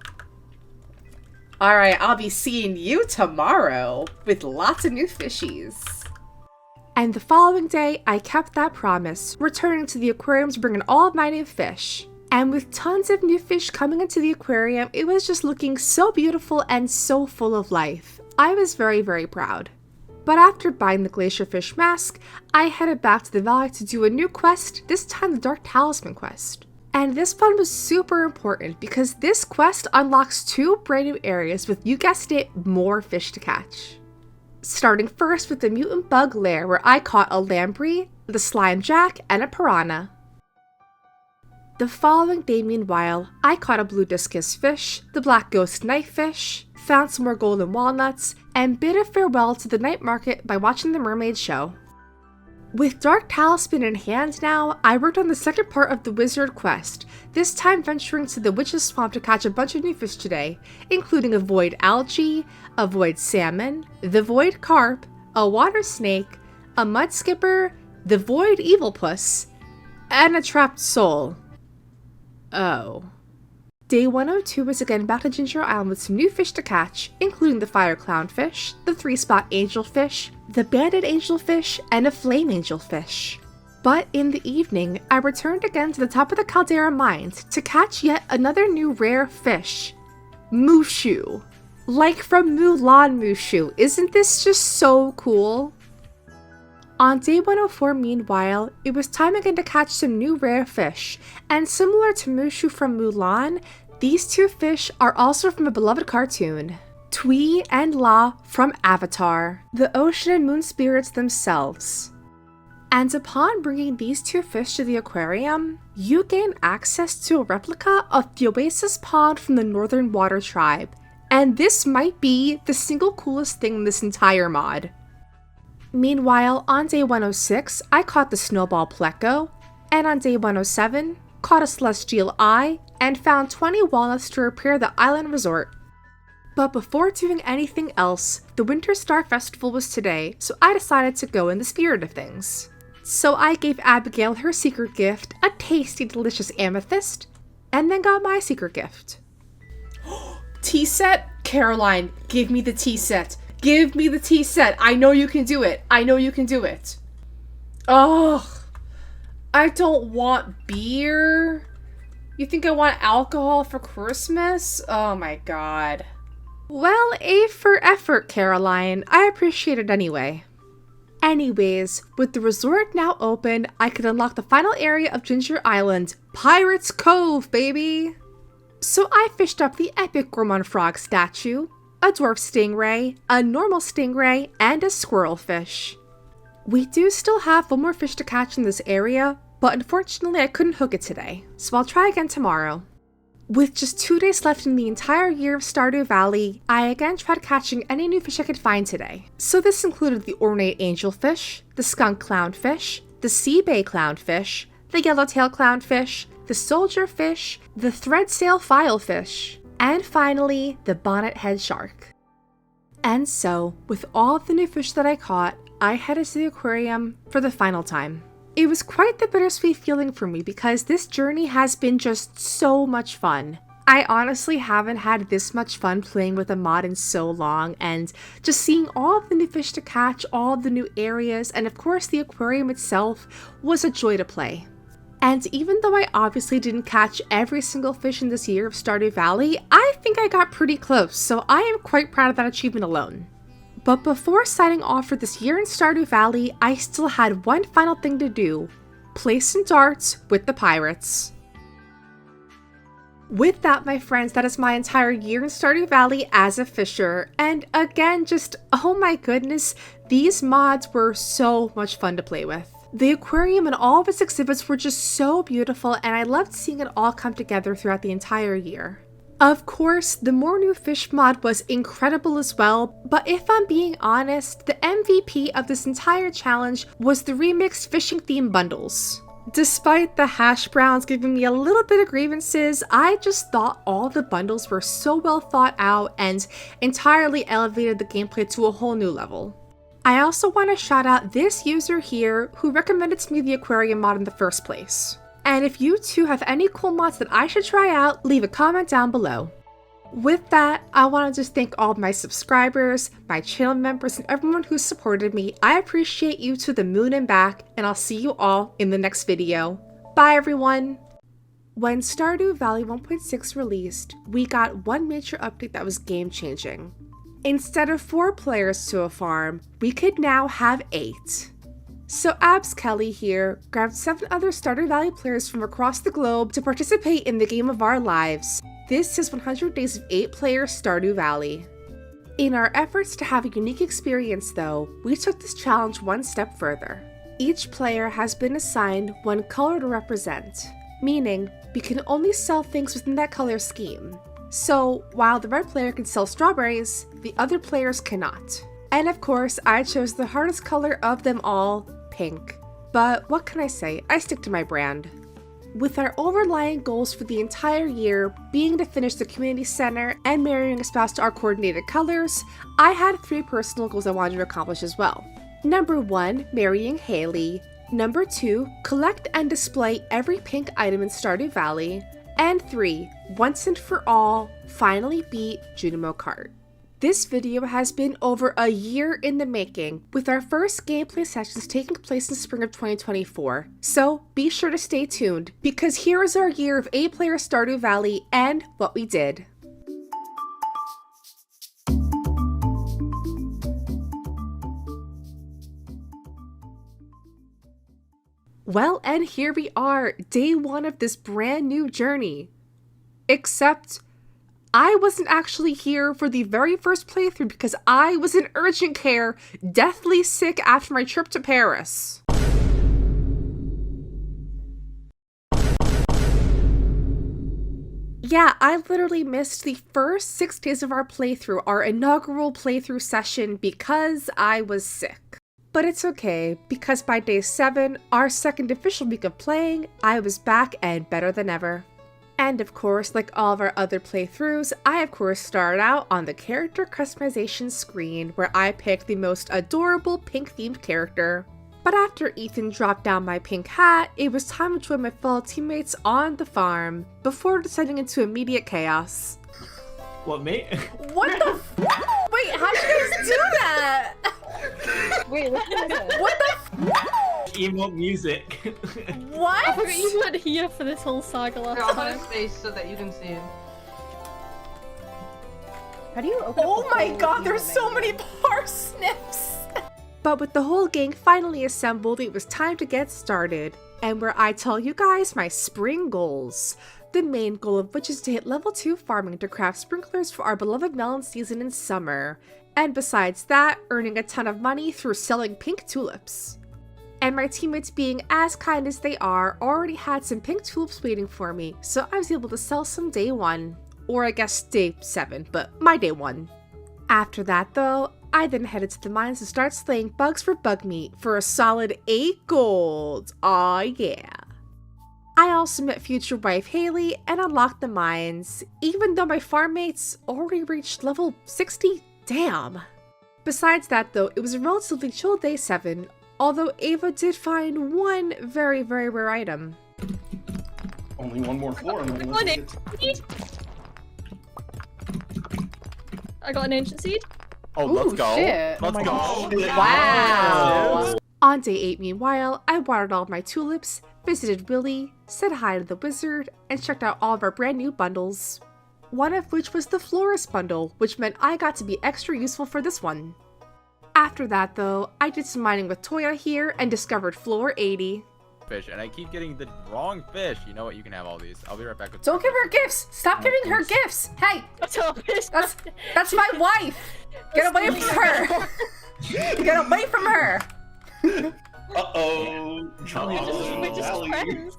Alright, I'll be seeing you tomorrow with lots of new fishies. And the following day, I kept that promise, returning to the aquarium to bring in all of my new fish. And with tons of new fish coming into the aquarium, it was just looking so beautiful and so full of life. I was very, very proud. But after buying the glacierfish mask, I headed back to the valley to do a new quest, this time the Dark Talisman quest. And this one was super important because this quest unlocks 2 brand new areas with, you guessed it, more fish to catch. Starting first with the mutant bug lair where I caught a lamprey, the slime jack, and a piranha. The following day, meanwhile, I caught a blue discus fish, the black ghost knifefish, found some more golden walnuts, and bid a farewell to the night market by watching the mermaid show. With Dark Talisman in hand now, I worked on the second part of the wizard quest, this time venturing to the witch's swamp to catch a bunch of new fish today, including a void algae, a void salmon, the void carp, a water snake, a mud skipper, the void evilpuss, and a trapped soul. Oh. Day 102 was again back to Ginger Island with some new fish to catch, including the fire clownfish, the 3-spot angelfish, the banded angelfish, and a flame angelfish. But in the evening, I returned again to the top of the Caldera Mines to catch yet another new rare fish. Mushu. Like from Mulan Mushu, isn't this just so cool? On day 104, meanwhile, it was time again to catch some new rare fish, and similar to Mushu from Mulan, these two fish are also from a beloved cartoon, Tui and La from Avatar, the ocean and moon spirits themselves. And upon bringing these two fish to the aquarium, you gain access to a replica of the Oasis Pond from the Northern Water Tribe, and this might be the single coolest thing in this entire mod. Meanwhile, on day 106, I caught the Snowball Pleco, and on day 107, caught a Celestial Eye, and found 20 walnuts to repair the island resort. But before doing anything else, the Winter Star Festival was today, so I decided to go in the spirit of things. So I gave Abigail her secret gift, a tasty, delicious amethyst, and then got my secret gift. Tea set? Caroline, give me the tea set. Give me the tea set. I know you can do it. I know you can do it. Ugh. I don't want beer. You think I want alcohol for Christmas? Oh my god. Well, A for effort, Caroline. I appreciate it anyway. Anyways, with the resort now open, I could unlock the final area of Ginger Island, Pirates Cove, baby! So I fished up the epic Gormon Frog statue, a dwarf stingray, a normal stingray, and a squirrelfish. We do still have one more fish to catch in this area, but unfortunately I couldn't hook it today, so I'll try again tomorrow. With just 2 days left in the entire year of Stardew Valley, I again tried catching any new fish I could find today. So this included the ornate angelfish, the skunk clownfish, the sea bay clownfish, the yellowtail clownfish, the soldier fish, the threadsail filefish, and finally, the bonnet head shark. And so, with all of the new fish that I caught, I headed to the aquarium for the final time. It was quite the bittersweet feeling for me because this journey has been just so much fun. I honestly haven't had this much fun playing with a mod in so long, and just seeing all of the new fish to catch, all of the new areas, and of course the aquarium itself was a joy to play. And even though I obviously didn't catch every single fish in this year of Stardew Valley, I think I got pretty close, so I am quite proud of that achievement alone. But before signing off for this year in Stardew Valley, I still had one final thing to do: play some darts with the pirates. With that, my friends, that is my entire year in Stardew Valley as a fisher, and again, just oh my goodness, these mods were so much fun to play with. The aquarium and all of its exhibits were just so beautiful, and I loved seeing it all come together throughout the entire year. Of course, the More New Fish mod was incredible as well, but if I'm being honest, the MVP of this entire challenge was the remixed fishing theme bundles. Despite the hash browns giving me a little bit of grievances, I just thought all the bundles were so well thought out and entirely elevated the gameplay to a whole new level. I also want to shout out this user here who recommended to me the aquarium mod in the first place. And if you too have any cool mods that I should try out, leave a comment down below. With that, I want to just thank all of my subscribers, my channel members, and everyone who supported me. I appreciate you to the moon and back, and I'll see you all in the next video. Bye everyone! When Stardew Valley 1.6 released, we got one major update that was game-changing. Instead of 4 players to a farm, we could now have 8. So Abs Kelly here grabbed 7 other Stardew Valley players from across the globe to participate in the game of our lives. This is 100 Days of 8-player Stardew Valley. In our efforts to have a unique experience though, we took this challenge one step further. Each player has been assigned one color to represent, meaning we can only sell things within that color scheme. So while the red player can sell strawberries, the other players cannot. And of course, I chose the hardest color of them all, pink. But what can I say? I stick to my brand. With our overlying goals for the entire year being to finish the community center and marrying a spouse to our coordinated colors, I had 3 personal goals I wanted to accomplish as well. Number 1, marrying Haley. Number 2, collect and display every pink item in Stardew Valley. And 3, once and for all, finally beat Junimo Kart. This video has been over a year in the making, with our first gameplay sessions taking place in spring of 2024. So be sure to stay tuned, because here is our year of 8-player Stardew Valley and what we did. Well, and here we are, day 1 of this brand new journey. Except, I wasn't actually here for the very first playthrough because I was in urgent care, deathly sick after my trip to Paris. Yeah, I literally missed the first 6 days of our playthrough, our inaugural playthrough session, because I was sick. But it's okay, because by day 7, our second official week of playing, I was back and better than ever. And of course, like all of our other playthroughs, I of course started out on the character customization screen where I picked the most adorable pink themed character. But after Ethan dropped down my pink hat, it was time to join my fellow teammates on the farm before descending into immediate chaos. What, mate? What the Wait, how did you guys do that? Wait, what is it? What the Emo music. I forgot you weren't here for this whole saga last I'll put time. a space so that you can see it. How do you open Oh up the my whole god, there's email so menu? many parsnips! But with the whole gang finally assembled, it was time to get started, and where I tell you guys my spring goals. The main goal of which is to hit level 2 farming to craft sprinklers for our beloved melon season in summer, and besides that, earning a ton of money through selling pink tulips. And my teammates, being as kind as they are, already had some pink tulips waiting for me, so I was able to sell some day 1. Or I guess day 7, but my day 1. After that though, I then headed to the mines to start slaying bugs for bug meat for a solid 8 gold. Aw yeah. I also met future wife Haley and unlocked the mines, even though my farm mates already reached level 60. Damn. Besides that though, it was a relatively chill day 7, although Ava did find one very, very rare item. Only one more floor and then One seed. I got an ancient seed. Oh, let's go. Shit. Let's go. Wow. On day 8, meanwhile, I watered all of my tulips, visited Willy, said hi to the wizard, and checked out all of our brand new bundles. One of which was the florist bundle, which meant I got to be extra useful for this one. After that though, I did some mining with Toya here and discovered floor 80. Fish, and I keep getting the wrong fish. You know what? You can have all these. I'll be right back with Don't give her gifts! Stop giving her gifts! Hey! That's my wife! Get away from her! Get away from her! Uh-oh. We're just friends.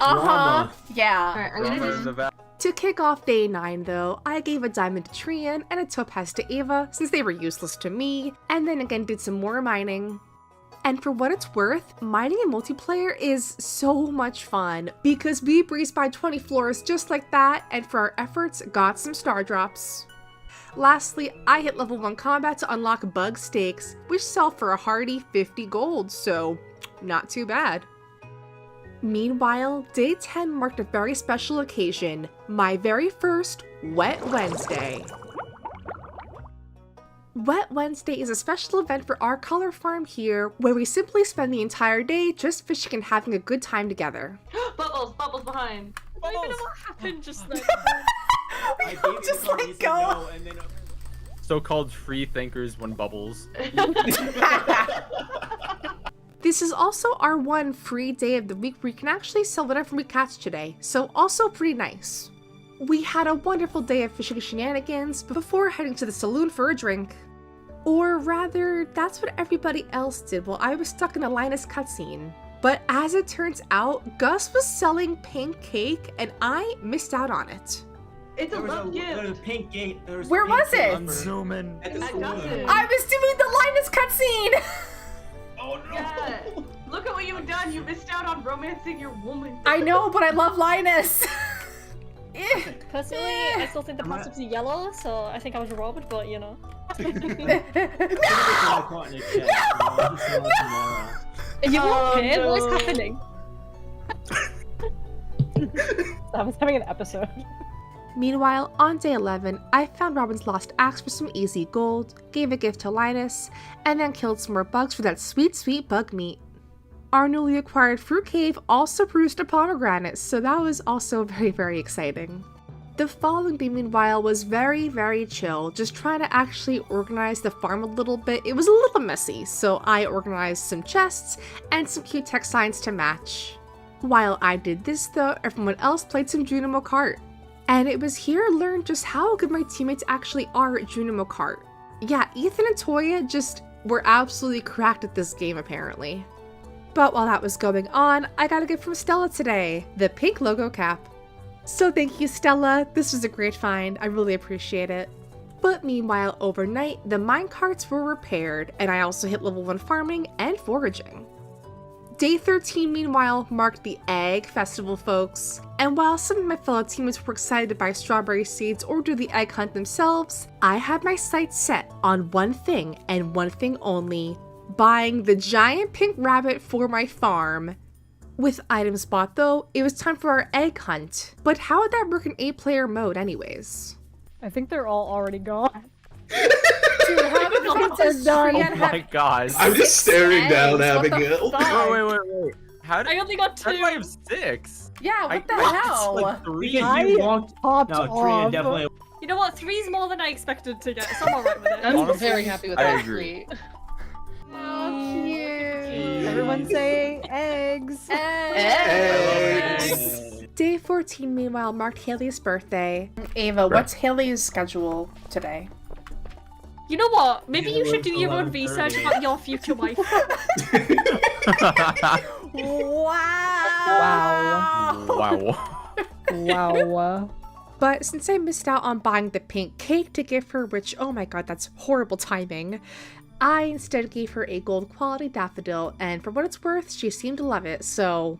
Uh-huh. Yeah. Alright, I'm gonna just... To kick off day 9 though, I gave a diamond to Trian and a topaz to Ava since they were useless to me, and then again did some more mining. And for what it's worth, mining in multiplayer is so much fun because we breezed by 20 floors just like that, and for our efforts got some star drops. Lastly, I hit level 1 combat to unlock bug steaks, which sell for a hearty 50 gold, so not too bad. Meanwhile, day 10 marked a very special occasion, my very first Wet Wednesday. Wet Wednesday is a special event for our color farm here, where we simply spend the entire day just fishing and having a good time together. Bubbles! Bubbles behind! I don't even know what happened just then. We all just let go. So-called free thinkers when bubbles. This is also our one free day of the week where we can actually sell whatever we catch today, so also pretty nice. We had a wonderful day of fishing shenanigans before heading to the saloon for a drink. Or rather, that's what everybody else did while I was stuck in a Linus cutscene. But as it turns out, Gus was selling pink cake and I missed out on it. It's a There was love there was gift. a pink gate. There was Where pink was it? I'm zooming. At the I school. got it. I was doing the Linus cutscene! Oh no! Yeah. Look at what you've done. You missed out on romancing your woman. I know, but I love Linus. Personally, I still think the passives are yellow, so I think I was robbed, but you know. No! Are you okay? no. What is happening? I was having an episode. Meanwhile, on day 11, I found Robin's lost axe for some easy gold, gave a gift to Linus, and then killed some more bugs for that sweet, sweet bug meat. Our newly acquired fruit cave also produced a pomegranate, so that was also very, very exciting. The following day, meanwhile, was very, very chill, just trying to actually organize the farm a little bit. It was a little messy, so I organized some chests and some cute text signs to match. While I did this though, everyone else played some Junimo Kart. And it was here I learned just how good my teammates actually are at Junimo Kart. Yeah, Ethan and Toya just were absolutely cracked at this game apparently. But while that was going on, I got a gift from Stella today, the pink logo cap. So thank you, Stella, this was a great find, I really appreciate it. But meanwhile, overnight, the minecarts were repaired, and I also hit level 1 farming and foraging. Day 13, meanwhile, marked the Egg Festival, folks. And while some of my fellow teammates were excited to buy strawberry seeds or do the egg hunt themselves, I had my sights set on one thing and one thing only: buying the giant pink rabbit for my farm. With items bought though, it was time for our egg hunt. But how would that work in 8-player mode anyways? I think they're all already gone. Dude, how the fuck does Brienne Oh have my god. I'm just staring down, eggs? What the Abigail. fuck? Wait. How did I only got 2. how do I have 6? Yeah, what the I hell? like 3. Because you walked. Popped No, Tria definitely. You know what? 3 is more than I expected to get, so I'm alright with it. I'm Honestly, very happy with I that agree. tweet. Oh, cute. Everyone say eggs. Eggs. Day 14, meanwhile, marked Haley's birthday. Ava, what's Haley's schedule today? You know what? Maybe you should do your own 11:30. research about your future wife. Wow. Wow. But since I missed out on buying the pink cake to give her, which, oh my god, that's horrible timing, I instead gave her a gold quality daffodil, and for what it's worth, she seemed to love it, so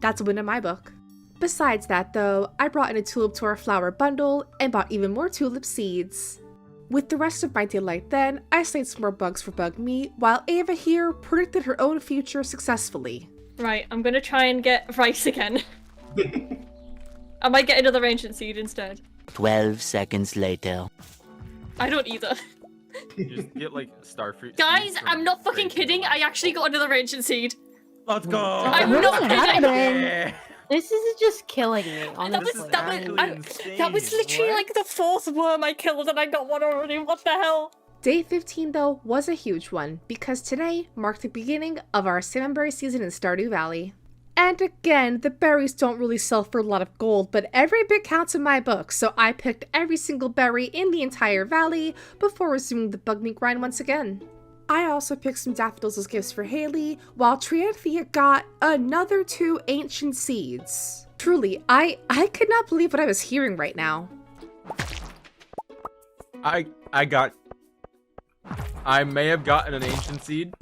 that's a win in my book. Besides that though, I brought in a tulip to our flower bundle and bought even more tulip seeds. With the rest of my daylight then, I slayed some more bugs for bug meat, while Ava here predicted her own future successfully. Right, I'm gonna try and get rice again. I might get another ancient seed instead. 12 seconds later. I don't either. You just get like starfruit. Guys, seeds from I'm not fucking Great kidding. I Wall. actually got another ancient seed. Let's go. I'm What not is kidding. happening? Yeah. This is just killing me, That honestly. was actually that was insane. literally What? like the 4th worm I killed and I got one already. What the hell? Day 15 though was a huge one, because today marked the beginning of our salmonberry season in Stardew Valley. And again, the berries don't really sell for a lot of gold, but every bit counts in my book, so I picked every single berry in the entire valley before resuming the bug meat grind once again. I also picked some daffodils as gifts for Haley, while Trianthea got another 2 ancient seeds. Truly, I could not believe what I was hearing right now. I may have gotten an ancient seed.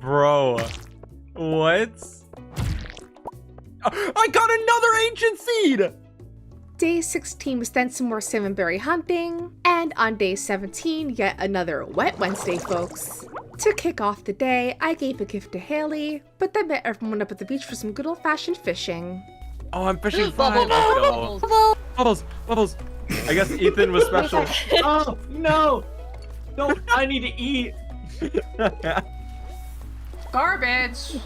Bro. What? I got another ancient seed! Day 16 was then some more salmonberry hunting, and on day 17, yet another Wet Wednesday, folks. To kick off the day, I gave a gift to Haley, but then met everyone up at the beach for some good old-fashioned fishing. Oh, I'm fishing Bubble, 5. Let's bubble, go. Bubbles. I guess Ethan was special. Oh no! No, I need to eat. Garbage.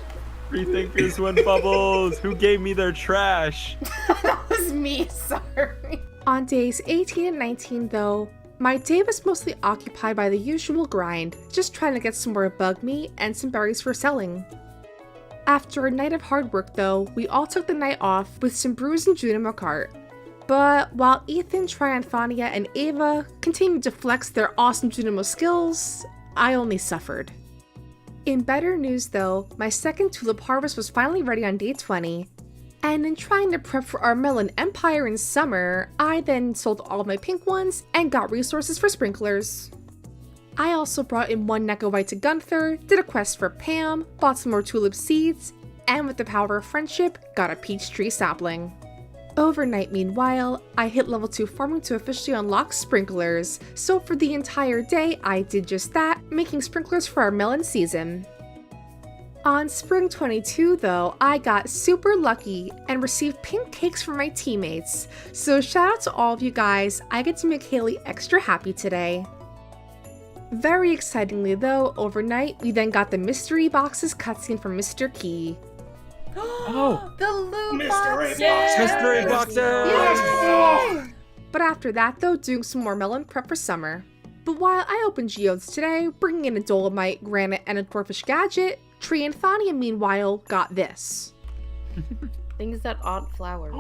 Free thinkers win bubbles. Who gave me their trash? That was me, sorry. On days 18 and 19, though, my day was mostly occupied by the usual grind, just trying to get some more bug meat and some berries for selling. After a night of hard work, though, we all took the night off with some brews and Junimo Kart. But while Ethan, Trianthania, and Ava continued to flex their awesome Junimo skills, I only suffered. In better news though, my second tulip harvest was finally ready on day 20. And in trying to prep for our melon empire in summer, I then sold all of my pink ones and got resources for sprinklers. I also brought in 1 Necovite to Gunther, did a quest for Pam, bought some more tulip seeds, and with the power of friendship, got a peach tree sapling. Overnight, meanwhile, I hit level 2 farming to officially unlock sprinklers, so for the entire day I did just that, making sprinklers for our melon season. On Spring 22 though, I got super lucky and received pink cakes from my teammates, so shout out to all of you guys, I get to make Haley extra happy today. Very excitingly though, overnight we then got the mystery boxes cutscene from Mr. Key. Oh! The loot Mystery boxes! boxes! Mystery boxes! Yay! But after that though, doing some more melon prep for summer. But while I opened geodes today, bringing in a dolomite, granite, and a dwarfish gadget, Tree and Thania meanwhile got this. Things that aren't flowers.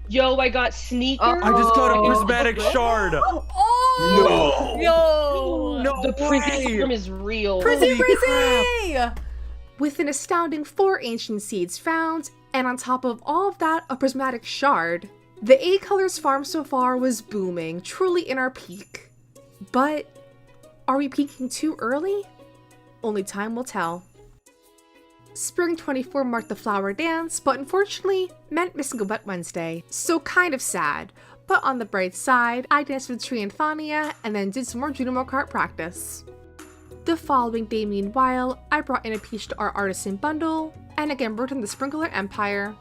Yo, I got sneakers. I just got a prismatic shard! Oh! No! Yo! No The Prizzy way! farm is real. Prizzy Holy Prizzy! With an astounding 4 ancient seeds found, and on top of all of that, a prismatic shard. The 8 colors farm so far was booming, truly in our peak. But are we peaking too early? Only time will tell. Spring 24 marked the flower dance, but unfortunately meant missing a Wet Wednesday, so kind of sad. But on the bright side, I danced with Tree and Thania, and then did some more Junimo Kart practice. The following day, meanwhile, I brought in a peach to our artisan bundle, and again worked on the Sprinkler Empire.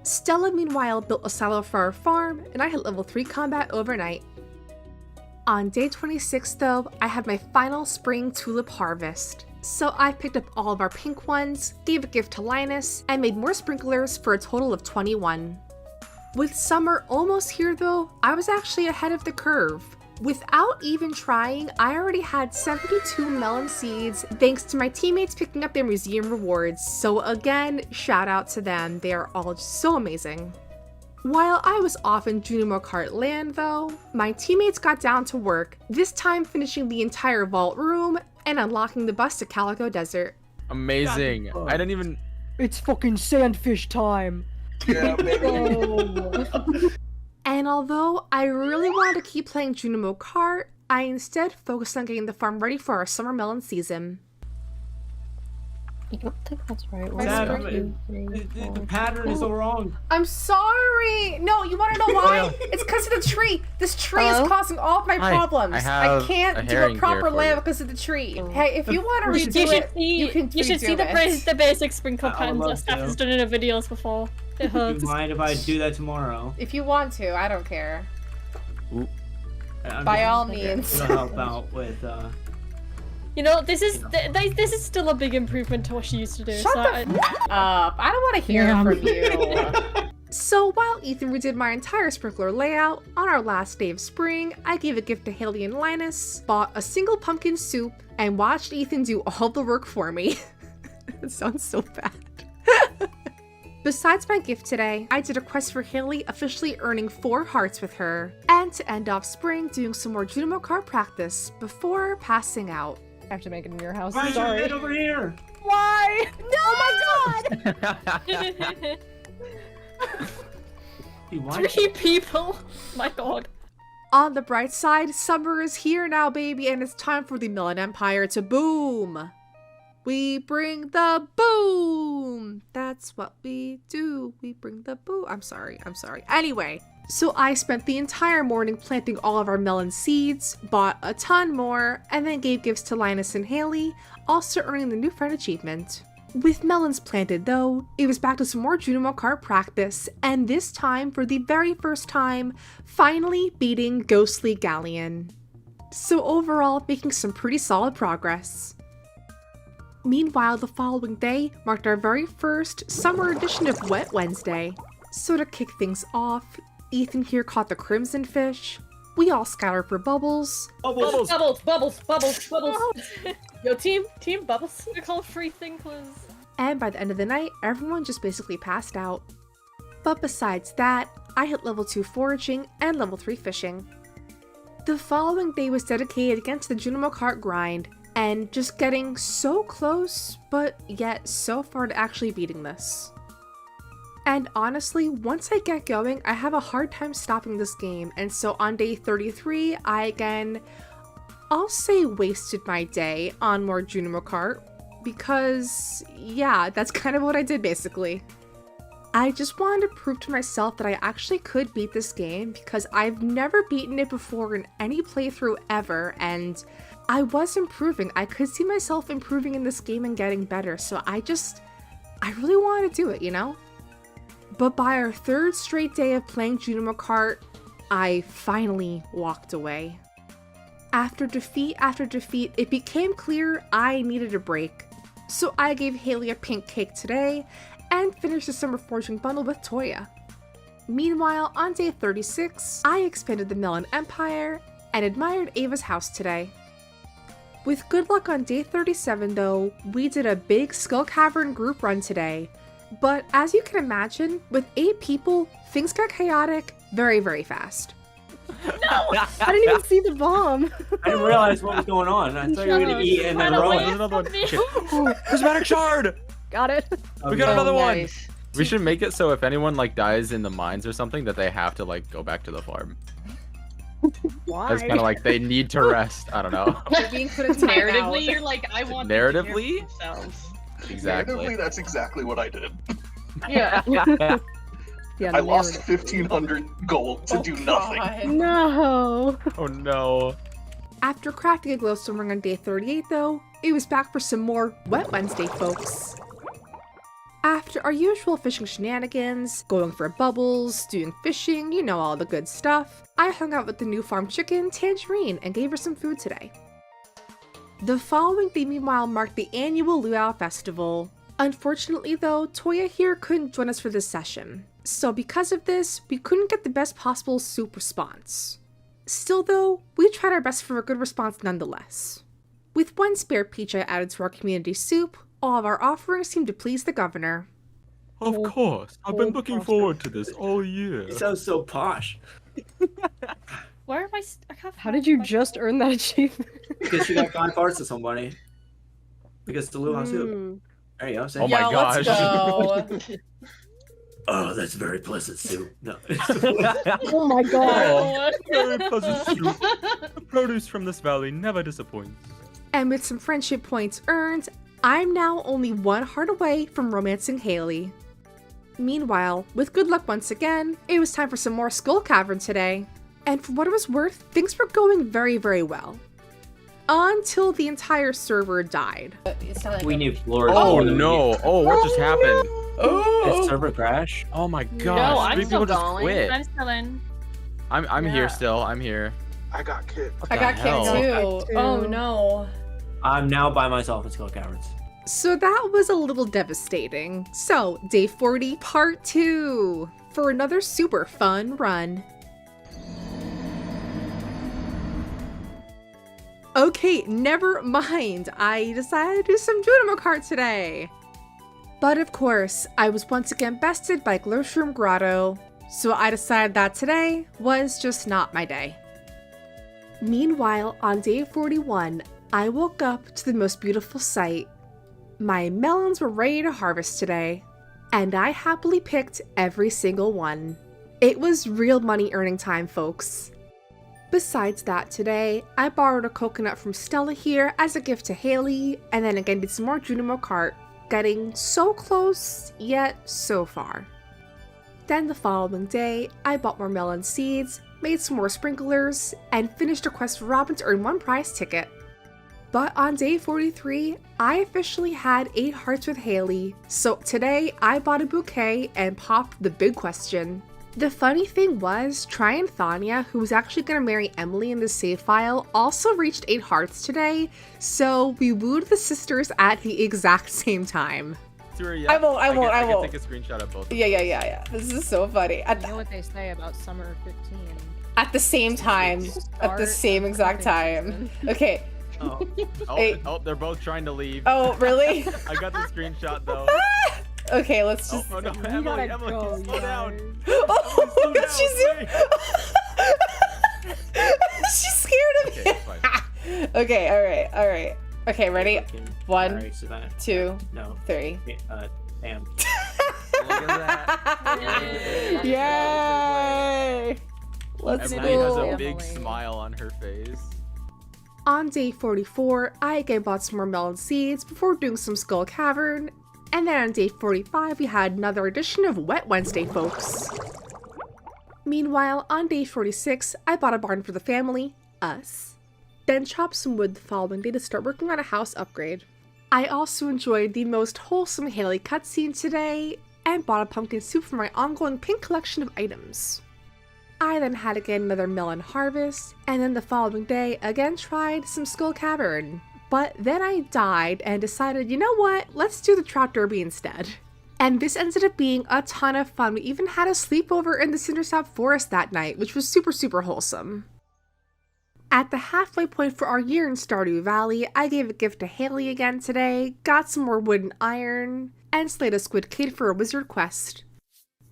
Stella, meanwhile, built a silo for our farm, and I hit level 3 combat overnight. On day 26 though, I had my final spring tulip harvest. So I picked up all of our pink ones, gave a gift to Linus, and made more sprinklers for a total of 21. With summer almost here though, I was actually ahead of the curve. Without even trying, I already had 72 melon seeds thanks to my teammates picking up their museum rewards, so again, shout out to them, they are all so amazing. While I was off in Junimo Kart land though, my teammates got down to work, this time finishing the entire vault room and unlocking the bus to Calico Desert. Amazing. I didn't even... It's fucking sandfish time. Yeah, baby. And although I really wanted to keep playing Junimo Kart, I instead focused on getting the farm ready for our summer melon season. I don't think that's right. The pattern is all wrong. I'm sorry! No, you wanna know why? It's because of the tree! This tree is causing all of my problems! I can't have a do a herring proper here for layout you. because of the tree. Hey, if you wanna You redo should it, see, you can you should redo see it. the basic sprinkle I would patterns love that Steph to. has done in her videos before. It Do hurts. you mind if I do that tomorrow? If you want to, I don't care. I'm By just all means. gonna help out with. You know, this is this is still a big improvement to what she used to do. Shut so the up! I don't want to hear Yeah. from you. So while Ethan redid my entire sprinkler layout, on our last day of spring, I gave a gift to Haley and Linus, bought a single pumpkin soup, and watched Ethan do all the work for me. It sounds so bad. Besides my gift today, I did a quest for Haley, officially earning 4 hearts with her, and to end off spring, doing some more Junimo Kart practice before passing out. I have to make it in your house. Why Sorry. is it over here? Why? No! Oh my god! He wants 3 people. My god. On the bright side, summer is here now, baby, and it's time for the Melon Empire to boom. We bring the boom. That's what we do. We bring the boom. I'm sorry. Anyway, so I spent the entire morning planting all of our melon seeds, bought a ton more, and then gave gifts to Linus and Haley, also earning the new friend achievement. With melons planted though, it was back to some more Junimo Kart practice, and this time, for the very first time, finally beating Ghostly Galleon. So overall, making some pretty solid progress. Meanwhile, the following day marked our very first summer edition of Wet Wednesday. So to kick things off, Ethan here caught the crimson fish, we all scattered for bubbles, bubbles. Bubbles. Yo, team Bubbles. The whole free thing was. and by the end of the night, everyone just basically passed out. But besides that, I hit level 2 foraging and level 3 fishing. The following day was dedicated again to the Junimo Kart grind, and just getting so close, but yet so far to actually beating this. And honestly, once I get going, I have a hard time stopping this game, and so on day 33, I again, I'll say wasted my day on more Junimo Kart, because yeah, that's kind of what I did basically. I just wanted to prove to myself that I actually could beat this game because I've never beaten it before in any playthrough ever, and I was improving. I could see myself improving in this game and getting better, so I really wanted to do it, you know? But by our third straight day of playing Junimo Kart, I finally walked away. After defeat, it became clear I needed a break. So I gave Haley a pink cake today and finished the Summer Forging bundle with Toya. Meanwhile, on day 36, I expanded the Melon Empire and admired Ava's house today. With good luck on day 37 though, we did a big Skull Cavern group run today. But as you can imagine, with 8 people, things got chaotic very, very fast. No! I didn't even see the bomb. I didn't realize what was going on. I thought you were gonna eat and then run. There's another one. Prismatic shard! Got it. We got another one! Nice. We should make it so if anyone like dies in the mines or something that they have to like go back to the farm. Why? It's kind of like they need to rest. I don't know. They're being put in timeout. Narratively, you're like, I want them to care Narratively? for themselves. Exactly. Narratively, that's exactly what I did. Yeah. Yeah, I lost 1,500 gold to do nothing. No. Oh no. After crafting a glowstone ring on day 38 though, it was back for some more Wet Wednesday, folks. After our usual fishing shenanigans, going for bubbles, doing fishing, you know, all the good stuff, I hung out with the new farm chicken, Tangerine, and gave her some food today. The following day, meanwhile, marked the annual Luau Festival. Unfortunately though, Toya here couldn't join us for this session. So because of this, we couldn't get the best possible soup response. Still though, we tried our best for a good response nonetheless. With one spare peach I added to our community soup, all of our offerings seemed to please the governor. Of course. I've been looking forward to this all year. It sounds so posh. Where am I? How did you just earn that achievement? Because she got 5 hearts to somebody. Because it's the Luau soup. There you go. Say Oh my gosh. Let's go. Oh, that's very pleasant soup. No. Oh my god. Very pleasant soup. The produce from this valley never disappoints. And with some friendship points earned, I'm now only 1 heart away from romancing Haley. Meanwhile, with good luck once again, it was time for some more Skull Cavern today. And for what it was worth, things were going very, very well. Until the entire server died. We need floors. Oh no. Oh, what just happened? Did server crash? Oh my No, gosh. I'm 3 still people just going. quit. I'm still in. I'm Yeah. here still. I'm here. I got kicked. What I the got hell? kicked too. Oh no. I'm now by myself in Skull Caverns. So that was a little devastating. So, day 40, part 2, for another super fun run. Okay, never mind. I decided to do some Junimo Kart today. But of course, I was once again bested by Glowshroom Grotto, so I decided that today was just not my day. Meanwhile, on day 41, I woke up to the most beautiful sight. My melons were ready to harvest today, and I happily picked every single one. It was real money earning time, folks. Besides that, today, I borrowed a coconut from Stella here as a gift to Haley, and then again did some more Junimo Kart, getting so close, yet so far. Then the following day, I bought more melon seeds, made some more sprinklers, and finished a quest for Robin to earn 1 prize ticket. But on day 43, I officially had 8 hearts with Haley, so today I bought a bouquet and popped the big question. The funny thing was, Try and Thania, who was actually going to marry Emily in the save file, also reached 8 hearts today, so we wooed the sisters at the exact same time. I won't. I can take a screenshot of both. Yeah. This is so funny. You know what they say about summer 15. At the same time. At the same exact time. Okay. Oh, they're both trying to leave. Oh, really? I got the screenshot though. Okay, let's just. Oh no, Emily, slow down. Oh, she's scared of me. Okay, fine. Okay, all right. Okay, ready? 1, Alright, Savannah. 2, No. 3. Damn. that. Yay! Let's Emily has go. a big smile on her face. On day 44, I again bought some more melon seeds before doing some Skull Cavern. And then on day 45, we had another edition of Wet Wednesday, folks. Meanwhile, on day 46, I bought a barn for the family, us. Then chopped some wood the following day to start working on a house upgrade. I also enjoyed the most wholesome Haley cutscene today, and bought a pumpkin soup for my ongoing pink collection of items. I then had again another melon harvest, and then the following day again tried some Skull Cavern. But then I died and decided, you know what, let's do the Trout Derby instead. And this ended up being a ton of fun. We even had a sleepover in the Cindersap Forest that night, which was super wholesome. At the halfway point for our year in Stardew Valley, I gave a gift to Haley again today, got some more wood and iron, and slayed a squid kid for a wizard quest.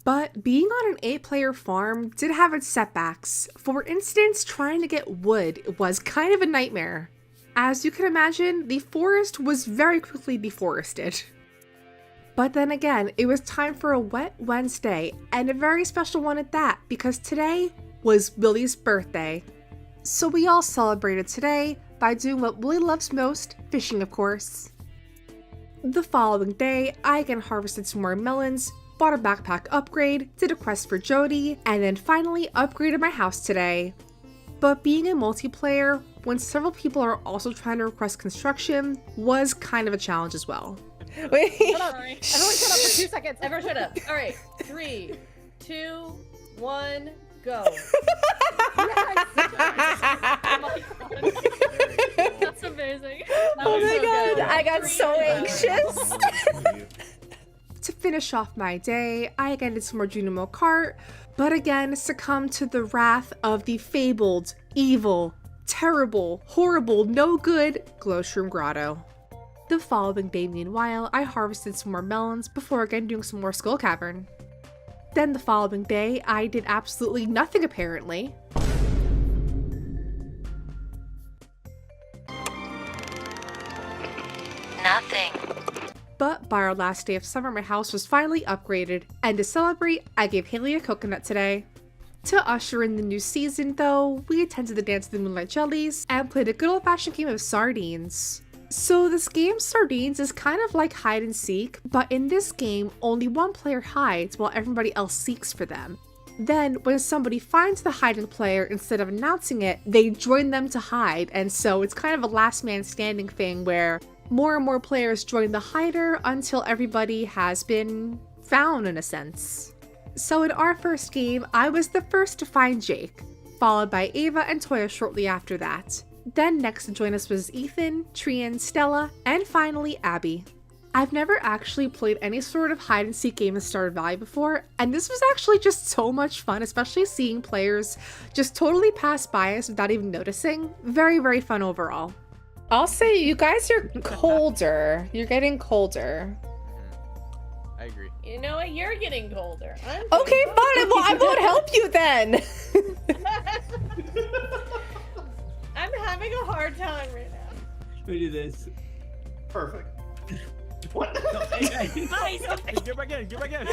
But being on an 8-player farm did have its setbacks. For instance, trying to get wood was kind of a nightmare. As you can imagine, the forest was very quickly deforested. But then again, it was time for a Wet Wednesday, and a very special one at that, because today was Willie's birthday. So we all celebrated today by doing what Willie loves most, fishing of course. The following day, I again harvested some more melons, bought a backpack upgrade, did a quest for Jody, and then finally upgraded my house today. But being a multiplayer, when several people are also trying to request construction, was kind of a challenge as well. Wait. Shut up. Everyone shut up for 2 seconds. Everyone shut up. All right. 3, 2, 1, go. Yes! Oh my god. That's amazing. Oh my god. I got so anxious. To finish off my day, I again did some more Junimo Kart, but again succumbed to the wrath of the fabled, evil, terrible, horrible, no good Glowshroom Grotto. The following day, meanwhile, I harvested some more melons before again doing some more Skull Cavern. Then the following day, I did absolutely nothing apparently. Nothing. But by our last day of summer, my house was finally upgraded, and to celebrate, I gave Haley a coconut today. To usher in the new season, though, we attended the Dance of the Moonlight Jellies and played a good old-fashioned game of Sardines. So this game, Sardines, is kind of like hide and seek, but in this game, only one player hides while everybody else seeks for them. Then, when somebody finds the hiding player, instead of announcing it, they join them to hide, and so it's kind of a last man standing thing where more and more players join the hider until everybody has been found in a sense. So in our first game, I was the first to find Jake, followed by Ava and Toya shortly after that. Then next to join us was Ethan, Trian, Stella, and finally Abby. I've never actually played any sort of hide and seek game in Stardew Valley before, and this was actually just so much fun, especially seeing players just totally pass by us without even noticing. Very fun overall. I'll say you guys are colder. You're getting colder. I agree. You know what? You're getting colder. Okay, fine. Well, I won't help you then. I'm having a hard time right now. We do this. Perfect. What? No, hey. Nice. Get back in. Get back in.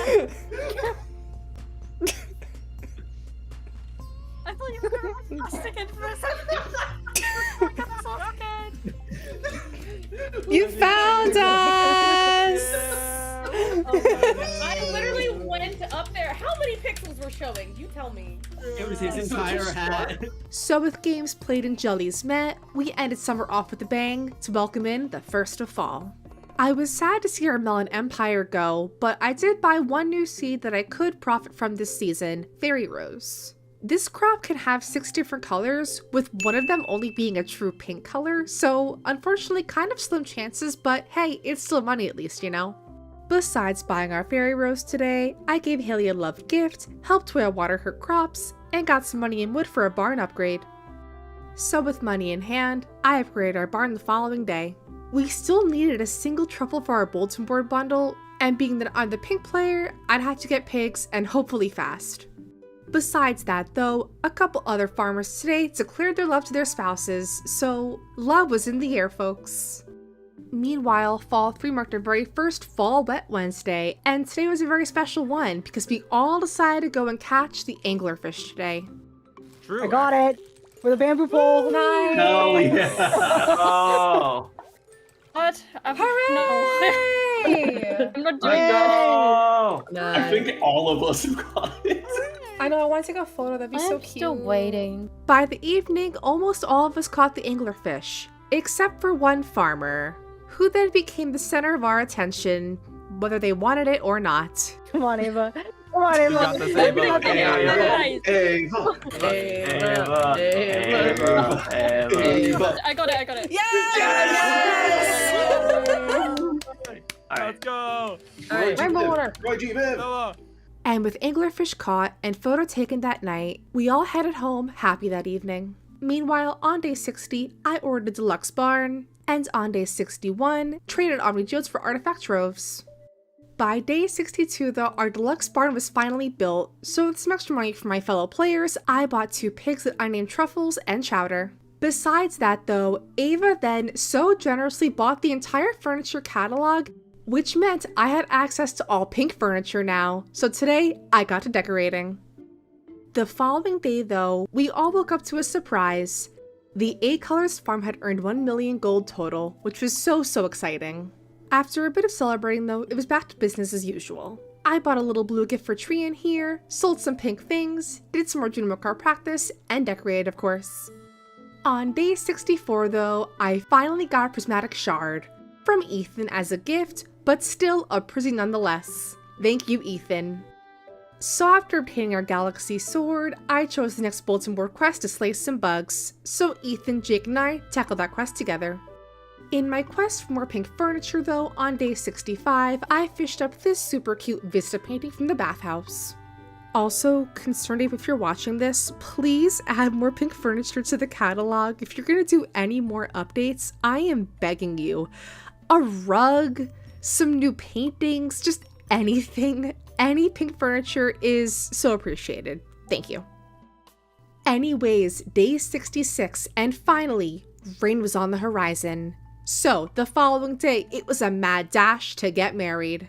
I thought you were gonna like stick in for a second. I got so scared. You found us! I literally went up there. How many pixels were showing? You tell me. It was his entire hat. So with games played and jellies met, we ended summer off with a bang to welcome in the first of fall. I was sad to see our melon empire go, but I did buy one new seed that I could profit from this season, Fairy Rose. This crop can have 6 different colors, with one of them only being a true pink color, so unfortunately kind of slim chances, but hey, it's still money at least, you know? Besides buying our Fairy Rose today, I gave Haley a loved gift, helped Toya water her crops, and got some money and wood for a barn upgrade. So with money in hand, I upgraded our barn the following day. We still needed a single truffle for our bulletin board bundle, and being that I'm the pink player, I'd have to get pigs and hopefully fast. Besides that though, a couple other farmers today declared their love to their spouses, so love was in the air, folks. Meanwhile, Fall 3 marked our very first Fall Wet Wednesday, and today was a very special one because we all decided to go and catch the anglerfish today. True. I got it with a bamboo pole. Nice. Hell yeah. Oh. What? Hooray! I'm not doing Oh. I think all of us have got it. I know, I want to take a photo. That'd be so cute. Still waiting. By the evening, almost all of us caught the anglerfish, except for one farmer, who then became the center of our attention, whether they wanted it or not. Come on, Ava. Come on, Ava. You got this, Ava. Ava. I got it. Let's go. Alright, rainbow water. Roy G. Biv. Noah. And with anglerfish caught and photo taken that night, we all headed home happy that evening. Meanwhile, on day 60, I ordered a deluxe barn, and on day 61, traded Omni Geodes for artifact troves. By day 62 though, our deluxe barn was finally built, so with some extra money from my fellow players, I bought 2 pigs that I named Truffles and Chowder. Besides that though, Ava then so generously bought the entire furniture catalog, which meant I had access to all pink furniture now, so today I got to decorating. The following day though, we all woke up to a surprise. The 8 Colors farm had earned 1 million gold total, which was so exciting. After a bit of celebrating though, it was back to business as usual. I bought a little blue gift for Tree in here, sold some pink things, did some more Junimo card practice, and decorated of course. On day 64 though, I finally got a prismatic shard. From Ethan as a gift, but still a pretty nonetheless. Thank you, Ethan. So after obtaining our Galaxy Sword, I chose the next bulletin board quest to slay some bugs, so Ethan, Jake, and I tackled that quest together. In my quest for more pink furniture though, on day 65, I fished up this super cute Vista painting from the bathhouse. Also, concerned if you're watching this, please add more pink furniture to the catalog. If you're gonna do any more updates, I am begging you. A rug, some new paintings, just anything. Any pink furniture is so appreciated. Thank you. Anyways, day 66, and finally, rain was on the horizon. So, the following day, it was a mad dash to get married.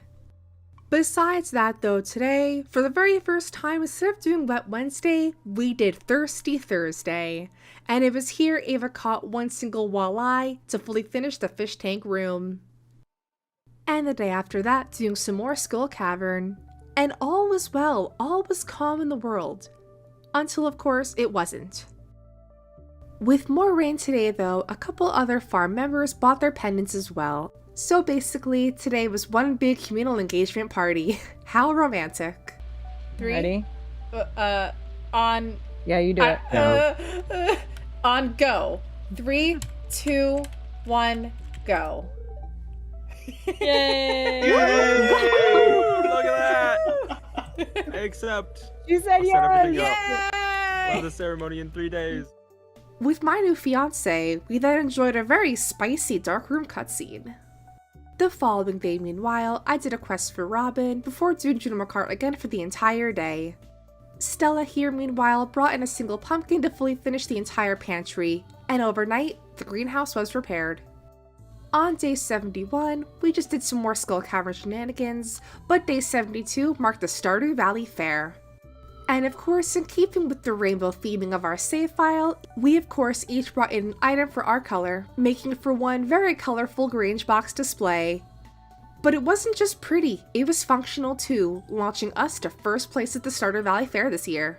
Besides that though, today, for the very first time, instead of doing Wet Wednesday, we did Thirsty Thursday. And it was here Ava caught 1 single walleye to fully finish the fish tank room. And the day after that, doing some more Skull Cavern. And all was well, all was calm in the world. Until of course, it wasn't. With more rain today though, a couple other farm members bought their pendants as well. So basically, today was one big communal engagement party. How romantic. 3. Ready? On. Yeah, you do it. On go. 3, 2, 1, go. Yay! Look at that! Except You said I'll set everything yes! up. We'll have the ceremony in 3 days. With my new fiance, we then enjoyed a very spicy darkroom cutscene. The following day, meanwhile, I did a quest for Robin before doing Junimo Cart again for the entire day. Stella here, meanwhile, brought in a single pumpkin to fully finish the entire pantry, and overnight, the greenhouse was repaired. On day 71, we just did some more Skull Cavern shenanigans, but day 72 marked the Stardew Valley Fair. And of course, in keeping with the rainbow theming of our save file, we of course each brought in an item for our color, making for one very colorful Grange box display. But it wasn't just pretty, it was functional too, launching us to first place at the Stardew Valley Fair this year.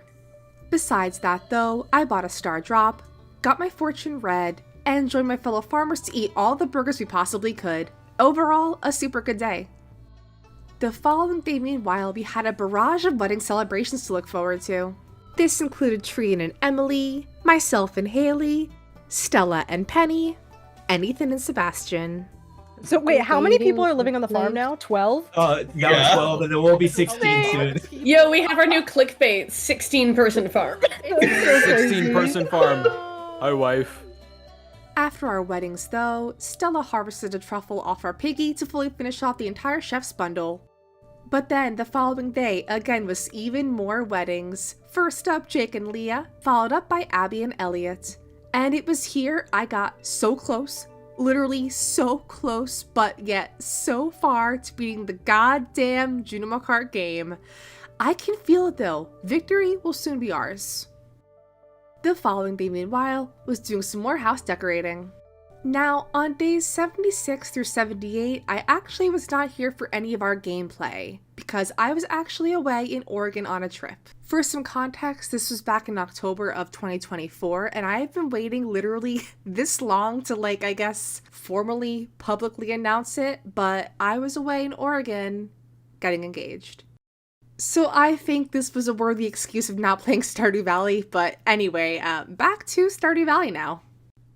Besides that though, I bought a star drop, got my fortune read, and joined my fellow farmers to eat all the burgers we possibly could. Overall, a super good day. The following day, meanwhile, we had a barrage of wedding celebrations to look forward to. This included Trian and Emily, myself and Haley, Stella and Penny, and Ethan and Sebastian. So wait, how many people are living on the farm now? 12? Yeah, 12, and there will be 16 soon. Yo, we have our new clickbait 16-person farm. 16-person farm. Hi, wife. After our weddings, though, Stella harvested a truffle off our piggy to fully finish off the entire chef's bundle. But then, the following day, again was even more weddings. First up, Jake and Leah, followed up by Abby and Elliot. And it was here I got so close Literally so close, but yet so far to beating the goddamn Junimo Kart game. I can feel it though. Victory will soon be ours. The following day, meanwhile, was doing some more house decorating. Now, on days 76 through 78, I actually was not here for any of our gameplay, because I was actually away in Oregon on a trip. For some context, this was back in October of 2024, and I have been waiting literally this long to, like, I guess, formally, publicly announce it, but I was away in Oregon getting engaged. So I think this was a worthy excuse of not playing Stardew Valley, but anyway, back to Stardew Valley now.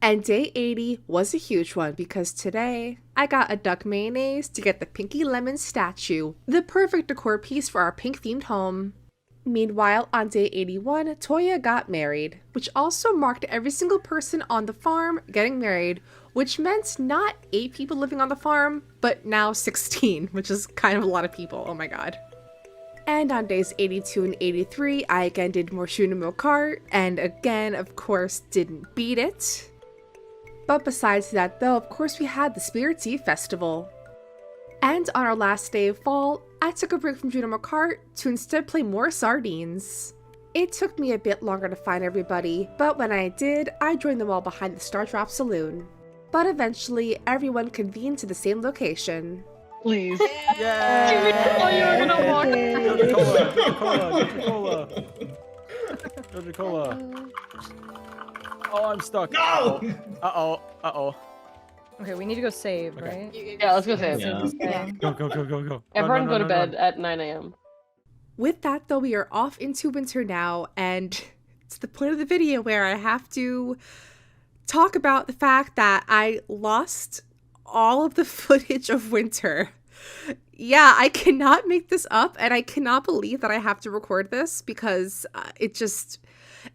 And day 80 was a huge one because today I got a duck mayonnaise to get the Pinky Lemon statue, the perfect decor piece for our pink themed home. Meanwhile, on day 81, Toya got married, which also marked every single person on the farm getting married, which meant not 8 people living on the farm, but now 16, which is kind of a lot of people, oh my god. And on days 82 and 83, I again did more Junimo Kart, and again, of course, didn't beat it. But besides that though, of course we had the Spirits Eve Festival. And on our last day of fall, I took a break from Junimo Kart to instead play more Sardines. It took me a bit longer to find everybody, but when I did, I joined them all behind the Star Drop Saloon. But eventually, everyone convened to the same location. Please. Yay! I thought you were gonna walk. Coca-Cola. Oh, I'm stuck. No! Uh-oh. Okay, we need to go save, Okay. right? Yeah, let's go save. Yeah. Go. Everyone go to bed at 9 a.m. With that though, we are off into winter now, and it's the point of the video where I have to talk about the fact that I lost all of the footage of winter. Yeah, I cannot make this up, and I cannot believe that I have to record this because it's just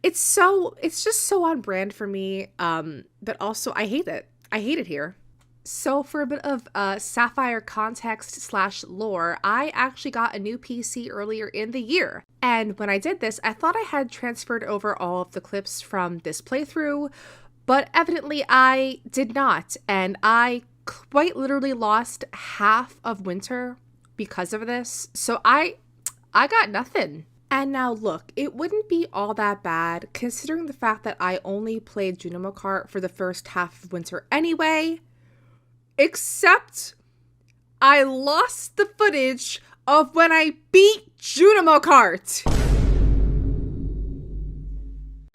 so on brand for me. But also I hate it. I hate it here. So for a bit of Sapphire context / lore, I actually got a new PC earlier in the year. And when I did this, I thought I had transferred over all of the clips from this playthrough, but evidently I did not. And I quite literally lost half of winter because of this. So I got nothing. And now look, it wouldn't be all that bad considering the fact that I only played Junimo Kart for the first half of winter anyway. Except I lost the footage of when I beat Junimo Kart.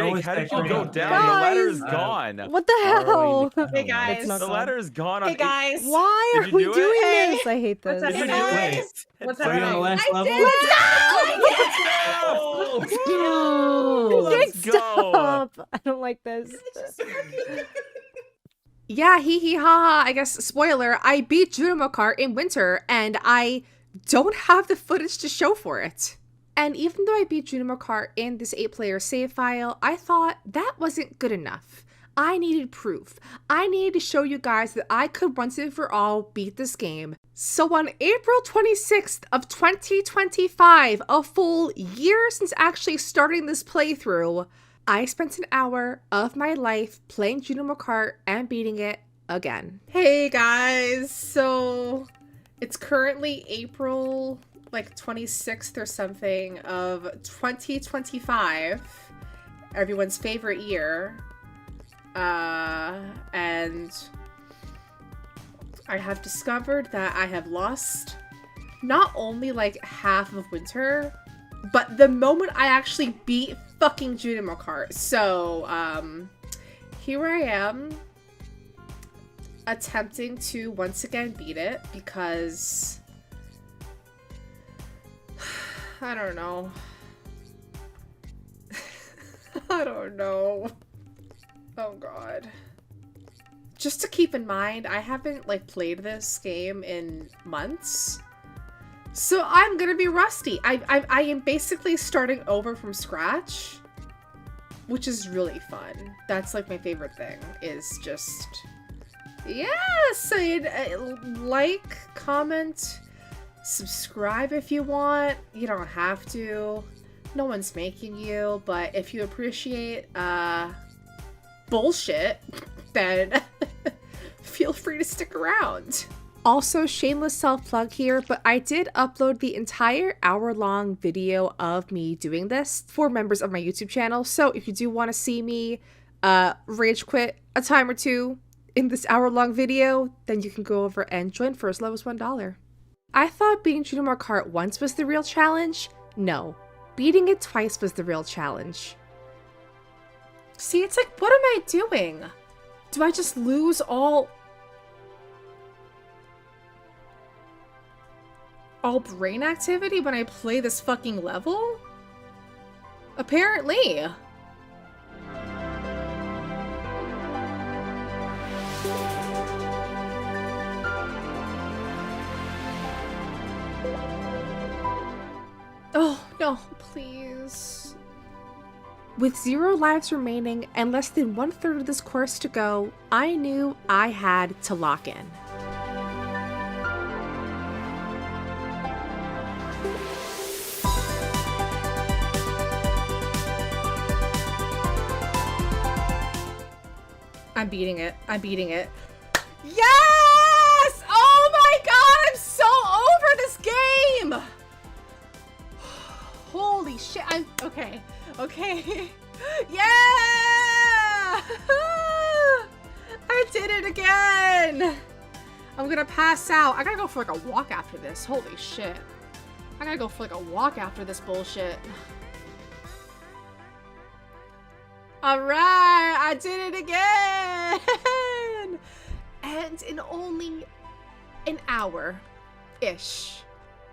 Jake, how did you go down? The ladder is gone. What the hell? Hey guys. The ladder is gone. Hey guys. Why Did are you we do it? doing Hey. this? I hate this. What's Did you happening? do it? What's Are you on the happening? last level? Let's Jake, go. stop! I don't like this. Yeah, hee hee ha ha, I guess, spoiler, I beat Junimo Kart in winter, and I don't have the footage to show for it. And even though I beat Junimo Kart in this 8-player save file, I thought that wasn't good enough. I needed proof. I needed to show you guys that I could once and for all beat this game. So on April 26th of 2025, a full year since actually starting this playthrough, I spent an hour of my life playing Junimo Kart and beating it again. Hey guys, so it's currently April 26th or something of 2025, everyone's favorite year. And I have discovered that I have lost not only half of winter, but the moment I actually beat fucking Junimo Kart. So, here I am attempting to once again beat it because I don't know. I don't know. Oh god. Just to keep in mind, I haven't played this game in months. So I'm gonna be rusty. I am basically starting over from scratch, which is really fun. That's my favorite thing, is just, yes, like, comment, subscribe if you want. You don't have to. No one's making you, but if you appreciate bullshit, then feel free to stick around. Also, shameless self-plug here, but I did upload the entire hour-long video of me doing this for members of my YouTube channel, so if you do want to see me rage quit a time or two in this hour-long video, then you can go over and join for as low as $1. I thought beating Junimar Kart once was the real challenge. No, beating it twice was the real challenge. See, it's like, what am I doing? Do I just lose all brain activity when I play this fucking level? Apparently. Oh, no, please. With 0 lives remaining and less than 1/3 of this course to go, I knew I had to lock in. I'm beating it. I'm beating it. Yes! Oh my god, I'm so over this game! Holy shit, I'm... Okay. Okay. Yeah! I did it again! I'm gonna pass out. I gotta go for like a walk after this. Holy shit. I gotta go for like a walk after this bullshit. Alright, I did it again! And in only an hour-ish,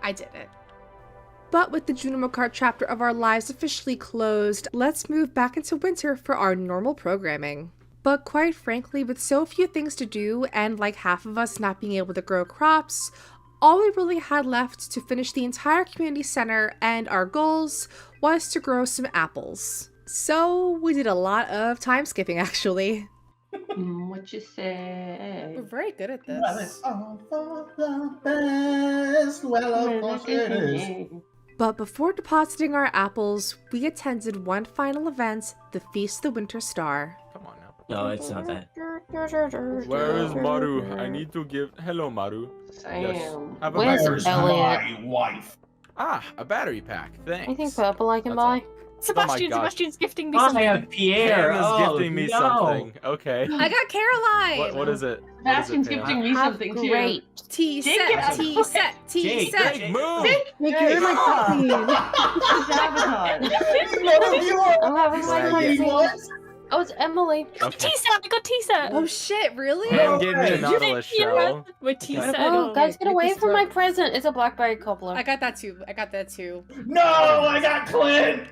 I did it. But with the Junimar Kart chapter of our lives officially closed, let's move back into winter for our normal programming. But quite frankly, with so few things to do and like half of us not being able to grow crops, all we really had left to finish the entire community center and our goals was to grow some apples. So we did a lot of time skipping, actually. What you say? We're very good at this. Well, it's all for the best. Well, of course it is. But before depositing our apples, we attended one final event, the Feast of the Winter Star. Come on now. No, it's not that. Where is Maru? I need to give... Hello, Maru. Sam. Yes. Have a Where's battery. My wife. Ah, a battery pack. Thanks. Anything purple I can That's all. buy? Sebastian, God. Sebastian's gifting me I something. have Pierre. Pam is Oh, gifting me no. something. Okay. I got Caroline! What is it? Sebastian's Pam? gifting me something too. Great. Tea Jake, get set, out. tea set, tea Jake, set. Jake, Move! You're my puppy. Sabotage. I'm having my puppy. Oh, it's Emily. Okay. T-set! I got T-set! Oh shit, really? Pam gave me a Nautilus shell. With T-set. Oh, guys, get away from my present. It's a blackberry cobbler. I got that too. I got that too. No, I got Clint.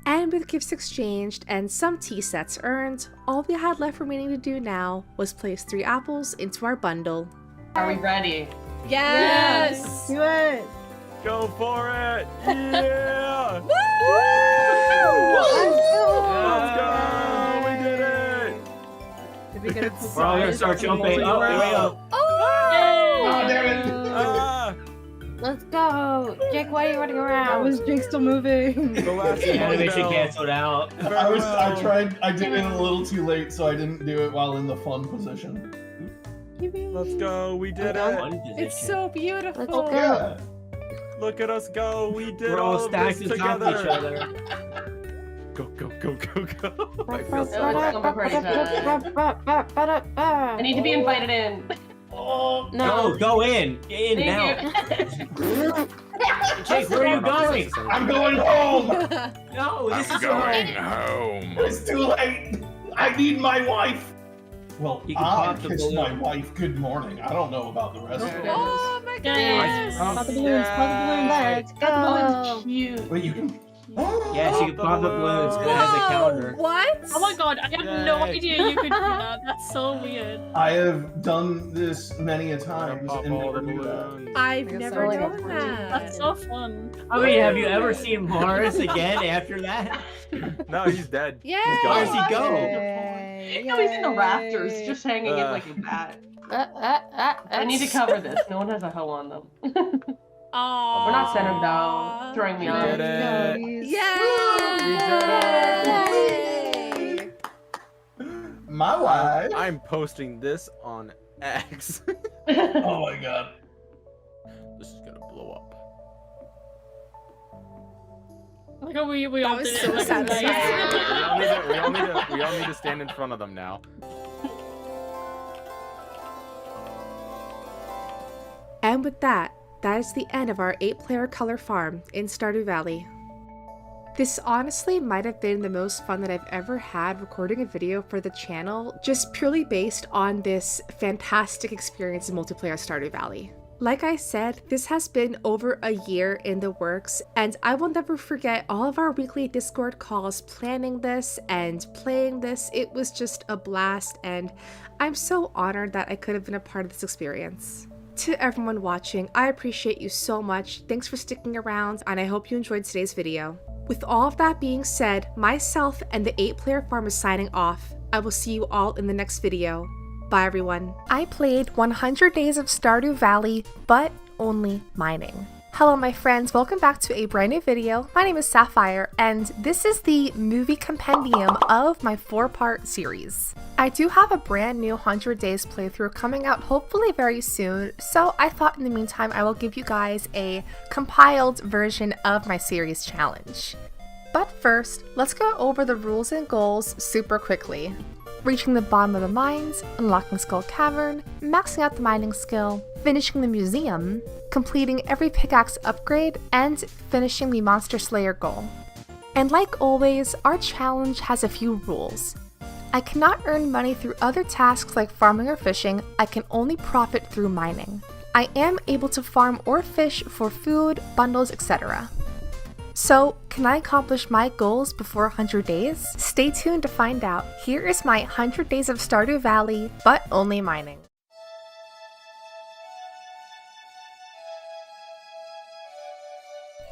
And with gifts exchanged and some tea sets earned, all we had left remaining to do now was place 3 apples into our bundle. Are we ready? Yes! Do it. Go for it! Yeah! Woo! Let's go! We did it! Did we get a cool We're all gonna start jumping. Oh, here we go. Oh, damn it. Ah! Let's go. Jake, why are you running around? How is Jake still moving? The last The one animation down. canceled out. I tried, I did it a little too late, so I didn't do it while in the fun position. Let's go, we did One it! position. It's so beautiful. Let's go. Yeah. Look at us go, we did We're all all of this stacked on top of each together! other. Go, go, go, go, go! I feel so Oh, it's gonna be pretty bad. I need to be invited in. Oh, No, go in. Get in now. Thank you. Jake, where are you going? I'm going home. No, this is home! It's too late. I need my wife. Well, You can I pop the kissed my balloon. wife good morning. I don't know about the rest of it. Oh my Yes. goodness! Pop the balloons, pop the balloons. Let's go. Oh, cute. Wait, you can. Yes, you can pop the balloons. It has a counter. What? Oh my god, I had no Yay. idea you could do that. That's so weird. I have done this many a time Pop and all the never knew that. balloons. I've You're never so done like that. That's so fun. I mean, have you ever seen Mars again after that? No, he's dead. Yay! Where does he go? No, he's in the rafters, just hanging in like a bat. I need to cover this. No one has a hoe on them. Aww. We're not centered down. Throwing me We off. did it! Yay! My wife. I'm posting this on X. Oh my god. This is gonna blow up. Like we all did so it. Like, satisfying. We all need to stand in front of them now. And with that, that is the end of our 8-player color farm in Stardew Valley. This honestly might have been the most fun that I've ever had recording a video for the channel, just purely based on this fantastic experience in multiplayer Stardew Valley. Like I said, this has been over a year in the works, and I will never forget all of our weekly Discord calls planning this and playing this. It was just a blast, and I'm so honored that I could have been a part of this experience. To everyone watching, I appreciate you so much. Thanks for sticking around, and I hope you enjoyed today's video. With all of that being said, myself and the 8-player farm is signing off. I will see you all in the next video. Bye everyone. I played 100 Days of Stardew Valley, but only mining. Hello my friends, welcome back to a brand new video. My name is Sapphire, and this is the movie compendium of my 4-part series. I do have a brand new 100 Days playthrough coming out hopefully very soon, so I thought in the meantime I will give you guys a compiled version of my series challenge. But first, let's go over the rules and goals super quickly. Reaching the bottom of the mines, unlocking Skull Cavern, maxing out the mining skill, finishing the museum, completing every pickaxe upgrade, and finishing the Monster Slayer goal. And like always, our challenge has a few rules. I cannot earn money through other tasks like farming or fishing. I can only profit through mining. I am able to farm or fish for food, bundles, etc. So, can I accomplish my goals before 100 days? Stay tuned to find out. Here is my 100 Days of Stardew Valley, but only mining.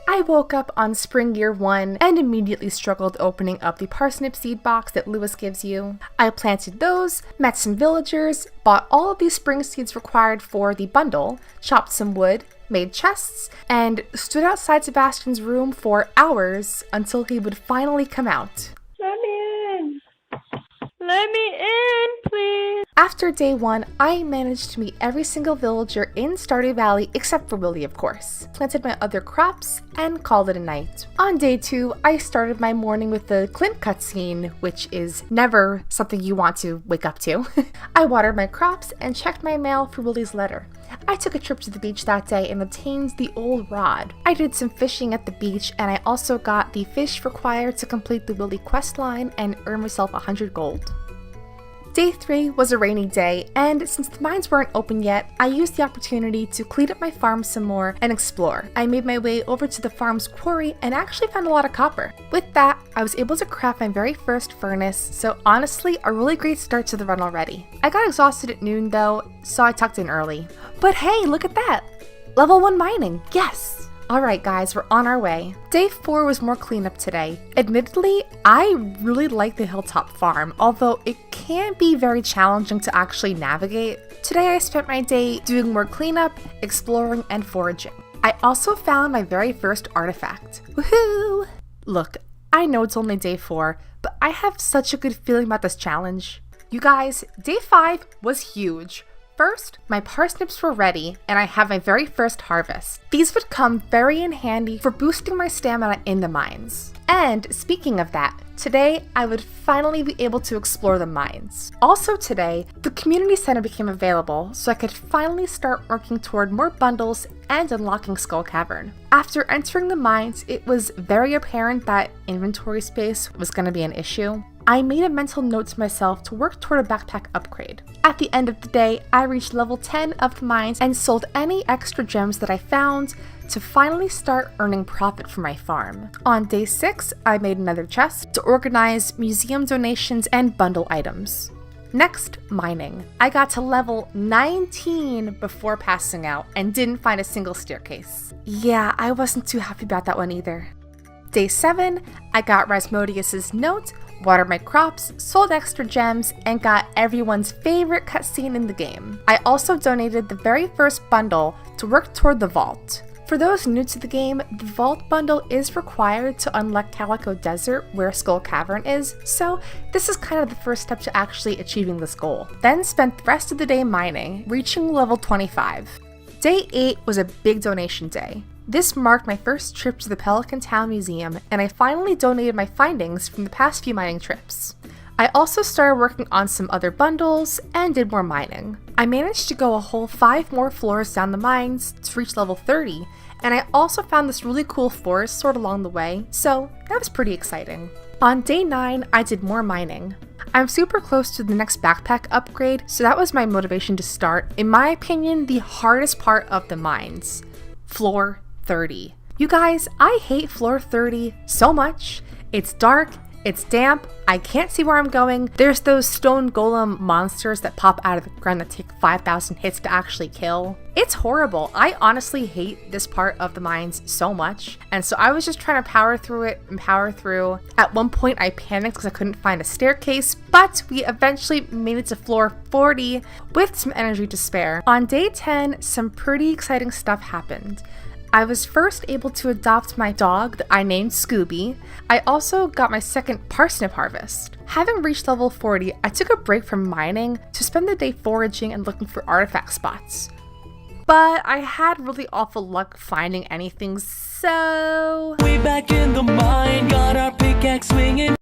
I woke up on spring year 1 and immediately struggled opening up the parsnip seed box that Lewis gives you. I planted those, met some villagers, bought all of these spring seeds required for the bundle, chopped some wood, made chests, and stood outside Sebastian's room for hours until he would finally come out. Let me in! Let me in, please! After day 1, I managed to meet every single villager in Stardew Valley except for Willy, of course, planted my other crops, and called it a night. On day 2, I started my morning with the Clint cutscene, which is never something you want to wake up to. I watered my crops and checked my mail for Willy's letter. I took a trip to the beach that day and obtained the old rod. I did some fishing at the beach, and I also got the fish required to complete the Willy quest line and earn myself 100 gold. Day 3 was a rainy day, and since the mines weren't open yet, I used the opportunity to clean up my farm some more and explore. I made my way over to the farm's quarry and actually found a lot of copper. With that, I was able to craft my very first furnace, so honestly, a really great start to the run already. I got exhausted at noon though, so I tucked in early. But hey, look at that! Level 1 mining, yes! Alright guys, we're on our way. Day 4 was more cleanup today. Admittedly, I really like the hilltop farm, although it can be very challenging to actually navigate. Today I spent my day doing more cleanup, exploring, and foraging. I also found my very first artifact. Woohoo! Look, I know it's only day 4, but I have such a good feeling about this challenge. You guys, day 5 was huge. First, my parsnips were ready, and I have my very first harvest. These would come very in handy for boosting my stamina in the mines. And speaking of that, today I would finally be able to explore the mines. Also today, the community center became available, so I could finally start working toward more bundles and unlocking Skull Cavern. After entering the mines, it was very apparent that inventory space was going to be an issue. I made a mental note to myself to work toward a backpack upgrade. At the end of the day, I reached level 10 of the mines and sold any extra gems that I found to finally start earning profit from my farm. On day 6, I made another chest to organize museum donations and bundle items. Next, mining. I got to level 19 before passing out and didn't find a single staircase. Yeah, I wasn't too happy about that one either. Day 7, I got Rasmodius's note, watered my crops, sold extra gems, and got everyone's favorite cutscene in the game. I also donated the very first bundle to work toward the vault. For those new to the game, the Vault bundle is required to unlock Calico Desert where Skull Cavern is, so this is kind of the first step to actually achieving this goal. Then spent the rest of the day mining, reaching level 25. Day 8 was a big donation day. This marked my first trip to the Pelican Town Museum, and I finally donated my findings from the past few mining trips. I also started working on some other bundles and did more mining. I managed to go a whole 5 more floors down the mines to reach level 30, and I also found this really cool forest sword along the way, so that was pretty exciting. On day 9, I did more mining. I'm super close to the next backpack upgrade, so that was my motivation to start, in my opinion, the hardest part of the mines. Floor 30. You guys, I hate floor 30 so much. It's dark, it's damp, I can't see where I'm going. There's those stone golem monsters that pop out of the ground that take 5,000 hits to actually kill. It's horrible. I honestly hate this part of the mines so much. And so I was just trying to power through it and power through. At one point I panicked because I couldn't find a staircase, but we eventually made it to floor 40 with some energy to spare. On day 10, some pretty exciting stuff happened. I was first able to adopt my dog that I named Scooby. I also got my second parsnip harvest. Having reached level 40, I took a break from mining to spend the day foraging and looking for artifact spots. But I had really awful luck finding anything, so... We back in the mine, got our pickaxe swinging.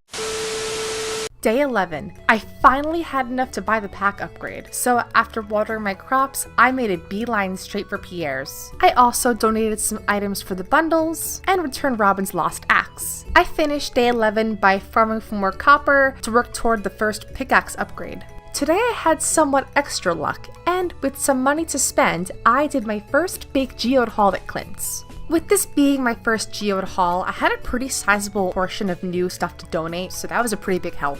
Day 11. I finally had enough to buy the pack upgrade, so after watering my crops, I made a beeline straight for Pierre's. I also donated some items for the bundles, and returned Robin's lost axe. I finished day 11 by farming for more copper to work toward the first pickaxe upgrade. Today I had somewhat extra luck, and with some money to spend, I did my first big geode haul at Clint's. With this being my first geode haul, I had a pretty sizable portion of new stuff to donate, so that was a pretty big help.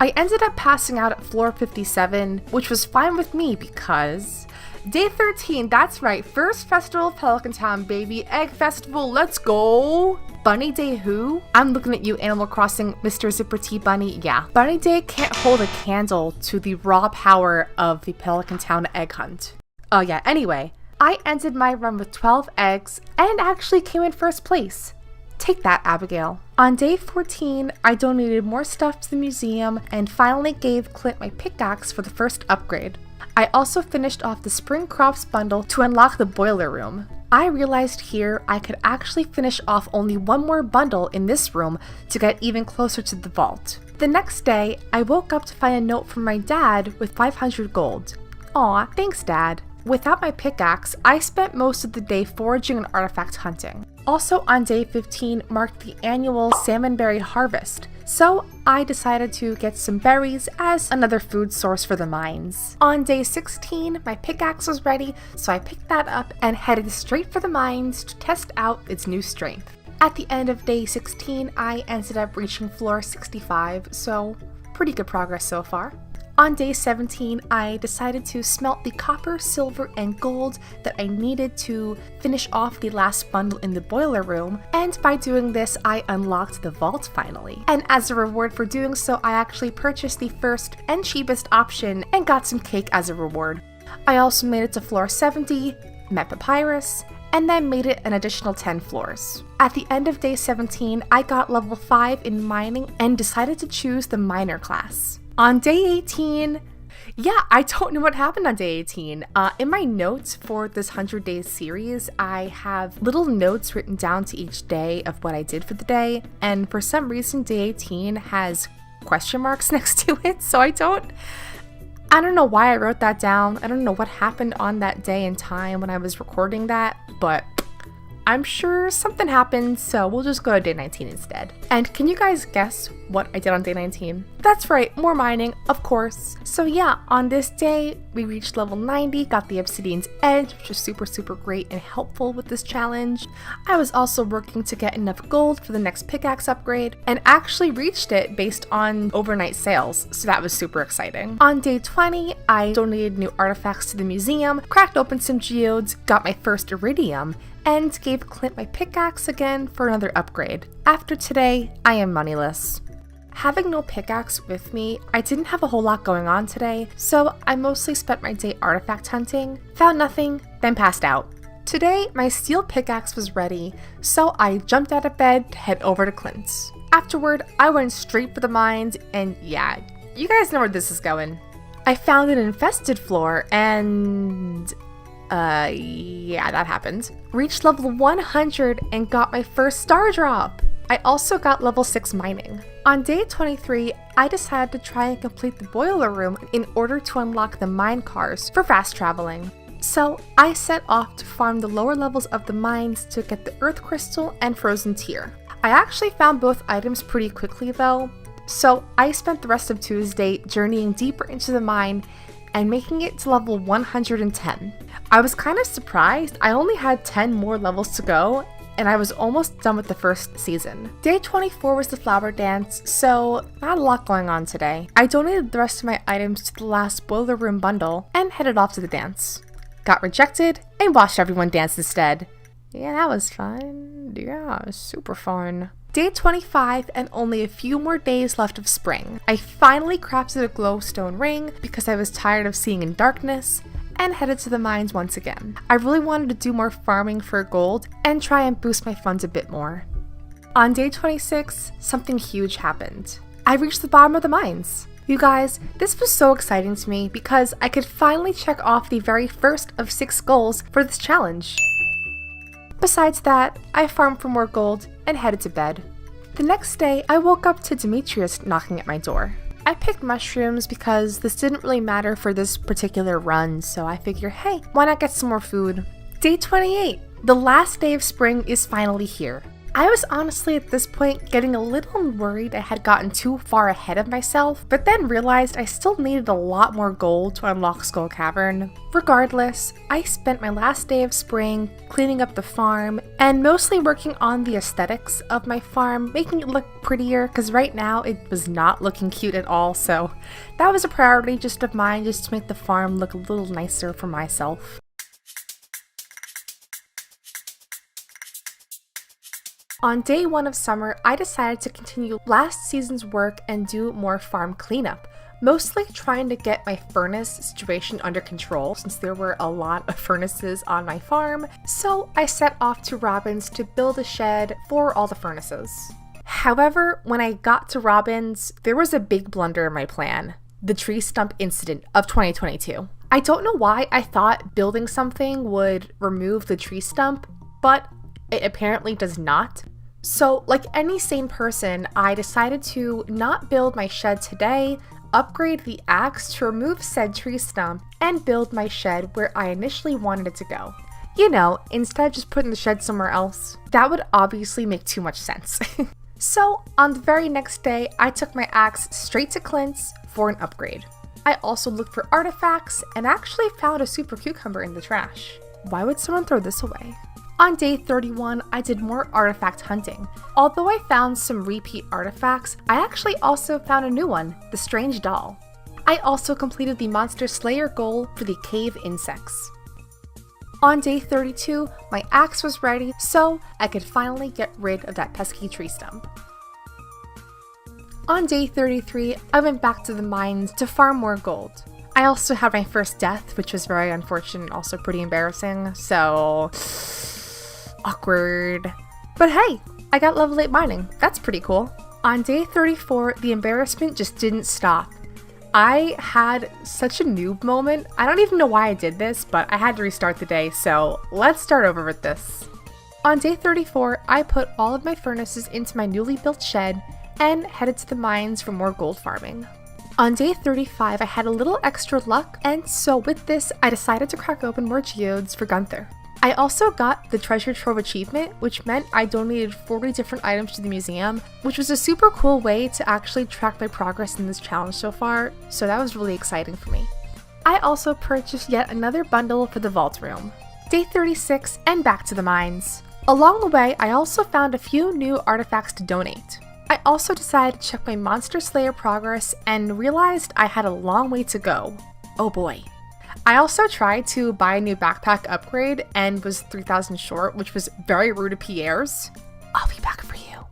I ended up passing out at floor 57, which was fine with me because... Day 13, that's right, first festival of Pelican Town, baby, Egg Festival, let's go! Bunny Day who? I'm looking at you, Animal Crossing, Mr. Zipper T Bunny, yeah. Bunny Day can't hold a candle to the raw power of the Pelican Town egg hunt. Oh yeah, anyway. I ended my run with 12 eggs and actually came in first place. Take that, Abigail. On day 14, I donated more stuff to the museum and finally gave Clint my pickaxe for the first upgrade. I also finished off the Spring Crops bundle to unlock the boiler room. I realized here I could actually finish off only one more bundle in this room to get even closer to the vault. The next day, I woke up to find a note from my dad with 500 gold. Aw, thanks, Dad. Without my pickaxe, I spent most of the day foraging and artifact hunting. Also on day 15 marked the annual salmonberry harvest, so I decided to get some berries as another food source for the mines. On day 16, my pickaxe was ready, so I picked that up and headed straight for the mines to test out its new strength. At the end of day 16, I ended up reaching floor 65, so pretty good progress so far. On day 17, I decided to smelt the copper, silver, and gold that I needed to finish off the last bundle in the boiler room, and by doing this, I unlocked the vault finally. And as a reward for doing so, I actually purchased the first and cheapest option and got some cake as a reward. I also made it to floor 70, met Papyrus, and then made it an additional 10 floors. At the end of day 17, I got level 5 in mining and decided to choose the miner class. On day 18, yeah, I don't know what happened on day 18. In my notes for this 100 Days series, I have little notes written down to each day of what I did for the day, and for some reason day 18 has question marks next to it, so I don't know why I wrote that down. I don't know what happened on that day and time when I was recording that, but I'm sure something happened, so we'll just go to day 19 instead. And can you guys guess what I did on day 19? That's right, more mining, of course. So yeah, on this day, we reached level 90, got the Obsidian's Edge, which was super great and helpful with this challenge. I was also working to get enough gold for the next pickaxe upgrade, and actually reached it based on overnight sales, so that was super exciting. On day 20, I donated new artifacts to the museum, cracked open some geodes, got my first iridium, and gave Clint my pickaxe again for another upgrade. After today, I am moneyless. Having no pickaxe with me, I didn't have a whole lot going on today, so I mostly spent my day artifact hunting, found nothing, then passed out. Today, my steel pickaxe was ready, so I jumped out of bed to head over to Clint's. Afterward, I went straight for the mines, and yeah, you guys know where this is going. I found an infested floor, and yeah, that happened. Reached level 100 and got my first star drop. I also got level 6 mining. On day 23, I decided to try and complete the boiler room in order to unlock the mine cars for fast traveling. So I set off to farm the lower levels of the mines to get the earth crystal and frozen tear. I actually found both items pretty quickly though, so I spent the rest of Tuesday journeying deeper into the mine and making it to level 110. I was kind of surprised. I only had 10 more levels to go, and I was almost done with the first season. Day 24 was the flower dance, so not a lot going on today. I donated the rest of my items to the last boiler room bundle and headed off to the dance. Got rejected and watched everyone dance instead. Yeah, that was fun. Yeah, it was super fun. Day 25 and only a few more days left of spring. I finally crafted a glowstone ring because I was tired of seeing in darkness and headed to the mines once again. I really wanted to do more farming for gold and try and boost my funds a bit more. On day 26, something huge happened. I reached the bottom of the mines. You guys, this was so exciting to me because I could finally check off the very first of 6 goals for this challenge. Besides that, I farmed for more gold and headed to bed. The next day, I woke up to Demetrius knocking at my door. I picked mushrooms because this didn't really matter for this particular run, so I figured, hey, why not get some more food? Day 28, the last day of spring is finally here. I was honestly at this point getting a little worried I had gotten too far ahead of myself, but then realized I still needed a lot more gold to unlock Skull Cavern. Regardless, I spent my last day of spring cleaning up the farm and mostly working on the aesthetics of my farm, making it look prettier because right now it was not looking cute at all, so that was a priority just of mine, just to make the farm look a little nicer for myself. On day 1 of summer, I decided to continue last season's work and do more farm cleanup, mostly trying to get my furnace situation under control since there were a lot of furnaces on my farm, so I set off to Robin's to build a shed for all the furnaces. However, when I got to Robin's, there was a big blunder in my plan, the tree stump incident of 2022. I don't know why I thought building something would remove the tree stump, but it apparently does not. So, like any sane person, I decided to not build my shed today, upgrade the axe to remove said tree stump, and build my shed where I initially wanted it to go. You know, instead of just putting the shed somewhere else. That would obviously make too much sense. So, on the very next day, I took my axe straight to Clint's for an upgrade. I also looked for artifacts and actually found a super cucumber in the trash. Why would someone throw this away? On day 31, I did more artifact hunting. Although I found some repeat artifacts, I actually also found a new one, the strange doll. I also completed the monster slayer goal for the cave insects. On day 32, my axe was ready, so I could finally get rid of that pesky tree stump. On day 33, I went back to the mines to farm more gold. I also had my first death, which was very unfortunate and also pretty embarrassing, so awkward. But hey, I got level 8 mining. That's pretty cool. On day 34, the embarrassment just didn't stop. I had such a noob moment. I don't even know why I did this, but I had to restart the day, so let's start over with this. On day 34, I put all of my furnaces into my newly built shed and headed to the mines for more gold farming. On day 35, I had a little extra luck, and so with this, I decided to crack open more geodes for Gunther. I also got the Treasure Trove achievement, which meant I donated 40 different items to the museum, which was a super cool way to actually track my progress in this challenge so far, so that was really exciting for me. I also purchased yet another bundle for the vault room. Day 36, and back to the mines. Along the way, I also found a few new artifacts to donate. I also decided to check my Monster Slayer progress and realized I had a long way to go. Oh boy. I also tried to buy a new backpack upgrade and was 3,000 short, which was very rude of Pierre's. I'll be back for you.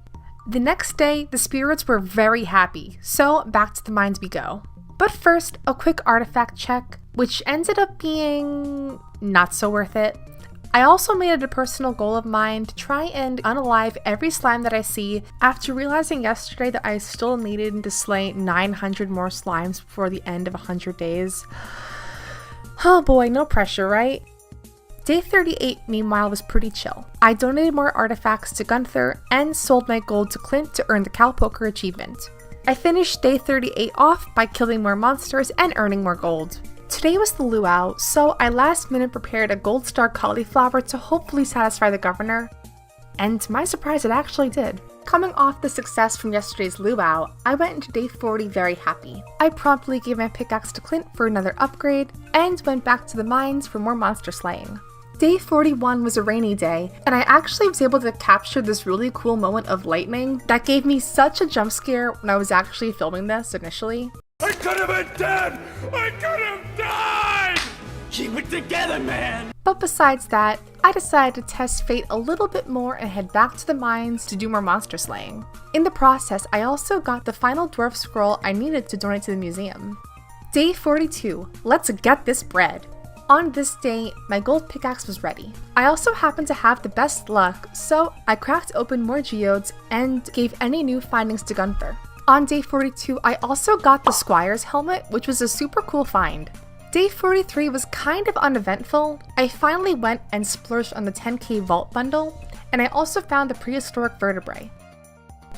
The next day, the spirits were very happy, so back to the mines we go. But first, a quick artifact check, which ended up being not so worth it. I also made it a personal goal of mine to try and unalive every slime that I see after realizing yesterday that I still needed to slay 900 more slimes before the end of 100 days. Oh boy, no pressure, right? Day 38, meanwhile, was pretty chill. I donated more artifacts to Gunther and sold my gold to Clint to earn the Cowpoker achievement. I finished day 38 off by killing more monsters and earning more gold. Today was the luau, so I last minute prepared a gold star cauliflower to hopefully satisfy the governor. And to my surprise, it actually did. Coming off the success from yesterday's luau, I went into day 40 very happy. I promptly gave my pickaxe to Clint for another upgrade, and went back to the mines for more monster slaying. Day 41 was a rainy day, and I actually was able to capture this really cool moment of lightning that gave me such a jump scare when I was actually filming this initially. I could have been dead! I could have died! Keep it together, man! But besides that, I decided to test fate a little bit more and head back to the mines to do more monster slaying. In the process, I also got the final dwarf scroll I needed to donate to the museum. Day 42, let's get this bread. On this day, my gold pickaxe was ready. I also happened to have the best luck, so I cracked open more geodes and gave any new findings to Gunther. On day 42, I also got the Squire's helmet, which was a super cool find. Day 43 was kind of uneventful. I finally went and splurged on the 10k vault bundle, and I also found the prehistoric vertebrae.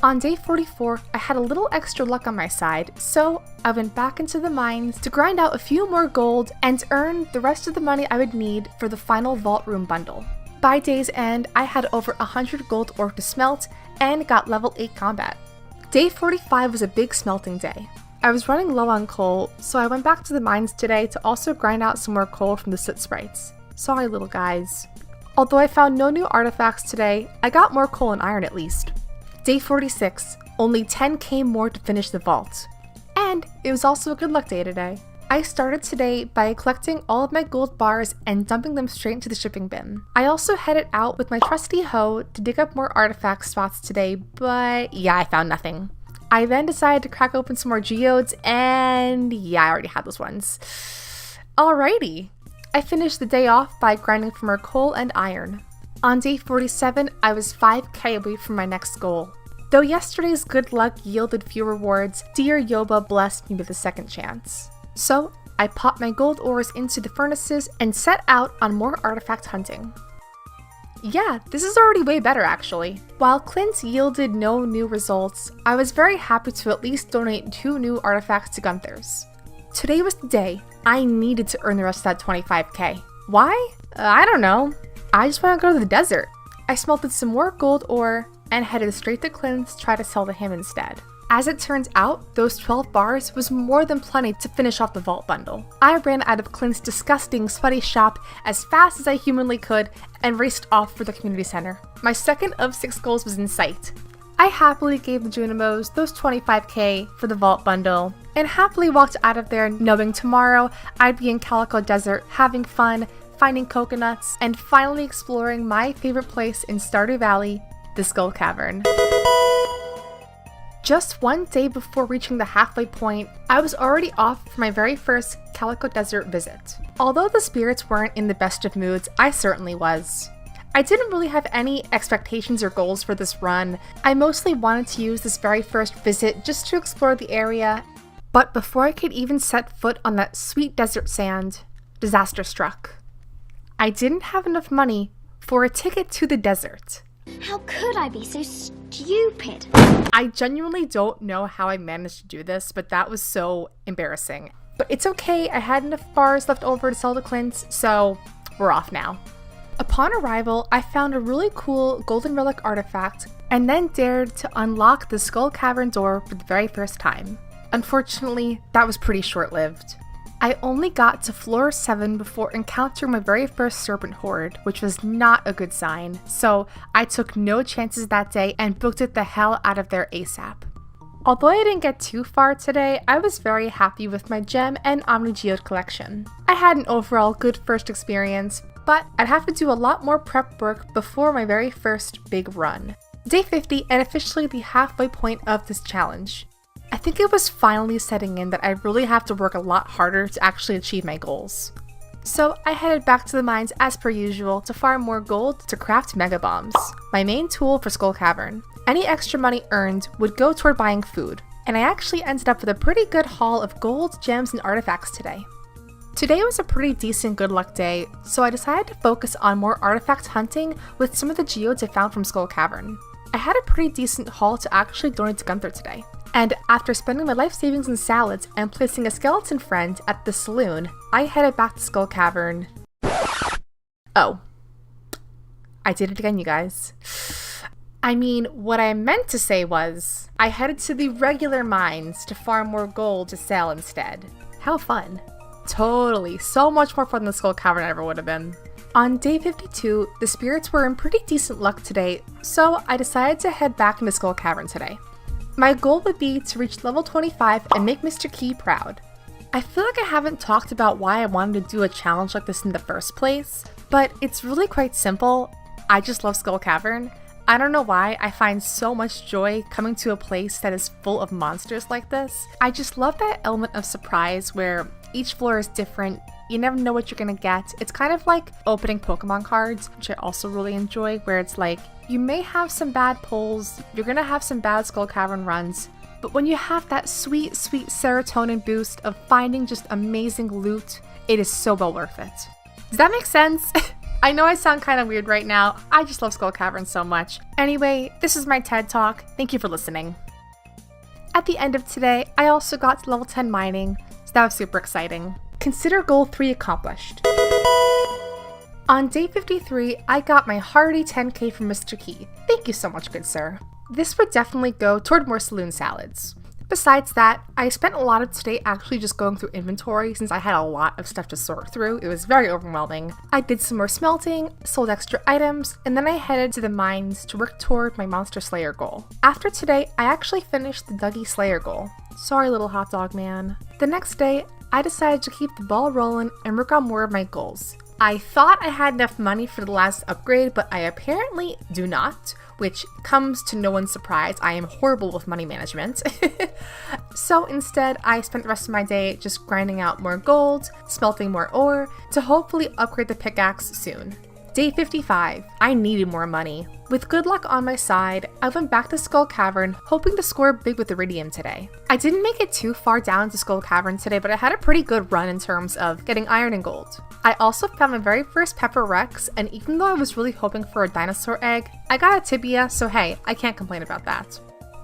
On day 44, I had a little extra luck on my side, so I went back into the mines to grind out a few more gold and earn the rest of the money I would need for the final vault room bundle. By day's end, I had over 100 gold ore to smelt and got level 8 combat. Day 45 was a big smelting day. I was running low on coal, so I went back to the mines today to also grind out some more coal from the soot sprites. Sorry, little guys. Although I found no new artifacts today, I got more coal and iron at least. Day 46, only 10k more to finish the vault. And it was also a good luck day today. I started today by collecting all of my gold bars and dumping them straight into the shipping bin. I also headed out with my trusty hoe to dig up more artifact spots today, but yeah, I found nothing. I then decided to crack open some more geodes, and yeah, I already had those ones. Alrighty. I finished the day off by grinding for more coal and iron. On day 47, I was 5k away from my next goal. Though yesterday's good luck yielded few rewards, dear Yoba blessed me with a second chance. So, I popped my gold ores into the furnaces and set out on more artifact hunting. Yeah, this is already way better actually. While Clint yielded no new results, I was very happy to at least donate 2 new artifacts to Gunther's. Today was the day I needed to earn the rest of that 25k. Why? I don't know. I just want to go to the desert. I smelted some more gold ore and headed straight to Clint's to try to sell to him instead. As it turns out, those 12 bars was more than plenty to finish off the vault bundle. I ran out of Clint's disgusting, sweaty shop as fast as I humanly could and raced off for the community center. My second of 6 goals was in sight. I happily gave the Junimos those 25k for the vault bundle and happily walked out of there knowing tomorrow I'd be in Calico Desert having fun, finding coconuts, and finally exploring my favorite place in Stardew Valley, the Skull Cavern. Just one day before reaching the halfway point, I was already off for my very first Calico Desert visit. Although the spirits weren't in the best of moods, I certainly was. I didn't really have any expectations or goals for this run. I mostly wanted to use this very first visit just to explore the area, but before I could even set foot on that sweet desert sand, disaster struck. I didn't have enough money for a ticket to the desert. How could I be so stupid? I genuinely don't know how I managed to do this, but that was so embarrassing. But it's okay, I had enough bars left over to sell to Clint, so we're off now. Upon arrival, I found a really cool golden relic artifact and then dared to unlock the Skull Cavern door for the very first time. Unfortunately, that was pretty short-lived. I only got to floor 7 before encountering my very first serpent horde, which was not a good sign, so I took no chances that day and booked it the hell out of there ASAP. Although I didn't get too far today, I was very happy with my gem and Omni Geode collection. I had an overall good first experience, but I'd have to do a lot more prep work before my very first big run. Day 50 and officially the halfway point of this challenge. I think it was finally setting in that I really have to work a lot harder to actually achieve my goals. So I headed back to the mines as per usual to farm more gold to craft mega bombs, my main tool for Skull Cavern. Any extra money earned would go toward buying food, and I actually ended up with a pretty good haul of gold, gems, and artifacts today. Today was a pretty decent good luck day, so I decided to focus on more artifact hunting with some of the geodes I found from Skull Cavern. I had a pretty decent haul to actually donate to Gunther today. And after spending my life savings in salads and placing a skeleton friend at the saloon, I headed back to Skull Cavern. Oh. I did it again, you guys. I mean, what I meant to say was, I headed to the regular mines to farm more gold to sell instead. How fun. Totally, so much more fun than Skull Cavern ever would have been. On day 52, the spirits were in pretty decent luck today, so I decided to head back into Skull Cavern today. My goal would be to reach level 25 and make Mr. Key proud. I feel like I haven't talked about why I wanted to do a challenge like this in the first place, but it's really quite simple. I just love Skull Cavern. I don't know why, I find so much joy coming to a place that is full of monsters like this. I just love that element of surprise where each floor is different, you never know what you're gonna get. It's kind of like opening Pokemon cards, which I also really enjoy, where it's like, you may have some bad pulls, you're gonna have some bad Skull Cavern runs, but when you have that sweet, sweet serotonin boost of finding just amazing loot, it is so well worth it. Does that make sense? I know I sound kind of weird right now, I just love Skull Cavern so much. Anyway, this is my TED Talk, thank you for listening. At the end of today, I also got to level 10 mining, so that was super exciting. Consider goal 3 accomplished. On day 53, I got my hearty 10k from Mr. Key. Thank you so much, good sir. This would definitely go toward more saloon salads. Besides that, I spent a lot of today actually just going through inventory since I had a lot of stuff to sort through. It was very overwhelming. I did some more smelting, sold extra items, and then I headed to the mines to work toward my Monster Slayer goal. After today, I actually finished the Dougie Slayer goal. Sorry, little hot dog man. The next day, I decided to keep the ball rolling and work on more of my goals. I thought I had enough money for the last upgrade, but I apparently do not, which comes to no one's surprise. I am horrible with money management. So instead, I spent the rest of my day just grinding out more gold, smelting more ore, to hopefully upgrade the pickaxe soon. Day 55, I needed more money. With good luck on my side, I went back to Skull Cavern, hoping to score big with Iridium today. I didn't make it too far down to Skull Cavern today, but I had a pretty good run in terms of getting iron and gold. I also found my very first Pepper Rex, and even though I was really hoping for a dinosaur egg, I got a tibia, so hey, I can't complain about that.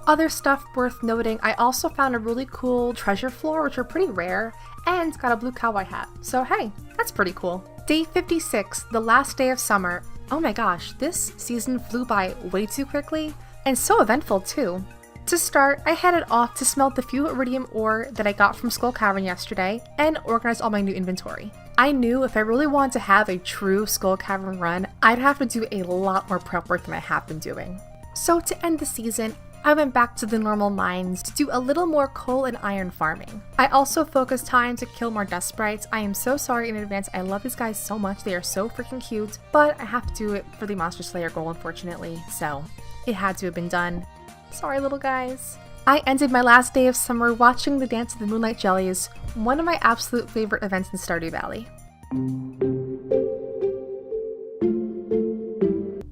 Other stuff worth noting, I also found a really cool treasure floor, which are pretty rare, and got a blue cowboy hat, so hey, that's pretty cool. Day 56, the last day of summer. Oh my gosh, this season flew by way too quickly, and so eventful too. To start, I headed off to smelt the few iridium ore that I got from Skull Cavern yesterday, and organize all my new inventory. I knew if I really wanted to have a true Skull Cavern run, I'd have to do a lot more prep work than I have been doing. So to end the season, I went back to the normal mines to do a little more coal and iron farming. I also focused time to kill more dust sprites. I am so sorry in advance, I love these guys so much, they are so freaking cute, but I have to do it for the Monster Slayer goal unfortunately, so it had to have been done. Sorry little guys. I ended my last day of summer watching the Dance of the Moonlight Jellies, one of my absolute favorite events in Stardew Valley.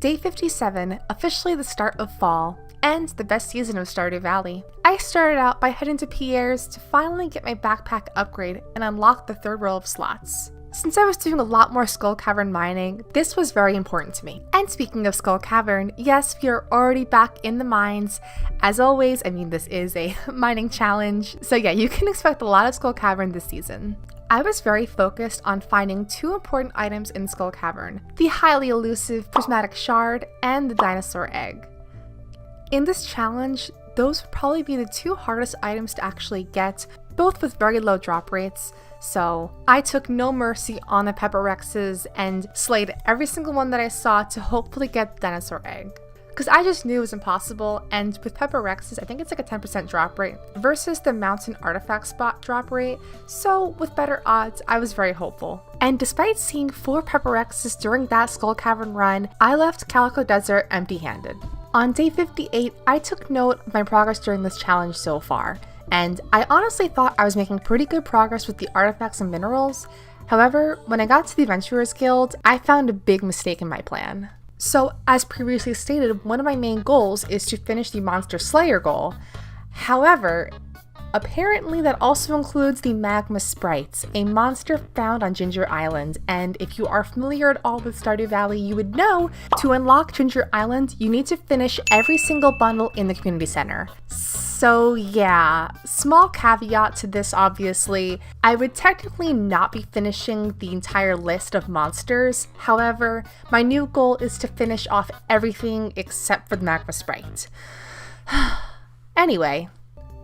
Day 57, officially the start of fall, and the best season of Stardew Valley. I started out by heading to Pierre's to finally get my backpack upgrade and unlock the third row of slots. Since I was doing a lot more Skull Cavern mining, this was very important to me. And speaking of Skull Cavern, yes, we are already back in the mines. As always, I mean, this is a mining challenge, so yeah, you can expect a lot of Skull Cavern this season. I was very focused on finding two important items in Skull Cavern, the highly elusive prismatic shard and the dinosaur egg. In this challenge, those would probably be the two hardest items to actually get, both with very low drop rates, so I took no mercy on the Pepper Rexes and slayed every single one that I saw to hopefully get the dinosaur egg. Because I just knew it was impossible, and with Pepper Rexes, I think it's like a 10% drop rate versus the mountain artifact spot drop rate, so with better odds, I was very hopeful. And despite seeing 4 Pepper Rexes during that Skull Cavern run, I left Calico Desert empty-handed. On day 58, I took note of my progress during this challenge so far, and I honestly thought I was making pretty good progress with the artifacts and minerals. However, when I got to the Adventurers Guild, I found a big mistake in my plan. So, as previously stated, one of my main goals is to finish the Monster Slayer goal. However, apparently that also includes the Magma Sprites, a monster found on Ginger Island, and if you are familiar at all with Stardew Valley, you would know to unlock Ginger Island, you need to finish every single bundle in the community center. So yeah, small caveat to this obviously, I would technically not be finishing the entire list of monsters, however, my new goal is to finish off everything except for the Magma Sprite. Anyway,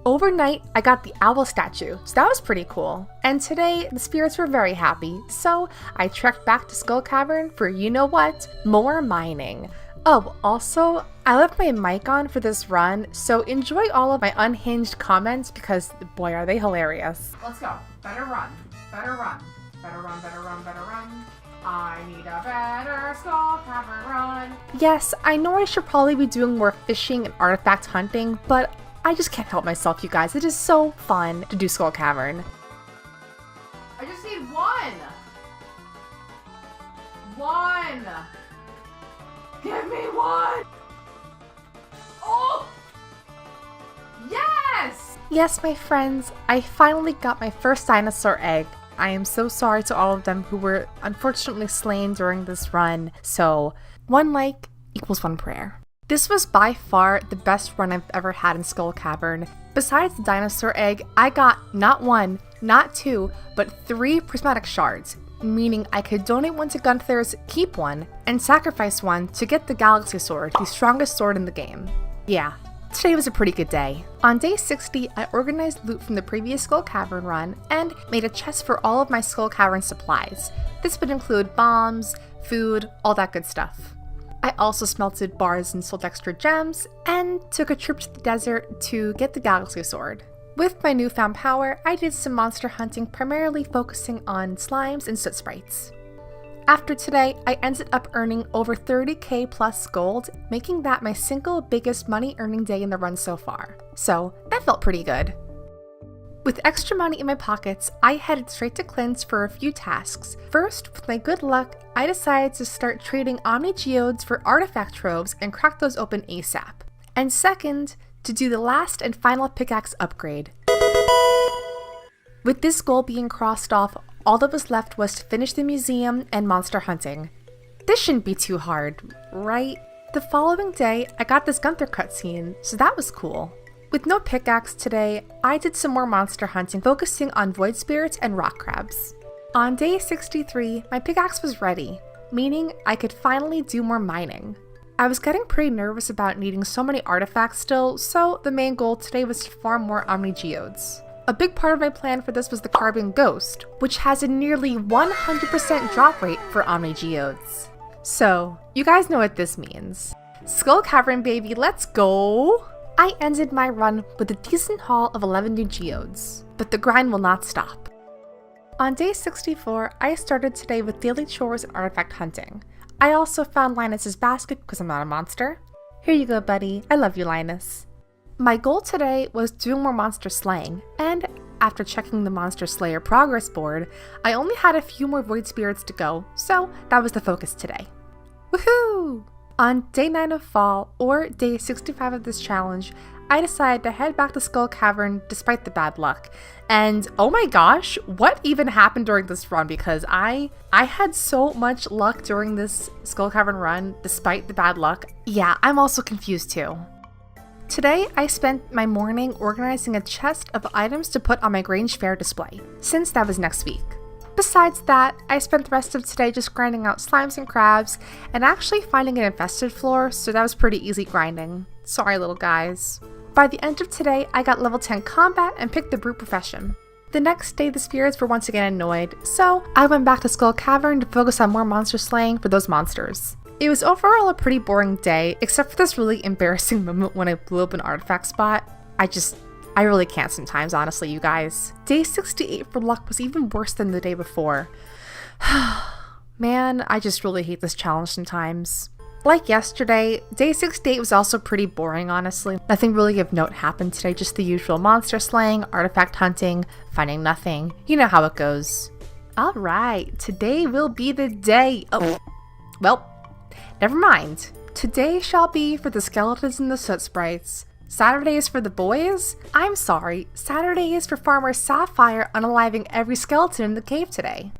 overnight, I got the owl statue, so that was pretty cool. And today, the spirits were very happy, so I trekked back to Skull Cavern for you know what, more mining. Oh, also, I left my mic on for this run, so enjoy all of my unhinged comments because boy are they hilarious. Let's go. Better run. Better run. Better run, better run, better run. I need a better Skull Cavern run. Yes, I know I should probably be doing more fishing and artifact hunting, but I just can't help myself, you guys. It is so fun to do Skull Cavern. I just need one! One! Give me one! Oh! Yes! Yes, my friends, I finally got my first dinosaur egg. I am so sorry to all of them who were unfortunately slain during this run, so 1 like equals 1 prayer. This was by far the best run I've ever had in Skull Cavern. Besides the dinosaur egg, I got not 1, not 2, but 3 prismatic shards, meaning I could donate 1 to Gunther's, keep 1, and sacrifice 1 to get the Galaxy Sword, the strongest sword in the game. Yeah, today was a pretty good day. On day 60, I organized loot from the previous Skull Cavern run and made a chest for all of my Skull Cavern supplies. This would include bombs, food, all that good stuff. I also smelted bars and sold extra gems, and took a trip to the desert to get the Galaxy Sword. With my newfound power, I did some monster hunting, primarily focusing on slimes and soot sprites. After today, I ended up earning over 30k plus gold, making that my single biggest money earning day in the run so far. So that felt pretty good. With extra money in my pockets, I headed straight to Clint's for a few tasks. First, with my good luck, I decided to start trading Omni Geodes for artifact troves and crack those open ASAP. And second, to do the last and final pickaxe upgrade. With this goal being crossed off, all that was left was to finish the museum and monster hunting. This shouldn't be too hard, right? The following day, I got this Gunther cutscene, so that was cool. With no pickaxe today, I did some more monster hunting, focusing on void spirits and rock crabs. On day 63, my pickaxe was ready, meaning I could finally do more mining. I was getting pretty nervous about needing so many artifacts still, so the main goal today was to farm more Omni Geodes. A big part of my plan for this was the Carbon Ghost, which has a nearly 100% drop rate for Omni Geodes. So, you guys know what this means. Skull Cavern baby, let's go! I ended my run with a decent haul of 11 new geodes, but the grind will not stop. On day 64, I started today with daily chores and artifact hunting. I also found Linus's basket because I'm not a monster. Here you go, buddy. I love you, Linus. My goal today was doing more monster slaying, and after checking the Monster Slayer progress board, I only had a few more void spirits to go, so that was the focus today. Woohoo! On day 9 of fall, or day 65 of this challenge, I decided to head back to Skull Cavern despite the bad luck. And oh my gosh, what even happened during this run? Because I had so much luck during this Skull Cavern run despite the bad luck. Yeah, I'm also confused too. Today, I spent my morning organizing a chest of items to put on my Grange Fair display, since that was next week. Besides that, I spent the rest of today just grinding out slimes and crabs, and actually finding an infested floor, so that was pretty easy grinding. Sorry, little guys. By the end of today, I got level 10 combat and picked the brute profession. The next day, the spirits were once again annoyed, so I went back to Skull Cavern to focus on more monster slaying for those monsters. It was overall a pretty boring day, except for this really embarrassing moment when I blew up an artifact spot. I really can't sometimes, honestly, you guys. Day 68 for luck was even worse than the day before. Man, I just really hate this challenge sometimes. Like yesterday, day 68 was also pretty boring, honestly. Nothing really of note happened today, just the usual monster slaying, artifact hunting, finding nothing. You know how it goes. Alright, today will be the day. Oh, well, never mind. Today shall be for the skeletons and the soot sprites. Saturday is for the boys? I'm sorry, Saturday is for Farmer Sapphire unaliving every skeleton in the cave today.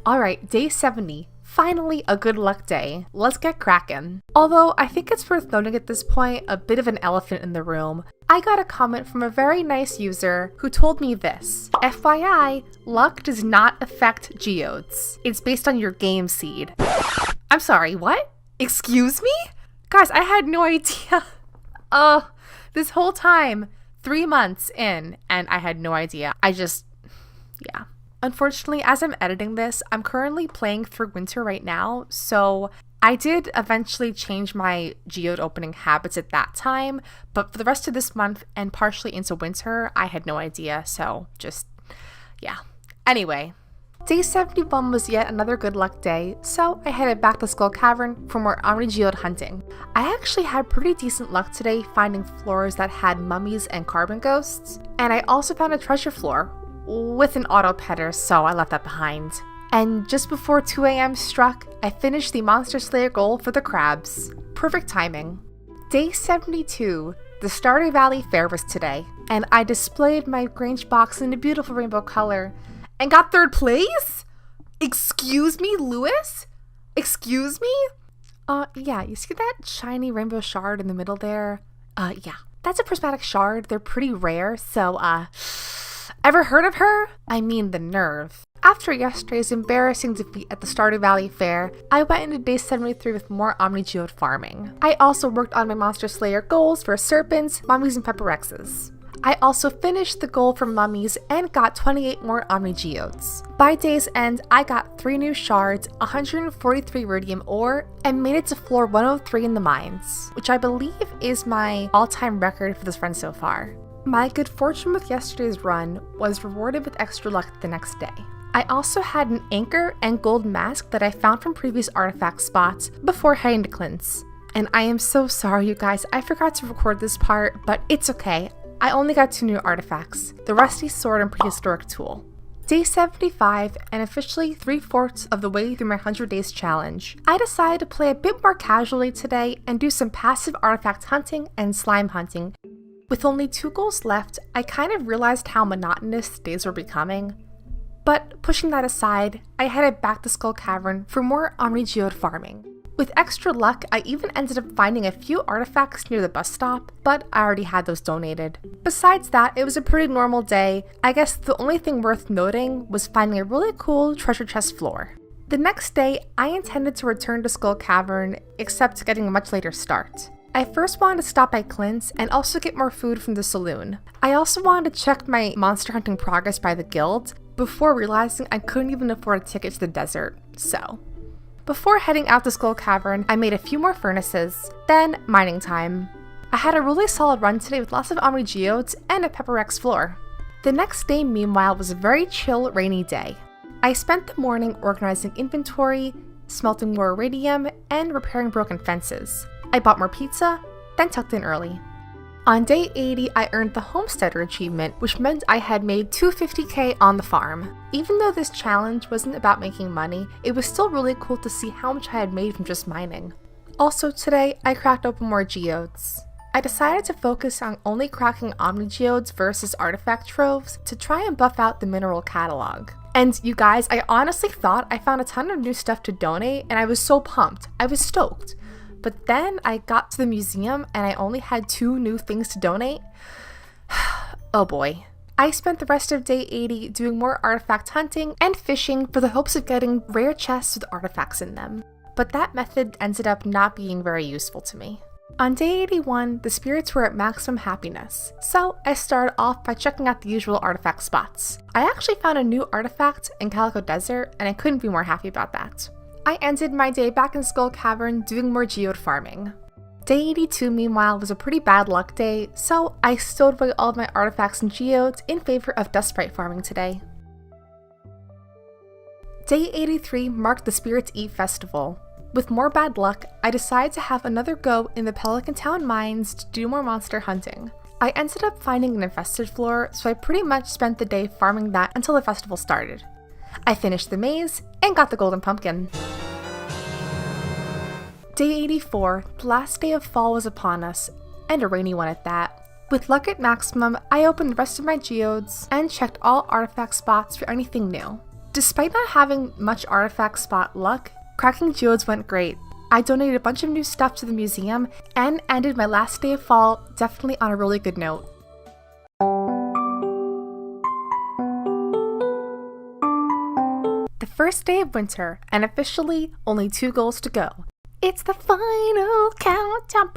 Alright, day 70. Finally, a good luck day. Let's get cracking. Although, I think it's worth noting at this point, a bit of an elephant in the room. I got a comment from a very nice user who told me this. FYI, luck does not affect geodes. It's based on your game seed. I'm sorry, what? Excuse me? Guys, I had no idea. This whole time, 3 months in, and I had no idea. Yeah. Unfortunately, as I'm editing this, I'm currently playing through winter right now, so I did eventually change my geode opening habits at that time, but for the rest of this month and partially into winter, I had no idea, so yeah. Anyway, day 71 was yet another good luck day, so I headed back to Skull Cavern for more Omni Geode hunting. I actually had pretty decent luck today finding floors that had mummies and carbon ghosts, and I also found a treasure floor with an auto petter, so I left that behind. And just before 2 a.m. struck, I finished the Monster Slayer goal for the crabs. Perfect timing. Day 72, the Stardew Valley Fair was today, and I displayed my Grange box in a beautiful rainbow color, and got 3rd place? Excuse me, Lewis? Excuse me? Yeah, you see that shiny rainbow shard in the middle there? Yeah, that's a prismatic shard. They're pretty rare, so, ever heard of her? I mean the nerve. After yesterday's embarrassing defeat at the Stardew Valley Fair, I went into day 73 with more Omni Geode farming. I also worked on my Monster Slayer goals for serpents, mummies, and pepperexes. I also finished the goal for mummies and got 28 more Omni Geodes. By day's end, I got 3 new shards, 143 Iridium ore, and made it to floor 103 in the mines, which I believe is my all-time record for this run so far. My good fortune with yesterday's run was rewarded with extra luck the next day. I also had an anchor and gold mask that I found from previous artifact spots before heading to Clint's. And I am so sorry, you guys, I forgot to record this part, but it's okay. I only got 2 new artifacts, the rusty sword and prehistoric tool. Day 75, and officially 3/4 of the way through my 100 days challenge, I decided to play a bit more casually today and do some passive artifact hunting and slime hunting. With only 2 goals left, I kind of realized how monotonous days were becoming. But pushing that aside, I headed back to Skull Cavern for more Omni Geode farming. With extra luck, I even ended up finding a few artifacts near the bus stop, but I already had those donated. Besides that, it was a pretty normal day. I guess the only thing worth noting was finding a really cool treasure chest floor. The next day, I intended to return to Skull Cavern, except getting a much later start. I first wanted to stop by Clint's and also get more food from the saloon. I also wanted to check my monster hunting progress by the guild, before realizing I couldn't even afford a ticket to the desert, so. Before heading out to Skull Cavern, I made a few more furnaces, then mining time. I had a really solid run today with lots of Omni Geodes and a Pepperex floor. The next day, meanwhile, was a very chill, rainy day. I spent the morning organizing inventory, smelting more iridium, and repairing broken fences. I bought more pizza, then tucked in early. On day 80, I earned the Homesteader achievement, which meant I had made 250k on the farm. Even though this challenge wasn't about making money, it was still really cool to see how much I had made from just mining. Also today, I cracked open more geodes. I decided to focus on only cracking Omni Geodes versus artifact troves to try and buff out the mineral catalog. And you guys, I honestly thought I found a ton of new stuff to donate, and I was so pumped. I was stoked. But then I got to the museum and I only had 2 new things to donate. Oh boy. I spent the rest of day 80 doing more artifact hunting and fishing for the hopes of getting rare chests with artifacts in them. But that method ended up not being very useful to me. On day 81, the spirits were at maximum happiness, so I started off by checking out the usual artifact spots. I actually found a new artifact in Calico Desert, and I couldn't be more happy about that. I ended my day back in Skull Cavern doing more geode farming. Day 82, meanwhile, was a pretty bad luck day, so I stowed away all of my artifacts and geodes in favor of dust sprite farming today. Day 83 marked the Spirits Eat Festival. With more bad luck, I decided to have another go in the Pelican Town mines to do more monster hunting. I ended up finding an infested floor, so I pretty much spent the day farming that until the festival started. I finished the maze and got the golden pumpkin. Day 84, the last day of fall was upon us, and a rainy one at that. With luck at maximum, I opened the rest of my geodes and checked all artifact spots for anything new. Despite not having much artifact spot luck, cracking geodes went great. I donated a bunch of new stuff to the museum and ended my last day of fall definitely on a really good note. The first day of winter, and officially only 2 goals to go. It's the final countdown.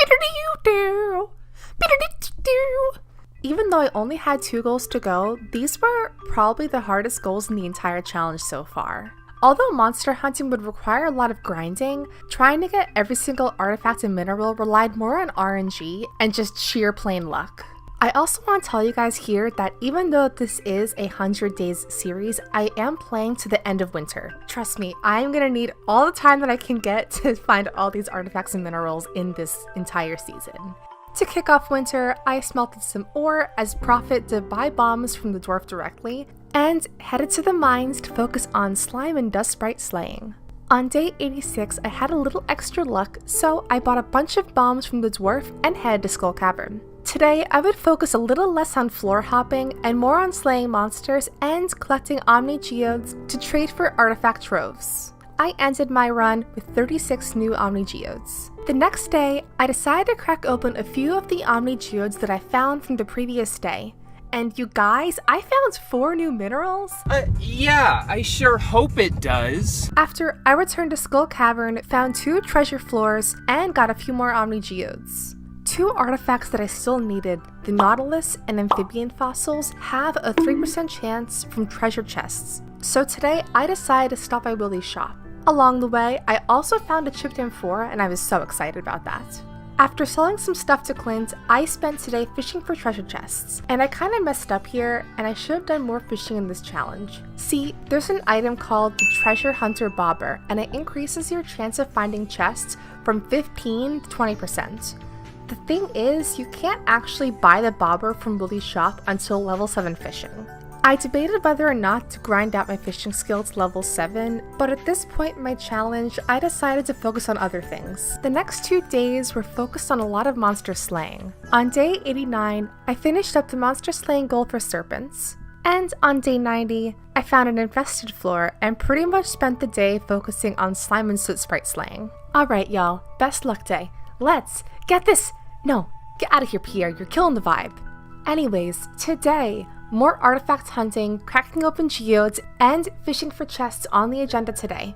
Even though I only had 2 goals to go, these were probably the hardest goals in the entire challenge so far. Although monster hunting would require a lot of grinding, trying to get every single artifact and mineral relied more on RNG and just sheer plain luck. I also want to tell you guys here that even though this is a 100 days series, I am playing to the end of winter. Trust me, I am going to need all the time that I can get to find all these artifacts and minerals in this entire season. To kick off winter, I smelted some ore as profit to buy bombs from the dwarf directly, and headed to the mines to focus on slime and dust sprite slaying. On day 86, I had a little extra luck, so I bought a bunch of bombs from the dwarf and headed to Skull Cavern. Today, I would focus a little less on floor hopping and more on slaying monsters and collecting Omni Geodes to trade for artifact troves. I ended my run with 36 new Omni Geodes. The next day, I decided to crack open a few of the Omni Geodes that I found from the previous day. And you guys, I found 4 new minerals. Yeah, I sure hope it does. After I returned to Skull Cavern, found 2 treasure floors, and got a few more Omni Geodes. 2 artifacts that I still needed, the Nautilus and Amphibian fossils, have a 3% chance from treasure chests. So today, I decided to stop by Willie's shop. Along the way, I also found a chipped M4 and I was so excited about that. After selling some stuff to Clint, I spent today fishing for treasure chests, and I kinda messed up here, and I should have done more fishing in this challenge. See, there's an item called the Treasure Hunter Bobber, and it increases your chance of finding chests from 15 to 20%. The thing is, you can't actually buy the bobber from Willie's shop until level 7 fishing. I debated whether or not to grind out my fishing skill to level 7, but at this point in my challenge, I decided to focus on other things. The next 2 days were focused on a lot of monster slaying. On day 89, I finished up the monster slaying goal for serpents. And on day 90, I found an infested floor and pretty much spent the day focusing on slime and soot sprite slaying. Alright y'all, best luck day. Let's get this! No, get out of here Pierre, you're killing the vibe. Anyways, today, more artifact hunting, cracking open geodes, and fishing for chests on the agenda today.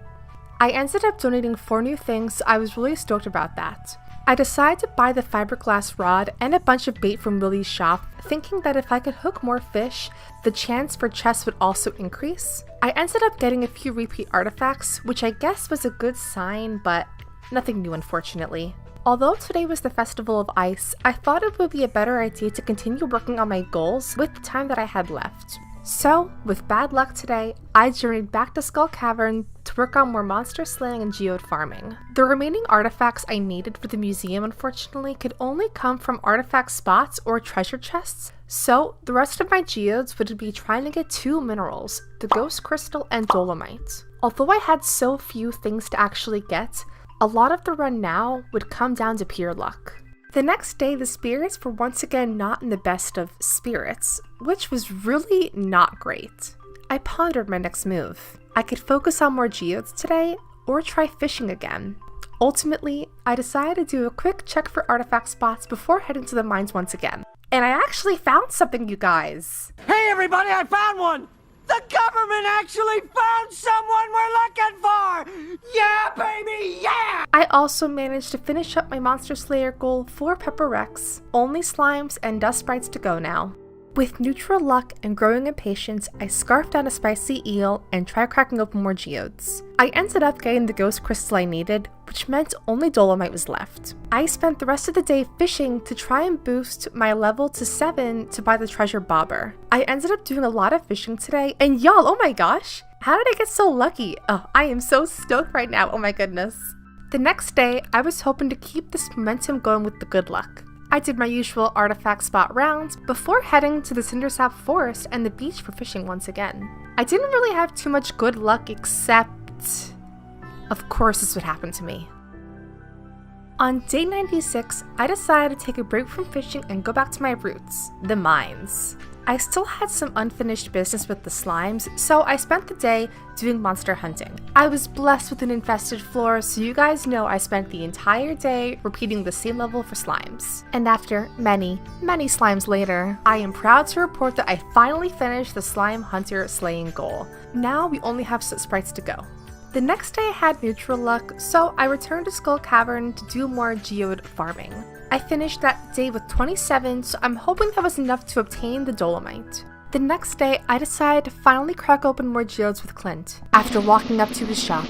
I ended up donating 4 new things, so I was really stoked about that. I decided to buy the fiberglass rod and a bunch of bait from Willie's shop, thinking that if I could hook more fish, the chance for chests would also increase. I ended up getting a few repeat artifacts, which I guess was a good sign, but nothing new unfortunately. Although today was the Festival of Ice, I thought it would be a better idea to continue working on my goals with the time that I had left. So, with bad luck today, I journeyed back to Skull Cavern to work on more monster slaying and geode farming. The remaining artifacts I needed for the museum unfortunately could only come from artifact spots or treasure chests, so the rest of my geodes would be trying to get 2 minerals, the Ghost Crystal and Dolomite. Although I had so few things to actually get, a lot of the run now would come down to pure luck. The next day, the spirits were once again not in the best of spirits, which was really not great. I pondered my next move. I could focus on more geodes today, or try fishing again. Ultimately, I decided to do a quick check for artifact spots before heading to the mines once again. And I actually found something, you guys! Hey everybody, I found one! The government actually found someone we're looking for! Yeah, baby, yeah! I also managed to finish up my Monster Slayer goal for Pepper Rex. Only slimes and dust sprites to go now. With neutral luck and growing impatience, I scarfed down a spicy eel and tried cracking open more geodes. I ended up getting the ghost crystal I needed, which meant only dolomite was left. I spent the rest of the day fishing to try and boost my level to 7 to buy the treasure bobber. I ended up doing a lot of fishing today, and y'all, oh my gosh! How did I get so lucky? Oh, I am so stoked right now, oh my goodness. The next day, I was hoping to keep this momentum going with the good luck. I did my usual artifact spot rounds before heading to the Cindersap Forest and the beach for fishing once again. I didn't really have too much good luck except... of course this would happen to me. On day 96, I decided to take a break from fishing and go back to my roots, the mines. I still had some unfinished business with the slimes, so I spent the day doing monster hunting. I was blessed with an infested floor, so you guys know I spent the entire day repeating the same level for slimes. And after many, many slimes later, I am proud to report that I finally finished the slime hunter slaying goal. Now we only have soot sprites to go. The next day I had neutral luck, so I returned to Skull Cavern to do more geode farming. I finished that day with 27, so I'm hoping that was enough to obtain the dolomite. The next day, I decided to finally crack open more geodes with Clint. After walking up to his shop,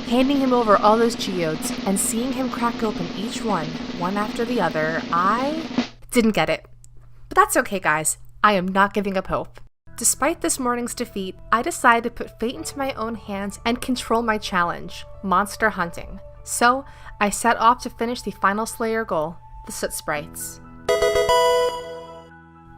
handing him over all those geodes, and seeing him crack open each one after the other, I didn't get it. But that's okay, guys. I am not giving up hope. Despite this morning's defeat, I decided to put fate into my own hands and control my challenge, monster hunting. So, I set off to finish the final Slayer goal, the soot sprites.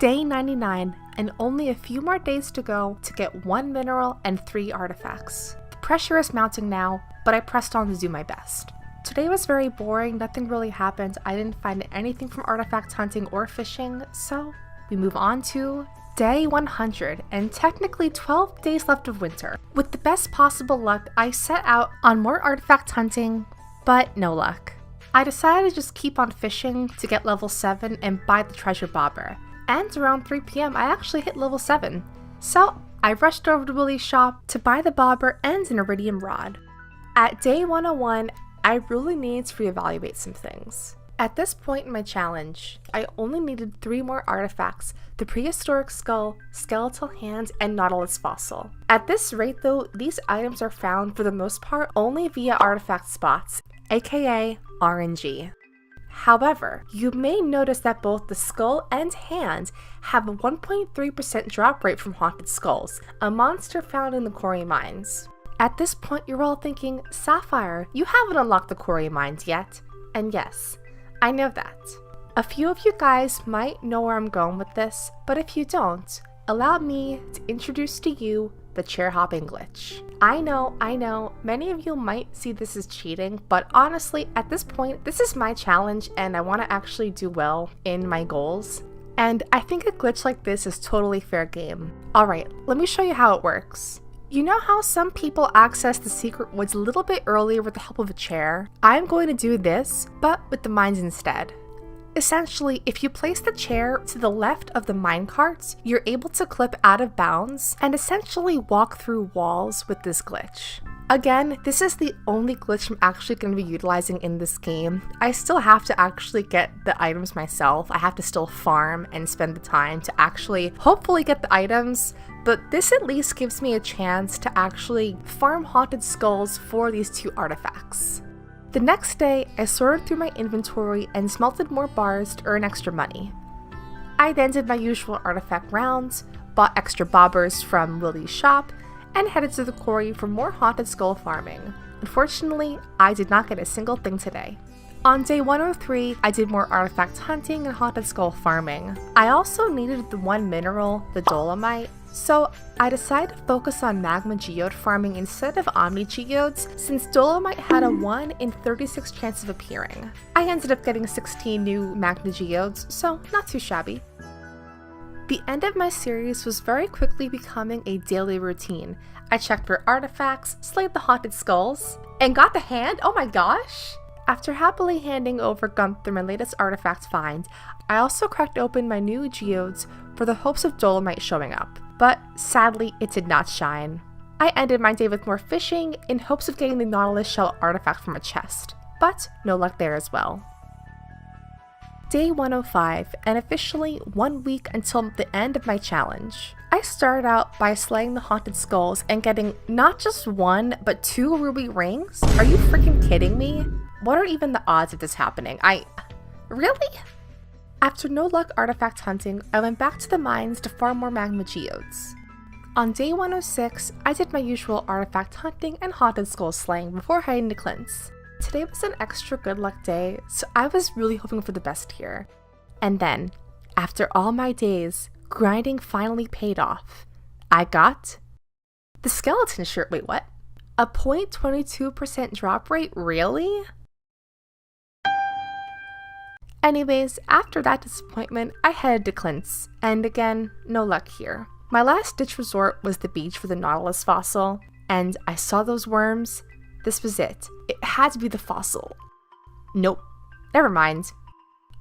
Day 99, and only a few more days to go to get 1 mineral and 3 artifacts. The pressure is mounting now, but I pressed on to do my best. Today was very boring, nothing really happened, I didn't find anything from artifact hunting or fishing, so we move on to Day 100, and technically 12 days left of winter. With the best possible luck, I set out on more artifact hunting, but no luck. I decided to just keep on fishing to get level 7 and buy the treasure bobber. And around 3 p.m. I actually hit level 7. So I rushed over to Willie's shop to buy the bobber and an iridium rod. At day 101, I really needed to reevaluate some things. At this point in my challenge, I only needed 3 more artifacts: the prehistoric skull, skeletal hand, and nautilus fossil. At this rate though, these items are found for the most part only via artifact spots, aka RNG. However, you may notice that both the skull and hand have a 1.3% drop rate from haunted skulls, a monster found in the quarry mines. At this point you're all thinking, Sapphire, you haven't unlocked the quarry mines yet. And yes, I know that. A few of you guys might know where I'm going with this, but if you don't, allow me to introduce to you the chair hopping glitch. I know, many of you might see this as cheating, but honestly, at this point, this is my challenge and I want to actually do well in my goals. And I think a glitch like this is totally fair game. Alright, let me show you how it works. You know how some people access the secret woods a little bit earlier with the help of a chair? I'm going to do this, but with the mines instead. Essentially, if you place the chair to the left of the minecarts, you're able to clip out of bounds and essentially walk through walls with this glitch. Again, this is the only glitch I'm actually going to be utilizing in this game. I still have to actually get the items myself. I have to still farm and spend the time to actually hopefully get the items, but this at least gives me a chance to actually farm haunted skulls for these 2 artifacts. The next day, I sorted through my inventory and smelted more bars to earn extra money. I then did my usual artifact rounds, bought extra bobbers from Willie's shop, and headed to the quarry for more haunted skull farming. Unfortunately, I did not get a single thing today. On day 103, I did more artifact hunting and haunted skull farming. I also needed the 1 mineral, the dolomite, so I decided to focus on magma geode farming instead of omni geodes, since dolomite had a 1 in 36 chance of appearing. I ended up getting 16 new magma geodes, so not too shabby. The end of my series was very quickly becoming a daily routine. I checked for artifacts, slayed the haunted skulls, and got the hand? Oh my gosh! After happily handing over Gunther my latest artifact find, I also cracked open my new geodes for the hopes of dolomite showing up, but sadly it did not shine. I ended my day with more fishing in hopes of getting the nautilus shell artifact from a chest, but no luck there as well. Day 105, and officially 1 week until the end of my challenge. I started out by slaying the haunted skulls and getting not just 1, but 2 ruby rings? Are you freaking kidding me? What are even the odds of this happening? Really? After no luck artifact hunting, I went back to the mines to farm more magma geodes. On day 106, I did my usual artifact hunting and haunted skull slaying before heading to Clint's. Today was an extra good luck day, so I was really hoping for the best here. And then, after all my days, grinding finally paid off. I got the skeleton shirt. Wait, what? A 0.22% drop rate? Really? Anyways, after that disappointment, I headed to Clint's, and again, no luck here. My last ditch resort was the beach for the Nautilus fossil, and I saw those worms. This was it. It had to be the fossil. Nope. Never mind.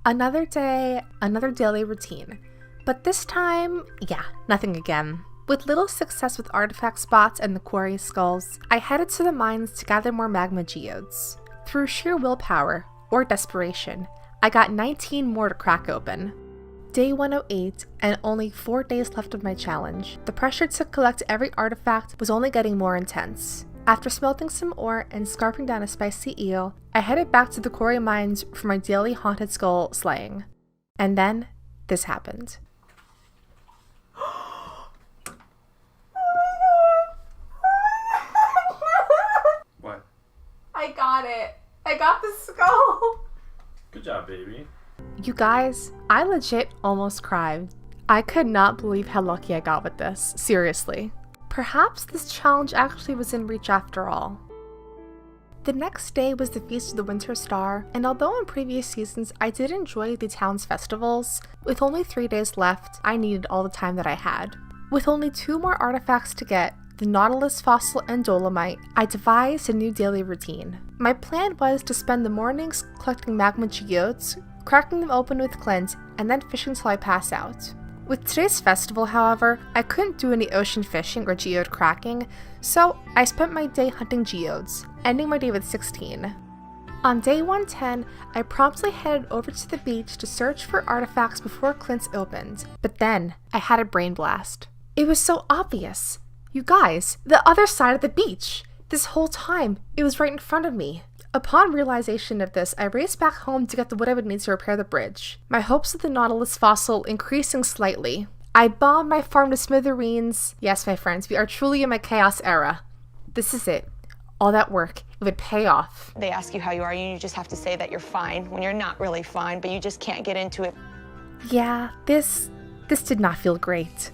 Another day, another daily routine. But this time, yeah, nothing again. With little success with artifact spots and the quarry skulls, I headed to the mines to gather more magma geodes. Through sheer willpower, or desperation, I got 19 more to crack open. Day 108, and only 4 days left of my challenge. The pressure to collect every artifact was only getting more intense. After smelting some ore and scarping down a spicy eel, I headed back to the quarry mines for my daily haunted skull slaying. And then, this happened. What? I got it. I got the skull. Good job, baby. You guys, I legit almost cried. I could not believe how lucky I got with this, seriously. Perhaps this challenge actually was in reach after all. The next day was the Feast of the Winter Star, and although in previous seasons I did enjoy the town's festivals, with only 3 days left, I needed all the time that I had. With only 2 more artifacts to get, the Nautilus fossil and dolomite, I devised a new daily routine. My plan was to spend the mornings collecting magma geodes, cracking them open with Clint, and then fishing till I pass out. With today's festival, however, I couldn't do any ocean fishing or geode cracking, so I spent my day hunting geodes, ending my day with 16. On day 110, I promptly headed over to the beach to search for artifacts before Clint's opened, but then I had a brain blast. It was so obvious. You guys, the other side of the beach! This whole time, it was right in front of me. Upon realization of this, I raced back home to get the wood I would need to repair the bridge, my hopes of the Nautilus fossil increasing slightly. I bombed my farm to smithereens. Yes, my friends, we are truly in my chaos era. This is it. All that work, it would pay off. They ask you how you are, and you just have to say that you're fine when you're not really fine, but you just can't get into it. Yeah, this did not feel great.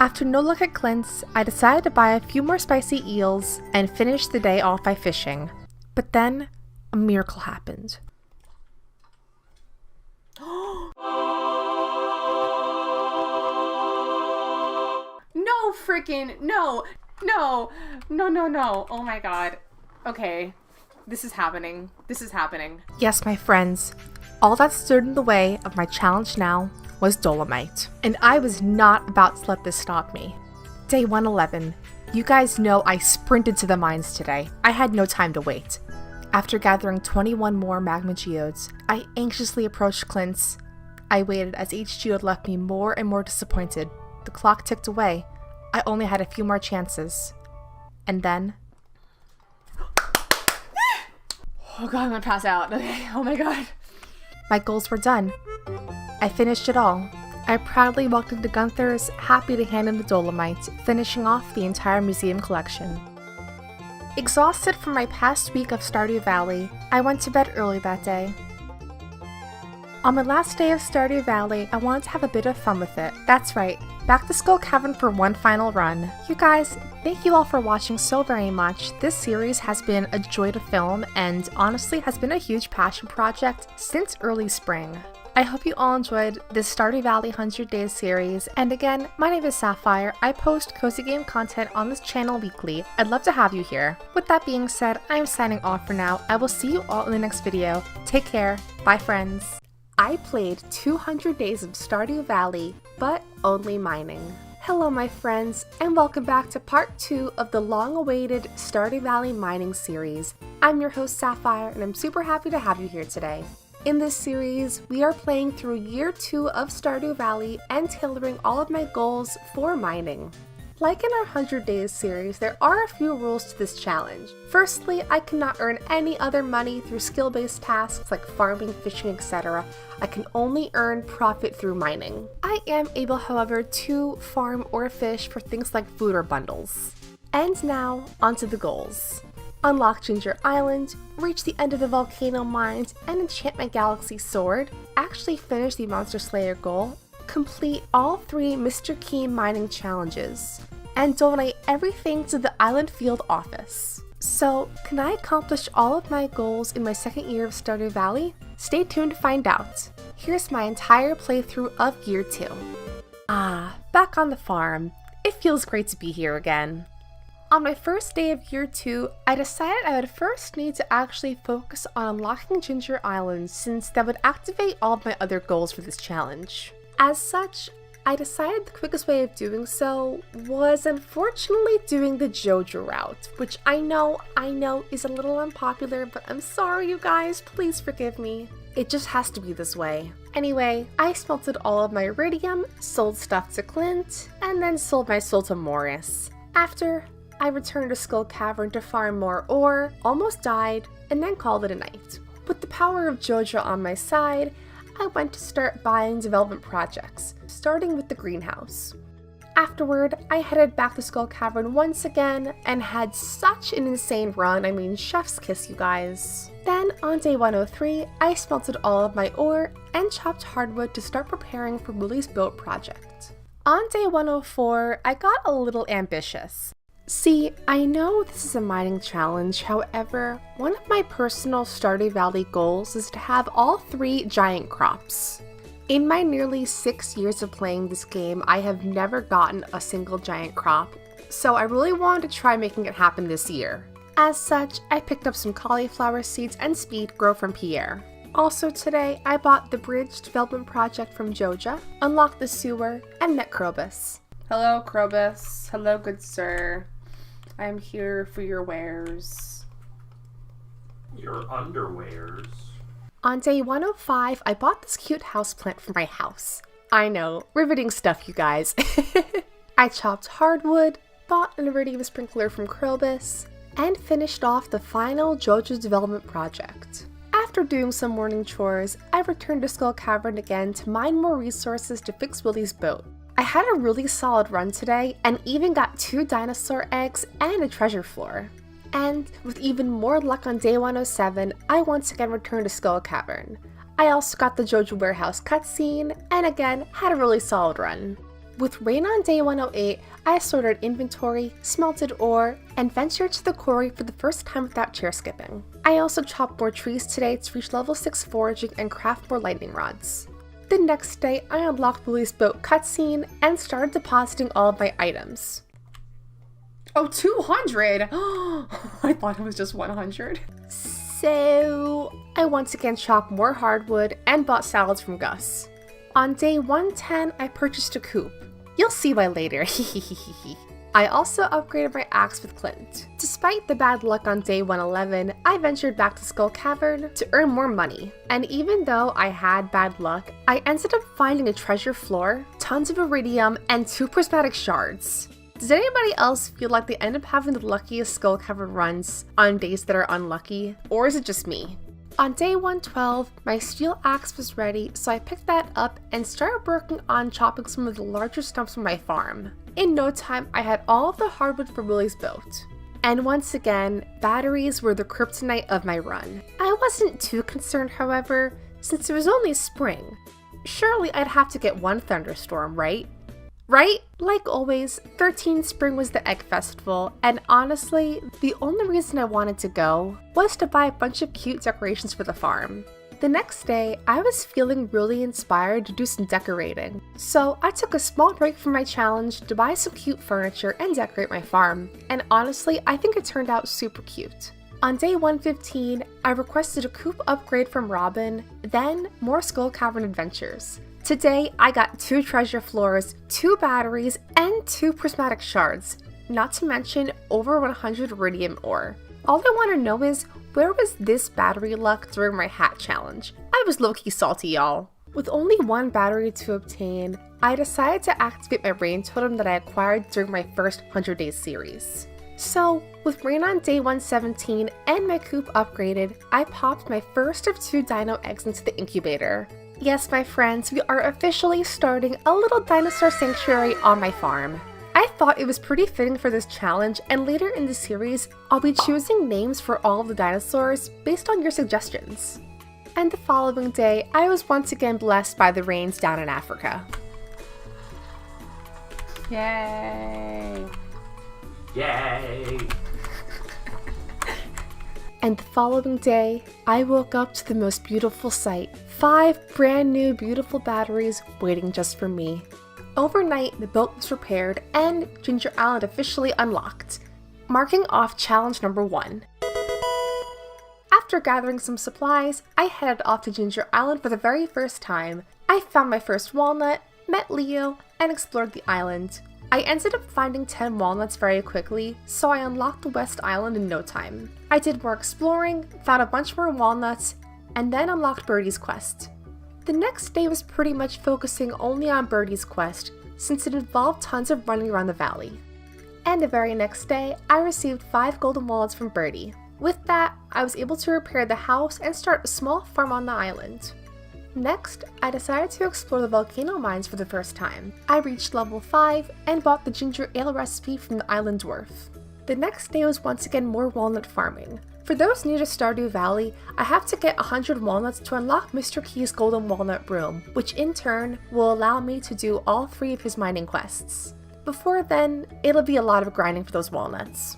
After no luck at Clint's, I decided to buy a few more spicy eels and finish the day off by fishing. But then, a miracle happened. No freaking, no. Oh my god. Okay, this is happening. Yes, my friends, all that stood in the way of my challenge now was dolomite, and I was not about to let this stop me. Day 111. You guys know I sprinted to the mines today. I had no time to wait. After gathering 21 more magma geodes, I anxiously approached Clint's. I waited as each geode left me more and more disappointed. The clock ticked away. I only had a few more chances. And then... Oh god, I'm gonna pass out. Okay, oh my god. My goals were done. I finished it all. I proudly walked into Gunther's, happy to hand him the dolomite, finishing off the entire museum collection. Exhausted from my past week of Stardew Valley, I went to bed early that day. On my last day of Stardew Valley, I wanted to have a bit of fun with it. That's right, back to Skull Cavern for one final run. You guys, thank you all for watching so very much. This series has been a joy to film and honestly has been a huge passion project since early spring. I hope you all enjoyed this Stardew Valley 100 Days series, and again, my name is Sapphire. I post cozy game content on this channel weekly. I'd love to have you here. With that being said, I am signing off for now. I will see you all in the next video. Take care. Bye, friends. I played 200 Days of Stardew Valley, but only mining. Hello, my friends, and welcome back to part 2 of the long-awaited Stardew Valley mining series. I'm your host, Sapphire, and I'm super happy to have you here today. In this series, we are playing through year 2 of Stardew Valley and tailoring all of my goals for mining. Like in our 100 Days series, there are a few rules to this challenge. Firstly, I cannot earn any other money through skill-based tasks like farming, fishing, etc. I can only earn profit through mining. I am able, however, to farm or fish for things like food or bundles. And now, onto the goals. unlock Ginger Island, reach the end of the volcano mines, and enchant my galaxy sword, actually finish the Monster Slayer goal, complete all 3 Mr. Key mining challenges, and donate everything to the Island Field office. So, can I accomplish all of my goals in my second year of Stardew Valley? Stay tuned to find out. Here's my entire playthrough of Year 2. Back on the farm. It feels great to be here again. On my first day of Year 2, I decided I would first need to actually focus on unlocking Ginger Island since that would activate all of my other goals for this challenge. As such, I decided the quickest way of doing so was unfortunately doing the JoJo route, which I know is a little unpopular, but I'm sorry you guys, please forgive me. It just has to be this way. Anyway, I smelted all of my iridium, sold stuff to Clint, and then sold my soul to Morris. After, I returned to Skull Cavern to farm more ore, almost died, and then called it a night. With the power of JoJo on my side, I went to start buying development projects, starting with the greenhouse. Afterward, I headed back to Skull Cavern once again and had such an insane run, I mean chef's kiss you guys. Then on day 103, I smelted all of my ore and chopped hardwood to start preparing for Willie's boat project. On day 104, I got a little ambitious. See, I know this is a mining challenge, however, one of my personal Stardew Valley goals is to have all 3 giant crops. In my nearly 6 years of playing this game, I have never gotten a single giant crop, so I really wanted to try making it happen this year. As such, I picked up some cauliflower seeds and speed grow from Pierre. Also today, I bought the bridge development project from Joja, unlocked the sewer, and met Krobus. Hello, Krobus. Hello, good sir. I am here for your wares. Your underwears. On day 105, I bought this cute houseplant for my house. I know, riveting stuff, you guys. I chopped hardwood, bought an iridium sprinkler from Krobus, and finished off the final JoJo's development project. After doing some morning chores, I returned to Skull Cavern again to mine more resources to fix Willie's boat. I had a really solid run today and even got 2 dinosaur eggs and a treasure floor. And with even more luck on day 107, I once again returned to Skull Cavern. I also got the JoJo Warehouse cutscene and again had a really solid run. With rain on day 108, I sorted inventory, smelted ore, and ventured to the quarry for the first time without chair skipping. I also chopped more trees today to reach level 6 foraging and craft more lightning rods. The next day, I unlocked Willie's boat cutscene and started depositing all of my items. Oh, 200! I thought it was just 100. So, I once again chopped more hardwood and bought salads from Gus. On day 110, I purchased a coupe. You'll see why later. I also upgraded my axe with Clint. Despite the bad luck on day 111, I ventured back to Skull Cavern to earn more money. And even though I had bad luck, I ended up finding a treasure floor, tons of iridium, and 2 prismatic shards. Does anybody else feel like they end up having the luckiest Skull Cavern runs on days that are unlucky? Or is it just me? On day 112, my steel axe was ready, so I picked that up and started working on chopping some of the larger stumps from my farm. In no time, I had all of the hardwood for Willie's boat. And once again, batteries were the kryptonite of my run. I wasn't too concerned, however, since it was only spring. Surely I'd have to get 1 thunderstorm, right? Right? Like always, 13 Spring was the Egg Festival, and honestly, the only reason I wanted to go was to buy a bunch of cute decorations for the farm. The next day, I was feeling really inspired to do some decorating, so I took a small break from my challenge to buy some cute furniture and decorate my farm, and honestly, I think it turned out super cute. On day 115, I requested a coupe upgrade from Robin, then more Skull Cavern adventures. Today, I got 2 treasure floors, 2 batteries, and 2 prismatic shards, not to mention over 100 iridium ore. All I want to know is, where was this battery luck during my hat challenge? I was low-key salty, y'all. With only 1 battery to obtain, I decided to activate my rain totem that I acquired during my first 100 Days series. So, with rain on day 117 and my coop upgraded, I popped my first of 2 dino eggs into the incubator. Yes, my friends, we are officially starting a little dinosaur sanctuary on my farm. I thought it was pretty fitting for this challenge, and later in the series, I'll be choosing names for all of the dinosaurs based on your suggestions. And the following day, I was once again blessed by the rains down in Africa. Yay! Yay! And the following day, I woke up to the most beautiful sight. 5 brand new beautiful batteries waiting just for me. Overnight, the boat was repaired and Ginger Island officially unlocked, marking off challenge number 1. After gathering some supplies, I headed off to Ginger Island for the very first time. I found my first walnut, met Leo, and explored the island. I ended up finding 10 walnuts very quickly, so I unlocked the West Island in no time. I did more exploring, found a bunch more walnuts, and then unlocked Birdie's quest. The next day was pretty much focusing only on Birdie's quest, since it involved tons of running around the valley. And the very next day, I received 5 golden walnuts from Birdie. With that, I was able to repair the house and start a small farm on the island. Next, I decided to explore the volcano mines for the first time. I reached level 5 and bought the ginger ale recipe from the island dwarf. The next day was once again more walnut farming. For those new to Stardew Valley, I have to get 100 walnuts to unlock Mr. Key's golden walnut broom, which in turn will allow me to do all 3 of his mining quests. Before then, it'll be a lot of grinding for those walnuts.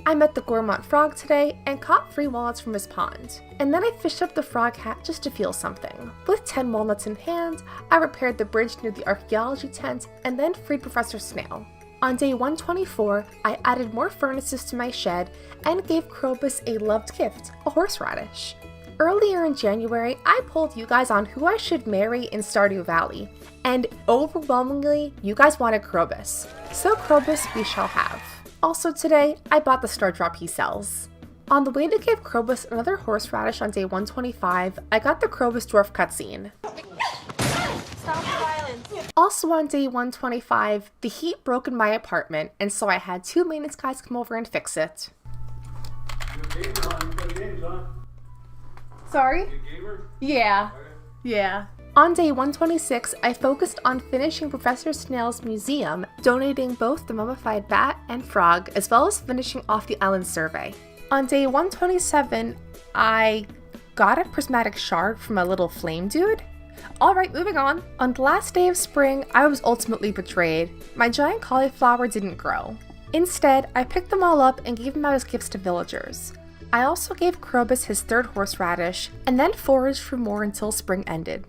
I met the Gourmand frog today and caught 3 walnuts from his pond. And then I fished up the frog hat just to feel something. With 10 walnuts in hand, I repaired the bridge near the archaeology tent and then freed Professor Snail. On day 124, I added more furnaces to my shed and gave Krobus a loved gift, a horseradish. Earlier in January, I polled you guys on who I should marry in Stardew Valley, and overwhelmingly, you guys wanted Krobus. So Krobus we shall have. Also today, I bought the star drop he sells. On the way to give Krobus another horseradish on day 125, I got the Krobus dwarf cutscene. Stop the violence. Also on day 125, the heat broke in my apartment, and so I had 2 maintenance guys come over and fix it. Sorry? Yeah. Yeah. On day 126, I focused on finishing Professor Snail's museum, donating both the mummified bat and frog, as well as finishing off the island survey. On day 127, I got a prismatic shard from a little flame dude. Alright, moving on. On the last day of spring, I was ultimately betrayed. My giant cauliflower didn't grow. Instead, I picked them all up and gave them out as gifts to villagers. I also gave Krobus his 3rd horseradish, and then foraged for more until spring ended.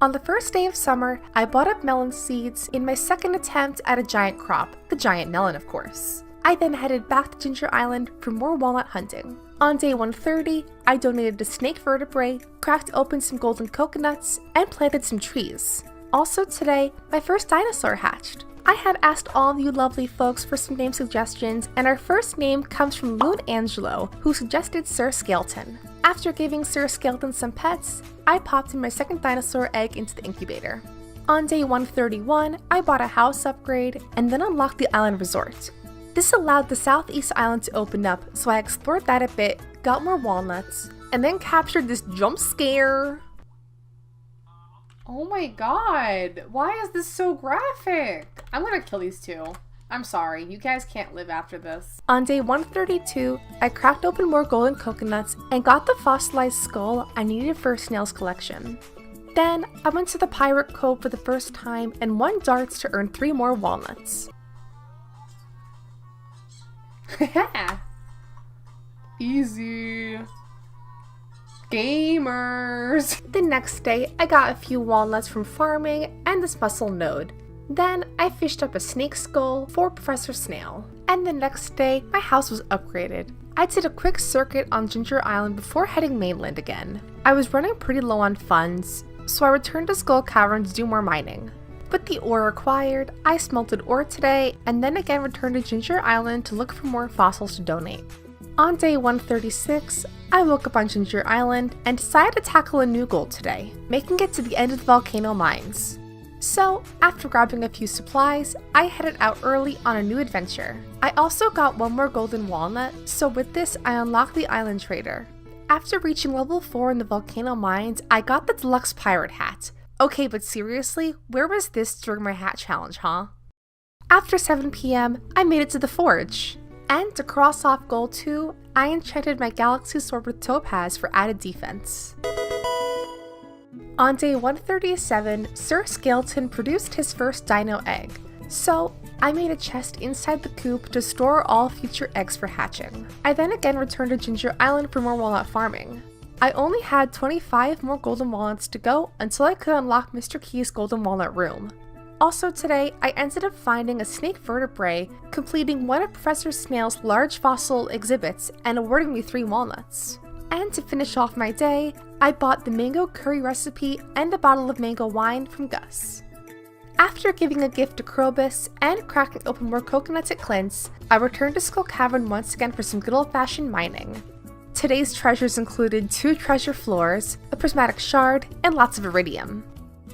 On the first day of summer, I bought up melon seeds in my 2nd attempt at a giant crop, the giant melon of course. I then headed back to Ginger Island for more walnut hunting. On day 130, I donated a snake vertebrae, cracked open some golden coconuts, and planted some trees. Also today, my first dinosaur hatched. I had asked all of you lovely folks for some name suggestions, and our first name comes from Loon Angelo, who suggested Sir Skeleton. After giving Sir Skeleton some pets, I popped in my 2nd dinosaur egg into the incubator. On day 131, I bought a house upgrade and then unlocked the island resort. This allowed the southeast island to open up, so I explored that a bit, got more walnuts, and then captured this jump scare. Oh my god, why is this so graphic? I'm gonna kill these 2. I'm sorry, you guys can't live after this. On day 132, I cracked open more golden coconuts and got the fossilized skull I needed for Snail's collection. Then, I went to the Pirate Cove for the first time and won darts to earn 3 more walnuts. Easy. Gamers! The next day, I got a few walnuts from farming and this mussel node. Then, I fished up a snake skull for Professor Snail. And the next day, my house was upgraded. I did a quick circuit on Ginger Island before heading mainland again. I was running pretty low on funds, so I returned to Skull Cavern to do more mining. With the ore acquired, I smelted ore today, and then again returned to Ginger Island to look for more fossils to donate. On day 136, I woke up on Ginger Island and decided to tackle a new goal today, making it to the end of the volcano mines. So, after grabbing a few supplies, I headed out early on a new adventure. I also got 1 more golden walnut, so with this I unlocked the island trader. After reaching level 4 in the volcano mines, I got the deluxe pirate hat. Okay, but seriously, where was this during my hat challenge, huh? After 7 p.m., I made it to the forge. And to cross off goal 2, I enchanted my galaxy sword with topaz for added defense. On day 137, Sir Skeleton produced his first dino egg, so I made a chest inside the coop to store all future eggs for hatching. I then again returned to Ginger Island for more walnut farming. I only had 25 more golden walnuts to go until I could unlock Mr. Key's golden walnut room. Also today, I ended up finding a snake vertebrae, completing one of Professor Snail's large fossil exhibits and awarding me 3 walnuts. And to finish off my day, I bought the mango curry recipe and a bottle of mango wine from Gus. After giving a gift to Krobus and cracking open more coconuts at Clint's, I returned to Skull Cavern once again for some good old-fashioned mining. Today's treasures included 2 treasure floors, a prismatic shard, and lots of iridium.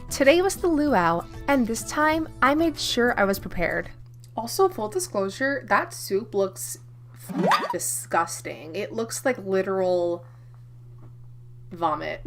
Today was the luau, and this time I made sure I was prepared. Also, full disclosure, that soup looks disgusting. It looks like literal vomit.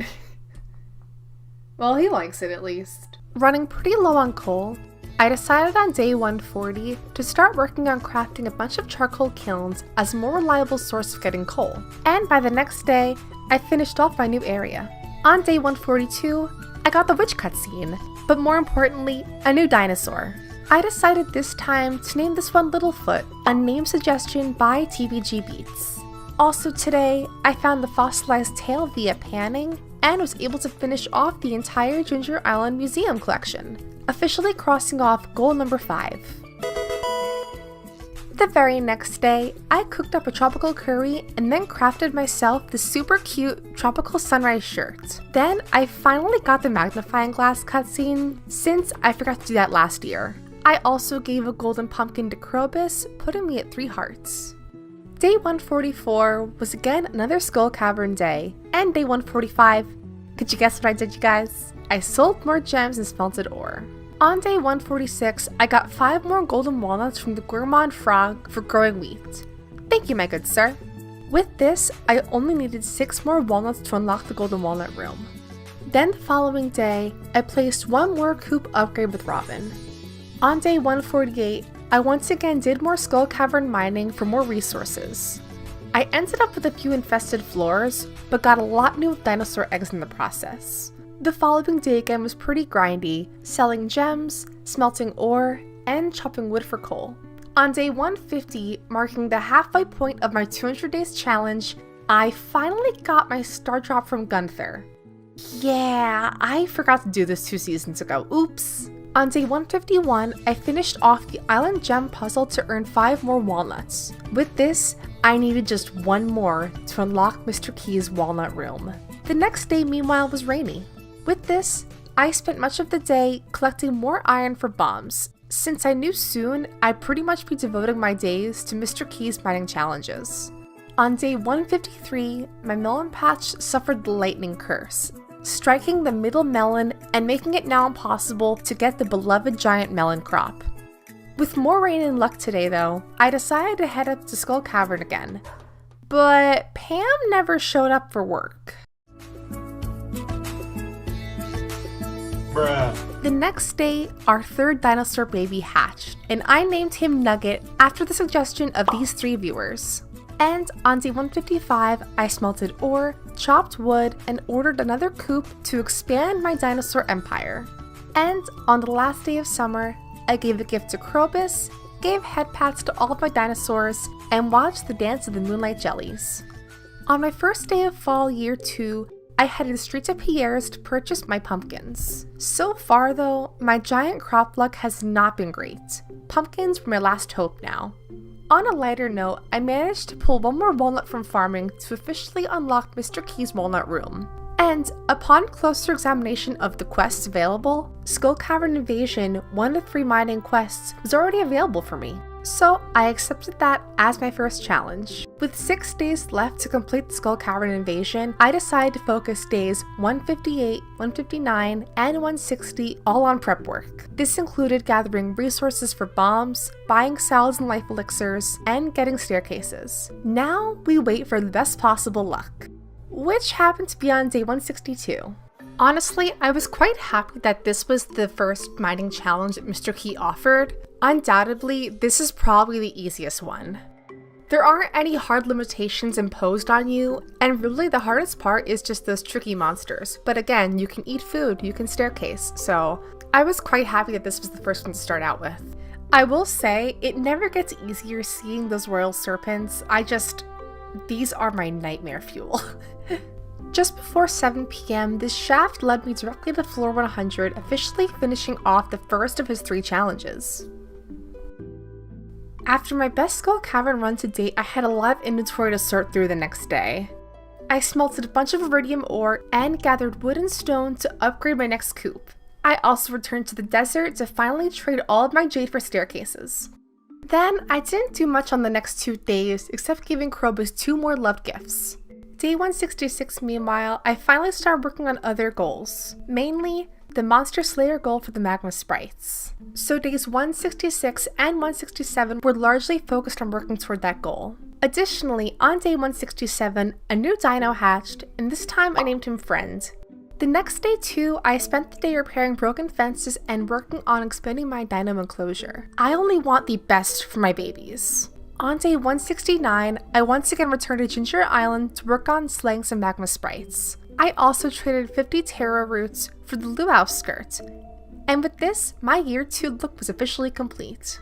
Well, he likes it at least. Running pretty low on coal, I decided on day 140 to start working on crafting a bunch of charcoal kilns as a more reliable source of getting coal. And by the next day, I finished off my new area. On day 142, I got the witch cutscene, but more importantly, a new dinosaur. I decided this time to name this one Littlefoot, a name suggestion by TBG Beats. Also today, I found the fossilized tail via panning and was able to finish off the entire Ginger Island Museum collection, officially crossing off goal number 5. The very next day, I cooked up a tropical curry and then crafted myself the super cute tropical sunrise shirt. Then I finally got the magnifying glass cutscene since I forgot to do that last year. I also gave a golden pumpkin to Krobus, putting me at 3 hearts. Day 144 was again another Skull Cavern day, and day 145, could you guess what I did, you guys? I sold more gems and smelted ore. On day 146, I got 5 more golden walnuts from the Gourmand Frog for growing wheat. Thank you, my good sir. With this, I only needed 6 more walnuts to unlock the golden walnut room. Then the following day, I placed 1 more coop upgrade with Robin. On day 148, I once again did more Skull Cavern mining for more resources. I ended up with a few infested floors, but got a lot new with dinosaur eggs in the process. The following day again was pretty grindy, selling gems, smelting ore, and chopping wood for coal. On day 150, marking the halfway point of my 200 days challenge, I finally got my star drop from Gunther. Yeah, I forgot to do this 2 seasons ago, oops. On day 151, I finished off the island gem puzzle to earn 5 more walnuts. With this, I needed just 1 more to unlock Mr. Key's walnut room. The next day, meanwhile, was rainy. With this, I spent much of the day collecting more iron for bombs, since I knew soon I'd pretty much be devoting my days to Mr. Key's mining challenges. On day 153, my melon patch suffered the lightning curse, striking the middle melon and making it now impossible to get the beloved giant melon crop. With more rain and luck today though, I decided to head up to Skull Cavern again, but Pam never showed up for work. Bruh. The next day, our 3rd dinosaur baby hatched, and I named him Nugget after the suggestion of these 3 viewers. And on day 155, I smelted ore, chopped wood, and ordered another coop to expand my dinosaur empire. And on the last day of summer, I gave a gift to Krobus, gave head pats to all of my dinosaurs, and watched the dance of the moonlight jellies. On my first day of fall year 2, I headed straight to Pierre's to purchase my pumpkins. So far though, my giant crop luck has not been great. Pumpkins were my last hope now. On a lighter note, I managed to pull 1 more walnut from farming to officially unlock Mr. Key's walnut room. And upon closer examination of the quests available, Skull Cavern Invasion 1 to 3 mining quests was already available for me. So I accepted that as my first challenge. With 6 days left to complete the Skull Cavern Invasion, I decided to focus days 158, 159, and 160 all on prep work. This included gathering resources for bombs, buying salads and life elixirs, and getting staircases. Now we wait for the best possible luck, which happened to be on day 162. Honestly, I was quite happy that this was the first mining challenge that Mr. Key offered. Undoubtedly, this is probably the easiest one. There aren't any hard limitations imposed on you, and really the hardest part is just those tricky monsters. But again, you can eat food, you can staircase, so I was quite happy that this was the first one to start out with. I will say, it never gets easier seeing those royal serpents. These are my nightmare fuel. Just before 7 p.m, this shaft led me directly to floor 100, officially finishing off the first of his 3 challenges. After my best skull cavern run to date, I had a lot of inventory to sort through the next day. I smelted a bunch of iridium ore and gathered wood and stone to upgrade my next coop. I also returned to the desert to finally trade all of my jade for staircases. Then, I didn't do much on the next 2 days except giving Krobus 2 more loved gifts. Day 166, meanwhile, I finally started working on other goals, mainly the Monster Slayer goal for the Magma Sprites. So days 166 and 167 were largely focused on working toward that goal. Additionally, on day 167, a new dino hatched, and this time I named him Friend. The next day too, I spent the day repairing broken fences and working on expanding my dino enclosure. I only want the best for my babies. On day 169, I once again returned to Ginger Island to work on slaying some Magma Sprites. I also traded 50 Terra roots for the luau skirt, and with this, my year 2 look was officially complete.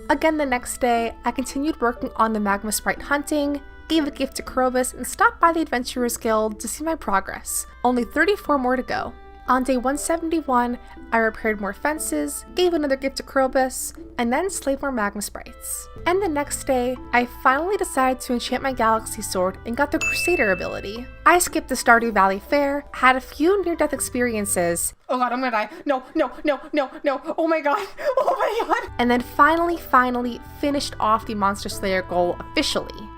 Again the next day, I continued working on the Magma Sprite hunting, gave a gift to Krobus, and stopped by the Adventurers Guild to see my progress. Only 34 more to go. On day 171, I repaired more fences, gave another gift to Krobus, and then slayed more Magma Sprites. And the next day, I finally decided to enchant my Galaxy Sword and got the Crusader ability. I skipped the Stardew Valley Fair, had a few near-death experiences. Oh god, I'm gonna die. No, oh my god, And then finally finished off the Monster Slayer goal officially.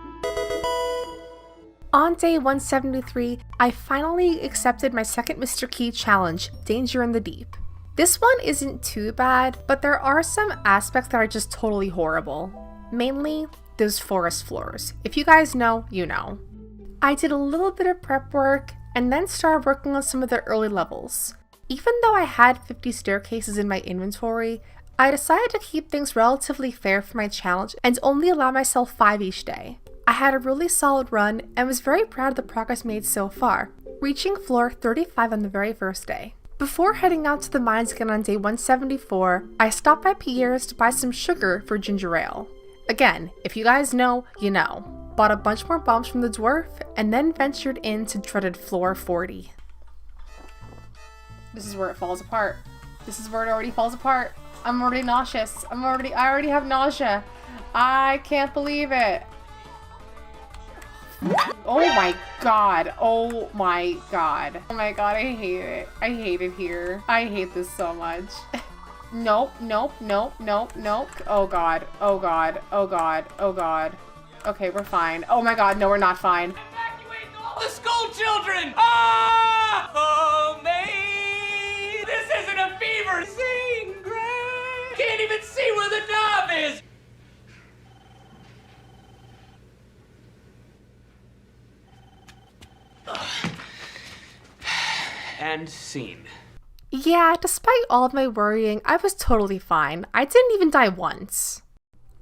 On day 173, I finally accepted my second Mr. Key challenge, Danger in the Deep. This one isn't too bad, but there are some aspects that are just totally horrible. Mainly, those forest floors. If you guys know, you know. I did a little bit of prep work, and then started working on some of the early levels. Even though I had 50 staircases in my inventory, I decided to keep things relatively fair for my challenge and only allow myself 5 each day. I had a really solid run and was very proud of the progress made so far, reaching floor 35 on the very first day. Before heading out to the mines again on day 174, I stopped by Pierre's to buy some sugar for ginger ale. Again, if you guys know, you know. Bought a bunch more bombs from the dwarf, and then ventured into dreaded floor 40. This is where it falls apart. This is where it already falls apart. I'm already nauseous. I already have nausea. I can't believe it. Oh my god. Oh my god. Oh my god, I hate it. I hate it here. I hate this so much. Nope. Oh god. Oh god. Oh god. Oh god. Okay, we're fine. Oh my god, no, we're not fine. Evacuate all the school children! Ah! Oh, mate! This isn't a fever! Sing, Gray! Can't even see where the knob is! And scene. Yeah, despite all of my worrying, I was totally fine. I didn't even die once.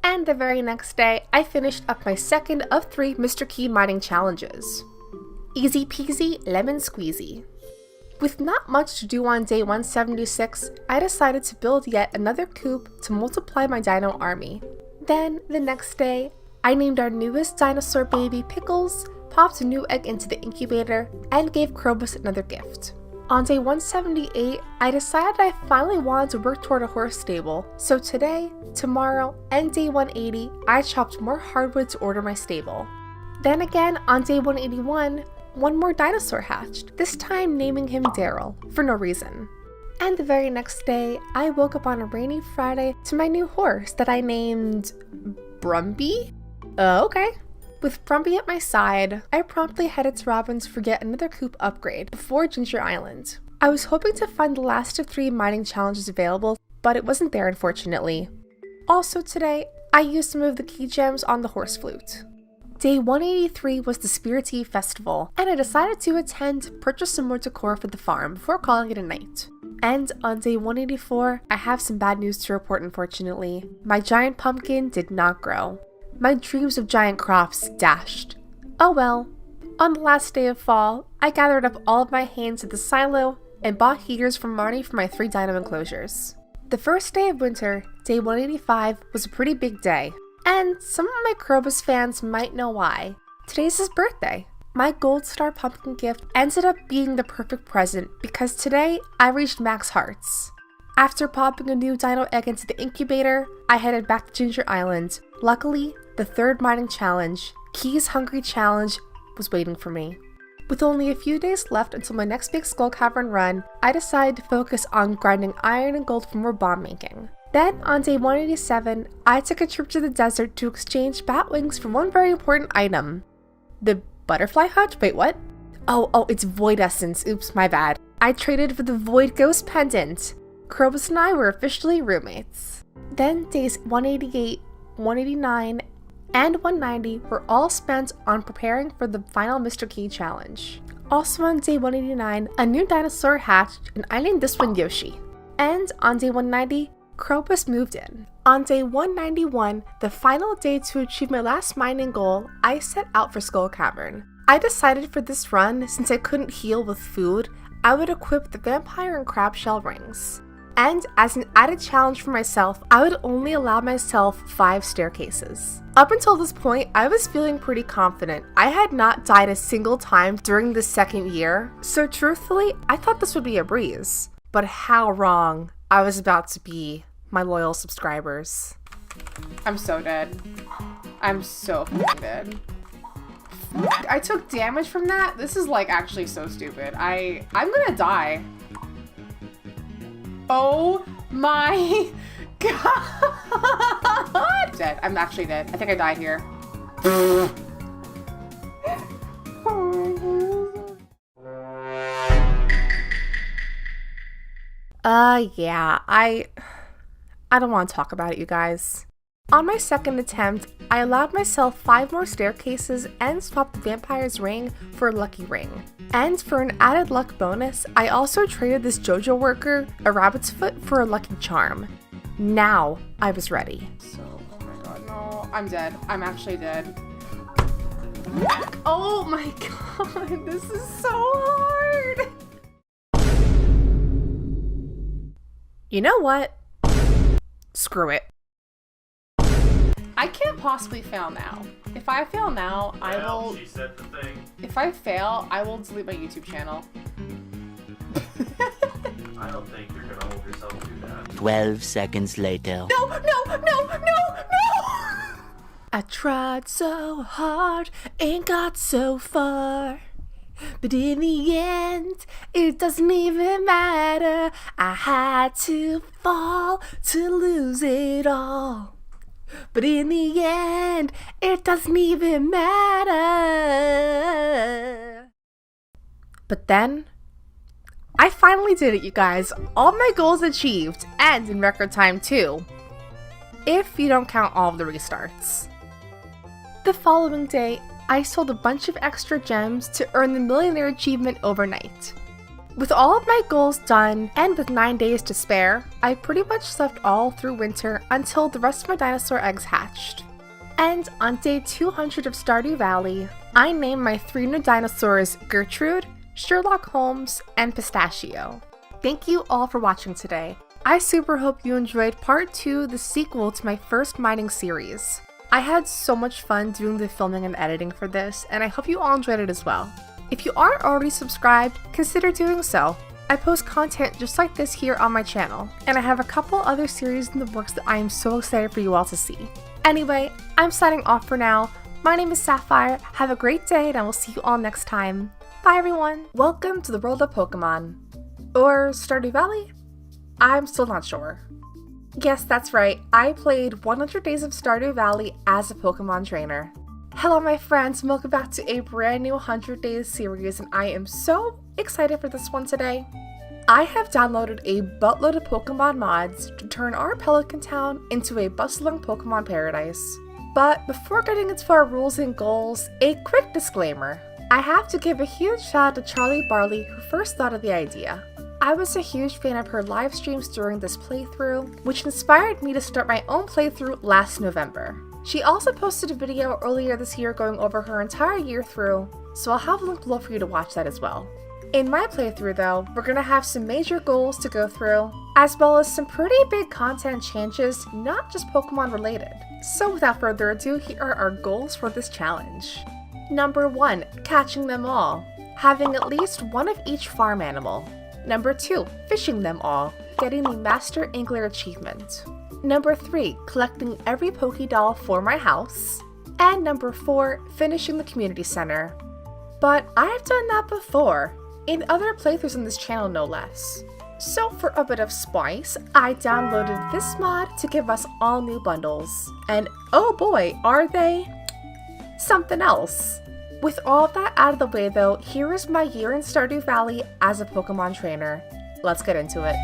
And the very next day, I finished up my second of 3 Mr. Key mining challenges. Easy peasy, lemon squeezy. With not much to do on day 176, I decided to build yet another coop to multiply my dino army. Then, the next day, I named our newest dinosaur baby Pickles, popped a new egg into the incubator, and gave Krobus another gift. On day 178, I decided I finally wanted to work toward a horse stable, so today, tomorrow, and day 180, I chopped more hardwood to order my stable. Then again, on day 181, one more dinosaur hatched, this time naming him Daryl, for no reason. And the very next day, I woke up on a rainy Friday to my new horse that I named Brumby? Okay. With Brumby at my side, I promptly headed to Robin's for yet another coop upgrade before Ginger Island. I was hoping to find the last of 3 mining challenges available, but it wasn't there unfortunately. Also today, I used some of the key gems on the horse flute. Day 183 was the Spirit Eve Festival, and I decided to attend to purchase some more decor for the farm before calling it a night. And on day 184, I have some bad news to report unfortunately. My giant pumpkin did not grow. My dreams of giant crops dashed. Oh well. On the last day of fall, I gathered up all of my hanes at the silo and bought heaters from Marnie for my 3 dino enclosures. The first day of winter, day 185, was a pretty big day. And some of my Krobus fans might know why. Today's his birthday. My gold star pumpkin gift ended up being the perfect present because today I reached max hearts. After popping a new dino egg into the incubator, I headed back to Ginger Island. Luckily, the 3rd mining challenge, Key's Hungry Challenge, was waiting for me. With only a few days left until my next big Skull Cavern run, I decided to focus on grinding iron and gold for more bomb making. Then, on day 187, I took a trip to the desert to exchange bat wings for one very important item. The butterfly hutch? Wait, what? Oh, it's void essence. Oops, my bad. I traded for the void ghost pendant. Krobus and I were officially roommates. Then days 188, 189, and 190 were all spent on preparing for the final Mr. Key challenge. Also on day 189, a new dinosaur hatched and I named this one Yoshi. And on day 190, Krobus moved in. On day 191, the final day to achieve my last mining goal, I set out for Skull Cavern. I decided for this run, since I couldn't heal with food, I would equip the vampire and crab shell rings. And as an added challenge for myself, I would only allow myself 5 staircases. Up until this point, I was feeling pretty confident. I had not died a single time during the 2nd year, so truthfully, I thought this would be a breeze. But how wrong I was about to be, my loyal subscribers. I'm so dead. I'm so fucking dead. I took damage from that? This is like actually so stupid. I'm gonna die. Oh my god! Dead. I'm actually dead. I think I died here. Yeah, I don't want to talk about it, you guys. On my 2nd attempt, I allowed myself 5 more staircases and swapped the vampire's ring for a lucky ring. And for an added luck bonus, I also traded this JoJo worker, a rabbit's foot, for a lucky charm. Now, I was ready. Oh my god, no. I'm dead. I'm actually dead. Oh my god, this is so hard! You know what? Screw it. I can't possibly fail now. If I fail now, I will... She said the thing. If I fail, I will delete my YouTube channel. I don't think you're gonna hold yourself to that. 12 seconds later. No! I tried so hard and got so far. But in the end, it doesn't even matter. I had to fall to lose it all. But in the end, it doesn't even matter. But then, I finally did it, you guys. All my goals achieved, and in record time too. If you don't count all of the restarts. The following day, I sold a bunch of extra gems to earn the millionaire achievement overnight. With all of my goals done, and with 9 days to spare, I pretty much slept all through winter until the rest of my dinosaur eggs hatched. And on day 200 of Stardew Valley, I named my 3 new dinosaurs Gertrude, Sherlock Holmes, and Pistachio. Thank you all for watching today. I super hope you enjoyed part 2, the sequel to my first mining series. I had so much fun doing the filming and editing for this, and I hope you all enjoyed it as well. If you aren't already subscribed, consider doing so. I post content just like this here on my channel, and I have a couple other series in the works that I am so excited for you all to see. Anyway, I'm signing off for now. My name is Sapphire, have a great day, and I will see you all next time. Bye everyone! Welcome to the world of Pokemon. Or Stardew Valley? I'm still not sure. Yes, that's right, I played 100 Days of Stardew Valley as a Pokemon trainer. Hello my friends, and welcome back to a brand new 100 Days series, and I am so excited for this one today. I have downloaded a buttload of Pokemon mods to turn our Pelican Town into a bustling Pokemon paradise. But before getting into our rules and goals, a quick disclaimer. I have to give a huge shout out to Charlie Barley who first thought of the idea. I was a huge fan of her live streams during this playthrough, which inspired me to start my own playthrough last November. She also posted a video earlier this year going over her entire year through, so I'll have a link below for you to watch that as well. In my playthrough though, we're gonna have some major goals to go through, as well as some pretty big content changes, not just Pokemon related. So without further ado, here are our goals for this challenge. Number 1, catching them all, having at least one of each farm animal. Number 2, fishing them all, getting the Master Angler achievement. Number 3, collecting every Pokédoll for my house. And number 4, finishing the community center. But I've done that before, in other playthroughs on this channel no less. So for a bit of spice, I downloaded this mod to give us all new bundles. And oh boy, are they something else. With all of that out of the way though, here is my year in Stardew Valley as a Pokemon trainer. Let's get into it.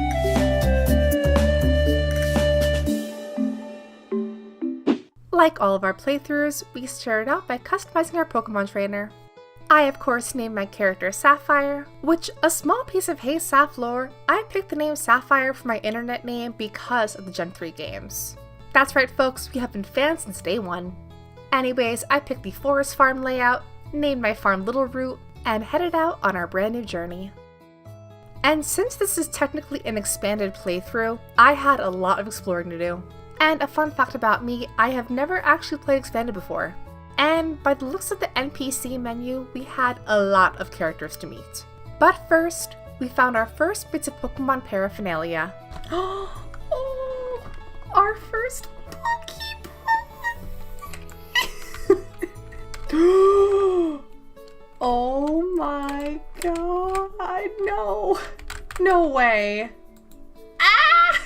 Like all of our playthroughs, we started out by customizing our Pokemon trainer. I of course named my character Sapphire, which, a small piece of Hey Saph lore, I picked the name Sapphire for my internet name because of the Gen 3 games. That's right folks, we have been fans since day one. Anyways, I picked the forest farm layout, named my farm Little Root, and headed out on our brand new journey. And since this is technically an expanded playthrough, I had a lot of exploring to do. And a fun fact about me, I have never actually played expanded before. And by the looks of the NPC menu, we had a lot of characters to meet. But first, we found our first bits of Pokemon paraphernalia. Oh, our first Pokemon! Oh my god, no. No way. Ah!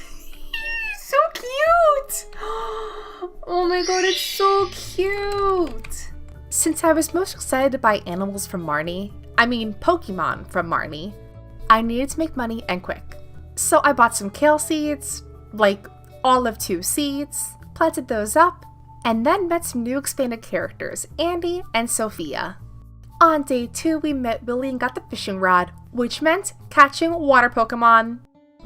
So cute! Oh my god, it's so cute! Since I was most excited to buy animals from Pokemon from Marnie, I needed to make money and quick. So I bought some kale seeds, like all of 2 seeds, planted those up, and then met some new expanded characters, Andy and Sophia. On day 2, we met Willie and got the fishing rod, which meant catching water Pokemon.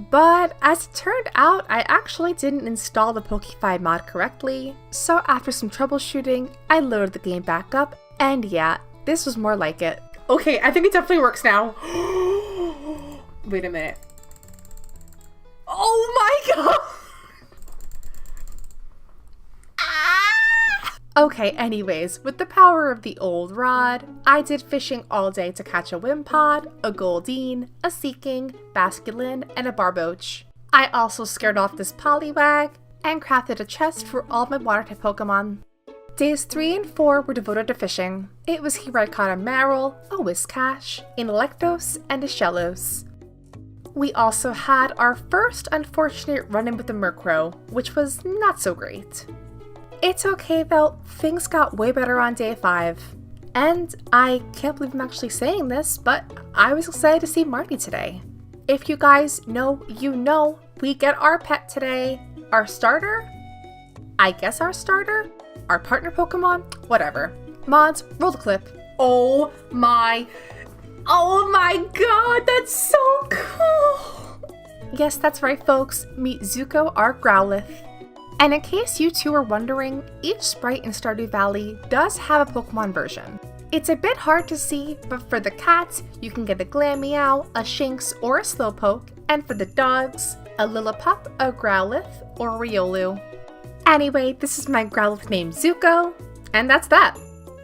But as it turned out, I actually didn't install the Pokefy mod correctly, so after some troubleshooting, I loaded the game back up, and yeah, this was more like it. Okay, I think it definitely works now. Wait a minute. Oh my god! Okay, anyways, with the power of the old rod, I did fishing all day to catch a Wimpod, a Goldeen, a Seeking, Basculin, and a Barboach. I also scared off this Poliwag, and crafted a chest for all of my water-type Pokemon. Days 3 and 4 were devoted to fishing. It was here I caught a Marill, a Whiscash, an Electos, and a Shellos. We also had our first unfortunate run-in with the Murkrow, which was not so great. It's okay though, things got way better on day 5. And I can't believe I'm actually saying this, but I was excited to see Marty today. If you guys know, you know, we get our pet today. Our starter? I guess our starter? Our partner Pokemon? Whatever. Mods, roll the clip. Oh my god, that's so cool! Yes, that's right folks, meet Zuko, our Growlithe. And in case you two are wondering, each sprite in Stardew Valley does have a Pokemon version. It's a bit hard to see, but for the cats, you can get a Glameow, a Shinx, or a Slowpoke, and for the dogs, a Lillipup, a Growlithe, or a Riolu. Anyway, this is my Growlithe named Zuko, and that's that.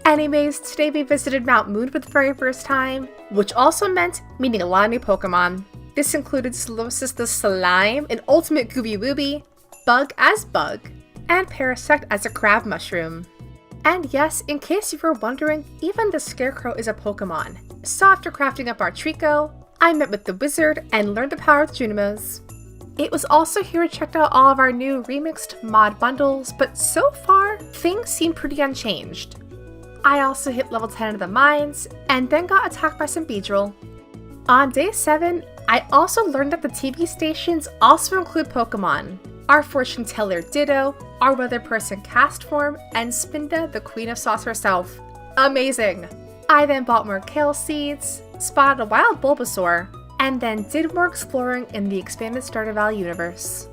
Anyways, today we visited Mount Moon for the very first time, which also meant meeting a lot of new Pokemon. This included Solosis the Slime, an ultimate Gooby Wooby, Bug as Bug, and Parasect as a Crab Mushroom. And yes, in case you were wondering, even the Scarecrow is a Pokemon. So after crafting up our Trico, I met with the Wizard and learned the power of the Junimos. It was also here I checked out all of our new remixed mod bundles, but so far, things seem pretty unchanged. I also hit level 10 of the mines, and then got attacked by some Beedrill. On day 7, I also learned that the TV stations also include Pokemon. Our fortune teller Ditto, our weather person Castform, and Spinda, the queen of sauce herself. Amazing! I then bought more kale seeds, spotted a wild Bulbasaur, and then did more exploring in the expanded Stardew Valley universe.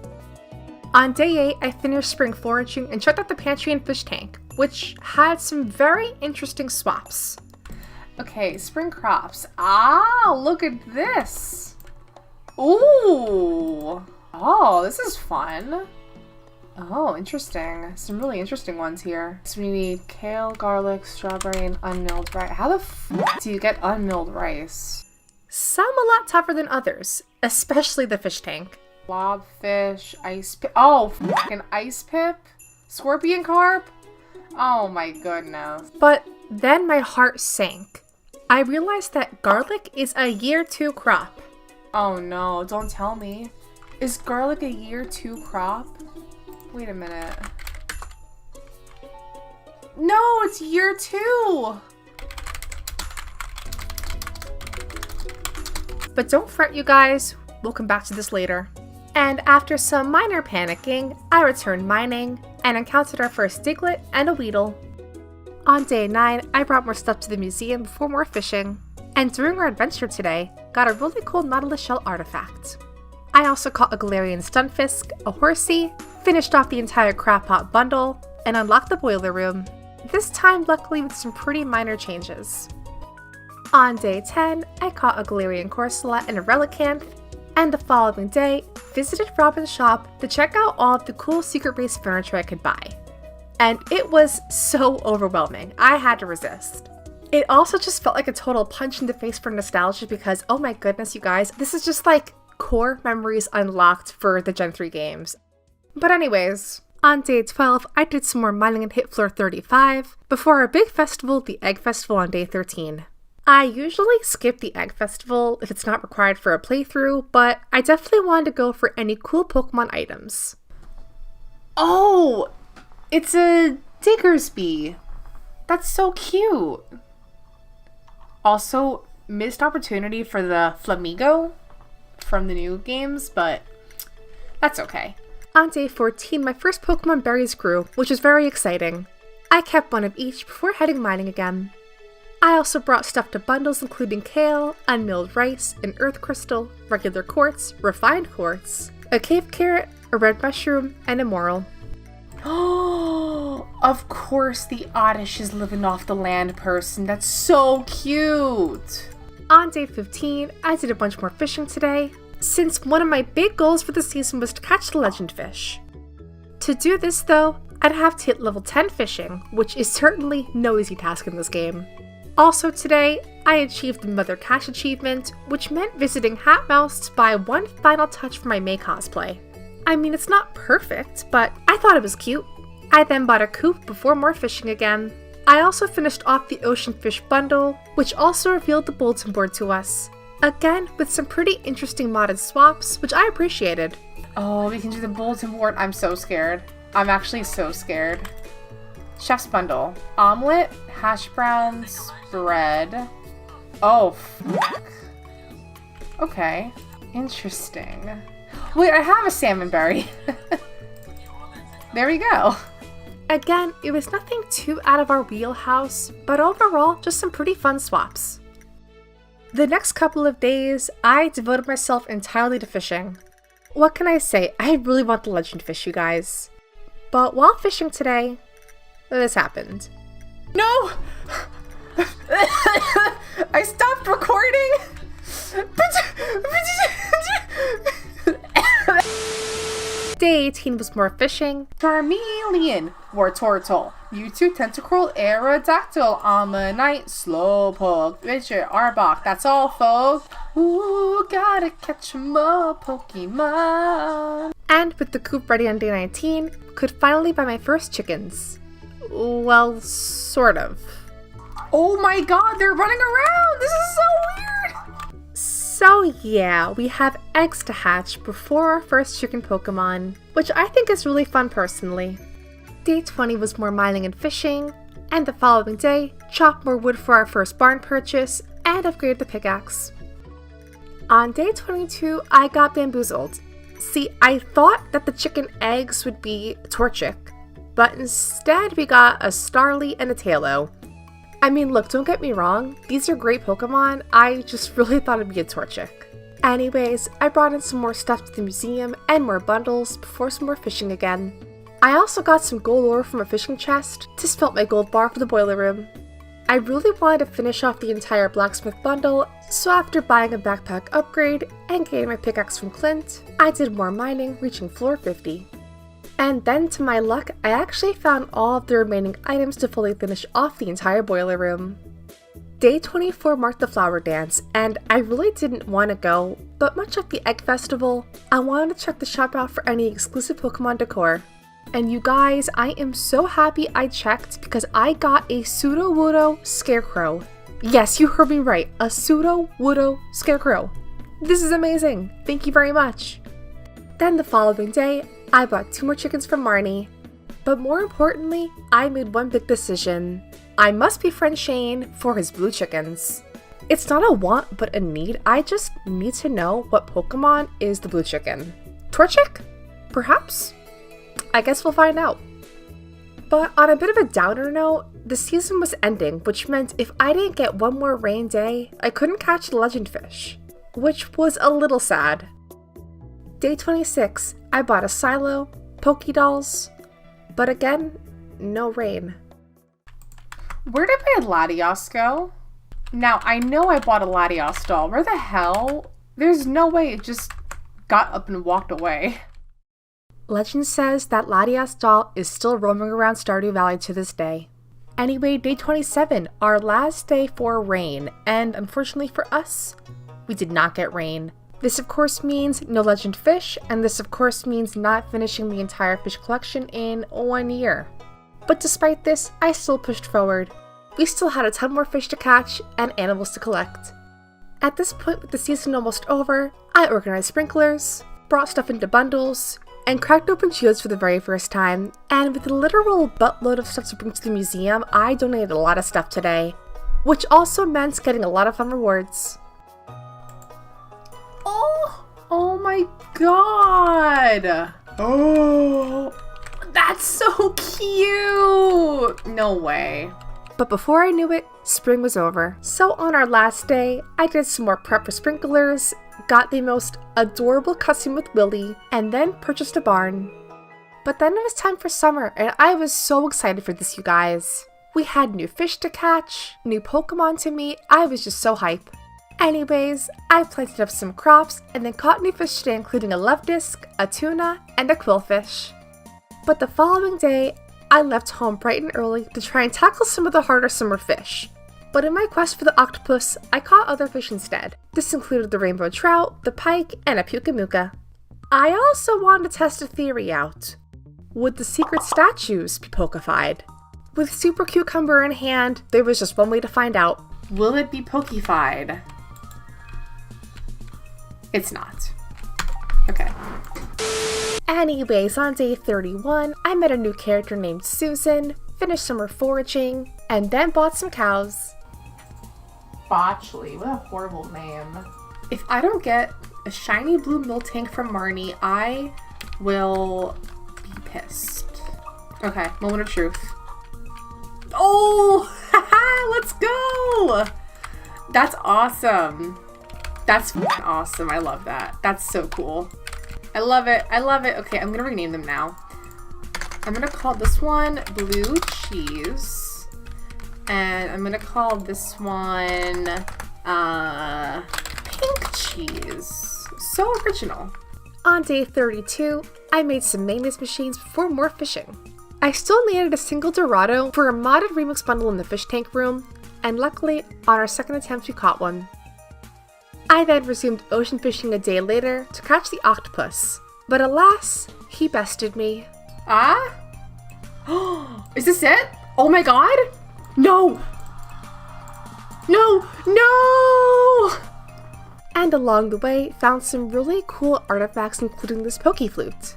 On day 8, I finished spring foraging and checked out the pantry and fish tank, which had some very interesting swaps. Okay, spring crops. Ah, look at this. Ooh. Oh, this is fun. Oh, interesting. Some really interesting ones here. So we need kale, garlic, strawberry, and unmilled rice. How the f do you get unmilled rice? Some a lot tougher than others, especially the fish tank. Blobfish, ice pip. Oh, fucking ice pip? Scorpion carp? Oh my goodness. But then my heart sank. I realized that garlic is a year 2 crop. Oh no, don't tell me. Is garlic a year 2 crop? Wait a minute. No, it's year 2! But don't fret, you guys. We'll come back to this later. And after some minor panicking, I returned mining and encountered our first diglet and a weedle. On day 9, I brought more stuff to the museum before more fishing. And during our adventure today, got a really cool Nautilus shell artifact. I also caught a Galarian Stunfisk, a horsey, finished off the entire crab pot bundle, and unlocked the boiler room. This time luckily with some pretty minor changes. On day 10, I caught a Galarian Corsola and a Relicanth, and the following day, visited Robin's shop to check out all of the cool secret base furniture I could buy. And it was so overwhelming, I had to resist. It also just felt like a total punch in the face for nostalgia because, oh my goodness, you guys, this is just like core memories unlocked for the Gen 3 games. But anyways, on day 12, I did some more mining and hit floor 35 before our big festival, the Egg Festival, on day 13. I usually skip the Egg Festival if it's not required for a playthrough, but I definitely wanted to go for any cool Pokemon items. Oh! It's a Diggersby. That's so cute. Also, missed opportunity for the Flamigo from the new games, but that's okay. On day 14, my first Pokemon berries grew, which was very exciting. I kept one of each before heading mining again. I also brought stuff to bundles including kale, unmilled rice, an earth crystal, regular quartz, refined quartz, a cave carrot, a red mushroom, and a moral. Oh, of course the Oddish is living off the land person. That's so cute. On day 15, I did a bunch more fishing today, since one of my big goals for the season was to catch the legend fish. To do this though, I'd have to hit level 10 fishing, which is certainly no easy task in this game. Also today, I achieved the Mother Cash achievement, which meant visiting Hatmouse to buy one final touch for my May cosplay. I mean, it's not perfect, but I thought it was cute. I then bought a coop before more fishing again. I also finished off the Ocean Fish bundle, which also revealed the bulletin board to us. Again, with some pretty interesting modded swaps, which I appreciated. Oh, we can do the bulletin board. I'm so scared. I'm actually so scared. Chef's bundle. Omelet, hash browns, bread. Oh, fuck. Okay. Interesting. Wait, I have a salmon berry. There we go. Again, it was nothing too out of our wheelhouse, but overall, just some pretty fun swaps. The next couple of days, I devoted myself entirely to fishing. What can I say? I really want the legend fish, you guys. But while fishing today, this happened. No! I stopped recording! Day 18 was more fishing. Charmeleon, Wartortle, Mewtwo, Tentacruel, Aerodactyl, Ammonite, Slowpoke, Witcher, Arbok. That's all, folks. Ooh, gotta catch more Pokemon. And with the coop ready on day 19, could finally buy my first chickens. Well, sort of. Oh my god, they're running around! This is so weird! So yeah, we have eggs to hatch before our first chicken Pokemon, which I think is really fun personally. Day 20 was more mining and fishing, and the following day, chopped more wood for our first barn purchase, and upgraded the pickaxe. On day 22, I got bamboozled. See, I thought that the chicken eggs would be Torchic, but instead we got a Starly and a Tailo. I mean, look, don't get me wrong, these are great Pokemon, I just really thought it'd be a Torchic. Anyways, I brought in some more stuff to the museum and more bundles before some more fishing again. I also got some gold ore from a fishing chest to smelt my gold bar for the boiler room. I really wanted to finish off the entire blacksmith bundle, so after buying a backpack upgrade and getting my pickaxe from Clint, I did more mining, reaching floor 50. And then to my luck, I actually found all of the remaining items to fully finish off the entire boiler room. Day 24 marked the flower dance, and I really didn't want to go, but much like the egg festival, I wanted to check the shop out for any exclusive Pokemon decor. And you guys, I am so happy I checked because I got a Pseudo-Wudo Scarecrow. Yes, you heard me right, a Pseudo-Wudo Scarecrow. This is amazing, thank you very much. Then the following day, I bought 2 more chickens from Marnie. But more importantly, I made one big decision. I must befriend Shane for his blue chickens. It's not a want, but a need. I just need to know what Pokemon is the blue chicken. Torchic? Perhaps? I guess we'll find out. But on a bit of a downer note, the season was ending, which meant if I didn't get one more rain day, I couldn't catch the legend fish, which was a little sad. Day 26, I bought a silo, Pokédolls, but again, no rain. Where did my Latios go? Now, I know I bought a Latios doll. Where the hell? There's no way it just got up and walked away. Legend says that Latias doll is still roaming around Stardew Valley to this day. Anyway, day 27, our last day for rain, and unfortunately for us, we did not get rain. This of course means no legend fish, and this of course means not finishing the entire fish collection in 1 year. But despite this, I still pushed forward. We still had a ton more fish to catch and animals to collect. At this point with the season almost over, I organized sprinklers, brought stuff into bundles, and cracked open shields for the very first time, and with a literal buttload of stuff to bring to the museum, I donated a lot of stuff today, which also meant getting a lot of fun rewards. Oh my god! Oh, that's so cute! No way. But before I knew it, spring was over. So on our last day, I did some more prep for sprinklers, got the most adorable cutscene with Willy, and then purchased a barn. But then it was time for summer, and I was so excited for this, you guys. We had new fish to catch, new Pokemon to meet, I was just so hype. Anyways, I planted up some crops and then caught new fish today, including a love disc, a tuna, and a quillfish. But the following day, I left home bright and early to try and tackle some of the harder summer fish. But in my quest for the octopus, I caught other fish instead. This included the rainbow trout, the pike, and a pukamuka. I also wanted to test a theory out. Would the secret statues be Pokefied? With Super Cucumber in hand, there was just one way to find out. Will it be Pokefied? It's not. Okay. Anyways, on day 31, I met a new character named Susan, finished summer foraging, and then bought some cows. Botchley, what a horrible name. If I don't get a shiny blue Miltank from Marnie, I will be pissed. Okay, moment of truth. Oh! Haha, let's go! That's awesome. That's awesome. I love that. That's so cool. I love it. I love it. Okay, I'm gonna rename them now. I'm gonna call this one Blue Cheese. And I'm gonna call this one Pink Cheese. So original. On day 32, I made some maintenance machines before more fishing. I still needed a single Dorado for a modded remix bundle in the fish tank room, and luckily, on our second attempt we caught one. I then resumed ocean fishing a day later to catch the octopus, but alas, he bested me. Ah? Is this it? Oh my god? No! No! No! And along the way, found some really cool artifacts including this Pokeflute.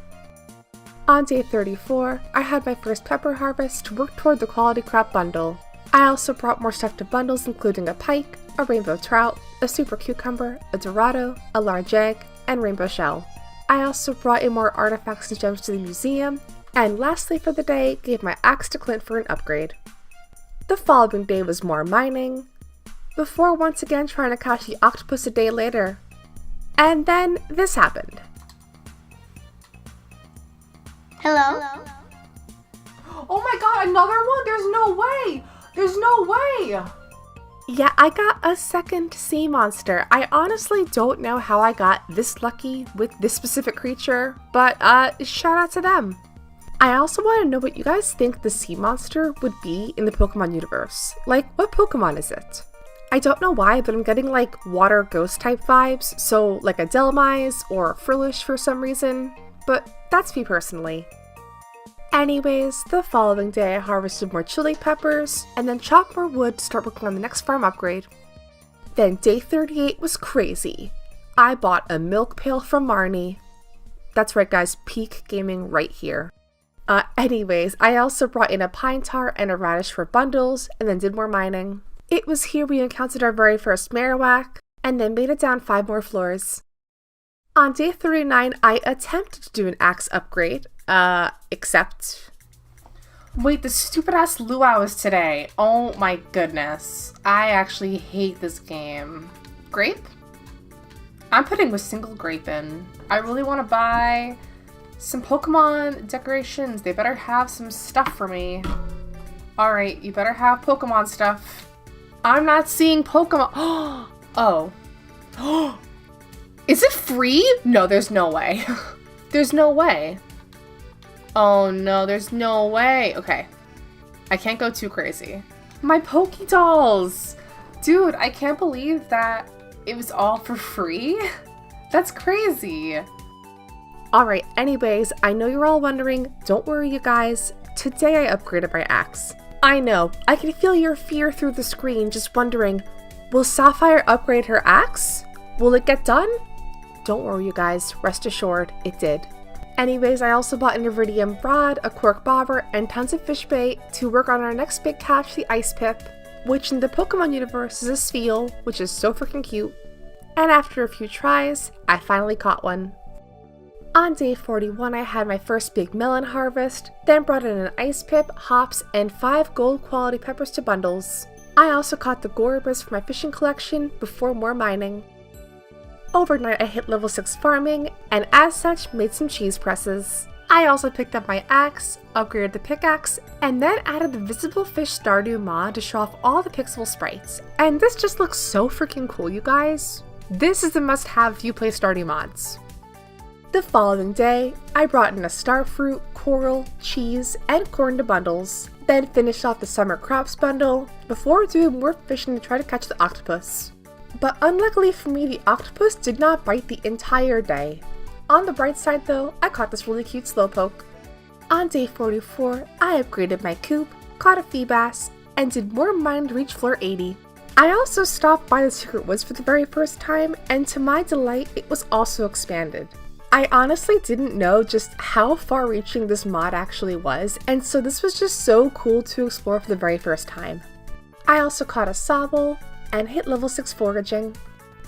On day 34, I had my first pepper harvest to work toward the quality crop bundle. I also brought more stuff to bundles including a pike, a rainbow trout, a super cucumber, a dorado, a large egg, and rainbow shell. I also brought in more artifacts and gems to the museum, and lastly for the day, gave my axe to Clint for an upgrade. The following day was more mining, before once again trying to catch the octopus a day later. And then this happened. Hello? Oh my god, another one? There's no way! There's no way! Yeah, I got a second sea monster. I honestly don't know how I got this lucky with this specific creature, but shout out to them. I also want to know what you guys think the sea monster would be in the Pokemon universe. Like, what Pokemon is it? I don't know why, but I'm getting like water ghost type vibes, so like a Delmise or Frillish for some reason, but that's me personally. Anyways, the following day I harvested more chili peppers, and then chopped more wood to start working on the next farm upgrade. Then day 38 was crazy. I bought a milk pail from Marnie. That's right guys, peak gaming right here. Anyways, I also brought in a pine tar and a radish for bundles, and then did more mining. It was here we encountered our very first Marowak, and then made it down 5 more floors. On day 39, I attempted to do an axe upgrade, except... Wait, the stupid ass luau is today. Oh my goodness. I actually hate this game. Grape? I'm putting a single grape in. I really want to buy some Pokemon decorations. They better have some stuff for me. Alright, you better have Pokemon stuff. I'm not seeing Pokemon. Oh. Is it free? No, there's no way. There's no way. Oh no, there's no way. Okay. I can't go too crazy. My Pokédolls! Dude, I can't believe that it was all for free. That's crazy. Alright, anyways, I know you're all wondering. Don't worry, you guys. Today I upgraded my axe. I know, I can feel your fear through the screen, just wondering, will Sapphire upgrade her axe? Will it get done? Don't worry, you guys. Rest assured, it did. Anyways, I also bought an iridium rod, a cork bobber, and tons of fish bait to work on our next big catch, the Ice Pip, which in the Pokemon universe is a Spheal, which is so freaking cute. And after a few tries, I finally caught one. On day 41, I had my first big melon harvest, then brought in an Ice Pip, hops, and 5 gold quality peppers to bundles. I also caught the Goribus for my fishing collection before more mining. Overnight I hit level 6 farming, and as such made some cheese presses. I also picked up my axe, upgraded the pickaxe, and then added the Visible Fish Stardew mod to show off all the pixel sprites. And this just looks so freaking cool, you guys. This is a must-have if you play Stardew mods. The following day, I brought in a starfruit, coral, cheese, and corn to bundles, then finished off the summer crops bundle before doing more fishing to try to catch the octopus. But unluckily for me, the octopus did not bite the entire day. On the bright side though, I caught this really cute slowpoke. On day 44, I upgraded my coop, caught a Feebas, and did more mining to reach floor 80. I also stopped by the Secret Woods for the very first time, and to my delight, it was also expanded. I honestly didn't know just how far-reaching this mod actually was, and so this was just so cool to explore for the very first time. I also caught a Sobble, and hit level 6 foraging.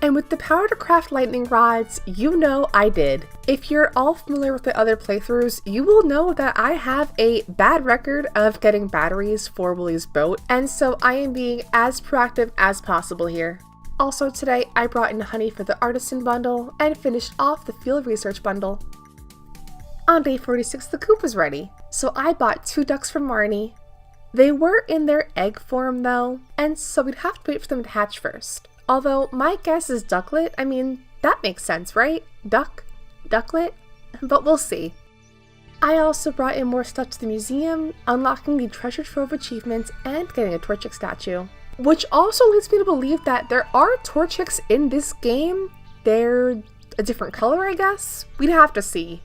And with the power to craft lightning rods, you know I did. If you're all familiar with the other playthroughs, you will know that I have a bad record of getting batteries for Willie's boat, and so I am being as proactive as possible here. Also today, I brought in honey for the artisan bundle, and finished off the field research bundle. On day 46, the coop was ready, so I bought 2 ducks from Marnie. They were in their egg form though, and so we'd have to wait for them to hatch first. Although my guess is ducklet. I mean, that makes sense, right? Ducklet? But we'll see. I also brought in more stuff to the museum, unlocking the treasure trove achievement and getting a Torchic statue. Which also leads me to believe that there are Torchics in this game. They're a different color, I guess? We'd have to see.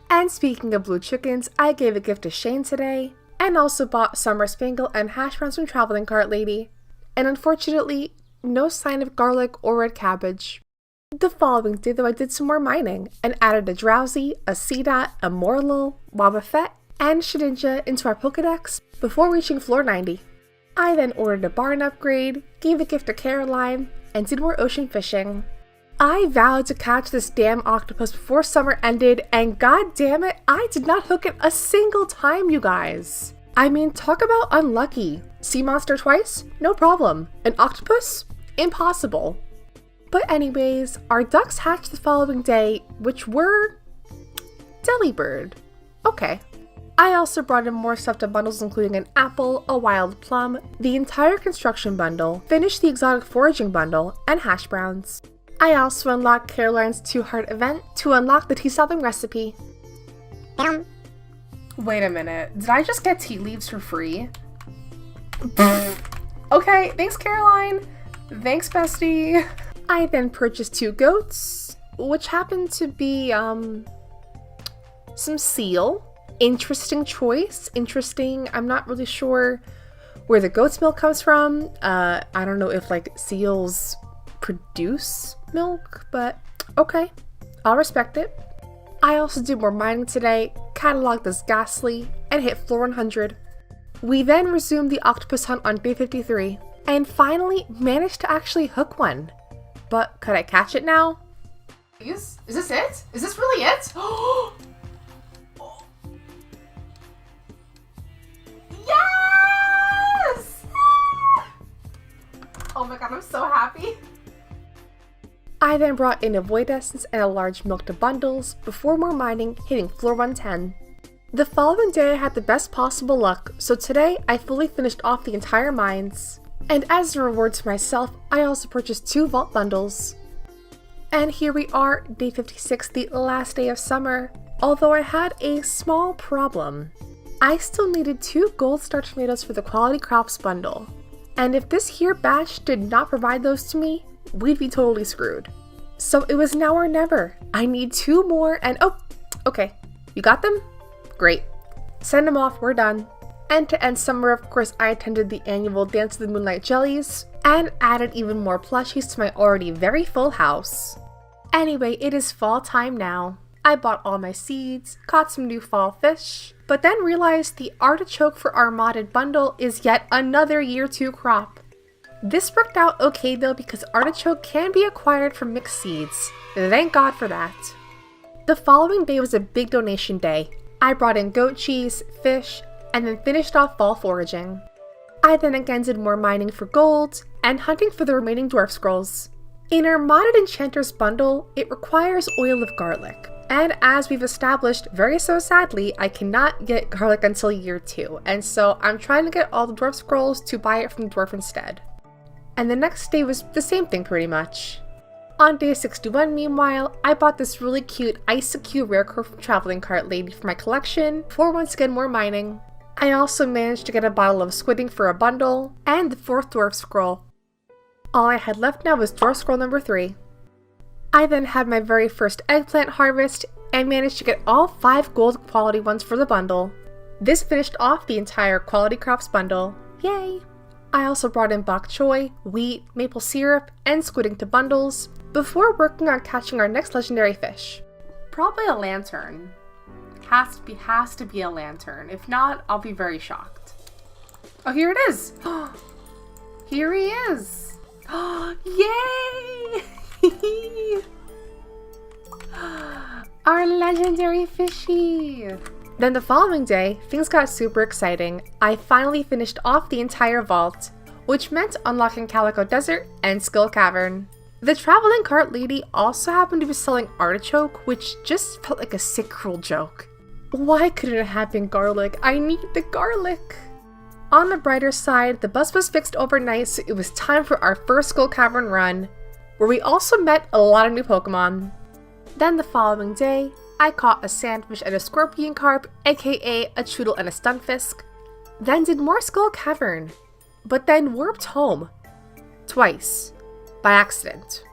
And speaking of blue chickens, I gave a gift to Shane today, and also bought Summer Spangle and hash browns from Traveling Cart Lady. And unfortunately, no sign of garlic or red cabbage. The following day though I did some more mining, and added a Drowsy, a Seedot, a Morlul, Wobbuffet, and Shedinja into our Pokedex before reaching floor 90. I then ordered a barn upgrade, gave a gift to Caroline, and did more ocean fishing. I vowed to catch this damn octopus before summer ended, and god damn it, I did not hook it a single time, you guys. I mean, talk about unlucky. Sea monster twice? No problem. An octopus? Impossible. But anyways, our ducks hatched the following day, which were Delibird. Okay. I also brought in more stuff to bundles, including an apple, a wild plum, the entire construction bundle, finished the exotic foraging bundle, and hash browns. I also unlocked Caroline's 2-heart event to unlock the tea solving recipe. Wait a minute, did I just get tea leaves for free? Okay, thanks Caroline! Thanks bestie! I then purchased 2 goats, which happened to be, some seal. Interesting choice. Interesting. I'm not really sure where the goat's milk comes from. I don't know if, like, seals produce milk, but okay. I'll respect it. I also did more mining today, cataloged as ghastly, and hit floor 100. We then resumed the octopus hunt on day 53, and finally managed to actually hook one. But could I catch it now? Is this it? Is this really it? Yes! Oh my god, I'm so happy. I then brought in a void essence and a large milk to bundles before more mining, hitting floor 110. The following day I had the best possible luck, so today I fully finished off the entire mines. And as a reward to myself, I also purchased 2 vault bundles. And here we are, day 56, the last day of summer, although I had a small problem. I still needed 2 gold star tomatoes for the quality crops bundle. And if this here batch did not provide those to me, we'd be totally screwed. So it was now or never. I need 2 more and oh, okay. You got them? Great. Send them off, we're done. And to end summer, of course, I attended the annual Dance of the Moonlight Jellies and added even more plushies to my already very full house. Anyway, it is fall time now. I bought all my seeds, caught some new fall fish, but then realized the artichoke for our modded bundle is yet another year 2 crop. This worked out okay though because artichoke can be acquired from mixed seeds. Thank God for that. The following day was a big donation day. I brought in goat cheese, fish, and then finished off fall foraging. I then again did more mining for gold and hunting for the remaining dwarf scrolls. In our modded enchanters bundle, it requires oil of garlic. And as we've established, very so sadly, I cannot get garlic until year 2, and so I'm trying to get all the dwarf scrolls to buy it from the dwarf instead. And the next day was the same thing pretty much. On day 61, meanwhile, I bought this really cute ICQ Rarecrow from Traveling Cart Lady for my collection for once again more mining. I also managed to get a bottle of squidding for a bundle, and the 4th dwarf scroll. All I had left now was dwarf scroll number 3. I then had my very first eggplant harvest and managed to get all 5 gold quality ones for the bundle. This finished off the entire quality crops bundle. Yay! I also brought in bok choy, wheat, maple syrup, and squidding to bundles before working on catching our next legendary fish. Probably a lantern. Has to be a lantern. If not, I'll be very shocked. Oh, here it is! Here he is! Yay! Our legendary fishy! Then the following day, things got super exciting. I finally finished off the entire vault, which meant unlocking Calico Desert and Skull Cavern. The Traveling Cart Lady also happened to be selling artichoke, which just felt like a sick cruel joke. Why couldn't it have been garlic? I need the garlic! On the brighter side, the bus was fixed overnight, so it was time for our first Skull Cavern run, where we also met a lot of new Pokemon. Then the following day, I caught a sandfish and a scorpion carp, aka a Choodle and a Stunfisk. Then did more Skull Cavern, but then warped home. Twice. By accident.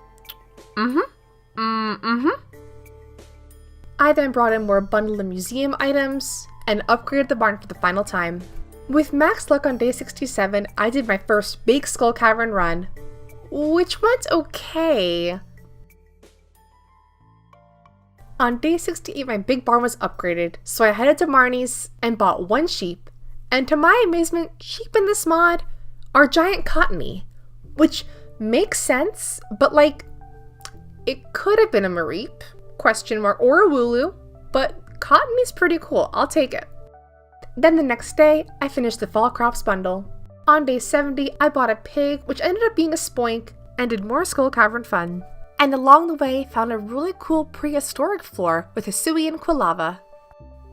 I then brought in more bundle and museum items, and upgraded the barn for the final time. With max luck on day 67, I did my first big Skull Cavern run, which went okay. On day 68, my big barn was upgraded, so I headed to Marnie's and bought 1 sheep, and to my amazement, sheep in this mod are giant cottony, which makes sense, but like, it could have been a Mareep, or a Wooloo, but cottony's pretty cool, I'll take it. Then the next day, I finished the fall crops bundle. On day 70, I bought a pig, which ended up being a spoink, and did more Skull Cavern fun. And along the way, found a really cool prehistoric floor with Hisui and Quilava.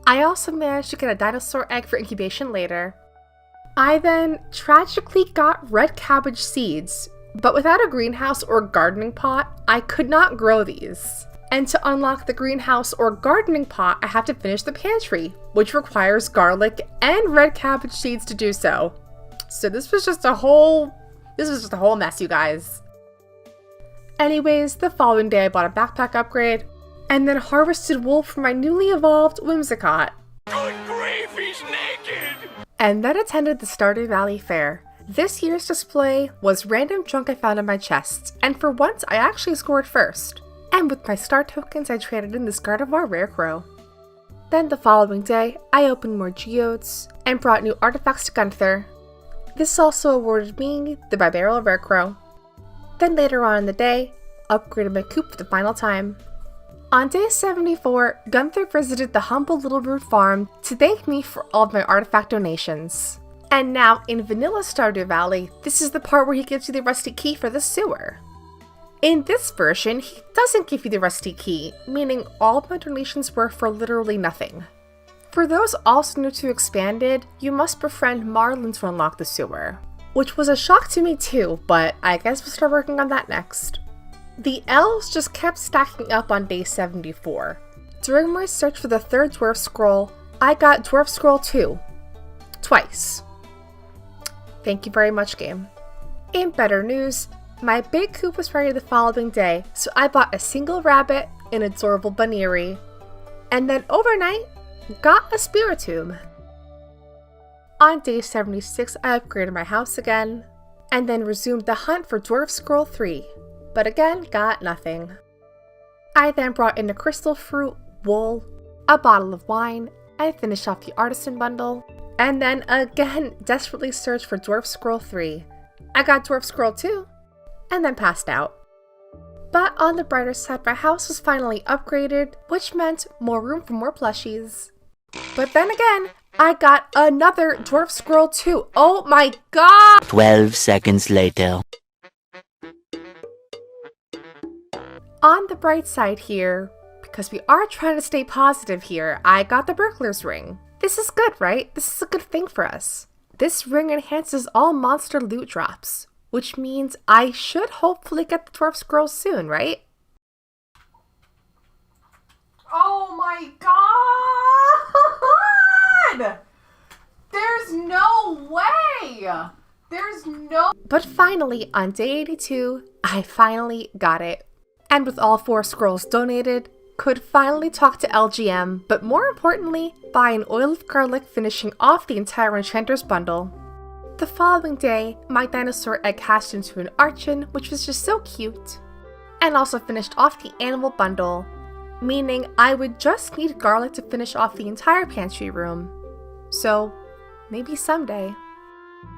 I also managed to get a dinosaur egg for incubation later. I then tragically got red cabbage seeds, but without a greenhouse or gardening pot, I could not grow these. And to unlock the greenhouse or gardening pot, I have to finish the pantry, which requires garlic and red cabbage seeds to do so. So this was just a whole mess, you guys. Anyways, the following day I bought a backpack upgrade, and then harvested wool for my newly evolved Whimsicott. Good grief, he's naked! And then attended the Stardew Valley Fair. This year's display was random junk I found in my chests, and for once I actually scored first. And with my star tokens I traded in this Gardevoir Rare Crow. Then the following day, I opened more geodes, and brought new artifacts to Gunther. This also awarded me the Bibarel Rare Crow. Then later on in the day, upgraded my coop for the final time. On day 74, Gunther visited the humble Little Root farm to thank me for all of my artifact donations. And now, in vanilla Stardew Valley, this is the part where he gives you the rusty key for the sewer. In this version, he doesn't give you the rusty key, meaning all of my donations were for literally nothing. For those also new to Expanded, you must befriend Marlin to unlock the sewer. Which was a shock to me too, but I guess we'll start working on that next. The elves just kept stacking up on day 74. During my search for the third Dwarf Scroll, I got Dwarf Scroll 2. Twice. Thank you very much, game. In better news, my big coop was ready the following day, so I bought a single rabbit, an adorable bunnery, and then overnight, got a Spiritomb. On day 76, I upgraded my house again, and then resumed the hunt for Dwarf Scroll 3, but again got nothing. I then brought in a crystal fruit, wool, a bottle of wine, and finished off the artisan bundle, and then again desperately searched for Dwarf Scroll 3. I got Dwarf Scroll 2, and then passed out. But on the brighter side, my house was finally upgraded, which meant more room for more plushies. But then again, I got another Dwarf Scroll 2. Oh my god! 12 seconds later. On the bright side here, because we are trying to stay positive here, I got the Burglar's Ring. This is good, right? This is a good thing for us. This ring enhances all monster loot drops, which means I should hopefully get the Dwarf Scroll soon, right? Oh my god! There's no way! There's no... But finally, on day 82, I finally got it. And with all 4 scrolls donated, could finally talk to LGM, but more importantly, buy an oil of garlic, finishing off the entire Enchanter's bundle. The following day, my dinosaur egg hatched into an Archon, which was just so cute. And also finished off the animal bundle, meaning I would just need garlic to finish off the entire pantry room. So, maybe someday.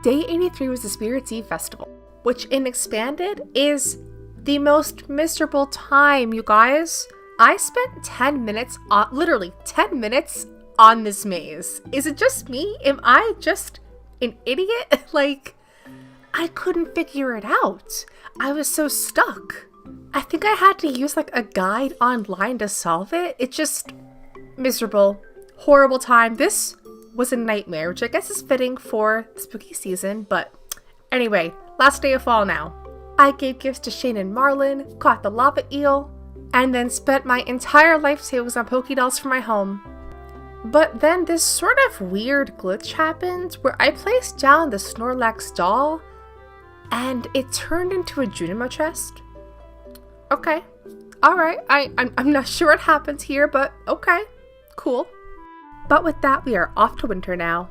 Day 83 was the Spirits Eve Festival, which in Expanded is the most miserable time, you guys. I spent 10 minutes on, literally 10 minutes on this maze. Is it just me? Am I just an idiot? Like, I couldn't figure it out. I was so stuck. I think I had to use like a guide online to solve it. It just, miserable, horrible time. This was a nightmare, which I guess is fitting for the spooky season, but anyway, last day of fall now. I gave gifts to Shane and Marlin, caught the lava eel, and then spent my entire life savings on Pokédolls for my home. But then this sort of weird glitch happened where I placed down the Snorlax doll and it turned into a Junimo chest. Okay, alright, I'm not sure what happens here, but okay, cool. But with that, we are off to winter now.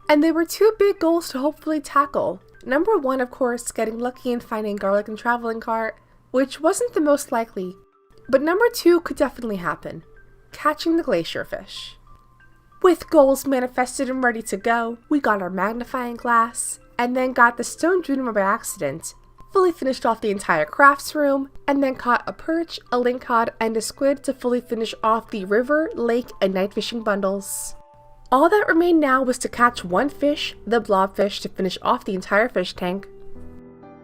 And there were 2 big goals to hopefully tackle. Number 1, of course, getting lucky and finding garlic and traveling cart, which wasn't the most likely. But number 2 could definitely happen. Catching the glacier fish. With goals manifested and ready to go, we got our magnifying glass, and then got the stone Junimo by accident, fully finished off the entire crafts room, and then caught a perch, a lingcod, and a squid to fully finish off the river, lake, and night fishing bundles. All that remained now was to catch 1 fish, the blobfish, to finish off the entire fish tank.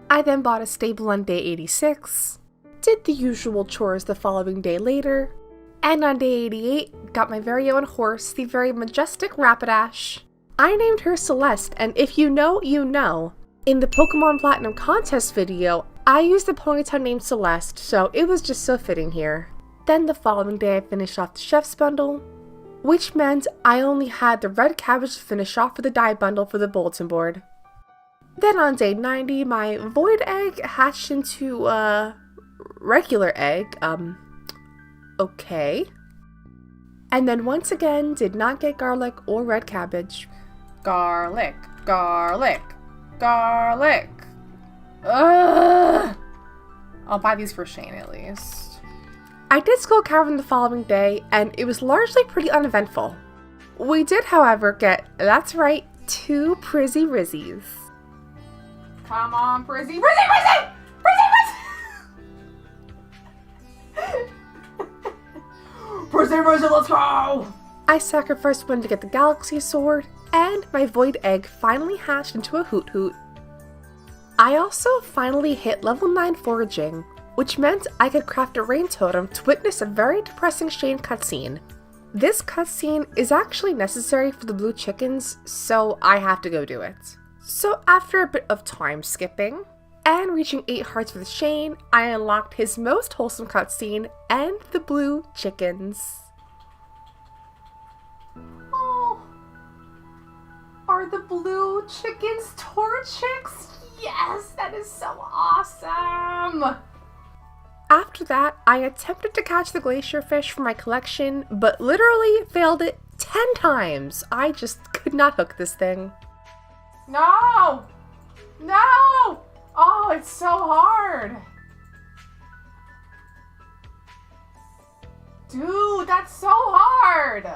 I then bought a stable on day 86, did the usual chores the following day later, and on day 88, got my very own horse, the very majestic Rapidash. I named her Celeste, and if you know, you know. In the Pokemon Platinum contest video, I used a Ponyta named Celeste, so it was just so fitting here. Then the following day I finished off the chef's bundle, which meant I only had the red cabbage to finish off for the dye bundle for the bulletin board. Then on day 90, my void egg hatched into a regular egg, okay. And then once again, did not get garlic or red cabbage. Garlic, garlic, garlic. Ugh! I'll buy these for Shane at least. I did Skull Cavern the following day, and it was largely pretty uneventful. We did, however, get, that's right, 2 Prizzy Rizzies. Come on, Prizzy, Prizzy, Prizzy! Prizzy, Prizzy, let's go! I sacrificed one to get the Galaxy Sword, and my Void Egg finally hatched into a Hoot Hoot. I also finally hit level 9 foraging, which meant I could craft a rain totem to witness a very depressing Shane cutscene. This cutscene is actually necessary for the blue chickens, so I have to go do it. So after a bit of time skipping, and reaching 8 hearts with Shane, I unlocked his most wholesome cutscene and the blue chickens. Oh, are the blue chickens Torchics? Yes, that is so awesome! After that, I attempted to catch the glacier fish for my collection, but literally failed it 10 times. I just could not hook this thing. No! No! Oh, it's so hard! Dude, that's so hard!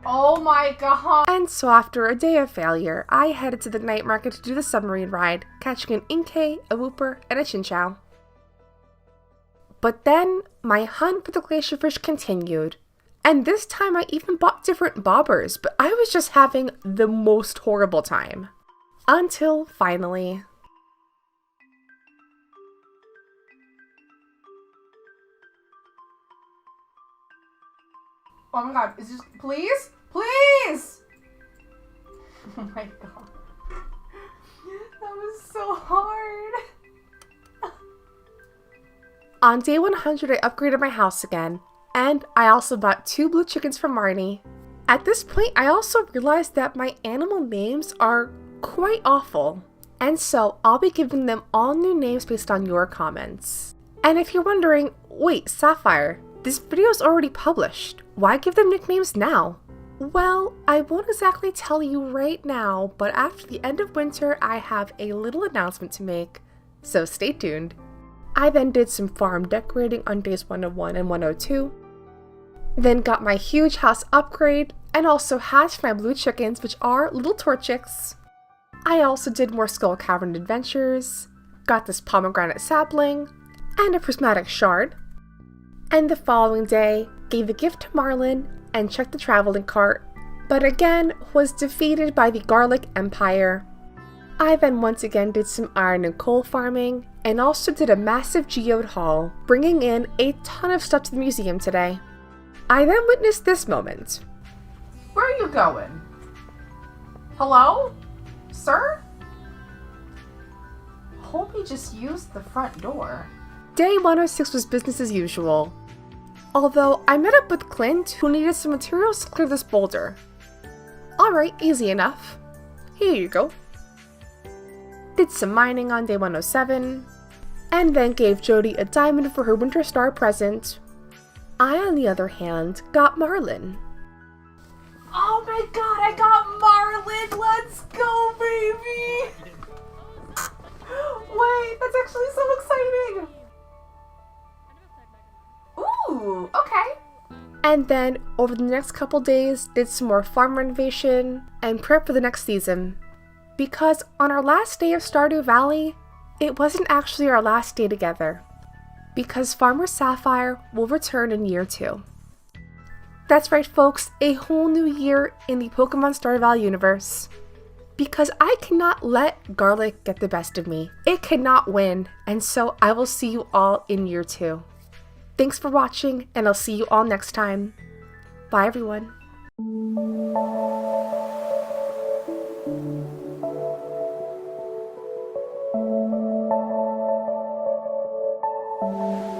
Oh my god! And so after a day of failure, I headed to the night market to do the submarine ride, catching an Inkay, a Wooper, and a Chinchou. But then, my hunt for the glacier fish continued, and this time I even bought different bobbers, but I was just having the most horrible time. Until finally... Oh my god, is this... Please? Please! Oh my god. That was so hard. On day 100, I upgraded my house again, and I also bought 2 blue chickens from Marnie. At this point, I also realized that my animal names are quite awful, and so I'll be giving them all new names based on your comments. And if you're wondering, wait, Sapphire, this video is already published. Why give them nicknames now? Well, I won't exactly tell you right now, but after the end of winter, I have a little announcement to make, so stay tuned. I then did some farm decorating on days 101 and 102, then got my huge house upgrade, and also hatched my blue chickens, which are little Torchics. I also did more Skull Cavern adventures, got this pomegranate sapling, and a prismatic shard, and the following day, gave a gift to Marlin and checked the traveling cart, but again was defeated by the Garlic Empire. I then once again did some iron and coal farming, and also did a massive geode haul, bringing in a ton of stuff to the museum today. I then witnessed this moment. Where are you going? Hello? Sir? Hope you just used the front door. Day 106 was business as usual. Although I met up with Clint, who needed some materials to clear this boulder. Alright, easy enough. Here you go. Did some mining on day 107, and then gave Jody a diamond for her Winter Star present. I, on the other hand, got Marlin. Oh my god, I got Marlin! Let's go, baby! Wait, that's actually so exciting! Ooh, okay. And then, over the next couple days, did some more farm renovation and prep for the next season. Because on our last day of Stardew Valley, it wasn't actually our last day together. Because Farmer Sapphire will return in year 2. That's right, folks, a whole new year in the Pokemon Stardew Valley universe. Because I cannot let garlic get the best of me. It cannot win, and so I will see you all in year 2. Thanks for watching, and I'll see you all next time. Bye, everyone. Thank you.